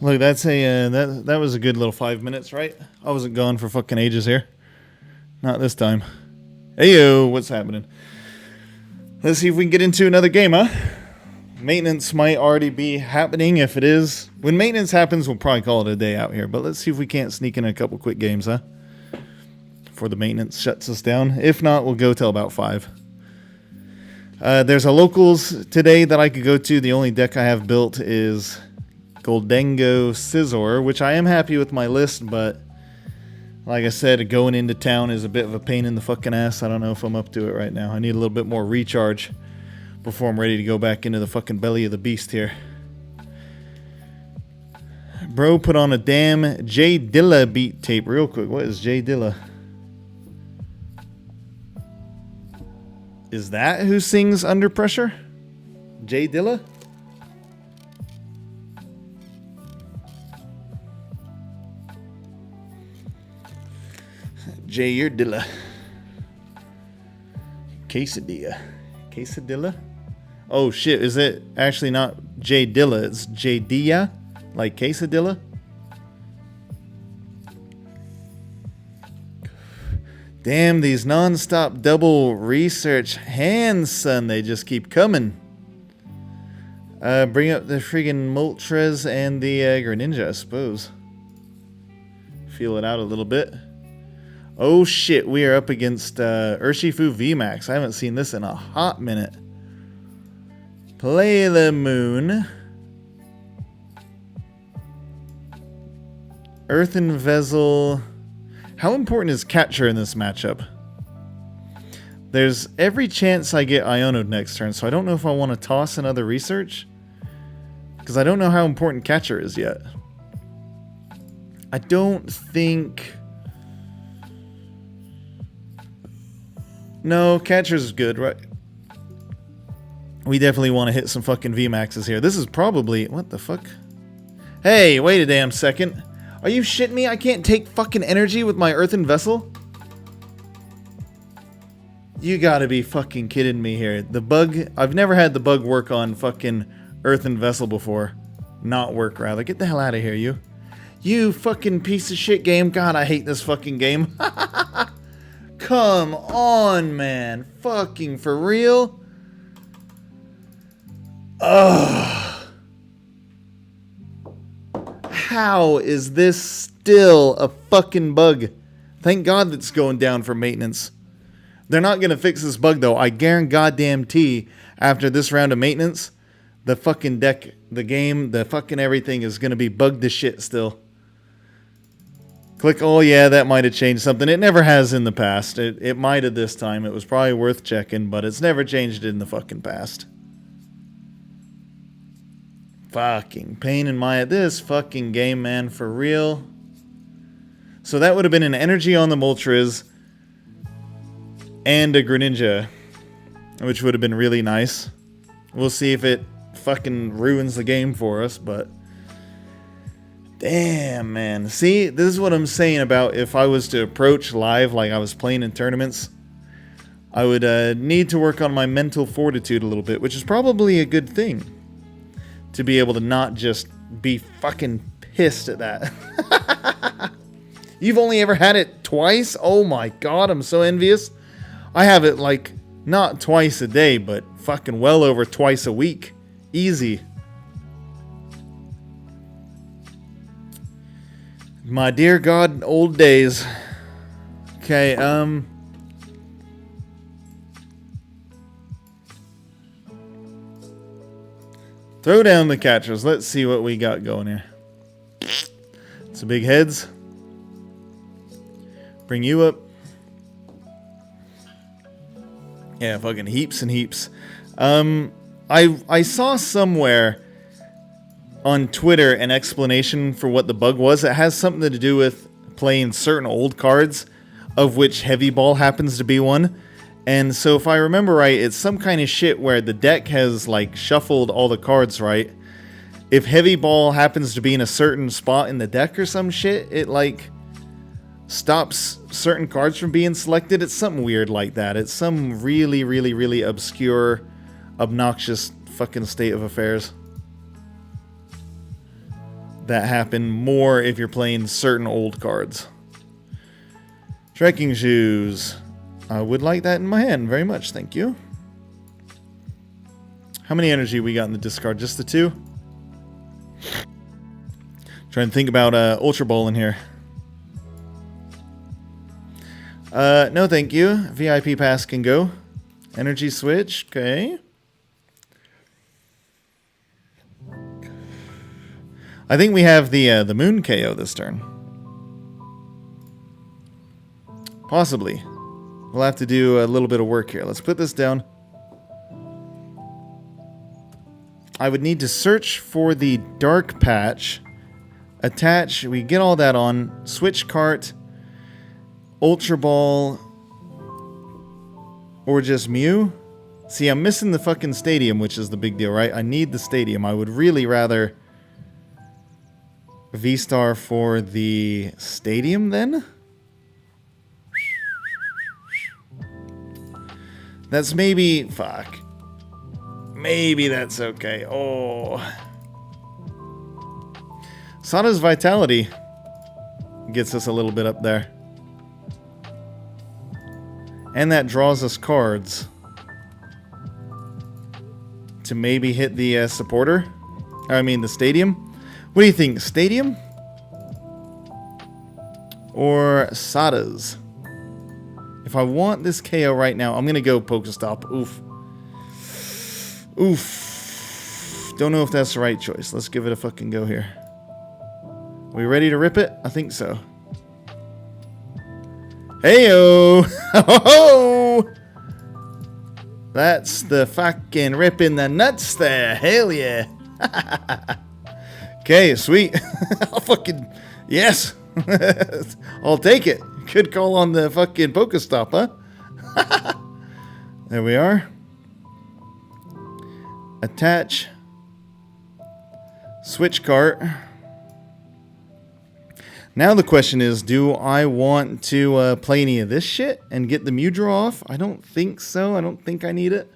Look, that's a that was a good little 5 minutes, right? I wasn't gone for fucking ages here. Not this time. Heyo, what's happening? Let's see if we can get into another game, huh? Maintenance might already be happening. If it is, when maintenance happens, we'll probably call it a day out here. But let's see if we can't sneak in a couple quick games, huh? Before the maintenance shuts us down. If not, we'll go till about 5. There's a locals today that I could go to. The only deck I have built is Goldengo Scizor, which I am happy with my list, but like I said, going into town is a bit of a pain in the fucking ass. I don't know if I'm up to it right now. I need a little bit more recharge before I'm ready to go back into the fucking belly of the beast here. Bro put on a damn J Dilla beat tape real quick. What is J Dilla? Is that who sings Under Pressure? J Dilla? Jay, you're Dilla. Quesadilla. Quesadilla? Oh shit, is it actually not J Dilla? It's J Dilla? Like quesadilla? Damn, these non-stop double research hands, son. They just keep coming. Bring up the friggin' Moltres and the Greninja, I suppose. Feel it out a little bit. Oh shit, we are up against Urshifu VMAX. I haven't seen this in a hot minute. Play the Moon. Earthen Vessel. How important is Catcher in this matchup? There's every chance I get Iono'd next turn, so I don't know if I want to toss another research. Because I don't know how important Catcher is yet. I don't think... No, Catcher's good, right? We definitely want to hit some fucking VMAXs here. This is probably... What the fuck? Hey, wait a damn second. Are you shitting me? I can't take fucking energy with my Earthen Vessel? You gotta be fucking kidding me here. The bug... I've never had the bug work on fucking Earthen Vessel before. Not work, rather. Get the hell out of here, you. You fucking piece of shit game. God, I hate this fucking game. Come on, man. Fucking for real? Ugh. How is this still a fucking bug? Thank God that's going down for maintenance. They're not going to fix this bug, though. I guarantee after this round of maintenance, the fucking deck, the game, the fucking everything is going to be bugged to shit still. Click, oh yeah, that might have changed something. It never has in the past. It might have this time. It was probably worth checking, but it's never changed in the fucking past. Fucking pain in my... This fucking game, man, for real. So that would have been an energy on the Moltres and a Greninja, which would have been really nice. We'll see if it fucking ruins the game for us, but... Damn, man. See, this is what I'm saying about if I was to approach live like I was playing in tournaments. I would need to work on my mental fortitude a little bit, which is probably a good thing. To be able to not just be fucking pissed at that. You've only ever had it twice? Oh my god, I'm so envious. I have it like, not twice a day, but fucking well over twice a week. Easy. My dear God, old days. Okay, throw down the catchers. Let's see what we got going here. Some big heads. Bring you up. Yeah, fucking heaps and heaps. I saw somewhere on Twitter an explanation for what the bug was. It has something to do with playing certain old cards, of which Heavy Ball happens to be one. And so if I remember right, it's some kind of shit where the deck has like shuffled all the cards, right? If Heavy Ball happens to be in a certain spot in the deck or some shit, it like stops certain cards from being selected. It's something weird like that. It's some really, really, really obscure, obnoxious fucking state of affairs. that happen more if you're playing certain old cards. Trekking shoes. I would like that in my hand very much, thank you. How many energy we got in the discard? Just the 2? Trying to think about Ultra Ball in here. No thank you. VIP pass can go. Energy switch, okay. I think we have the Moon KO this turn. Possibly. We'll have to do a little bit of work here. Let's put this down. I would need to search for the Dark Patch. Attach. We get all that on. Switch cart. Ultra Ball. Or just Mew. See, I'm missing the fucking stadium, which is the big deal, right? I need the stadium. I would really rather V-Star for the stadium then? That's maybe... Fuck. Maybe that's okay. Oh. Sada's Vitality gets us a little bit up there. And that draws us cards. To maybe hit the supporter. I mean the stadium. What do you think? Stadium? Or Sada's? If I want this KO right now, I'm going to go Pokestop. Oof. Oof. Don't know if that's the right choice. Let's give it a fucking go here. Are we ready to rip it? I think so. Heyo! Ho-ho! That's the fucking ripping the nuts there. Hell yeah. Okay, sweet. I'll fucking... Yes. I'll take it. Could call on the fucking Pokestop, huh? There we are. Attach. Switch cart. Now the question is, do I want to play any of this shit and get the Mew draw off? I don't think so. I don't think I need it.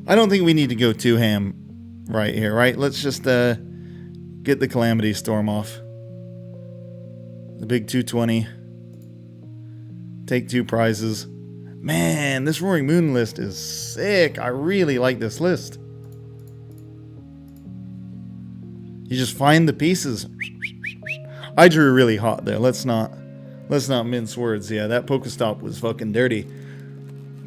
I don't think we need to go too ham right here, right? Let's just get the Calamity Storm off. The big 220. Take 2 prizes. Man, this Roaring Moon list is sick. I really like this list. You just find the pieces. I drew really hot there. Let's not mince words. Yeah, that Pokestop was fucking dirty.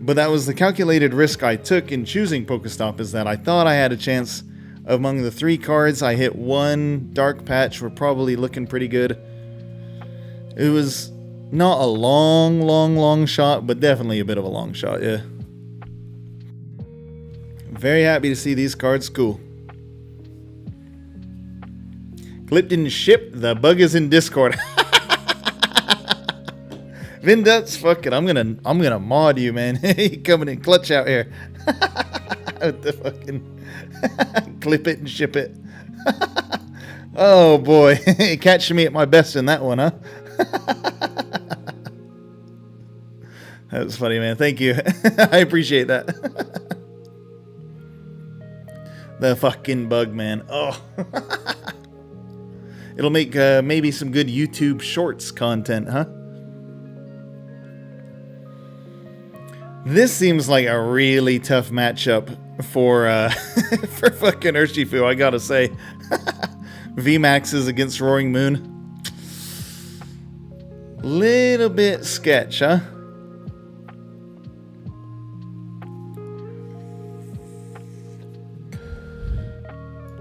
But that was the calculated risk I took in choosing Pokestop, is that I thought I had a chance. Among the 3 cards, I hit 1 Dark Patch. We're probably looking pretty good. It was not a long shot, but definitely a bit of a long shot, yeah. Very happy to see these cards. Cool. Clip didn't ship. The bug is in Discord. Vinduts, fuck it. I'm gonna mod you, man. You coming in clutch out here. With the fucking clip it and ship it. Oh boy, catch me at my best in that one, huh? That was funny, man. Thank you. I appreciate that. The fucking bug, man. Oh. It'll make maybe some good YouTube Shorts content, huh? This seems like a really tough matchup for for fucking Urshifu, I gotta say. VMAXs against Roaring Moon. Little bit sketch, huh?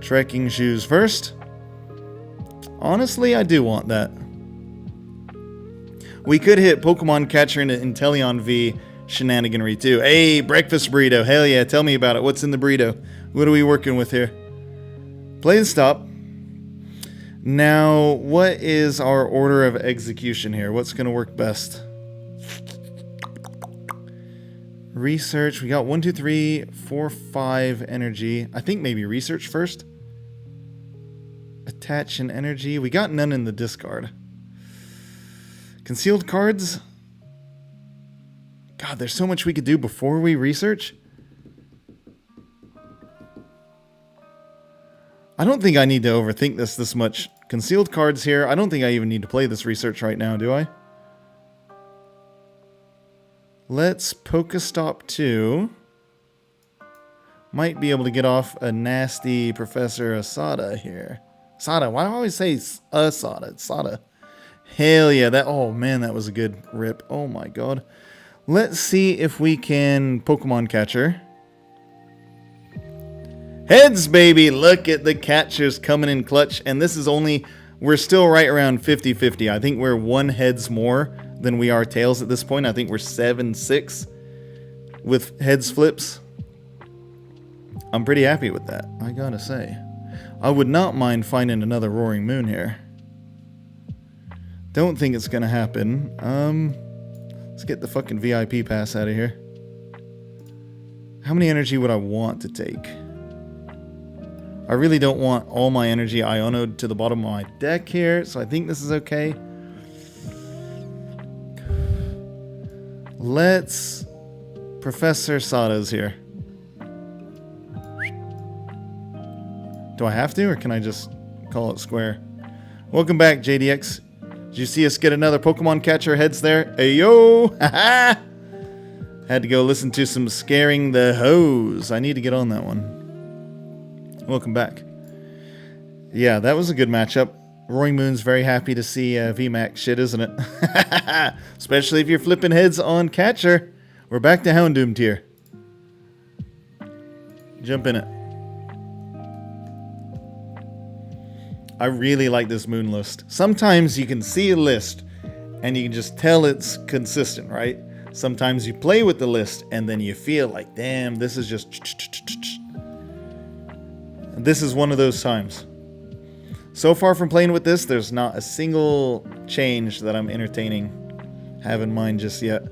Trekking shoes first. Honestly, I do want that. We could hit Pokemon Catcher into Inteleon V shenaniganry too. Hey, breakfast burrito. Hell yeah, tell me about it. What's in the burrito? What are we working with here? Play and stop. Now, what is our order of execution here? What's going to work best? Research. We got 1, 2, 3, 4, 5 energy. I think maybe research first. Attach and energy. We got none in the discard. Concealed cards. God, there's so much we could do before we research. I don't think I need to overthink this much. Concealed cards here. I don't think I even need to play this research right now, do I? Let's Pokestop 2. Might be able to get off a nasty Professor Asada here. Sada. Why do I always say Asada? It's Sada. Hell yeah. Oh man, that was a good rip. Oh my god. Let's see if we can Pokemon Catcher. Heads, baby. Look at the catchers coming in clutch. And this is only... We're still right around 50-50. I think we're 1 heads more than we are tails at this point. I think we're 7-6 with heads flips. I'm pretty happy with that, I gotta say. I would not mind finding another Roaring Moon here. Don't think it's gonna happen. Let's get the fucking VIP pass out of here. How many energy would I want to take? I really don't want all my energy Ionoed to the bottom of my deck here, so I think this is okay. Let's... Professor Sada's here. Do I have to, or can I just call it square? Welcome back, JDX. Did you see us get another Pokemon Catcher heads there? Ayo! Haha! Had to go listen to some Scaring the Hose. I need to get on that one. Welcome back. Yeah, that was a good matchup. Roaring Moon's very happy to see VMAX shit, isn't it? Especially if you're flipping heads on Catcher. We're back to Houndoom tier. Jump in it. I really like this moon list. Sometimes you can see a list and you can just tell it's consistent, right? Sometimes you play with the list and then you feel like, damn, this is just... This is one of those times. So far from playing with this, there's not a single change that I'm entertaining, have in mind just yet.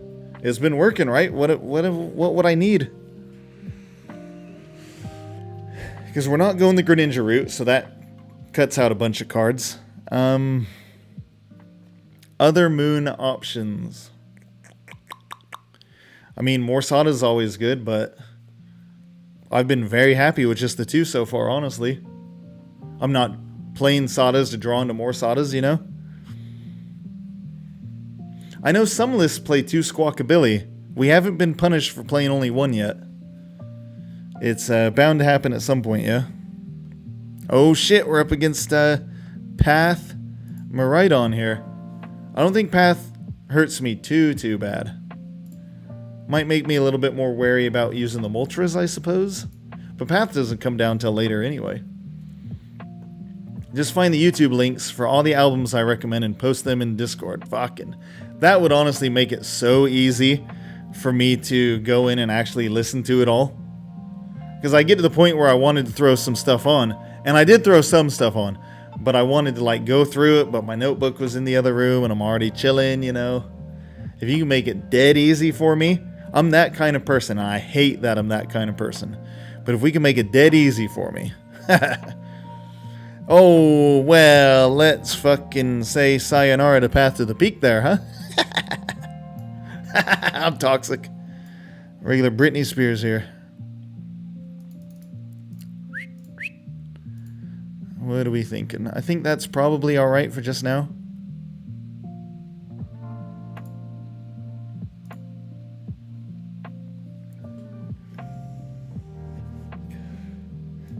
It's been working, right? What would I need? Because we're not going the Greninja route, so that cuts out a bunch of cards. Other moon options. I mean, more Sada is always good, but I've been very happy with just the 2 so far, honestly. I'm not playing Sadas to draw into more Sadas, you know? I know some lists play 2 Squawkabilly. We haven't been punished for playing only 1 yet. It's bound to happen at some point, yeah? Oh shit, we're up against Path Miraidon here. I don't think Path hurts me too bad. Might make me a little bit more wary about using the Moltres, I suppose. But Path doesn't come down till later anyway. Just find the YouTube links for all the albums I recommend and post them in Discord. Fucking. That would honestly make it so easy for me to go in and actually listen to it all. Because I get to the point where I wanted to throw some stuff on. And I did throw some stuff on. But I wanted to like go through it, but my notebook was in the other room and I'm already chilling, you know. If you can make it dead easy for me, I'm that kind of person. I hate that I'm that kind of person. But if we can make it dead easy for me. Oh, well, let's fucking say sayonara to Path to the Peak there, huh? I'm toxic. Regular Britney Spears here. What are we thinking? I think that's probably alright for just now.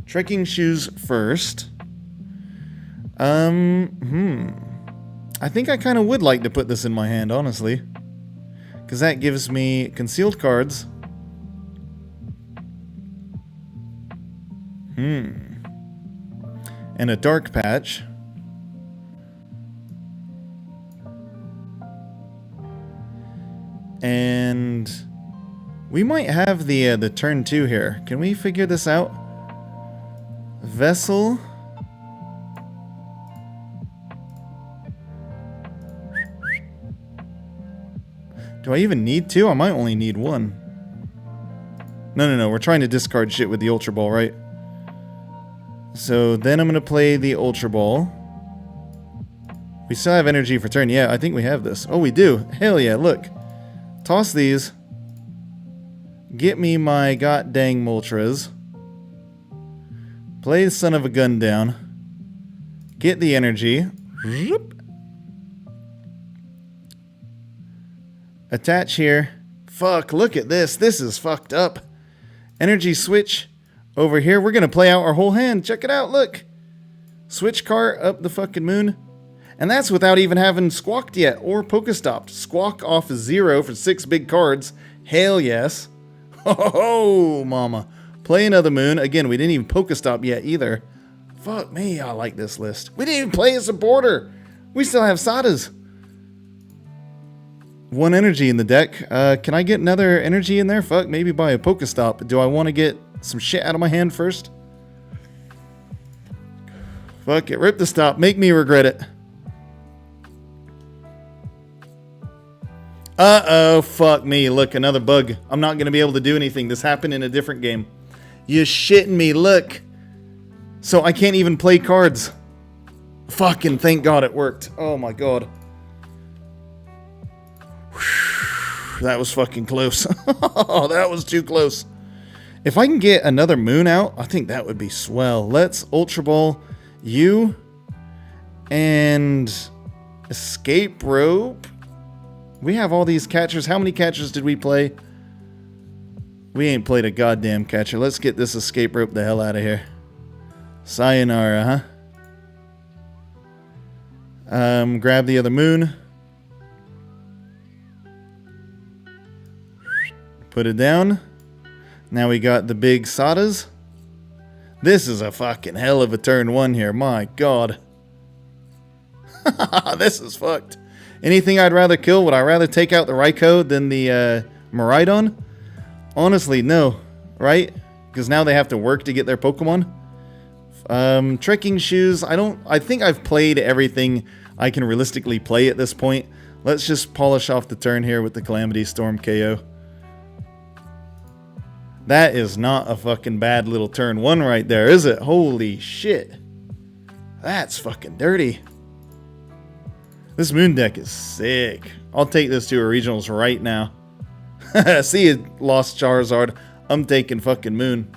Trekking shoes first. I think I kind of would like to put this in my hand, honestly. Because that gives me concealed cards. And a dark patch. And we might have the turn 2 here. Can we figure this out? Vessel. Do I even need 2? I might only need 1. No. We're trying to discard shit with the Ultra Ball, right? So then I'm going to play the Ultra Ball. We still have energy for turn. Yeah, I think we have this. Oh, we do. Hell yeah, look. Toss these. Get me my god dang Moltres. Play the son of a gun down. Get the energy. Attach here. Fuck, look at this. This is fucked up. Energy switch over here. We're going to play out our whole hand. Check it out, look. Switch cart up the fucking moon. And that's without even having squawked yet or Pokestopped. Squawk off 0 for 6 big cards. Hell yes. Ho, mama. Play another moon. Again, we didn't even Pokestop yet either. Fuck me, I like this list. We didn't even play as a border. We still have Sadas. 1 energy in the deck. Can I get another energy in there? Fuck, maybe buy a Pokestop. Do I want to get some shit out of my hand first? Fuck it, rip the stop. Make me regret it. Uh-oh, fuck me. Look, another bug. I'm not going to be able to do anything. This happened in a different game. You're shitting me, look. So I can't even play cards. Fucking thank God it worked. Oh my God. That was fucking close. That was too close. If I can get another moon out, I think that would be swell. Let's Ultra Ball you and Escape Rope. We have all these catchers. How many catchers did we play? We ain't played a goddamn catcher. Let's get this Escape Rope the hell out of here. Sayonara, huh? Grab the other moon. Put it down. Now we got the big Sadas. This is a fucking hell of a turn 1 here. My God. This is fucked. Anything I'd rather kill? Would I rather take out the Raikou than the Miraidon? Honestly, no. Right? Because now they have to work to get their Pokemon. Trekking shoes. I think I've played everything I can realistically play at this point. Let's just polish off the turn here with the Calamity Storm KO. That is not a fucking bad little turn 1 right there, is it? Holy shit. That's fucking dirty. This moon deck is sick. I'll take this to a regionals right now. See you, Lost Charizard. I'm taking fucking moon.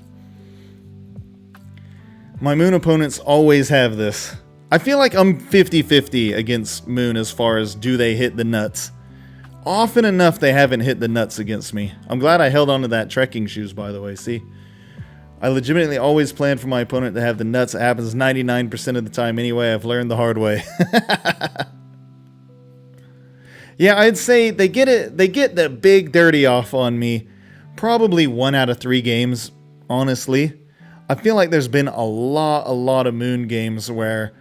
My moon opponents always have this. I feel like I'm 50-50 against moon as far as do they hit the nuts. Often enough they haven't hit the nuts against me. I'm glad I held on to that trekking shoes, by the way, see? I legitimately always plan for my opponent to have the nuts. It happens 99% of the time anyway. I've learned the hard way. Yeah, I'd say they get the big dirty off on me probably 1 out of 3 games, honestly. I feel like there's been a lot of moon games where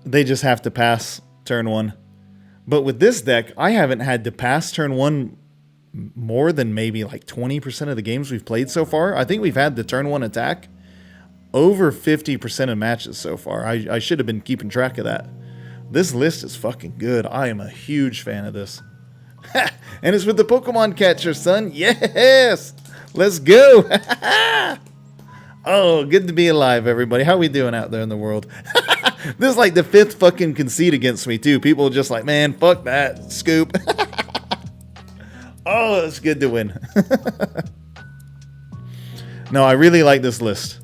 they just have to pass turn 1. But with this deck, I haven't had to pass turn 1 more than maybe like 20% of the games we've played so far. I think we've had the turn 1 attack over 50% of matches so far. I should have been keeping track of that. This list is fucking good. I am a huge fan of this. And it's with the Pokemon catcher, son. Yes! Let's go! Oh, good to be alive, everybody. How we doing out there in the world? This is like the 5th fucking conceit against me, too. People are just like, man, fuck that. Scoop. Oh, it's good to win. No, I really like this list.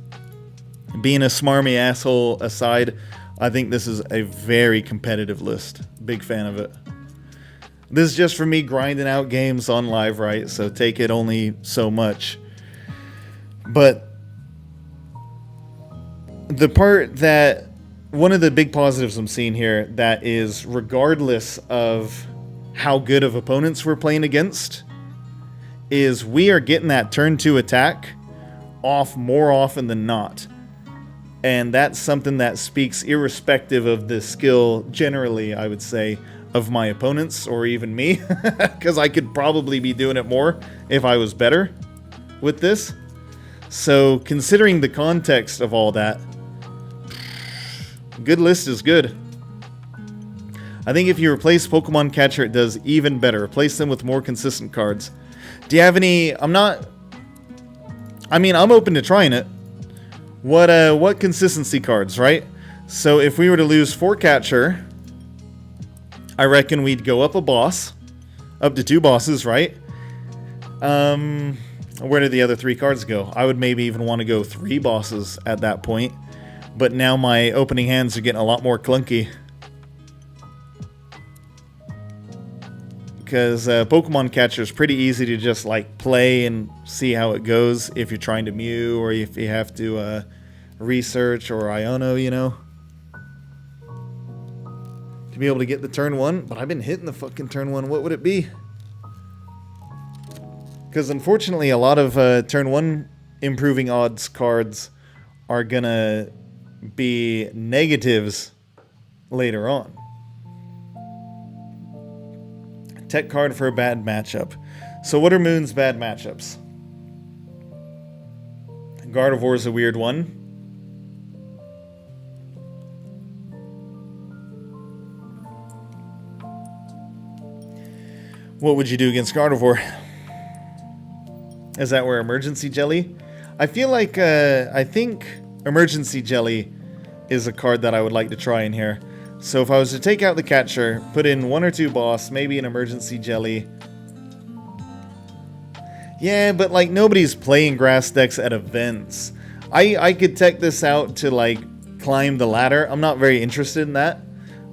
Being a smarmy asshole aside, I think this is a very competitive list. Big fan of it. This is just for me grinding out games on live, right? So take it only so much. But the part that, one of the big positives I'm seeing here, that is regardless of how good of opponents we're playing against, is we are getting that turn 2 attack off more often than not. And that's something that speaks irrespective of the skill, generally, I would say, of my opponents, or even me. Because I could probably be doing it more if I was better with this. So, considering the context of all that, good list is good. I think if you replace Pokemon Catcher, it does even better. Replace them with more consistent cards. Do you have any... I'm open to trying it. What consistency cards, right? So if we were to lose 4 catcher, I reckon we'd go up a boss. Up to 2 bosses, right? where do the other 3 cards go? I would maybe even want to go 3 bosses at that point. But now my opening hands are getting a lot more clunky. Because Pokemon Catcher is pretty easy to just like play and see how it goes if you're trying to Mew or if you have to research or Iono, you know. To be able to get the turn 1, but I've been hitting the fucking turn 1. What would it be? Because unfortunately a lot of turn 1 improving odds cards are gonna be negatives later on. Tech card for a bad matchup. So what are Moon's bad matchups? Gardevoir's a weird one. What would you do against Gardevoir? Is that where Emergency Jelly? I feel like, I think Emergency Jelly is a card that I would like to try in here. So if I was to take out the catcher, put in 1 or 2 boss, maybe an Emergency Jelly. Yeah, but like nobody's playing grass decks at events. I could tech this out to like climb the ladder. I'm not very interested in that.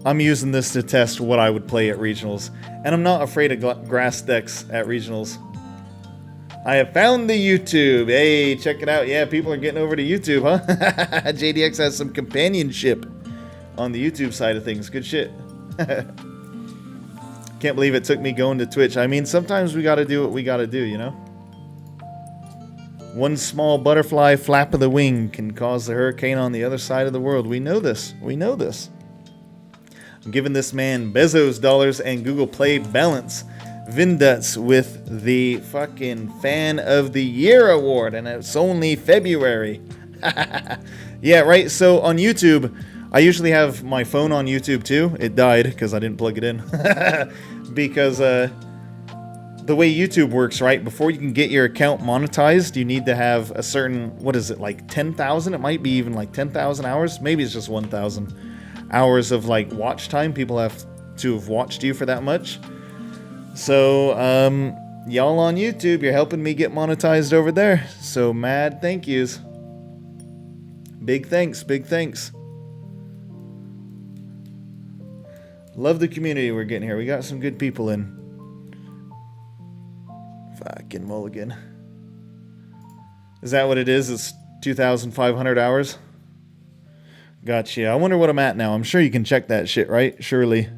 I'm using this to test what I would play at regionals. And I'm not afraid of grass decks at regionals. I have found the YouTube. Hey, check it out. Yeah, people are getting over to YouTube, huh? JDX has some companionship on the YouTube side of things. Good shit. Can't believe it took me going to Twitch. I mean, sometimes we gotta do what we gotta do, you know? One small butterfly flap of the wing can cause the hurricane on the other side of the world. We know this. We know this. I'm giving this man Bezos dollars and Google Play balance. Vinduts with the fucking Fan of the Year award, and it's only February. Yeah, right. So on YouTube, I usually have my phone on YouTube too. It died because I didn't plug it in. Because the way YouTube works, right? Before you can get your account monetized, you need to have a certain, what is it, like 10,000? It might be even like 10,000 hours. Maybe it's just 1,000 hours of like watch time. People have to have watched you for that much. So, y'all on YouTube, you're helping me get monetized over there. So, mad thank yous. Big thanks, big thanks. Love the community we're getting here. We got some good people in. Fucking mulligan. Is that what it is? It's 2,500 hours? Gotcha. I wonder what I'm at now. I'm sure you can check that shit, right? Surely.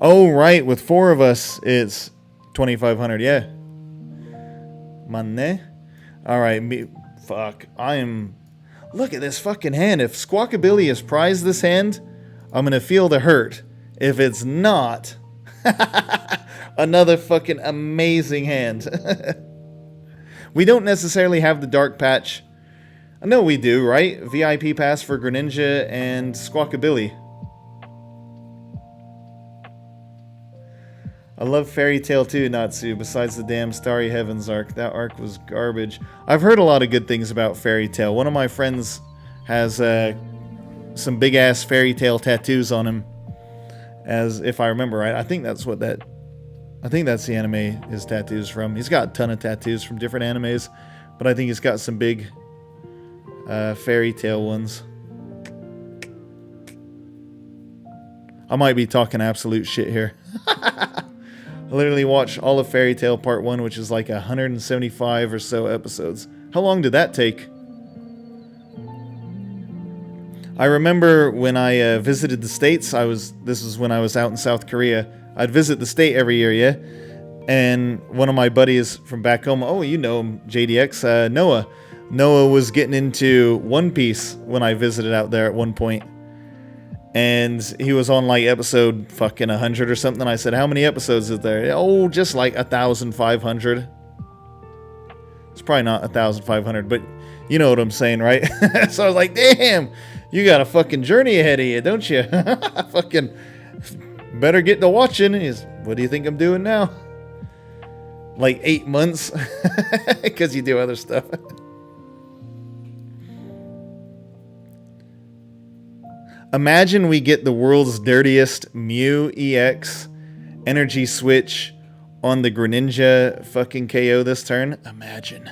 Oh, right. With 4 of us, it's 2,500. Yeah. Money. All right. Fuck. I am... Look at this fucking hand. If Squawkabilly has prized this hand, I'm going to feel the hurt. If it's not... Another fucking amazing hand. We don't necessarily have the dark patch. I know we do, right? VIP pass for Greninja and Squawkabilly. I love Fairy Tail too, Natsu, besides the damn Starry Heavens arc. That arc was garbage. I've heard a lot of good things about Fairy Tail. One of my friends has some big-ass Fairy Tail tattoos on him. As if I remember right. I think that's what that... I think that's the anime his tattoos from. He's got a ton of tattoos from different animes. But I think he's got some big Fairy Tail ones. I might be talking absolute shit here. I literally watched all of Fairy Tail Part 1, which is like 175 or so episodes. How long did that take? I remember when I visited the States, this was when I was out in South Korea. I'd visit the state every year, yeah? And one of my buddies from back home, oh, you know him, JDX, Noah. Noah was getting into One Piece when I visited out there at one point. And he was on like episode fucking 100 or something. I said, how many episodes is there? Oh, just like 1,500. It's probably not 1,500, but you know what I'm saying, right? So I was like, damn, you got a fucking journey ahead of you, don't you? Fucking better get to watching. What do you think I'm doing now? Like 8 months? Because you do other stuff. Imagine we get the world's dirtiest Mew EX, Energy Switch, on the Greninja fucking KO this turn. Imagine.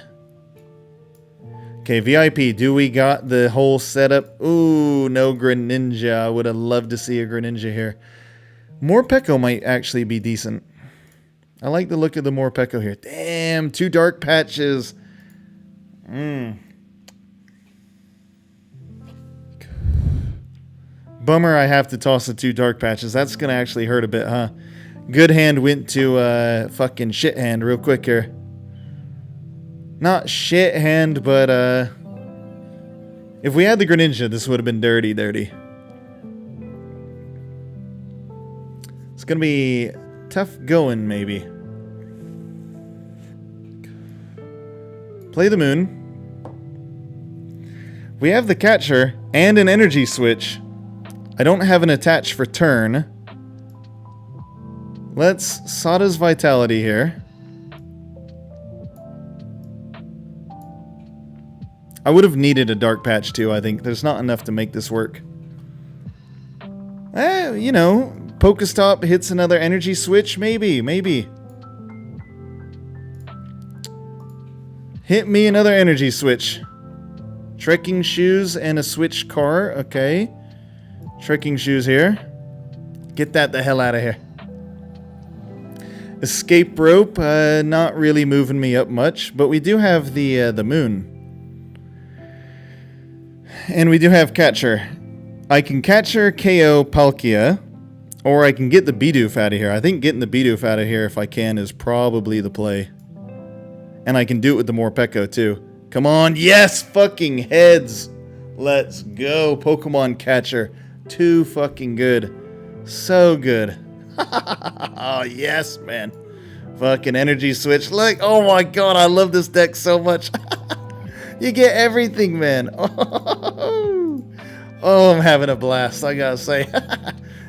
Okay, VIP, do we got the whole setup? Ooh, no Greninja. I would have loved to see a Greninja here. Morpeko might actually be decent. I like the look of the Morpeko here. Damn, 2 dark patches. Bummer I have to toss the 2 dark patches. That's going to actually hurt a bit, huh? Good hand went to fucking shit hand real quick here. Not shit hand, but if we had the Greninja, this would have been dirty, dirty. It's going to be tough going, maybe. Play the moon. We have the catcher and an energy switch. I don't have an attach for turn. Let's Sada's Vitality here. I would have needed a dark patch too, I think. There's not enough to make this work. You know, Pokestop hits another energy switch. Maybe. Hit me another energy switch. Trekking shoes and a switch car. Okay. Trekking shoes here. Get that the hell out of here. Escape rope. Not really moving me up much. But we do have the moon. And we do have catcher. I can catcher KO Palkia. Or I can get the Bidoof out of here. I think getting the Bidoof out of here if I can is probably the play. And I can do it with the Morpeko too. Come on. Yes, fucking heads. Let's go. Pokemon catcher. Too fucking good. So good. Oh, yes, man. Fucking energy switch. Look. Oh my god. I love this deck so much. You get everything, man. Oh, I'm having a blast. I gotta say.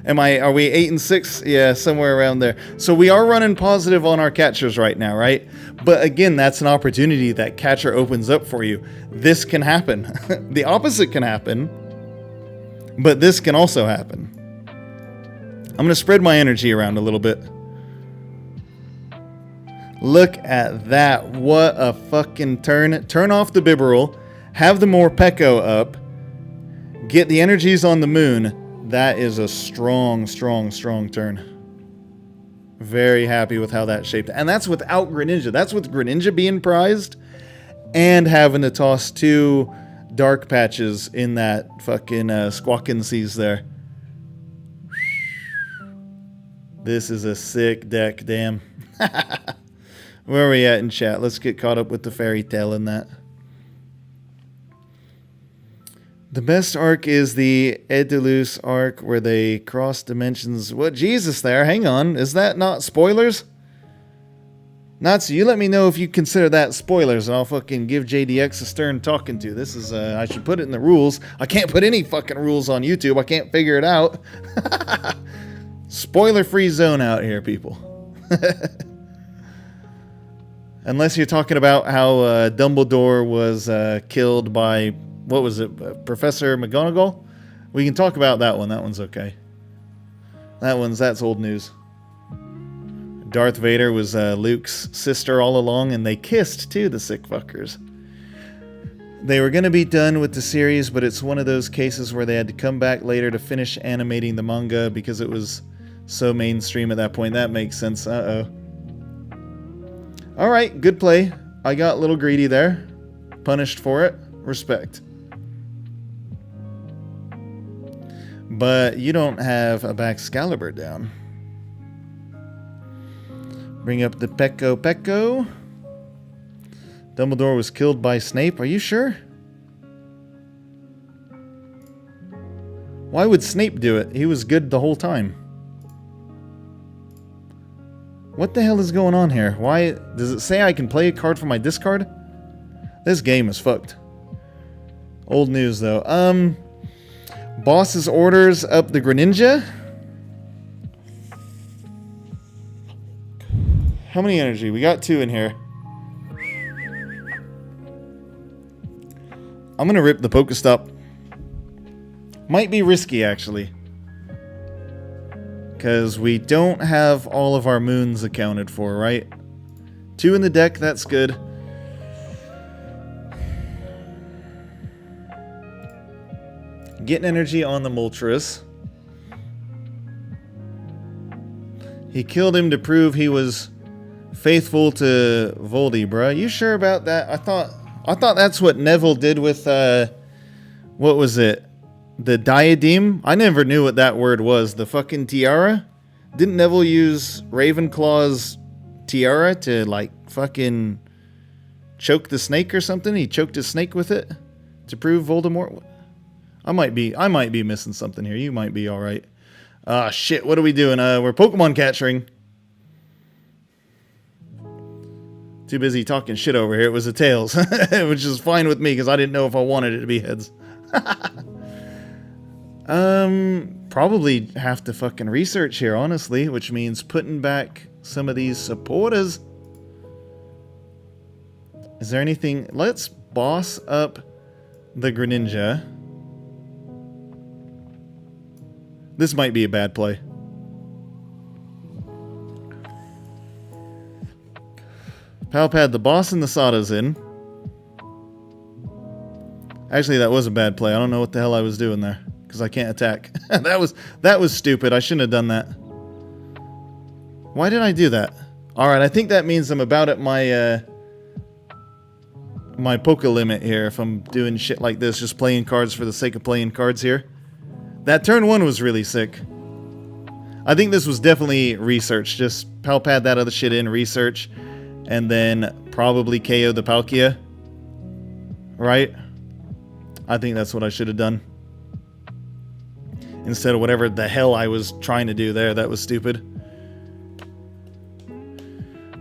Are we 8 and 6? Yeah, somewhere around there. So we are running positive on our catchers right now, right? But again, that's an opportunity that catcher opens up for you. This can happen. The opposite can happen. But this can also happen. I'm going to spread my energy around a little bit. Look at that. What a fucking turn. Turn off the Bibarel. Have the Morpeko up. Get the energies on the moon. That is a strong turn. Very happy with how that shaped. And that's without Greninja. That's with Greninja being prized and having to toss 2 dark patches in that fucking Squawkin' Seas there. This is a sick deck, damn. Where are we at in chat? Let's get caught up with the fairy tale in that. The best arc is the Edulus arc where they cross dimensions. What? Jesus there. Hang on. Is that not spoilers? Natsu, you let me know if you consider that spoilers and I'll fucking give JDX a stern talking to. This is, I should put it in the rules. I can't put any fucking rules on YouTube. I can't figure it out. Spoiler-free zone out here, people. Unless you're talking about how Dumbledore was killed by... What was it? Professor McGonagall? We can talk about that one. That one's okay. That's old news. Darth Vader was Luke's sister all along, and they kissed too, the sick fuckers. They were going to be done with the series, but it's one of those cases where they had to come back later to finish animating the manga because it was so mainstream at that point. That makes sense. Uh-oh. Alright, good play. I got a little greedy there. Punished for it. Respect. But you don't have a Baxcalibur down. Bring up the Peko. Dumbledore was killed by Snape. Are you sure? Why would Snape do it? He was good the whole time. What the hell is going on here? Why does it say I can play a card from my discard? This game is fucked. Old news though. Boss's orders up the Greninja. How many energy? We got 2 in here. I'm gonna rip the Pokestop. Might be risky actually. Because we don't have all of our moons accounted for, right? 2 in the deck, that's good. Getting energy on the Moltres. He killed him to prove he was faithful to Voldy, bruh. You sure about that? I thought that's what Neville did with, what was it? The diadem? I never knew what that word was. The fucking tiara? Didn't Neville use Ravenclaw's tiara to, like, fucking choke the snake or something? He choked his snake with it to prove Voldemort? I might be missing something here. You might be alright. Ah, shit, what are we doing? We're Pokemon catching. Too busy talking shit over here. It was a Tails, which is fine with me because I didn't know if I wanted it to be heads. Probably have to fucking research here, honestly, which means putting back some of these supporters. Is there anything? Let's boss up the Greninja. This might be a bad play. Palpad the boss and the Sada's in. Actually, that was a bad play. I don't know what the hell I was doing there. Because I can't attack. that was stupid. I shouldn't have done that. Why did I do that? Alright, I think that means I'm about at my my Poke limit here if I'm doing shit like this. Just playing cards for the sake of playing cards here. That turn 1 was really sick. I think this was definitely research. Just Palpad that other shit in, research. And then probably KO the Palkia. Right? I think that's what I should have done. Instead of whatever the hell I was trying to do there. That was stupid.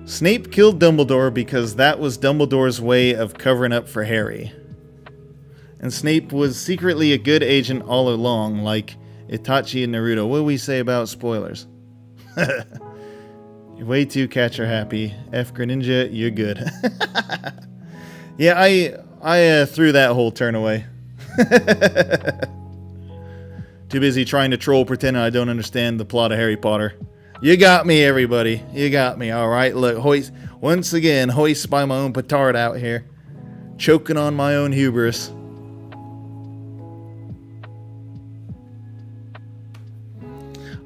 Snape killed Dumbledore because that was Dumbledore's way of covering up for Harry. And Snape was secretly a good agent all along, like Itachi and Naruto. What do we say about spoilers? You're way too catcher happy. F Greninja, you're good. Yeah, I threw that whole turn away. Too busy trying to troll, pretending I don't understand the plot of Harry Potter. You got me, everybody. You got me. All right, look, once again, hoist by my own petard out here. Choking on my own hubris.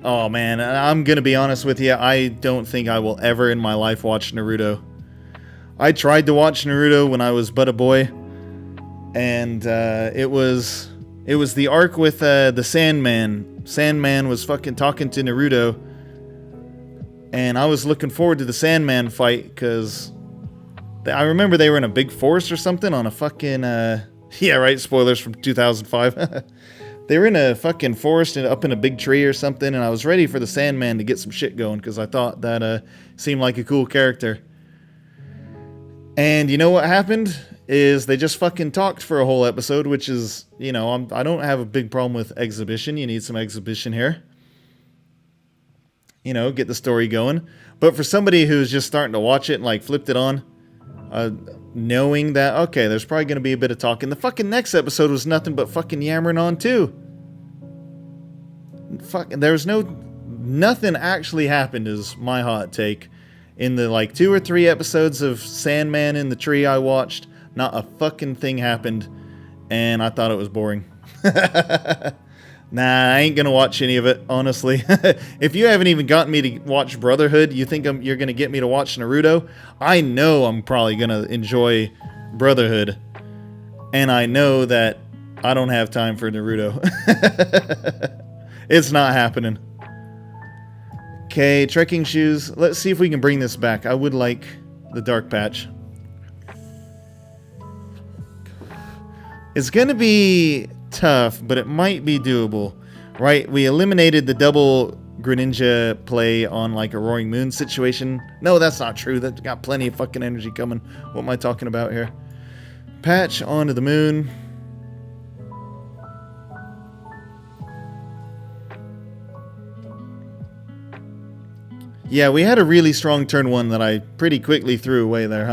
Oh, man, I'm going to be honest with you. I don't think I will ever in my life watch Naruto. I tried to watch Naruto when I was but a boy. And it was the arc with the Sandman. Sandman was fucking talking to Naruto. And I was looking forward to the Sandman fight because I remember they were in a big forest or something on a fucking... yeah, right, spoilers from 2005. They were in a fucking forest and up in a big tree or something, and I was ready for the Sandman to get some shit going because I thought that seemed like a cool character. And you know what happened? Is they just fucking talked for a whole episode, which is, you know, I don't have a big problem with exhibition. You need some exhibition here. You know, get the story going. But for somebody who's just starting to watch it and like flipped it on, knowing that, okay, there's probably going to be a bit of talking. The fucking next episode was nothing but fucking yammering on too. Fucking, there was nothing actually happened is my hot take. In the like 2 or 3 episodes of Sandman in the Tree I watched, not a fucking thing happened. And I thought it was boring. Nah, I ain't gonna watch any of it, honestly. If you haven't even gotten me to watch Brotherhood, you think you're gonna get me to watch Naruto? I know I'm probably gonna enjoy Brotherhood. And I know that I don't have time for Naruto. It's not happening. Okay, trekking shoes. Let's see if we can bring this back. I would like the dark patch. It's gonna be tough, but it might be doable, right? We eliminated the double Greninja play on like a Roaring Moon situation. No, that's not true. That's got plenty of fucking energy coming. What am I talking about here? Patch onto the moon. Yeah, we had a really strong turn 1 that I pretty quickly threw away there,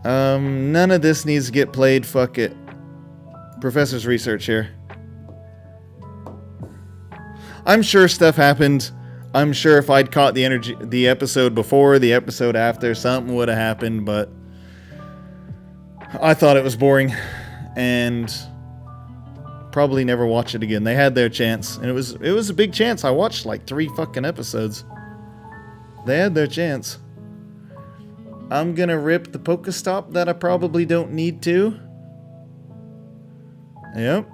huh? None of this needs to get played. Fuck it. Professor's research here. I'm sure stuff happened. I'm sure if I'd caught the episode before, the episode after, something would have happened, but I thought it was boring and probably never watch it again. They had their chance, and it was a big chance. I watched like 3 fucking episodes. They had their chance. I'm gonna rip the Pokestop that I probably don't need to. Yep.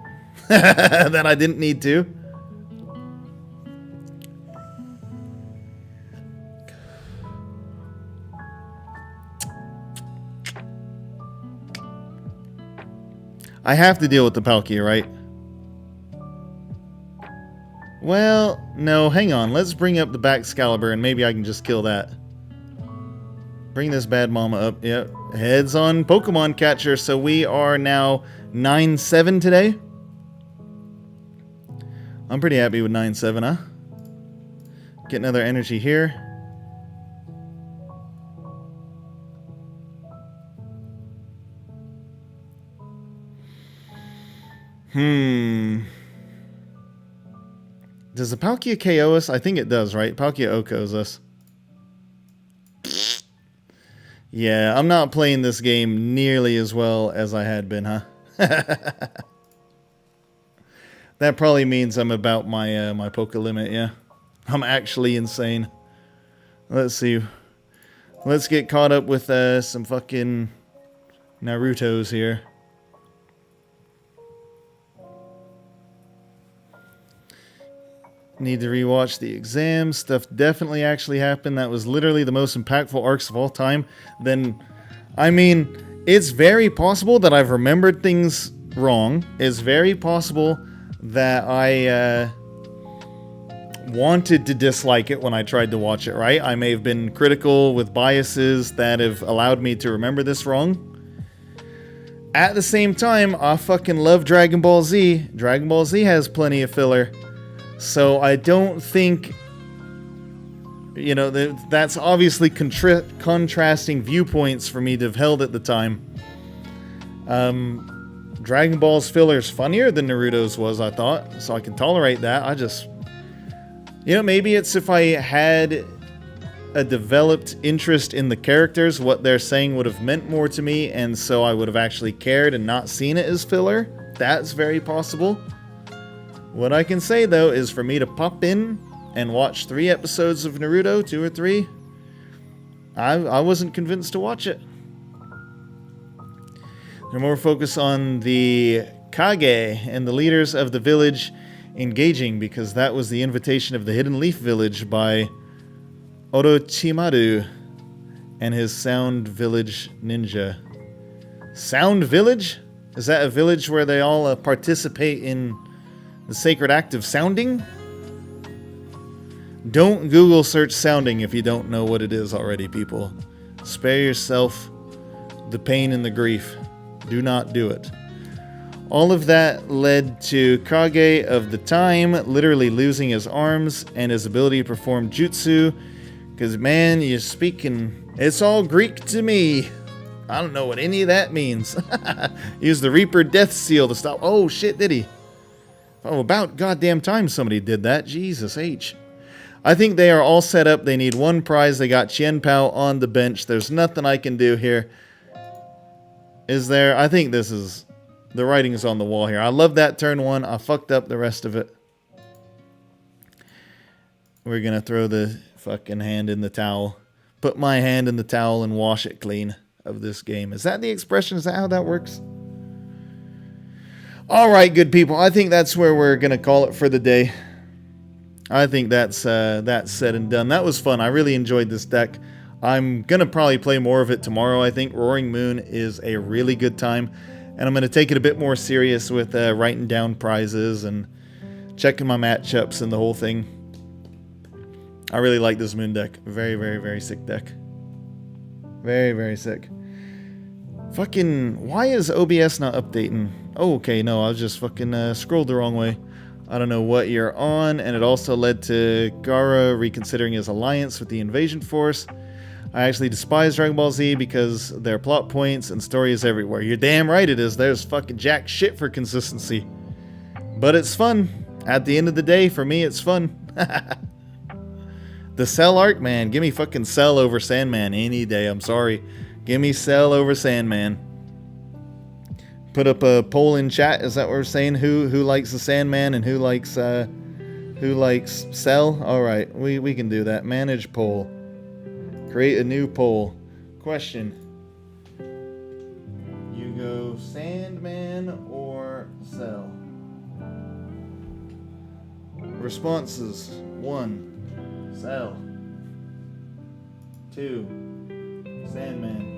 That I didn't need to. I have to deal with the Palkia, right? Well, no, hang on. Let's bring up the Baxcalibur and maybe I can just kill that. Bring this bad mama up. Yep. Heads on Pokemon Catcher. So we are now 9-7 today. I'm pretty happy with 9-7, huh? Get another energy here. Does the Palkia KO us? I think it does, right? Palkia OHKOs us. Yeah, I'm not playing this game nearly as well as I had been, huh? That probably means I'm about my my Poke limit, yeah. I'm actually insane. Let's see. Let's get caught up with some fucking Narutos here. Need to rewatch the exam. Stuff definitely actually happened. That was literally the most impactful arcs of all time. Then, I mean, it's very possible that I've remembered things wrong. It's very possible that I wanted to dislike it when I tried to watch it, right? I may have been critical with biases that have allowed me to remember this wrong. At the same time, I fucking love Dragon Ball Z. Dragon Ball Z has plenty of filler. So I don't think, you know, that's obviously contrasting viewpoints for me to have held at the time. Dragon Ball's filler is funnier than Naruto's was, I thought, so I can tolerate that. I just, you know, maybe it's if I had a developed interest in the characters, what they're saying would have meant more to me, and so I would have actually cared and not seen it as filler. That's very possible. What I can say, though, is for me to pop in and watch 3 episodes of Naruto, 2 or 3, I wasn't convinced to watch it. They're more focused on the Kage and the leaders of the village engaging, because that was the invitation of the Hidden Leaf Village by Orochimaru and his Sound Village ninja. Sound Village? Is that a village where they all participate in the sacred act of sounding? Don't Google search sounding if you don't know what it is already, people. Spare yourself the pain and the grief. Do not do it. All of that led to Kage of the time literally losing his arms and his ability to perform jutsu. Because, man, you're speaking... It's all Greek to me. I don't know what any of that means. Use the Reaper Death Seal to stop... Oh, shit, did he? Oh, about goddamn time somebody did that. Jesus H. I think they are all set up. They need one prize. They got Chien Pao on the bench. There's nothing I can do here. Is there? I think this is... The writing is on the wall here. I love that turn 1. I fucked up the rest of it. We're going to throw the fucking hand in the towel. Put my hand in the towel and wash it clean of this game. Is that the expression? Is that how that works? Alright, good people. I think that's where we're going to call it for the day. I think that's said and done. That was fun. I really enjoyed this deck. I'm going to probably play more of it tomorrow, I think. Roaring Moon is a really good time. And I'm going to take it a bit more serious with writing down prizes and checking my matchups and the whole thing. I really like this Moon deck. Very, very, very sick deck. Very, very sick. Fucking, why is OBS not updating? Oh, okay, no, I was just fucking scrolled the wrong way. I don't know what you're on, and it also led to Gaara reconsidering his alliance with the invasion force. I actually despise Dragon Ball Z because their plot points and story is everywhere. You're damn right it is. There's fucking jack shit for consistency. But it's fun. at the end of the day, for me, it's fun. The Cell arc, man. Give me fucking Cell over Sandman any day. I'm sorry. Give me Cell over Sandman. Put up a poll in chat. Is that what we're saying? Who likes the Sandman and who likes Cell? All right, we can do that. Manage poll. Create a new poll. Question. You go Sandman or Cell? Responses. 1. Cell. 2. Sandman.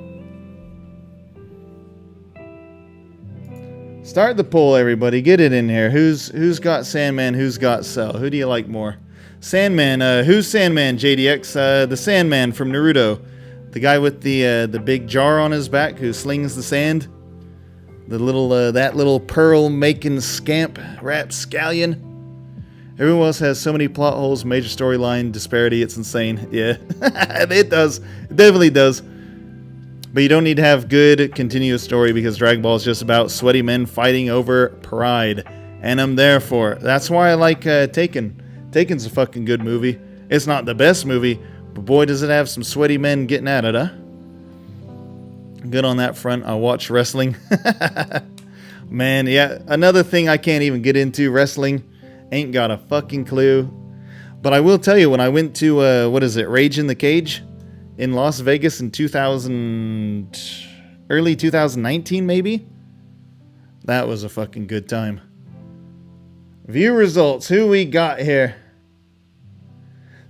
Start the poll, everybody. Get it in here. Who's got Sandman? Who's got Cell? Who do you like more? Sandman. Who's Sandman? JDX. The Sandman from Naruto. The guy with the big jar on his back who slings the sand. The little that little pearl making scamp rapscallion. Everyone else has so many plot holes, major storyline disparity. It's insane. Yeah, it does. It definitely does. But you don't need to have good continuous story because Dragon Ball is just about sweaty men fighting over pride, and I'm there for it. That's why I like Taken. Taken's a fucking good movie. It's not the best movie, but boy, does it have some sweaty men getting at it, huh? Good on that front. I watch wrestling. Man, yeah. Another thing I can't even get into, wrestling. Ain't got a fucking clue. But I will tell you, when I went to, Rage in the Cage in Las Vegas in early 2019 maybe? That was a fucking good time. View results. Who we got here?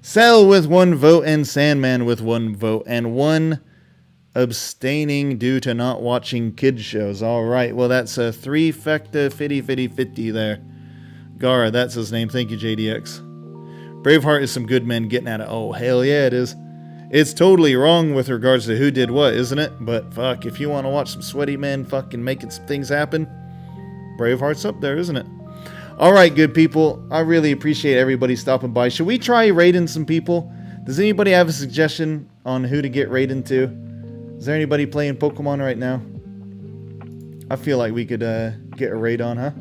Cell with 1 vote and Sandman with 1 vote. And 1 abstaining due to not watching kids shows. Alright, well that's a 3-50 there. Gara, that's his name. Thank you, JDX. Braveheart is some good men getting at it. Oh, hell yeah, it is. It's totally wrong with regards to who did what, isn't it? But fuck, if you want to watch some sweaty men fucking making some things happen, Braveheart's up there, isn't it? Alright, good people. I really appreciate everybody stopping by. Should we try raiding some people? Does anybody have a suggestion on who to get raided to? Is there anybody playing Pokemon right now? I feel like we could get a raid on, huh?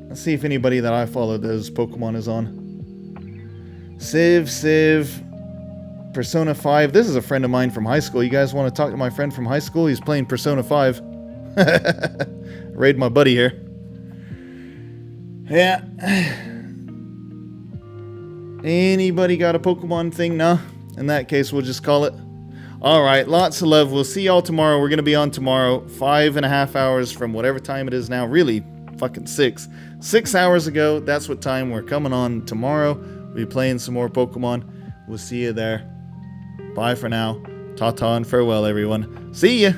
Let's see if anybody that I follow does Pokemon is on. Civ, Persona 5. This is a friend of mine from high school. You guys want to talk to my friend from high school? He's playing Persona 5. Raid my buddy here. Yeah. Anybody got a Pokemon thing? No? In that case, we'll just call it. Alright, lots of love. We'll see y'all tomorrow. We're going to be on tomorrow. 5.5 hours from whatever time it is now. Really, fucking 6. 6 hours ago, that's what time we're coming on tomorrow. We'll be playing some more Pokemon. We'll see you there. Bye for now. Ta-ta and farewell, everyone. See ya!